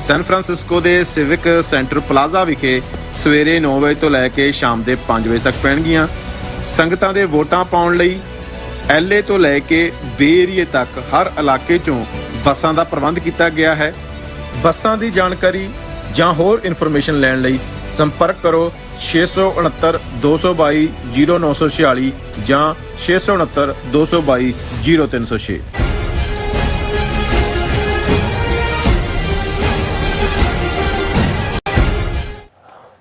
ਸੈਨ ਫਰਾਂਸਿਸਕੋ ਦੇ ਸਿਵਿਕ ਸੈਂਟਰ ਪਲਾਜ਼ਾ ਵਿਖੇ ਸਵੇਰੇ 9 ਵਜੇ ਤੋਂ ਲੈ ਕੇ ਸ਼ਾਮ ਦੇ 5 ਵਜੇ ਤੱਕ ਪੈਣਗੀਆਂ। ਸੰਗਤਾਂ ਦੇ ਵੋਟਾਂ ਪਾਉਣ ਲਈ LA ਤੋਂ ਲੈ ਕੇ ਬੇ ਏਰੀਏ ਤੱਕ ਹਰ ਇਲਾਕੇ 'ਚੋਂ ਬੱਸਾਂ ਦਾ ਪ੍ਰਬੰਧ ਕੀਤਾ ਗਿਆ ਹੈ। ਬੱਸਾਂ ਦੀ ਜਾਣਕਾਰੀ ਜਾਂ ਹੋਰ ਇਨਫੋਰਮੇਸ਼ਨ ਲੈਣ ਲਈ ਸੰਪਰਕ ਕਰੋ 669 222 0946 ਜਾਂ 669 222 0306।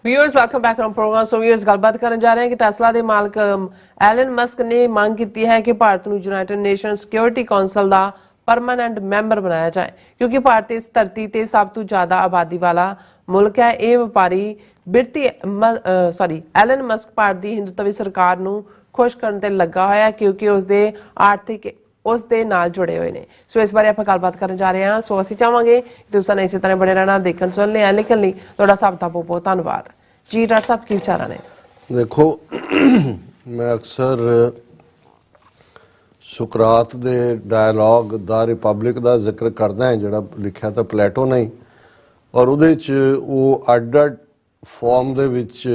Viewers welcome back on program. So viewers ਗੱਲਬਾਤ ਕਰਨ ਜਾ ਰਹੇ ਹਾਂ ਕਿ ਟੈਸਲਾ ਦੇ ਮਾਲਕ ਐਲਨ ਮਸਕ ਨੇ ਮੰਗ ਕੀਤੀ ਹੈ ਕਿ ਭਾਰਤ ਨੂੰ ਯੂਨਾਈਟਿਡ ਨੇਸ਼ਨ ਸਿਕਿਉਰਿਟੀ ਕਾਉਂਸਲ ਦਾ ਪਰਮਾਨੈਂਟ ਮੈਂਬਰ ਬਣਾਇਆ ਜਾਏ, ਕਿਉਂਕਿ ਭਾਰਤ ਇਸ ਧਰਤੀ ਤੇ ਸਭ ਤੋਂ ਜ਼ਿਆਦਾ ਆਬਾਦੀ ਵਾਲਾ ਮੁਲਕ ਹੈ। ਇਹ ਵਪਾਰੀ ਐਲਨ ਮਸਕ ਭਾਰਤ ਦੀ ਹਿੰਦੂਤਵੀ ਸਰਕਾਰ ਨੂੰ ਖੁਸ਼ ਕਰਨ ਤੇ ਲੱਗਾ ਹੋਇਆ, ਕਿਉਂਕਿ ਉਸਦੇ ਆਰਥਿਕ ਉਸ ਦੇ ਨਾਲ ਜੁੜੇ ਹੋਏ ਨੇ। ਸੋ ਇਸ ਬਾਰੇ ਆਪਾਂ ਗੱਲਬਾਤ ਕਰਨ ਜਾ ਰਹੇ ਹਾਂ। ਸੋ ਅਸੀਂ ਚਾਹਾਂਗੇ ਕਿ ਤੁਸੀਂ ਇਸੇ ਤਰ੍ਹਾਂ ਬਣੇ ਰਹਿਣਾ, ਦੇਖਣ ਸੁਣਨ ਲਈ, ਲਿਖਣ ਲਈ ਤੁਹਾਡਾ ਸਭ ਦਾ ਬਹੁਤ ਬਹੁਤ ਧੰਨਵਾਦ ਜੀ। ਡਾਕਟਰ ਸਾਹਿਬ ਕੀ ਵਿਚਾਰਾਂ ਨੇ? ਦੇਖੋ, ਮੈਂ ਅਕਸਰ ਸੁਕਰਾਤ ਦੇ ਡਾਇਲੌਗ ਦਾ ਰਿਪਬਲਿਕ ਦਾ ਜ਼ਿਕਰ ਕਰਦਾ ਹਾਂ, ਜਿਹੜਾ ਲਿਖਿਆ ਤਾਂ ਪਲੇਟੋ ਨੇ, ਔਰ ਉਹਦੇ 'ਚ ਉਹ ਅੱਡ-ਅੱਡ ਫਾਰਮ ਦੇ ਵਿੱਚ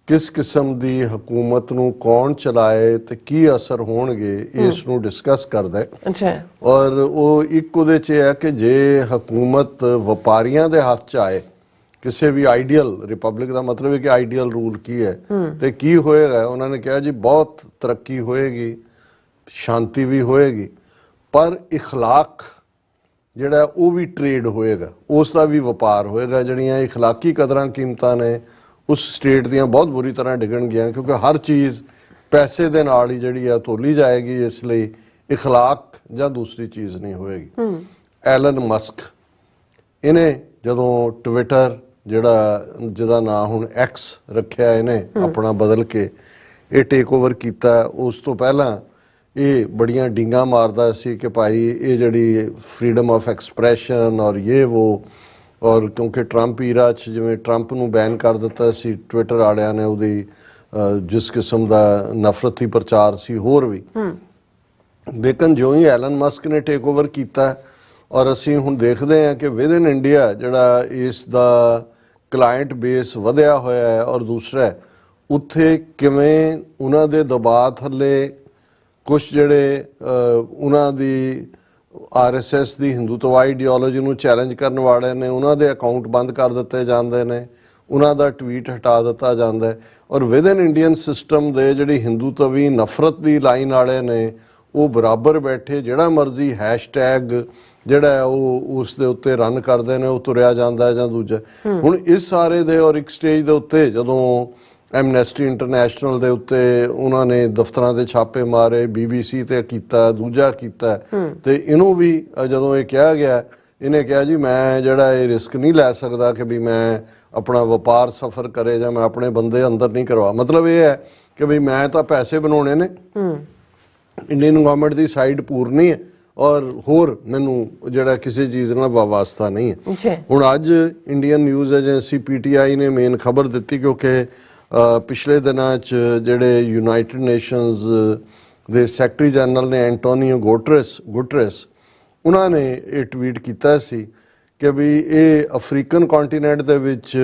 ਕਿਸ ਕਿਸਮ ਦੀ ਹਕੂਮਤ ਨੂੰ ਕੌਣ ਚਲਾਏ ਤੇ ਕੀ ਅਸਰ ਹੋਣਗੇ ਇਸ ਨੂੰ ਡਿਸਕਸ ਕਰਦਾ ਹੈ। ਅੱਛਾ। ਔਰ ਉਹ ਇੱਕ ਉਹਦੇ 'ਚ ਹੈ ਕਿ ਜੇ ਹਕੂਮਤ ਵਪਾਰੀਆਂ ਦੇ ਹੱਥ 'ਚ ਆਏ, ਕਿਸੇ ਵੀ ਆਈਡੀਅਲ ਰਿਪਬਲਿਕ ਦਾ ਮਤਲਬ ਹੈ ਕਿ ਆਈਡੀਅਲ ਰੂਲ ਕੀ ਹੈ ਤੇ ਕੀ ਹੋਏਗਾ। ਉਹਨਾਂ ਨੇ ਕਿਹਾ ਜੀ ਬਹੁਤ ਤਰੱਕੀ ਹੋਏਗੀ, ਸ਼ਾਂਤੀ ਵੀ ਹੋਏਗੀ, ਪਰ ਇਖਲਾਕ ਜਿਹੜਾ ਉਹ ਵੀ ਟ੍ਰੇਡ ਹੋਏਗਾ, ਉਸ ਦਾ ਵੀ ਵਪਾਰ ਹੋਏਗਾ। ਜਿਹੜੀਆਂ ਇਖਲਾਕੀ ਕਦਰਾਂ ਕੀਮਤਾਂ ਨੇ ਉਸ ਸਟੇਟ ਦੀਆਂ ਬਹੁਤ ਬੁਰੀ ਤਰ੍ਹਾਂ ਡਿੱਗਣਗੀਆਂ, ਕਿਉਂਕਿ ਹਰ ਚੀਜ਼ ਪੈਸੇ ਦੇ ਨਾਲ ਹੀ ਜਿਹੜੀ ਆ ਤੋਲੀ ਜਾਏਗੀ। ਇਸ ਲਈ ਇਖਲਾਕ ਜਾਂ ਦੂਸਰੀ ਚੀਜ਼ ਨਹੀਂ ਹੋਏਗੀ। ਐਲਨ ਮਸਕ, ਇਹਨੇ ਜਦੋਂ ਟਵਿੱਟਰ ਜਿਹਦਾ ਨਾਂ ਹੁਣ ਐਕਸ ਰੱਖਿਆ, ਇਹਨੇ ਆਪਣਾ ਬਦਲ ਕੇ ਇਹ ਟੇਕ ਓਵਰ ਕੀਤਾ, ਉਸ ਤੋਂ ਪਹਿਲਾਂ ਇਹ ਬੜੀਆਂ ਡੀਂਗਾਂ ਮਾਰਦਾ ਸੀ ਕਿ ਭਾਈ ਇਹ ਜਿਹੜੀ ਫਰੀडम ਆਫ ਐਕਸਪ੍ਰੈਸ਼ਨ ਔਰ ਇਹ ਉਹ, ਔਰ ਕਿਉਂਕਿ ਟਰੰਪ ਈਰਾ 'ਚ ਜਿਵੇਂ ਟਰੰਪ ਨੂੰ ਬੈਨ ਕਰ ਦਿੱਤਾ ਸੀ ਟਵਿੱਟਰ ਵਾਲਿਆਂ ਨੇ, ਉਹਦੀ ਜਿਸ ਕਿਸਮ ਦਾ ਨਫ਼ਰਤੀ ਪ੍ਰਚਾਰ ਸੀ ਹੋਰ ਵੀ। ਲੇਕਿਨ ਜਿਉਂ ਹੀ ਐਲਨ ਮਸਕ ਨੇ ਟੇਕ ਓਵਰ ਕੀਤਾ, ਔਰ ਅਸੀਂ ਹੁਣ ਦੇਖਦੇ ਹਾਂ ਕਿ ਵਿਦ ਇਨ ਇੰਡੀਆ ਜਿਹੜਾ ਇਸ ਦਾ ਕਲਾਇੰਟ ਬੇਸ ਵਧਿਆ ਹੋਇਆ ਹੈ, ਔਰ ਦੂਸਰਾ ਉੱਥੇ ਕਿਵੇਂ ਉਹਨਾਂ ਦੇ ਦਬਾਅ ਥੱਲੇ ਕੁਛ ਜਿਹੜੇ ਉਹਨਾਂ ਦੀ RSS ਦੀ ਹਿੰਦੂਤਵਾ ਆਈਡੀਓਲੋਜੀ ਨੂੰ ਚੈਲੰਜ ਕਰਨ ਵਾਲੇ ਨੇ, ਉਹਨਾਂ ਦੇ ਅਕਾਊਂਟ ਬੰਦ ਕਰ ਦਿੱਤੇ ਜਾਂਦੇ ਨੇ, ਉਹਨਾਂ ਦਾ ਟਵੀਟ ਹਟਾ ਦਿੱਤਾ ਜਾਂਦਾ ਹੈ। ਔਰ ਵਿਦ ਇਨ ਇੰਡੀਅਨ ਸਿਸਟਮ ਦੇ ਜਿਹੜੀ ਹਿੰਦੂਤਵੀ ਨਫ਼ਰਤ ਦੀ ਲਾਈਨ ਵਾਲੇ ਨੇ ਉਹ ਬਰਾਬਰ ਬੈਠੇ ਜਿਹੜਾ ਮਰਜ਼ੀ ਹੈਸ਼ਟੈਗ ਜਿਹੜਾ ਉਹ ਉਸ ਦੇ ਉੱਤੇ ਰਨ ਕਰਦੇ ਨੇ, ਉਹ ਤੁਰਿਆ ਜਾਂਦਾ ਜਾਂ ਦੂਜਾ। ਹੁਣ ਇਸ ਸਾਰੇ ਦੇ ਔਰ ਇੱਕ ਸਟੇਜ ਦੇ ਉੱਤੇ ਜਦੋਂ ਐਮਨੈਸਟੀ ਇੰਟਰਨੈਸ਼ਨਲ ਦੇ ਉੱਤੇ ਉਹਨਾਂ ਨੇ ਦਫ਼ਤਰਾਂ ਦੇ ਛਾਪੇ ਮਾਰੇ, BBC ਤੇ ਕੀਤਾ, ਦੂਜਾ ਕੀਤਾ, ਤੇ ਇਹਨੂੰ ਵੀ ਜਦੋਂ ਇਹ ਕਿਹਾ ਗਿਆ, ਇਹਨੇ ਕਿਹਾ ਜੀ ਮੈਂ ਜਿਹੜਾ ਇਹ ਰਿਸਕ ਨਹੀਂ ਲੈ ਸਕਦਾ ਕਿ ਵੀ ਮੈਂ ਆਪਣਾ ਵਪਾਰ ਸਫਰ ਕਰੇ ਜਾਂ ਮੈਂ ਆਪਣੇ ਬੰਦੇ ਅੰਦਰ ਨਹੀਂ ਕਰਵਾ। ਮਤਲਬ ਇਹ ਹੈ ਕਿ ਵੀ ਮੈਂ ਤਾਂ ਪੈਸੇ ਬਣਾਉਣੇ ਨੇ, ਇੰਡੀਅਨ ਗਵਰਨਮੈਂਟ ਦੀ ਸਾਈਡ ਪੂਰਨੀ ਹੈ, ਔਰ ਹੋਰ ਮੈਨੂੰ ਜਿਹੜਾ ਕਿਸੇ ਚੀਜ਼ ਨਾਲ ਵਾਸਤਾ ਨਹੀਂ ਹੈ। ਹੁਣ ਅੱਜ ਇੰਡੀਅਨ ਨਿਊਜ਼ ਏਜੰਸੀ PTI ਨੇ ਮੇਨ ਖਬਰ ਦਿੱਤੀ, ਕਿਉਂਕਿ ਪਿਛਲੇ ਦਿਨਾਂ 'ਚ ਜਿਹੜੇ ਯੂਨਾਈਟਿਡ ਨੇਸ਼ਨਸ ਦੇ ਸੈਕਟਰੀ ਜਨਰਲ ਨੇ ਐਂਟੋਨੀਓ ਗੁਟਰੇਸ, ਉਹਨਾਂ ਨੇ ਇਹ ਟਵੀਟ ਕੀਤਾ ਸੀ ਕਿ ਵੀ ਇਹ ਅਫਰੀਕਨ ਕੰਟੀਨੈਂਟ ਦੇ ਵਿੱਚ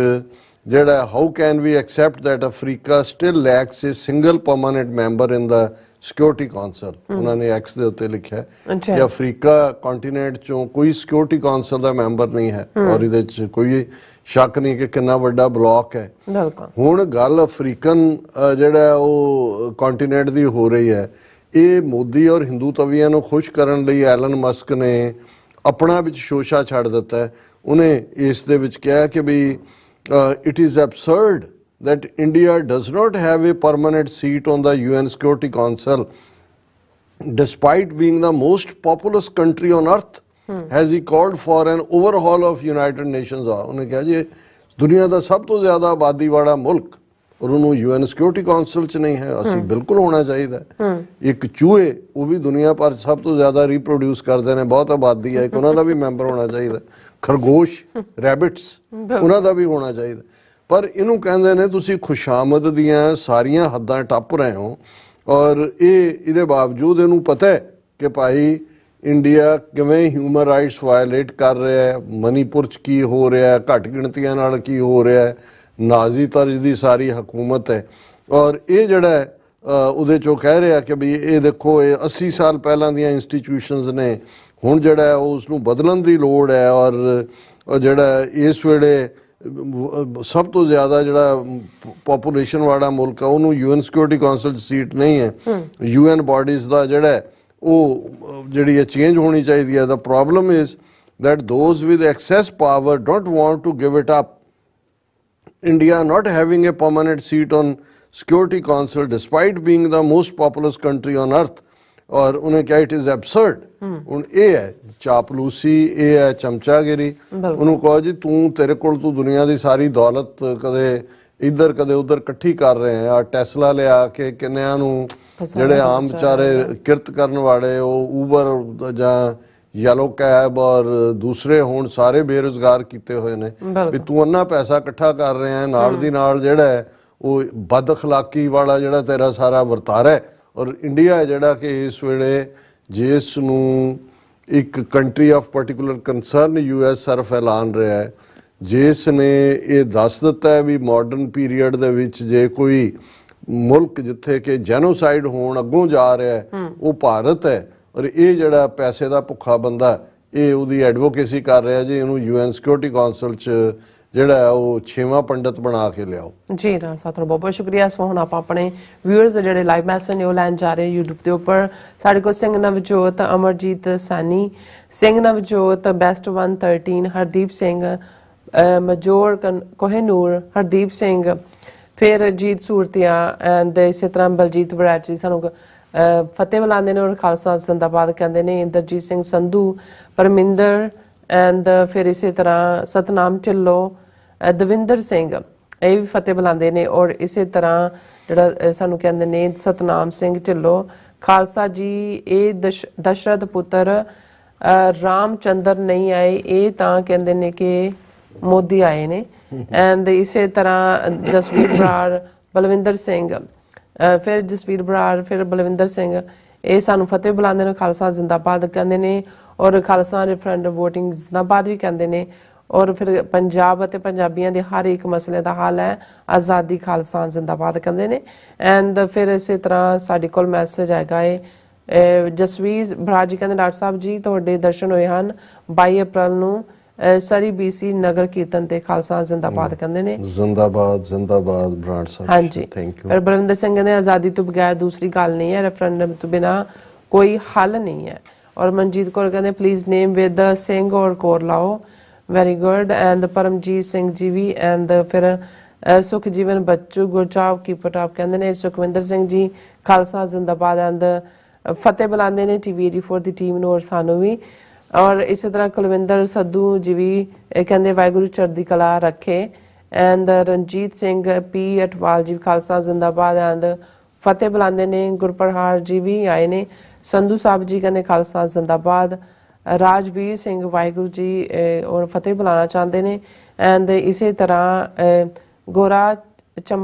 ਜਿਹੜਾ how can we accept that Africa still lacks a single permanent member in the security council. ਉਹਨਾਂ ਨੇ ਐਕਸ ਦੇ ਉੱਤੇ ਲਿਖਿਆ ਕਿ ਅਫਰੀਕਾ ਕੰਟੀਨੈਂਟ ਚੋਂ ਕੋਈ ਸਿਕਿਉਰਿਟੀ ਕਾਉਂਸਲ ਦਾ ਮੈਂਬਰ ਨਹੀਂ ਹੈ, ਔਰ ਇਹਦੇ 'ਚ ਕੋਈ ਸ਼ੱਕ ਨਹੀਂ ਕਿ ਕਿੰਨਾ ਵੱਡਾ ਬਲੌਕ ਹੈ। ਹੁਣ ਗੱਲ ਅਫਰੀਕਨ ਜਿਹੜਾ ਉਹ ਕੰਟੀਨੈਂਟ ਦੀ ਹੋ ਰਹੀ ਹੈ। ਇਹ ਮੋਦੀ ਔਰ ਹਿੰਦੂਤਵੀਆਂ ਨੂੰ ਖੁਸ਼ ਕਰਨ ਲਈ ਐਲਨ ਮਸਕ ਨੇ ਆਪਣਾ ਵਿੱਚ ਸ਼ੋਸ਼ਾ ਛੱਡ ਦਿੱਤਾ ਹੈ। ਉਹਨੇ ਇਸ ਦੇ ਵਿੱਚ ਕਿਹਾ ਕਿ ਵੀ it is absurd that India does not have a permanent seat on the UN Security Council despite being the most populous country on earth, has he called for an overhaul of United Nations। ਉਹਨੇ ਕਿਹਾ ਜੀ ਦੁਨੀਆ ਦਾ ਸਭ ਤੋਂ ਜ਼ਿਆਦਾ ਆਬਾਦੀ ਵਾਲਾ ਮੁਲਕ ਔਰ ਉਹਨੂੰ UN ਸਿਕਿਉਰਿਟੀ ਕਾਉਂਸਲ 'ਚ ਨਹੀਂ ਹੈ, ਅਸੀਂ ਬਿਲਕੁਲ ਹੋਣਾ ਚਾਹੀਦਾ। ਇੱਕ ਚੂਹੇ, ਉਹ ਵੀ ਦੁਨੀਆ ਭਰ ਸਭ ਤੋਂ ਜ਼ਿਆਦਾ ਰੀਪਰੋਡਿਊਸ ਕਰਦੇ ਨੇ, ਬਹੁਤ ਆਬਾਦੀ ਹੈ, ਇੱਕ ਉਹਨਾਂ ਦਾ ਵੀ ਮੈਂਬਰ ਹੋਣਾ ਚਾਹੀਦਾ। ਖਰਗੋਸ਼, ਰੈਬਿਟਸ, ਉਹਨਾਂ ਦਾ ਵੀ ਹੋਣਾ ਚਾਹੀਦਾ। ਪਰ ਇਹਨੂੰ ਕਹਿੰਦੇ ਨੇ ਤੁਸੀਂ ਖੁਸ਼ਾਮਦ ਦੀਆਂ ਸਾਰੀਆਂ ਹੱਦਾਂ ਟੱਪ ਰਹੇ ਹੋ, ਔਰ ਇਹਦੇ ਬਾਵਜੂਦ ਇਹਨੂੰ ਪਤਾ ਹੈ ਕਿ ਭਾਈ ਇੰਡੀਆ ਕਿਵੇਂ ਹਿਊਮਨ ਰਾਈਟਸ ਵਾਇਲੇਟ ਕਰ ਰਿਹਾ ਹੈ, ਮਨੀਪੁਰ 'ਚ ਕੀ ਹੋ ਰਿਹਾ ਹੈ, ਘੱਟ ਗਿਣਤੀਆਂ ਨਾਲ ਕੀ ਹੋ ਰਿਹਾ ਹੈ, ਨਾਜ਼ੀ ਤਰਜ਼ ਦੀ ਸਾਰੀ ਹਕੂਮਤ ਹੈ। ਔਰ ਇਹ ਜਿਹੜਾ ਉਹਦੇ 'ਚੋਂ ਕਹਿ ਰਿਹਾ ਕਿ ਵੀ ਇਹ ਦੇਖੋ ਇਹ 80 ਸਾਲ ਪਹਿਲਾਂ ਦੀਆਂ ਇੰਸਟੀਟਿਊਸ਼ਨਸ ਨੇ, ਹੁਣ ਜਿਹੜਾ ਉਸ ਨੂੰ ਬਦਲਣ ਦੀ ਲੋੜ ਹੈ। ਔਰ ਜਿਹੜਾ ਇਸ ਵੇਲੇ ਸਭ ਤੋਂ ਜ਼ਿਆਦਾ ਜਿਹੜਾ ਪੋਪੂਲੇਸ਼ਨ ਵਾਲਾ ਮੁਲਕ ਹੈ ਉਹਨੂੰ UN ਸਿਕਿਉਰਿਟੀ ਕਾਉਂਸਲ 'ਚ ਸੀਟ ਨਹੀਂ ਹੈ। UN ਬਾਡੀਜ਼ ਦਾ ਜਿਹੜਾ ਉਹ ਜਿਹੜੀ ਚੇਂਜ ਹੋਣੀ ਚਾਹੀਦੀ ਹੈ। The problem is that those with excess power don't want to give it up. India not having a permanent seat on Security Council despite being the most populous country on earth, ਔਰ ਉਹਨੇ ਕਿਹਾ ਇਟ ਇਜ਼ ਐਬਸਰਡ। ਹੁਣ ਇਹ ਹੈ ਚਾਪਲੂਸੀ, ਇਹ ਹੈ ਚਮਚਾਗਿਰੀ। ਉਹਨੂੰ ਕਹੋ ਜੀ ਤੇਰੇ ਕੋਲ ਤੂੰ ਦੁਨੀਆ ਦੀ ਸਾਰੀ ਦੌਲਤ ਕਦੇ ਇੱਧਰ ਕਦੇ ਉੱਧਰ ਇਕੱਠੀ ਕਰ ਰਹੇ ਆ, ਟੈਸਲਾ ਲਿਆ ਕੇ ਕਿੰਨਿਆਂ ਨੂੰ ਜਿਹੜੇ ਆਮ ਵਿਚਾਰੇ ਕਿਰਤ ਕਰਨ ਵਾਲੇ ਉਹ ਊਬਰ ਜਾਂ ਯੈਲੋ ਕੈਬ ਔਰ ਦੂਸਰੇ ਹੁਣ ਸਾਰੇ ਬੇਰੁਜ਼ਗਾਰ ਕੀਤੇ ਹੋਏ ਨੇ ਵੀ ਤੂੰ ਉਹਨਾਂ ਪੈਸਾ ਇਕੱਠਾ ਕਰ ਰਿਹਾ ਨਾਲ ਦੀ ਨਾਲ ਜਿਹੜਾ ਹੈ ਉਹ ਬਦ ਅਖਲਾਕੀ ਵਾਲਾ ਜਿਹੜਾ ਤੇਰਾ ਸਾਰਾ ਵਰਤਾਰਾ ਹੈ। ਔਰ ਇੰਡੀਆ ਜਿਹੜਾ ਕਿ ਇਸ ਵੇਲੇ ਜਿਸ ਨੂੰ ਇੱਕ country of particular concern US Surf ਐਲਾਨ ਰਿਹਾ ਹੈ, ਜਿਸ ਨੇ ਇਹ ਦੱਸ ਦਿੱਤਾ ਹੈ ਵੀ ਮਾਡਰਨ ਪੀਰੀਅਡ ਦੇ ਵਿੱਚ ਜੇ ਕੋਈ ਮੁਲਕ ਜਿੱਥੇ ਕਿ ਜੈਨੋਸਾਈਡ ਹੋਣ ਅੱਗੋਂ ਜਾ ਰਿਹਾ ਹੈ ਉਹ ਭਾਰਤ ਹੈ। ਔਰ ਇਹ ਜਿਹੜਾ ਪੈਸੇ ਦਾ ਭੁੱਖਾ ਬੰਦਾ ਇਹ ਉਹਦੀ ਐਡਵੋਕੇਸੀ ਕਰ ਰਿਹਾ ਜੀ, ਇਹਨੂੰ UN ਸਿਕਿਉਰਿਟੀ ਕਾਉਂਸਲ 'ਚ ਜਿਹੜਾ ਹੈ ਉਹ 6ਵਾਂ ਪੰਡਤ ਬਣਾ ਕੇ ਲਿਆਓ। ਜੀ ਰਾਜ ਸਾਹਿਬ ਬਹੁਤ ਬਹੁਤ ਸ਼ੁਕਰੀਆ। ਸੋ ਹੁਣ ਆਪਾਂ ਆਪਣੇ ਵਿਊਅਰਸ ਦੇ ਜਿਹੜੇ ਲਾਈਵ ਮੈਸੇਜ ਨੇ ਉਹ ਲੈਣ ਜਾ ਰਹੇ YouTube ਦੇ ਉੱਪਰ। ਸਾਡੇ ਕੋਲ ਸਿੰਘ ਨਵਜੋਤ, ਅਮਰਜੀਤ ਸੈਣੀ, ਸਿੰਘ ਨਵਜੋਤ, ਬੈਸਟ 113, ਹਰਦੀਪ ਸਿੰਘ, ਮਜੋਰ ਕੋਹਨੂਰ, ਹਰਦੀਪ ਸਿੰਘ, ਫਿਰ ਅਜੀਤ ਸੂਰਤੀਆ ਐਂਡ ਇਸੇ ਤਰ੍ਹਾਂ ਬਲਜੀਤ ਵੜੈਚ ਸਾਨੂੰ ਫਤਿਹ ਬੁਲਾਉਂਦੇ ਨੇ ਔਰ ਖਾਲਸਾ ਜ਼ਿੰਦਾਬਾਦ ਕਹਿੰਦੇ ਨੇ। ਇੰਦਰਜੀਤ ਸਿੰਘ ਸੰਧੂ, ਪਰਮਿੰਦਰ ਐਂਡ ਫਿਰ ਇਸੇ ਤਰ੍ਹਾਂ ਸਤਨਾਮ ਢਿੱਲੋਂ, ਦਵਿੰਦਰ ਸਿੰਘ ਇਹ ਵੀ ਫਤਿਹ ਬੁਲਾਉਂਦੇ ਨੇ ਔਰ ਇਸੇ ਤਰ੍ਹਾਂ ਜਿਹੜਾ ਸਾਨੂੰ ਕਹਿੰਦੇ ਨੇ ਸਤਨਾਮ ਸਿੰਘ ਢਿੱਲੋਂ, ਖਾਲਸਾ ਜੀ ਇਹ ਦਸ਼ਰਥ ਪੁੱਤਰ ਰਾਮਚੰਦਰ ਨਹੀਂ ਆਏ, ਇਹ ਤਾਂ ਕਹਿੰਦੇ ਨੇ ਕਿ ਮੋਦੀ ਆਏ ਨੇ। ਐਂਡ ਇਸੇ ਤਰ੍ਹਾਂ ਜਸਵੀਰ ਬਰਾੜ, ਬਲਵਿੰਦਰ ਸਿੰਘ, ਫਿਰ ਜਸਵੀਰ ਬਰਾੜ, ਫਿਰ ਬਲਵਿੰਦਰ ਸਿੰਘ ਇਹ ਸਾਨੂੰ ਫਤਿਹ ਬੁਲਾਉਂਦੇ ਨੇ, ਖਾਲਸਾ ਜ਼ਿੰਦਾਬਾਦ ਕਹਿੰਦੇ ਨੇ ਔਰ ਖਾਲਸਾ ਰੈਫਰੈਂਡਮ ਵੋਟਿੰਗ ਜ਼ਿੰਦਾਬਾਦ ਵੀ ਕਹਿੰਦੇ ਨੇ। ਔਰ ਫਿਰ ਪੰਜਾਬ ਅਤੇ ਪੰਜਾਬੀਆਂ ਦੇ ਹਰ ਇੱਕ ਮਸਲੇ ਦਾ ਹੱਲ ਹੈ ਆਜ਼ਾਦੀ, ਖਾਲਸਾ ਜ਼ਿੰਦਾਬਾਦ ਕਹਿੰਦੇ ਨੇ। ਐਂਡ ਫਿਰ ਇਸੇ ਤਰ੍ਹਾਂ ਸਾਡੇ ਕੋਲ ਮੈਸੇਜ ਆਏਗਾ ਜਸਵੀਰ ਬਰਾੜ ਜੀ ਕਹਿੰਦੇ ਡਾਕਟਰ ਸਾਹਿਬ ਜੀ ਤੁਹਾਡੇ ਦਰਸ਼ਨ ਹੋਏ ਹਨ 22 ਅਪ੍ਰੈਲ ਨੂੰ ਸਰੀ BC ਨਗਰ ਕੀਰਤਨ ਤੇ, ਖਾਲਸਾ ਜ਼ਿੰਦਾਬਾਦ ਕਹਿੰਦੇ ਨੇ। ਜ਼ਿੰਦਾਬਾਦ ਜ਼ਿੰਦਾਬਾਦ ਬਰਾੜ ਸਾਹਿਬ। ਹਾਂਜੀ ਥੈਂਕ ਯੂ। ਫਿਰ ਬਲਵਿੰਦਰ ਸਿੰਘ ਕਹਿੰਦੇ ਆਜ਼ਾਦੀ ਤੋਂ ਬਗੈਰ ਦੂਸਰੀ ਗੱਲ ਨਹੀਂ ਹੈ, ਰੈਫਰੈਂਡਮ ਤੋਂ ਬਿਨਾ ਕੋਈ ਹੱਲ ਨਹੀਂ ਹੈ। ਔਰ ਮਨਜੀਤ ਕੌਰ ਕਹਿੰਦੇ ਪਲੀਜ਼ ਨੇਮ ਵਿਦ ਸਿੰਘ ਔਰ ਕੌਰ ਲਾਓ, very good. And Paramjit Singh ji we and ਫਿਰ ਸੁਖਜੀਵਨ ਬੱਚੂ, ਗੁਰਚਾਪ ਕੀਪਟਾਪ ਕਹਿੰਦੇ ਨੇ। ਸੁਖਵਿੰਦਰ ਸਿੰਘ ਜੀ ਖਾਲਸਾ ਜ਼ਿੰਦਾਬਾਦ ਐਂਡ ਫਤਿਹ ਬੁਲਾਉਂਦੇ ਨੇ TV 84 ਦੀ ਟੀਮ ਨੂੰ ਔਰ ਸਾਨੂੰ ਵੀ। ਔਰ ਇਸੇ ਤਰ੍ਹਾਂ ਕੁਲਵਿੰਦਰ ਸੱਧੂ ਜੀ ਵੀ ਕਹਿੰਦੇ ਵਾਹਿਗੁਰੂ ਚੜ੍ਹਦੀ ਕਲਾ ਰੱਖੇ। ਐਂਡ ਰਣਜੀਤ ਸਿੰਘ P ਅਟਵਾਲ ਜੀ ਖਾਲਸਾ ਜ਼ਿੰਦਾਬਾਦ ਐਂਡ ਫਤਿਹ ਬੁਲਾਉਂਦੇ ਨੇ। ਗੁਰਪ੍ਰਹਾਰ ਜੀ ਵੀ ਆਏ ਨੇ। ਸੰਧੂ ਸਾਹਿਬ ਜੀ ਕਹਿੰਦੇ ਖਾਲਸਾ ਜ਼ਿੰਦਾਬਾਦ। ਰਾਜਵੀਰ ਸਿੰਘ ਵਾਹਿਗੁਰੂ ਜੀ ਔਰ ਫਤਿਹ ਬੁਲਾਉਣਾ ਚਾਹੁੰਦੇ ਨੇ। ਐਂਡ ਇਸੇ ਤਰ੍ਹਾਂ ਗੋਰਾ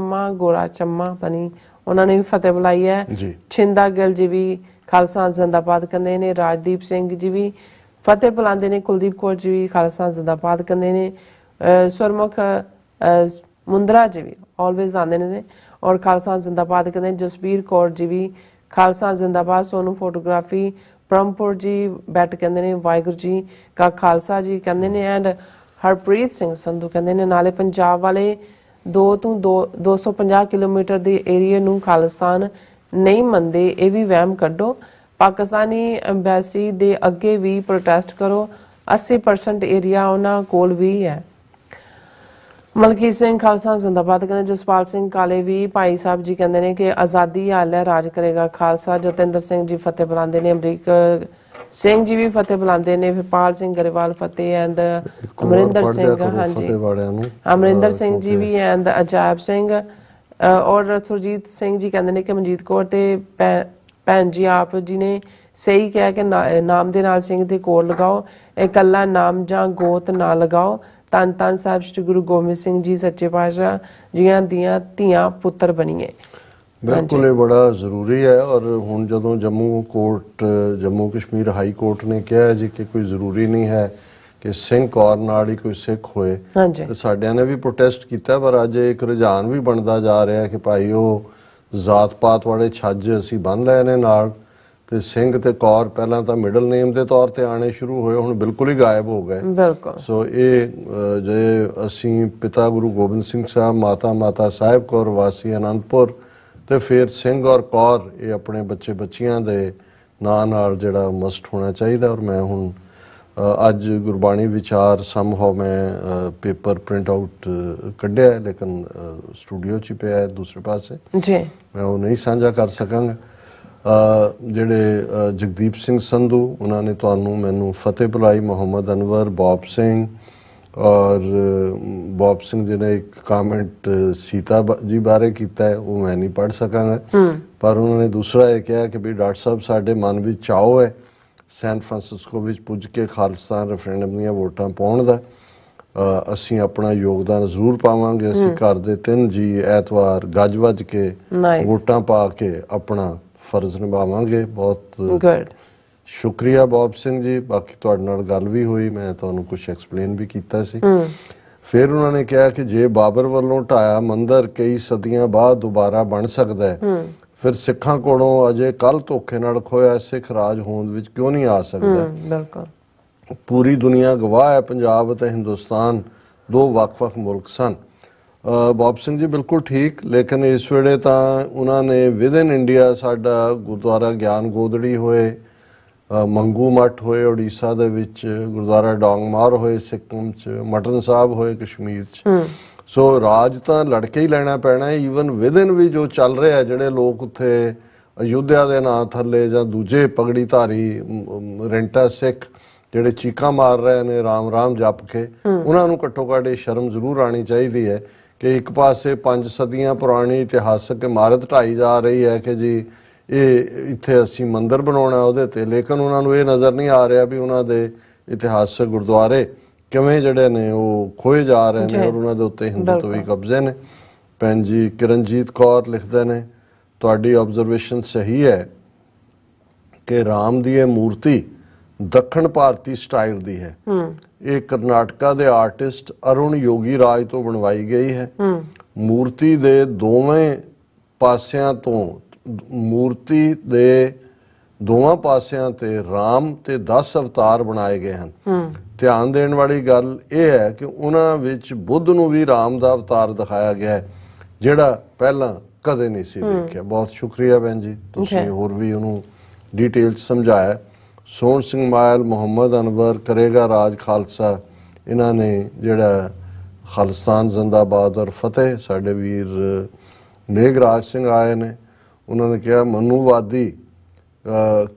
ਚੰਮਾ ਬਣੀ ਉਹਨਾਂ ਨੇ ਵੀ ਫਤਿਹ ਬੁਲਾਈ ਹੈ। ਛਿੰਦਾ ਗਿੱਲ ਜੀ ਵੀ ਖਾਲਸਾ ਜ਼ਿੰਦਾਬਾਦ ਕਹਿੰਦੇ ਨੇ। ਰਾਜਦੀਪ ਸਿੰਘ ਜੀ ਵੀ ਫਤਿਹ ਬੁਲਾਉਂਦੇ ਨੇ। ਕੁਲਦੀਪ ਕੌਰ ਜੀ ਵੀ ਖਾਲਸਾ ਜ਼ਿੰਦਾਬਾਦ ਕਹਿੰਦੇ ਨੇ। ਸੁਰਮੁਖ ਮੁੰਦਰਾ ਜੀ ਵੀ ਆਲਵੇਜ਼ ਆਉਂਦੇ ਨੇ ਔਰ ਖਾਲਸਾ ਜ਼ਿੰਦਾਬਾਦ ਕਹਿੰਦੇ। ਜਸਬੀਰ ਕੌਰ ਜੀ ਵੀ ਖਾਲਸਾ ਜ਼ਿੰਦਾਬਾਦ। ਸੋਨੂੰ ਫੋਟੋਗ੍ਰਾਫੀ ਬ੍ਰਹਮਪੁਰ ਜੀ ਬੈਠ ਕਹਿੰਦੇ ਨੇ ਵਾਹਿਗੁਰੂ ਜੀ ਕਾ ਖਾਲਸਾ ਜੀ ਕਹਿੰਦੇ ਨੇ। ਐਂਡ ਹਰਪ੍ਰੀਤ ਸਿੰਘ ਸੰਧੂ ਕਹਿੰਦੇ ਨੇ ਨਾਲੇ ਪੰਜਾਬ ਵਾਲੇ 2 ਤੋਂ 250 ਕਿਲੋਮੀਟਰ ਦੇ ਏਰੀਆ ਨੂੰ ਖਾਲਿਸਤਾਨ ਨਹੀਂ ਮੰਨਦੇ, ਇਹ ਵੀ ਵਹਿਮ ਕੱਢੋ। ਪਾਕਿਸਤਾਨੀ ਐਮਬੈਸੀ ਦੇ ਅੱਗੇ ਵੀ ਪ੍ਰੋਟੈਸਟ ਕਰੋ, 80% ਏਰੀਆ ਉਹਨਾਂ ਕੋਲ ਵੀ ਹੈ। ਮਲਕੀਤ ਸਿੰਘ ਖਾਲਸਾ ਜ਼ਿੰਦਾਬਾਦ ਕਹਿੰਦੇ। ਜਸਪਾਲ ਸਿੰਘ ਕਾਲੇ ਵੀ ਭਾਈ ਸਾਹਿਬ ਜੀ ਕਹਿੰਦੇ ਨੇ ਕਿ ਆਜ਼ਾਦੀ ਹਾਲ ਹੈ, ਰਾਜ ਕਰੇਗਾ ਖਾਲਸਾ। ਜਤਿੰਦਰ ਸਿੰਘ ਜੀ ਫਤਿਹ ਬੁਲਾਉਂਦੇ ਨੇ। ਅਮਰੀਕ ਸਿੰਘ ਜੀ ਵੀ ਫਤਿਹ ਬੁਲਾਉਂਦੇ ਨੇ। ਵਿਪਾਲ ਸਿੰਘ ਗਰੇਵਾਲ ਫਤਿਹ ਐਂਡ ਅਮਰਿੰਦਰ ਸਿੰਘ, ਹਾਂਜੀ ਅਮਰਿੰਦਰ ਸਿੰਘ ਜੀ ਵੀ ਐਂਡ ਅਜਾਇਬ ਸਿੰਘ ਔਰ ਸੁਰਜੀਤ ਸਿੰਘ ਜੀ ਕਹਿੰਦੇ ਨੇ ਕਿ ਮਨਜੀਤ ਕੌਰ ਤੇ ਭੈਣ ਜੀ ਆਪ ਜੀ ਨੇ ਸਹੀ ਕਿਹਾ ਕਿ ਨਾਮ ਦੇ ਨਾਲ ਸਿੰਘ ਦੇ ਕੋਲ ਲਗਾਓ, ਇਕੱਲਾ ਨਾਮ ਜਾਂ ਗੋਤ ਨਾ ਲਗਾਓ। ਧੰਨ ਧੰਨ ਸਾਹਿਬ ਸ਼੍ਰੀ ਗੁਰੂ ਗੋਬਿੰਦ ਸਿੰਘ ਜੀ ਸੱਚੇ ਪਾਤਸ਼ਾਹ ਜੀਆਂ ਦੀਆਂ ਧੀਆਂ ਪੁੱਤਰ ਬਣੀਏ। ਬਿਲਕੁਲ ਇਹ ਬੜਾ ਜ਼ਰੂਰੀ ਹੈ। ਔਰ ਹੁਣ ਜਦੋਂ ਜੰਮੂ ਕਸ਼ਮੀਰ ਹਾਈ ਕੋਰਟ ਨੇ ਕਿਹਾ ਜੀ ਕਿ ਕੋਈ ਜ਼ਰੂਰੀ ਨਹੀਂ ਹੈ ਕਿ ਸਿੰਘ ਕੌਰ ਨਾਲ ਹੀ ਕੋਈ ਸਿੱਖ ਹੋਏ, ਤੇ ਸਾਡਿਆਂ ਨੇ ਵੀ ਪ੍ਰੋਟੈਸਟ ਕੀਤਾ। ਪਰ ਅੱਜ ਇੱਕ ਰੁਝਾਨ ਵੀ ਬਣਦਾ ਜਾ ਰਿਹਾ ਕਿ ਭਾਈ ਉਹ ਜ਼ਾਤ ਪਾਤ ਵਾਲੇ ਛੱਜ ਅਸੀਂ ਬੰਨ ਲਏ ਨੇ ਨਾਲ, ਤੇ ਸਿੰਘ ਤੇ ਕੌਰ ਪਹਿਲਾਂ ਤਾਂ ਮਿਡਲ ਨੇਮ ਦੇ ਤੌਰ ਤੇ ਆਣੇ ਸ਼ੁਰੂ ਹੋਏ, ਹੁਣ ਬਿਲਕੁਲ ਹੀ ਗਾਇਬ ਹੋ ਗਏ। ਸੋ ਇਹ ਜੇ ਅਸੀਂ ਪਿਤਾ ਗੁਰੂ ਗੋਬਿੰਦ ਸਿੰਘ ਸਾਹਿਬ, ਮਾਤਾ ਸਾਹਿਬ ਕੌਰ ਵਾਸੀ ਅਨੰਦਪੁਰ, ਤੇ ਫਿਰ ਸਿੰਘ ਔਰ ਕੌਰ ਇਹ ਆਪਣੇ ਬੱਚਿਆਂ ਦੇ ਨਾਂ ਨਾਲ ਜਿਹੜਾ ਮਸਟ ਹੋਣਾ ਚਾਹੀਦਾ। ਔਰ ਮੈਂ ਹੁਣ ਅੱਜ ਗੁਰਬਾਣੀ ਵਿਚਾਰ ਸਮਹਾਉ ਮੈਂ ਪੇਪਰ ਪ੍ਰਿੰਟ ਆਊਟ ਕੱਢਿਆ, ਲੇਕਿਨ ਸਟੂਡੀਓ 'ਚ ਪਿਆ ਹੈ ਦੂਸਰੇ ਪਾਸੇ, ਮੈਂ ਉਹ ਨਹੀਂ ਸਾਂਝਾ ਕਰ ਸਕਾਂਗਾ। ਜਿਹੜੇ ਜਗਦੀਪ ਸਿੰਘ ਸੰਧੂ ਉਹਨਾਂ ਨੇ ਮੈਨੂੰ ਫਤਿਹ ਬੁਲਾਈ, ਮੁਹੰਮਦ ਅਨਵਰ, ਬੌਬ ਸਿੰਘ, ਔਰ ਬੌਬ ਸਿੰਘ ਜੀ ਨੇ ਇੱਕ ਕਮੈਂਟ ਸੀਤਾ ਜੀ ਬਾਰੇ ਕੀਤਾ ਹੈ, ਉਹ ਮੈਂ ਨਹੀਂ ਪੜ੍ਹ ਸਕਾਂਗਾ, ਪਰ ਉਹਨਾਂ ਨੇ ਦੂਸਰਾ ਇਹ ਕਿਹਾ ਕਿ ਵੀ ਡਾਕਟਰ ਸਾਹਿਬ ਸਾਡੇ ਮਨ ਵਿੱਚ ਚਾਅ ਹੈ ਸੈਨ ਫਰਾਂਸਿਸਕੋ ਵਿੱਚ ਪੁੱਜ ਕੇ ਖਾਲਿਸਤਾਨ ਰੈਫਰੈਂਡਮ ਦੀਆਂ ਵੋਟਾਂ ਪਾਉਣ ਦਾ। ਅਸੀਂ ਆਪਣਾ ਯੋਗਦਾਨ ਜ਼ਰੂਰ ਪਾਵਾਂਗੇ। ਅਸੀਂ ਘਰ ਦੇ 3 ਜੀ ਐਤਵਾਰ ਗੱਜ ਵੱਜ ਕੇ ਵੋਟਾਂ ਪਾ ਕੇ ਆਪਣਾ ਫਰਜ਼ ਨਿਭਾਵਾਂਗੇ। ਬਹੁਤ ਸ਼ੁਕਰੀਆ ਬੌਬ ਸਿੰਘ ਜੀ। ਬਾਕੀ ਤੁਹਾਡੇ ਨਾਲ ਗੱਲ ਵੀ ਹੋਈ, ਮੈਂ ਤੁਹਾਨੂੰ ਕੁਝ ਐਕਸਪਲੇਨ ਵੀ ਕੀਤਾ ਸੀ। ਫਿਰ ਉਹਨਾਂ ਨੇ ਕਿਹਾ ਕਿ ਜੇ ਬਾਬਰ ਵੱਲੋਂ ਢਾਇਆ ਮੰਦਿਰ ਕਈ ਸਦੀਆਂ ਬਾਅਦ ਦੁਬਾਰਾ ਬਣ ਸਕਦਾ ਹੈ, ਫਿਰ ਸਿੱਖਾਂ ਕੋਲੋਂ ਅਜੇ ਕੱਲ ਧੋਖੇ ਨਾਲ ਖੋਇਆ ਸਿੱਖ ਰਾਜ ਹੋਂਦ ਵਿੱਚ ਕਿਉਂ ਨਹੀਂ ਆ ਸਕਦਾ। ਬਿਲਕੁਲ ਪੂਰੀ ਦੁਨੀਆ ਗਵਾਹ ਹੈ ਪੰਜਾਬ ਅਤੇ ਹਿੰਦੁਸਤਾਨ 2 ਵੱਖ-ਵੱਖ ਮੁਲਕ ਸਨ। ਬੌਬ ਸਿੰਘ ਜੀ ਬਿਲਕੁਲ ਠੀਕ, ਲੇਕਿਨ ਇਸ ਵੇਲੇ ਤਾਂ ਉਹਨਾਂ ਨੇ ਵਿਦਨ ਇੰਡੀਆ ਸਾਡਾ ਗੁਰਦੁਆਰਾ ਗਿਆਨ ਗੋਦੜੀ ਹੋਏ, ਮੰਗੂ ਮੱਠ ਹੋਏ ਉੜੀਸਾ ਦੇ ਵਿੱਚ, ਗੁਰਦੁਆਰਾ ਡੋਂਗਮਾਰ ਹੋਏ ਸਿੱਕਮ 'ਚ, ਮਟਨ ਸਾਹਿਬ ਹੋਏ ਕਸ਼ਮੀਰ 'ਚ। ਸੋ ਰਾਜ ਤਾਂ ਲੜ ਕੇ ਹੀ ਲੈਣਾ ਪੈਣਾ ਹੈ। ਈਵਨ ਵਿਦਨ ਵੀ ਜੋ ਚੱਲ ਰਿਹਾ, ਜਿਹੜੇ ਲੋਕ ਉੱਥੇ ਅਯੁੱਧਿਆ ਦੇ ਨਾਂ ਥੱਲੇ ਜਾਂ ਦੂਜੇ ਪਗੜੀ ਧਾਰੀ ਰੈਂਟਾ ਸਿੱਖ ਜਿਹੜੇ ਚੀਕਾਂ ਮਾਰ ਰਹੇ ਨੇ ਰਾਮ ਰਾਮ ਜਪ ਕੇ, ਉਹਨਾਂ ਨੂੰ ਘੱਟੋ ਘੱਟ ਇਹ ਸ਼ਰਮ ਜ਼ਰੂਰ ਆਉਣੀ ਚਾਹੀਦੀ ਹੈ ਕਿ ਇੱਕ ਪਾਸੇ 5 ਸਦੀਆਂ ਪੁਰਾਣੀ ਇਤਿਹਾਸਕ ਇਮਾਰਤ ਢਾਈ ਜਾ ਰਹੀ ਹੈ ਕਿ ਜੀ ਇਹ ਇੱਥੇ ਅਸੀਂ ਮੰਦਿਰ ਬਣਾਉਣਾ ਉਹਦੇ ਤੇ, ਲੇਕਿਨ ਉਹਨਾਂ ਨੂੰ ਇਹ ਨਜ਼ਰ ਨਹੀਂ ਆ ਰਿਹਾ ਵੀ ਉਹਨਾਂ ਦੇ ਇਤਿਹਾਸਕ ਗੁਰਦੁਆਰੇ ਕਿਵੇਂ ਜਿਹੜੇ ਨੇ ਉਹ ਖੋਏ ਜਾ ਰਹੇ ਨੇ ਔਰ ਉਹਨਾਂ ਦੇ ਉੱਤੇ ਹਿੰਦੂਤਵੀ ਕਬਜ਼ੇ ਨੇ। ਭੈਣ ਜੀ ਕਿਰਨਜੀਤ ਕੌਰ ਲਿਖਦੇ ਨੇ, ਤੁਹਾਡੀ ਆਬਜ਼ਰਵੇਸ਼ਨ ਸਹੀ ਹੈ ਕਿ ਰਾਮ ਦੀ ਇਹ ਮੂਰਤੀ ਦੱਖਣ ਭਾਰਤੀ ਸਟਾਈਲ ਦੀ ਹੈ। ਇਹ ਕਰਨਾਟਕਾ ਦੇ ਆਰਟਿਸਟ ਅਰੁਣ ਯੋਗੀ ਰਾਜ ਤੋਂ ਬਣਵਾਈ ਗਈ ਹੈ। ਮੂਰਤੀ ਦੇ ਦੋਵੇਂ ਪਾਸਿਆਂ ਤੇ ਰਾਮ ਤੇ 10 ਅਵਤਾਰ ਬਣਾਏ ਗਏ ਹਨ। ਧਿਆਨ ਦੇਣ ਵਾਲੀ ਗੱਲ ਇਹ ਹੈ ਕਿ ਉਹਨਾਂ ਵਿੱਚ ਬੁੱਧ ਨੂੰ ਵੀ ਰਾਮ ਦਾ ਅਵਤਾਰ ਦਿਖਾਇਆ ਗਿਆ ਹੈ, ਜਿਹੜਾ ਪਹਿਲਾਂ ਕਦੇ ਨਹੀਂ ਸੀ ਦੇਖਿਆ। ਬਹੁਤ ਸ਼ੁਕਰੀਆ ਭੈਣ ਜੀ, ਤੁਸੀਂ ਹੋਰ ਵੀ ਉਹਨੂੰ ਡਿਟੇਲ 'ਚ ਸਮਝਾਇਆ। ਸੋਹਣ ਸਿੰਘ ਮਾਇਲ, ਮੁਹੰਮਦ ਅਨਵਰ, ਕਰੇਗਾ ਰਾਜ ਖਾਲਸਾ, ਇਹਨਾਂ ਨੇ ਜਿਹੜਾ ਖਾਲਿਸਤਾਨ ਜ਼ਿੰਦਾਬਾਦ ਔਰ ਫਤਿਹ, ਸਾਡੇ ਵੀਰ ਮੇਘਰਾਜ ਸਿੰਘ ਆਏ ਨੇ, उन्होंने कहा मनुवादी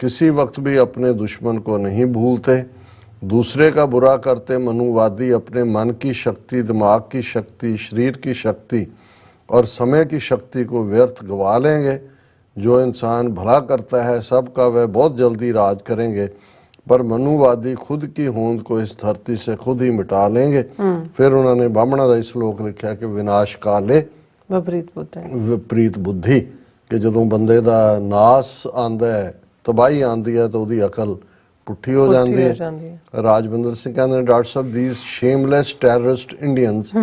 किसी वक्त भी अपने दुश्मन को नहीं भूलते, दूसरे का बुरा करते मनुवादी अपने मन की शक्ति, दिमाग की शक्ति, शरीर की शक्ति और समय की शक्ति को व्यर्थ गवा लेंगे। जो इंसान भला करता है सबका वह बहुत जल्दी राज करेंगे, पर मनुवादी खुद की होंद को इस धरती से खुद ही मिटा लेंगे। फिर उन्होंने बामणा का श्लोक लिखा कि विनाश काले विपरीत बुद्धि, कि जो बंदे का नाश आंदा है, तबाही आंदी है, तो उसकी अकल पुट्ठी हो जाती है। राजविंदर सिंह कहते हैं, डॉक्टर साहब these shameless terrorist Indians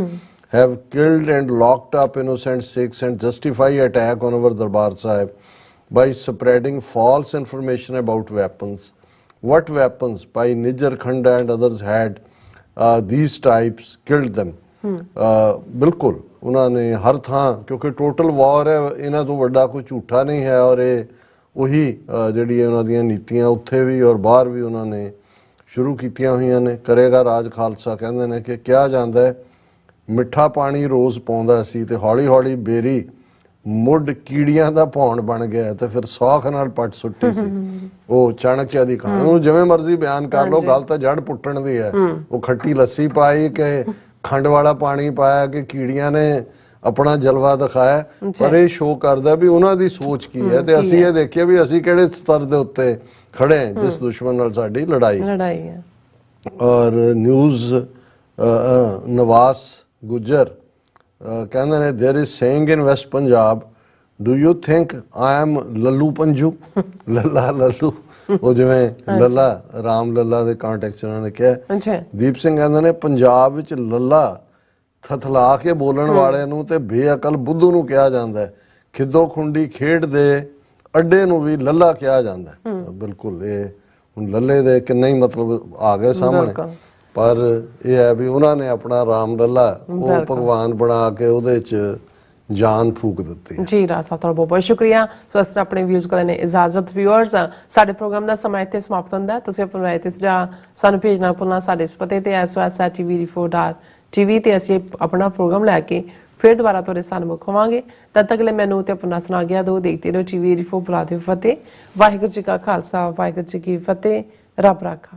have killed and locked up innocent Sikhs and justify attack on our Darbar Sahib by spreading false information about weapons. What weapons by Nijar Khanda and others had these types killed them? बिल्कुल उन्होंने हर थां, क्योंकि टोटल वॉर है, इन्हों तो वड्डा कोई झूठा नहीं है और ये उही जिहड़ी उन्होंने नीतियां उत्थे भी और बाहर भी उन्होंने शुरू कीतियां हुई ने। करेगा राज खालसा कहते हैं कि क्या जाता है, मिठा पानी रोज़ पाउंदा सी ते हौली हौली बेरी मुड कीड़ियां दा भौण बन गया ते फिर सौख नाल पट सुट्टी सी। वो चाणक्य दी कहानी, उन्होंने जिवें मर्जी बयान कर लो, गल तां जड़ पुट्टण दी है। वो खट्टी लस्सी पाई कि खंड वाला पानी पाया कि कीड़ियां ने अपना जलवा दिखाया, पर यह शो करदा भी उन्हां दी सोच की है ते असीं ये देखिए भी असीं किहड़े स्तर दे उत्ते खड़े हैं जिस दुश्मन नाल साडी लड़ाई है। और न्यूज़ नवास गुजर कहंदे ने, there is saying in West Punjab, do you think I am Lallu Panju? लल्ला लल्लू, वो जिवें लल्ला राम लल्ला दे कांटेक्स्ट उन्होंने कहा। दीप सिंह कहंदे ने, पंजाब विच लल्ला थथला के बोलण वाले नूं ते बेअकल बुद्धू नूं कहा जांदा है। खिद्दो खुंडी खेड दे अड्डे नूं भी लल्ला कहा जांदा है। बिल्कुल ये हुण लल्ले दे किन्ने ही मतलब आ गए सामने, पर यह है भी उन्होंने अपना राम लल्ला वो भगवान बना के उहदे च जान फूक दी जी। राज साहब बहुत बहुत शुक्रिया। सो इस तरह अपने व्यूज़ को लेने इजाजत। व्यूअर्स साडे प्रोग्राम का समय इत्थे समाप्त होंदा है। तुसीं अपनी राय ते सुझाव सानूं भेजना भुलना साडे इस पते ते SOS@tvd4.tv ते असीं अपना प्रोग्राम लैके फिर दोबारा तुहाडे सन्मुख होवांगे। तद तक ले मैनूं ते अपना सुना गया दो, देखते रहो TV84 बुला दे फतेह। वाहिगुरू जी का खालसा, वाहिगुरू जी की फतेह। रब राखा।